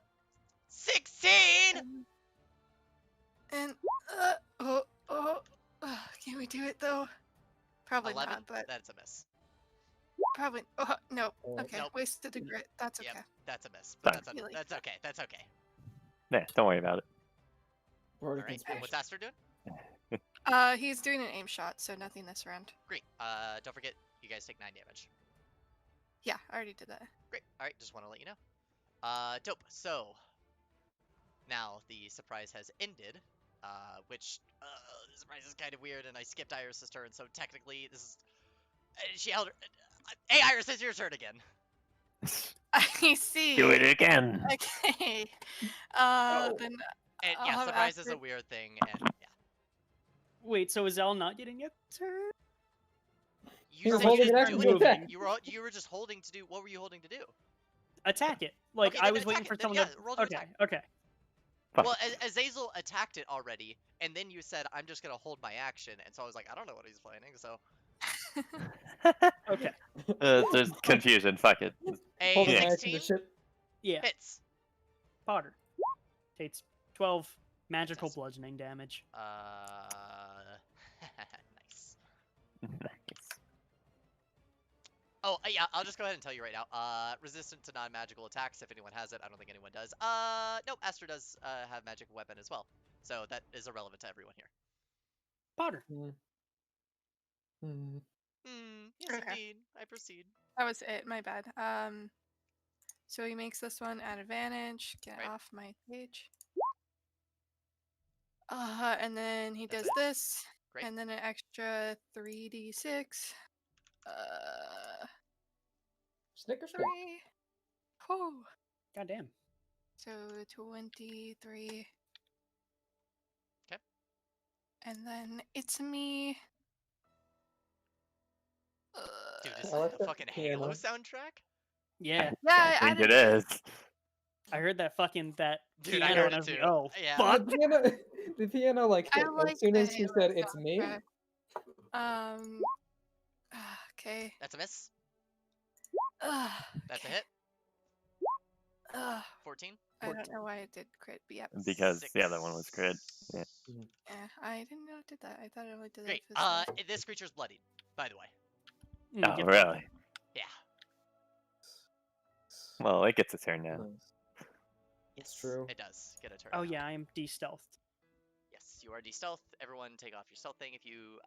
16.
And can we do it though? Probably
11.
not, but
That's a miss.
probably. No. Okay,
Nope.
wasted a grit. That's okay.
Yep, that's a miss. But
Fine.
that's okay. That's okay.
Nah, don't worry about it.
All right. What's Aster doing?
He's doing an aim shot, so nothing this round.
Great. Don't forget, you guys take 9 damage.
Yeah, I already did that.
Great. All right. Just want to let you know. Dope. So now the surprise has ended. Which the surprise is kind of weird, and I skipped Iris's turn, so technically this is. She held her. Hey, Iris, it's your turn again.
I see.
Do it again.
Okay. Then
And
I'll
yeah,
have
surprise is
Aster-
a weird thing, and yeah.
Wait, so is Zal not getting a turn?
You
You're
said
holding
you
it
just
out
do
and
it.
attack.
You were just holding to do. What were you holding to do?
Attack it. Like
Okay,
I
then
was waiting
attack
for
it. Then,
someone
yeah,
to.
roll to
Okay.
attack.
Okay.
Fuck.
Well, Azazel attacked it already, and then you said, "I'm just gonna hold my action," and so I was like, "I don't know what he's planning." So
Okay.
There's confusion. Fuck it.
a
Holding
Yeah.
my action
16
to shit.
Yeah.
hits.
Potter takes 12 magical
Fantastic.
bludgeoning damage.
Nice.
Nice.
Oh, yeah, I'll just go ahead and tell you right now. Resistant to non-magical attacks, if anyone has it. I don't think anyone does. Nope, Aster does have magic weapon as well. So that is irrelevant to everyone here.
Potter.
Yes,
Okay.
indeed. I proceed.
That was it. My bad. So he makes this one at advantage. Get
Right.
off my page. And then he
That's
does
it.
this,
Great.
and then an extra 3d6.
Snicker snack.
3. Whew.
Goddamn.
So 23.
Okay.
And then it's me.
Dude, is
I
that
like
the
that
fucking
piano.
Halo soundtrack?
Yeah,
Yeah,
I think it is.
I heard that fucking
Dude,
piano
I heard
and I
it
was
too.
like, oh
Yeah.
fuck.
The piano like
I
hit
like
as soon
the
as she
Halo
said it's me.
soundtrack. Okay.
That's a miss. That's
Okay.
a hit.
14.
14.
I don't know why it did crit, but yep.
Because
Six.
the other one was crit. Yeah.
I didn't know it did that. I thought it only did
Great.
that for
This creature's bloodied, by the way.
Mm,
Oh,
get
really?
Yeah.
Well, it gets a turn now.
Yes.
true.
It does get a turn.
Oh
now.
yeah, I am de-stealthed.
Yes, you are de-stealth. Everyone take off your stealth thing if you,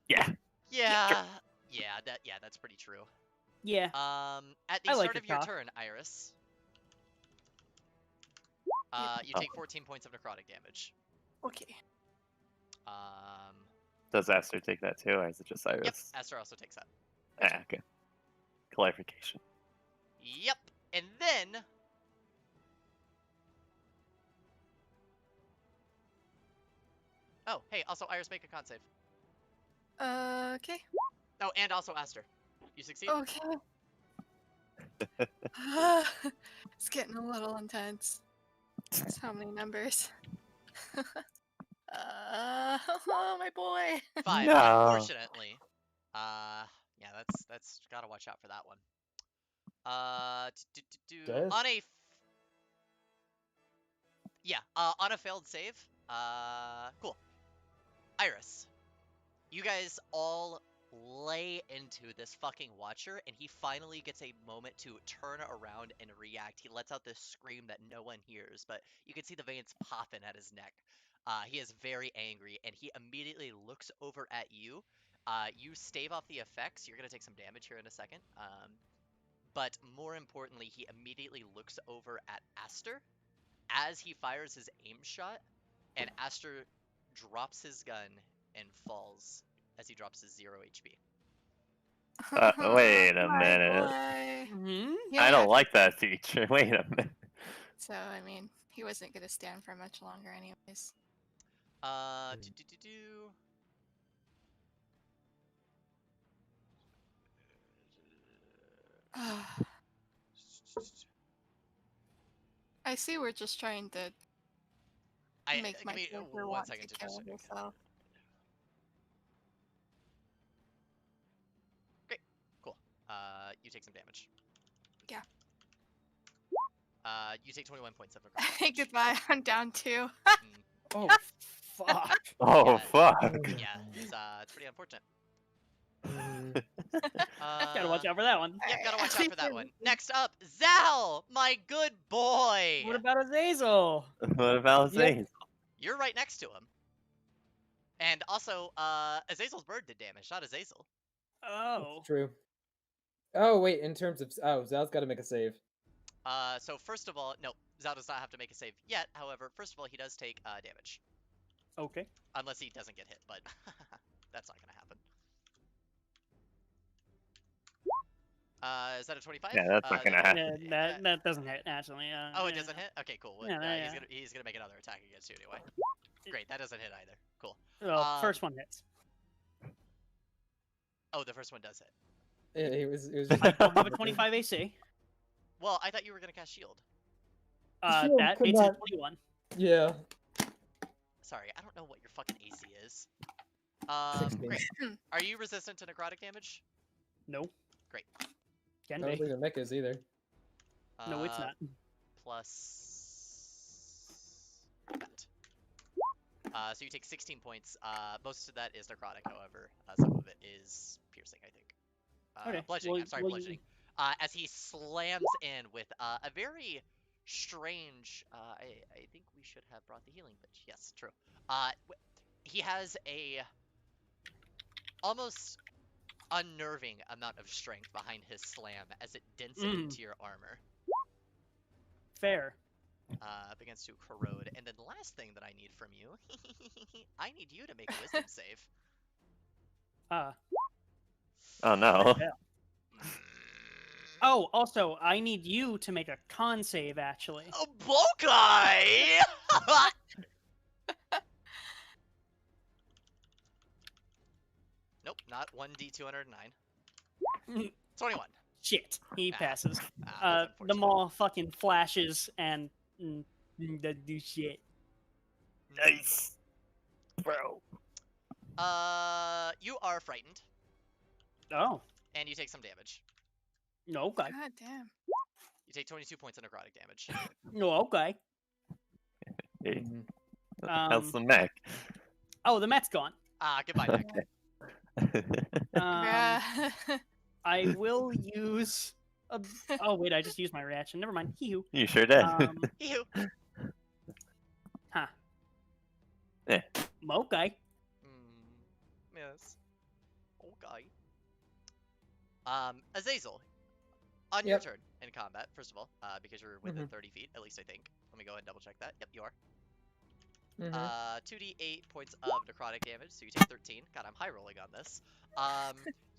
Yeah.
Yeah. Yeah, that's pretty true.
Yeah.
At the
I like
start
your
of your
talk.
turn, Iris, you
Oh.
take 14 points of necrotic damage.
Okay.
Does Aster take that too, or is it just Iris?
Yep, Aster also takes that.
Ah, okay. Clarification.
Yep, and then... Oh, hey, also Iris, make a con save.
Okay.
Oh, and also Aster. You succeed?
Okay. It's getting a little intense. So many numbers. Oh, my boy.
5,
No.
unfortunately. Yeah, that's gotta watch out for that one.
Death?
On a... Yeah, on a failed save. Cool. Iris, you guys all lay into this fucking Watcher, and he finally gets a moment to turn around and react. He lets out this scream that no one hears, but you can see the veins popping at his neck. He is very angry, and he immediately looks over at you. You stave off the effects. You're going to take some damage here in a second. But more importantly, he immediately looks over at Aster as he fires his aim shot, and Aster drops his gun and falls as he drops his 0 HP.
Wait a
My
minute.
boy.
Hmm?
Yeah,
I
yeah.
don't like that feature. Wait a minute.
So, I mean, he wasn't going to stand for much longer anyways. I see we're just trying to make my
Give me
character
1
want
second
to
to
kill
just...
himself.
Great, cool. You take some damage.
Yeah.
You take 21 points of necrotic damage.
Goodbye, I'm down 2.
Oh fuck.
Oh,
Yeah.
fuck.
Yeah, it's pretty unfortunate.
Gotta watch out for that one.
Yep, gotta watch out for that one. Next up, Zal, my good boy.
What about Azazel?
What about
Yep.
Zaze?
You're right next to him. And also, Azazel's bird did damage, not Azazel.
Oh.
True. Oh wait, in terms of Zal's got to make a save.
So first of all, no, Zal does not have to make a save yet. However, first of all, he does take damage.
Okay.
Unless he doesn't get hit, but that's not gonna happen. Is that a 25?
Yeah, that's not gonna happen.
That doesn't hit actually.
Oh, it doesn't hit? Okay, cool. Well,
Yeah,
he's gonna make another attack against you anyway. Great, that doesn't hit either. Cool.
Well, first one hits.
Oh, the first one does hit.
Yeah, it was
I don't have a 25 AC.
Well, I thought you were gonna cast shield.
Shield
That
could
beats a
not-
21.
Yeah.
Sorry, I don't know what your fucking AC is.
16.
Great. Are you resistant to necrotic damage?
No.
Great.
Can
I don't
be.
think the mech is either.
No, it's not.
Plus that. So you take 16 points. Most of that is necrotic, however. Some of it is piercing, I think.
Okay,
Bludgeoning.
well-
I'm sorry,
well, you-
bludgeoning. As he slams in with a very strange. I think we should have brought the healing bitch. Yes, true. He has a almost unnerving amount of strength behind his slam as it dents it into your armor.
Fair.
Begins to corrode. And then the last thing that I need from you, I need you to make a wisdom save.
Oh no.
Yeah. Oh, also, I need you to make a con save, actually.
Oh, Bokai! Nope, not 1d209. 21.
Shit, he
Ah,
passes.
that's
The
unfortunate.
mall fucking flashes and doesn't do shit.
Nice. Bro.
You are frightened,
Oh,
and you take some damage.
no, okay.
God damn.
You take 22 points of necrotic damage.
No, okay.
Hey,
Mhm.
what the hell's
Um,
the mech?
Oh, the Met's gone.
Goodbye, Nick.
Um,
Bruh.
I will use a... Oh, wait, I just used my reaction. Never mind. Hee-hoo.
You sure did.
Ew.
Huh.
Yeah.
Okay.
Yes. Okay. Azazel, on your
Yep.
turn in combat, first of all, because you're within 30 feet, at least I think. Let me go ahead and double check that. Yep, you are.
Mhm.
2d8 points of necrotic damage, so you take 13. God, I'm high rolling on this.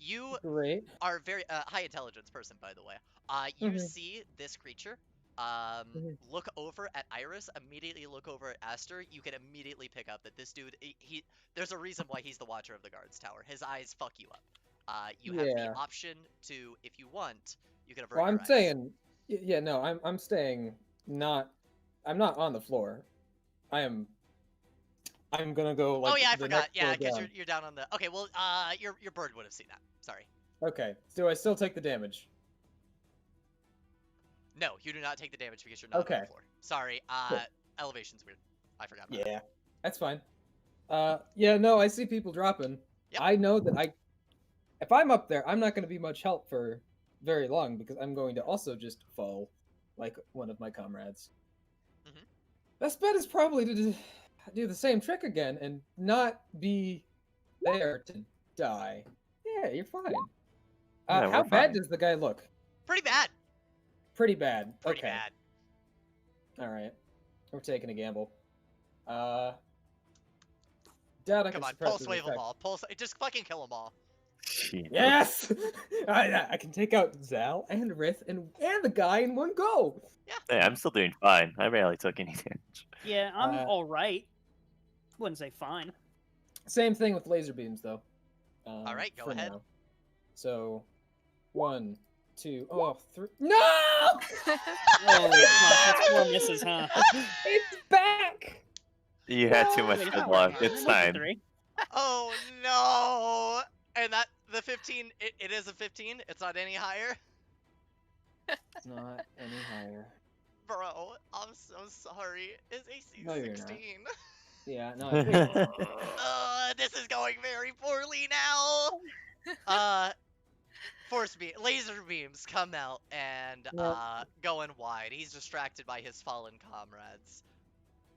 You
Great.
are very high intelligence person, by the way. You
Mhm.
see this creature, look over at Iris, immediately look over at Aster. You can immediately pick up that this dude, there's a reason why he's the Watcher of the Guards Tower. His eyes fuck you up. You have the
Yeah.
option to, if you want, you can avert
Well,
your
I'm
eyes.
saying, yeah, no, I'm staying not. I'm not on the floor. I'm gonna go like.
Oh yeah, I
the
forgot.
next
Yeah,
floor
because
down.
you're down on the. Okay, well, your bird would have seen that. Sorry.
Okay, do I still take the damage?
No, you do not take the damage because you're not on
Okay.
the floor. Sorry.
Cool.
Elevation's weird. I forgot about it.
Yeah, that's fine. Yeah, no, I see people dropping.
Yep.
I know that if I'm up there, I'm not going to be much help for very long because I'm going to also just fall like one of my comrades.
Mhm.
Best bet is probably to do the same trick again and not be there to die. Yeah, you're fine.
Yeah,
How
we're
bad
fine.
does the guy look?
Pretty bad.
Pretty bad.
Pretty
Okay.
bad.
All right. We're taking a gamble. Doubt I
Come
can
on,
suppress
pulse
his
wave them
effect.
all. Just fucking kill them all.
Shit.
Yes! I can take out Zal and Rith and the guy in one go.
Hey, I'm still doing fine. I barely took any damage.
Yeah, I'm
Uh,
alright. Wouldn't say fine.
Same thing with laser beams, though.
All right, go
for
ahead.
now. So, 1, 2, oh, 3. No!
Holy fuck, that's 4 misses, huh?
It's back!
You had too
No!
much
Wait, it's
good
not
luck.
working.
It's
It was a
fine.
3.
Oh no! And that the 15. It is a 15. It's not any higher.
It's not any higher.
Bro, I'm so sorry. His AC
No,
is
you're not.
16.
Yeah, no, I think
This is going very poorly now. Laser beams come out and
Yep.
going wide. He's distracted by his fallen comrades.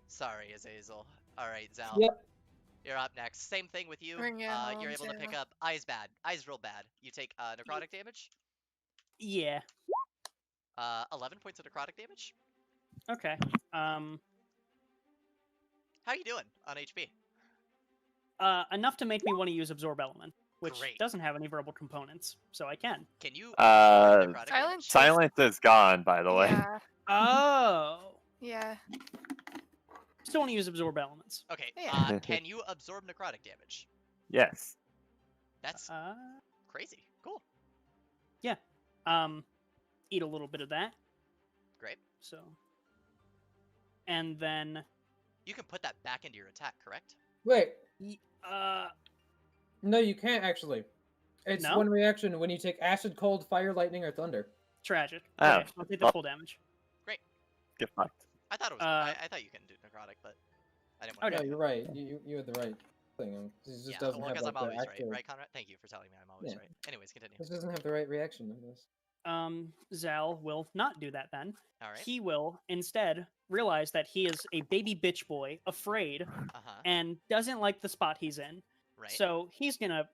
Sorry, Azazel. All right, Zal.
Yep.
You're up next. Same thing with you.
Bring it
You're
home,
able to pick
Zal.
up eyes bad. Eyes real bad. You take necrotic damage.
Yeah.
11 points of necrotic damage.
Okay.
How you doing on HP?
Enough to make me want to use Absorb Element, which
Great.
doesn't have any verbal components, so I can.
Can you?
Silence.
necrotic damage?
Silence is gone, by the way.
Yeah.
Oh!
Yeah.
Still want to use Absorb Elements.
Okay.
Yeah.
Can you absorb necrotic damage?
Yes.
That's crazy. Cool.
Eat a little bit of that.
Great.
So. And then...
You can put that back into your attack, correct?
Wait,
Uh,
no, you can't actually. It's
No?
one reaction when you take acid, cold, fire, lightning, or thunder.
tragic.
Oh,
Okay, I'll take the
well-
full damage.
Get fucked.
I thought it was.
Uh,
I thought you can do necrotic, but I didn't want
Okay.
No, you're right. You had the right thing. This just doesn't have
because
like
I'm always
the actual.
right, Conrad? Thank you for telling me I'm always
Yeah.
right. Anyways, continue.
This doesn't have the right reaction to this.
Zal will not do that then.
All right.
He will instead realize that he is a baby bitch boy, afraid, and doesn't like the spot he's in.
Right.
So he's gonna.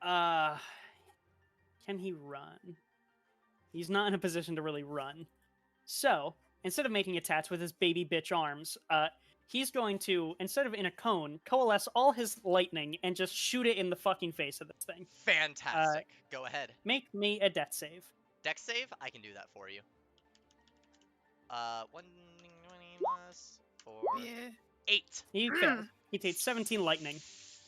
Can he run? He's not in a position to really run. So instead of making attacks with his baby bitch arms, he's going to, instead of in a cone, coalesce all his lightning and just shoot it in the fucking face of this thing.
Fantastic. Go ahead.
Make me a death save.
Dex save? I can do that for you. 1 minus 4.
Yeah.
8.
He failed. He takes 17 lightning.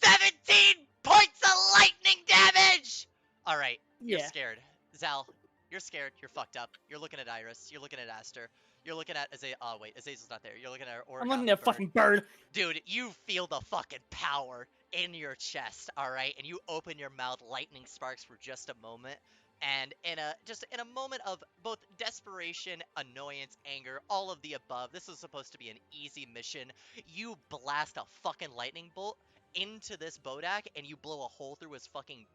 17 points of lightning damage! Alright, you're
Yeah.
scared. Zal, you're scared. You're fucked up. You're looking at Iris. You're looking at Aster. You're looking at Azazel. Oh, wait. Azazel's not there. You're looking at Oregon.
I'm looking at a fucking bird.
Dude, you feel the fucking power in your chest, alright? And you open your mouth, lightning sparks for just a moment. And in a moment of both desperation, annoyance, anger, all of the above, this was supposed to be an easy mission. You blast a fucking lightning bolt into this Bodak, and you blow a hole through his fucking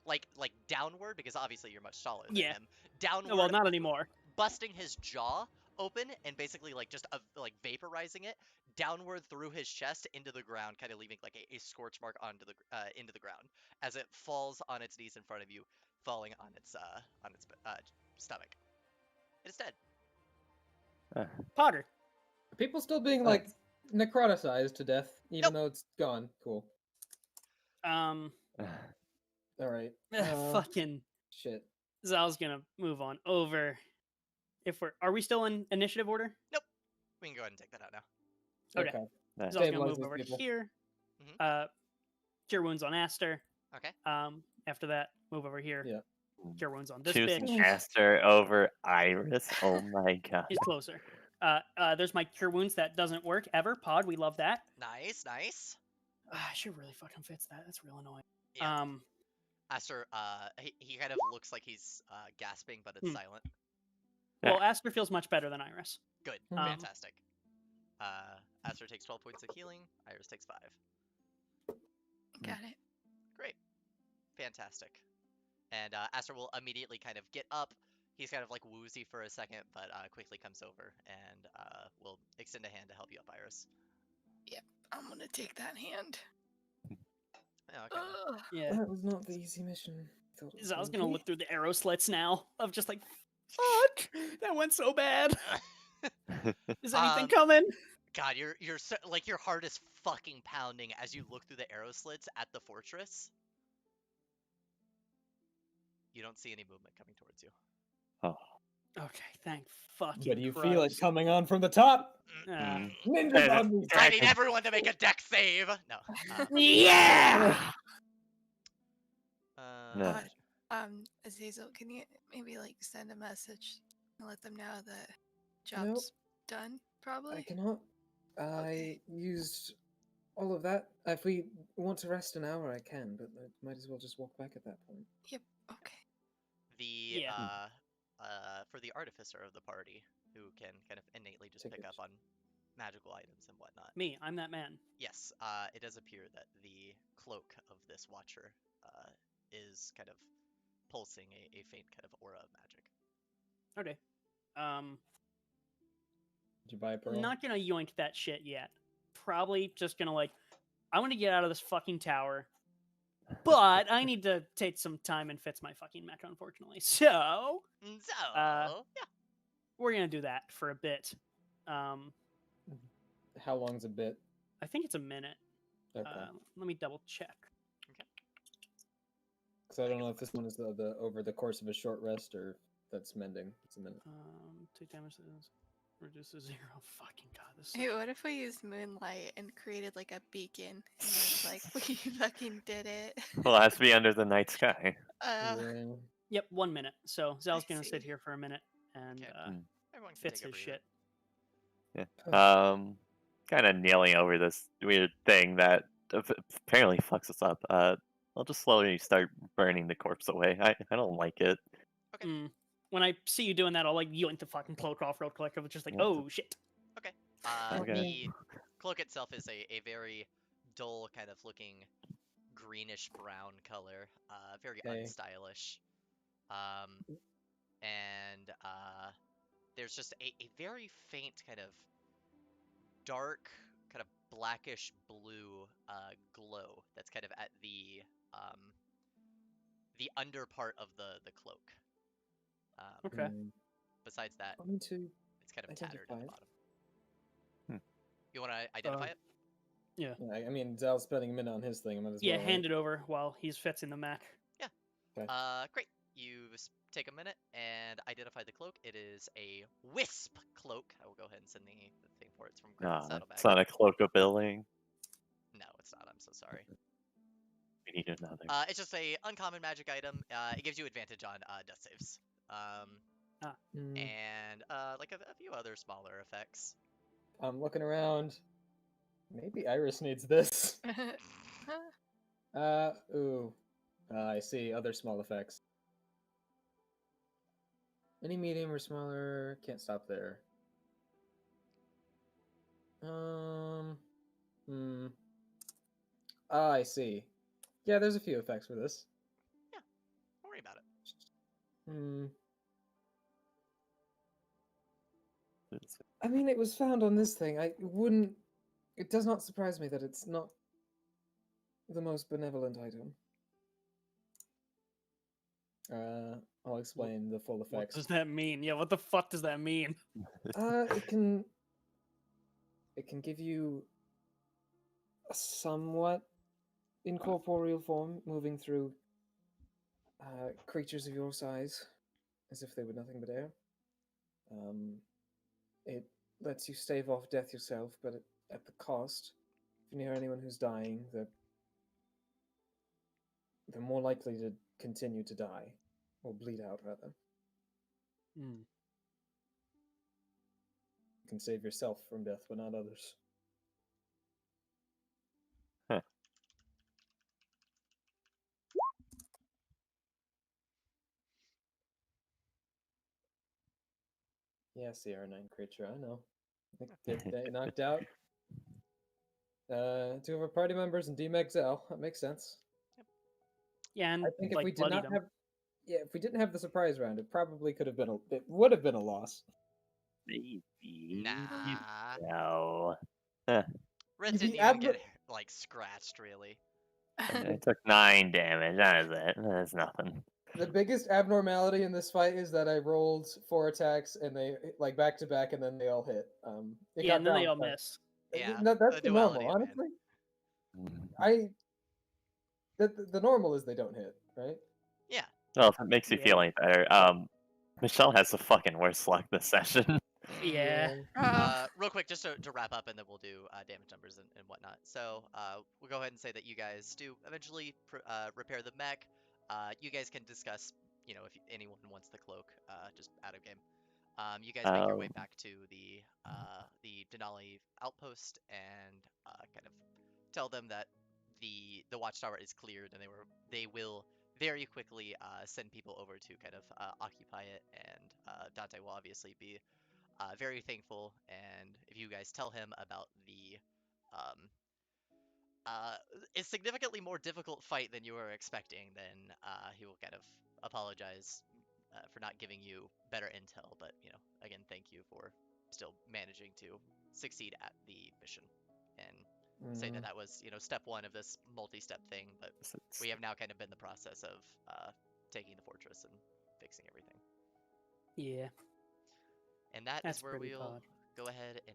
like downward, because obviously you're much taller than him. Downward.
Well, not anymore.
Busting his jaw open and basically like just like vaporizing it downward through his chest into the ground, kind of leaving like a scorch mark onto the into the ground as it falls on its knees in front of you, falling on its stomach. It is dead.
Potter.
Are people still being like necroticized to death, even though it's gone? Cool.
Um.
All right.
Fucking
Shit.
Zal's gonna move on over. Are we still in initiative order?
Nope. We can go ahead and take that out now.
Okay.
Nice.
Zal's gonna
Stabilize
move
these
over
people.
here.
Mhm.
Cure wounds on Aster.
Okay.
After that, move over here.
Yeah.
Cure wounds on this
Choosing
bitch.
Aster over Iris. Oh my god.
He's closer. There's my cure wounds that doesn't work ever. Pod, we love that.
Nice, nice.
I should really fucking fix that. That's real annoying.
Yeah. Aster, he kind of looks like he's gasping, but it's silent.
Well, Aster feels much better than Iris.
Good. Fantastic. Aster takes 12 points of healing. Iris takes 5.
Got it.
Great. Fantastic. And Aster will immediately kind of get up. He's kind of like woozy for a second, but quickly comes over and will extend a hand to help you up, Iris.
Yep, I'm gonna take that hand.
Oh, okay.
Yeah.
That was not the easy mission. I thought it was
Zal's
gonna
gonna
be.
look through the arrow slits now of just like, fuck, that went so bad. Is anything coming?
God, you're so, like your heart is fucking pounding as you look through the arrow slits at the fortress. You don't see any movement coming towards you.
Oh.
Okay, thank fucking
But you
Christ.
feel it coming on from the top. Ninja zombies.
I need everyone to make a dex save. No.
Yeah.
No.
Azazel, can you maybe like send a message and let them know that job's done? Probably.
I cannot. I used all of that. If we want to rest an hour, I can, but I might as well just walk back at that point.
Yep. Okay.
The for the artificer of the party, who can kind of innately just pick up on magical items and whatnot.
Me, I'm that man.
Yes, it does appear that the cloak of this watcher is kind of pulsing a faint kind of aura of magic.
Okay.
Did you buy a pearl?
Not gonna yoink that shit yet. Probably just gonna like, I want to get out of this fucking tower, but I need to take some time and fix my fucking mech, unfortunately. So,
yeah,
we're gonna do that for a bit.
How long's a bit?
I think it's a minute.
Okay.
Let me double check.
Because I don't know if this one is the over the course of a short rest or that's mending. It's a minute.
Take damage. Reduces 0. Fucking god, this.
Hey, what if we used moonlight and created like a beacon? And it's like we fucking did it.
Well, it has to be under the night sky.
Yeah.
Yep, 1 minute. So Zal's
I
gonna sit
see.
here for a minute and
Everyone can
fits
take a
his
breather.
shit.
Yeah. Kind of kneeling over this weird thing that apparently fucks us up. I'll just slowly start burning the corpse away. I don't like it.
Okay.
When I see you doing that, I'll like yoink the fucking cloak off real quick. I was just like,
Yeah.
oh shit.
Okay.
Okay.
The cloak itself is a very dull kind of looking greenish brown color, very
Okay.
unstylish. And there's just a very faint kind of dark, kind of blackish blue glow that's kind of at the under part of the cloak.
Okay.
Besides that,
I'm going to
it's kind of tattered at
identify
the
it.
bottom. You want to identify it?
Yeah.
I mean, Zal's spending a minute on his thing. I might as
Yeah,
well.
hand it over while he's fixing the Mac.
Okay.
Great. You take a minute and identify the cloak. It is a wisp cloak. I will go ahead and send the thing for it. It's from Griffin's Saddlebag.
It's not a cloak of billing.
No, it's not. I'm so sorry.
We need another.
It's just a uncommon magic item. It gives you advantage on death saves. And like a few other smaller effects.
I'm looking around. Maybe Iris needs this. Ooh. I see other small effects. Any medium or smaller, can't stop there. I see. Yeah, there's a few effects for this.
Yeah, don't worry about it.
I mean, it was found on this thing. It does not surprise me that it's not the most benevolent item. I'll explain the full
What
effects.
does that mean? Yeah, what the fuck does that mean?
It can give you a somewhat incorporeal form, moving through creatures of your size, as if they were nothing but air. It lets you stave off death yourself, but at the cost. If you near anyone who's dying, they're more likely to continue to die, or bleed out, rather.
Hmm.
You can save yourself from death, but not others.
Huh.
Yeah, CR9 creature, I know. Get knocked out. Two of our party members and DMXL. That makes sense.
Yeah, and
I think if
like
we did
bloodied
not
him.
have, if we didn't have the surprise round, it probably could have been it would have been a loss.
Maybe.
Nah.
No.
Rith
The
didn't even get like scratched really.
I took 9 damage. That is it. That's nothing.
The biggest abnormality in this fight is that I rolled 4 attacks and they like back to back, and then they all hit.
Yeah, and then they all miss.
Yeah,
No, that's
the
the
duality
normal.
of man.
Honestly, the normal is they don't hit, right?
Yeah.
Well, if it makes you
Yeah.
feel any better, Michelle has the fucking worst luck this session.
Yeah.
Real quick, just to wrap up, and then we'll do damage numbers and whatnot. So we'll go ahead and say that you guys do eventually repair the mech. You guys can discuss, if anyone wants the cloak, just out of game. You guys make your way back to the Denali outpost and kind of tell them that the watchtower is cleared, and they will very quickly send people over to kind of occupy it, and Dante will obviously be very thankful. And if you guys tell him about the a significantly more difficult fight than you were expecting, then he will kind of apologize for not giving you better intel. But again, thank you for still managing to succeed at the mission, and say that was step 1 of this multi-step thing. But we have now kind of been in the process of taking the fortress and fixing everything.
Yeah.
And that's where
pretty
we'll
odd.
go ahead and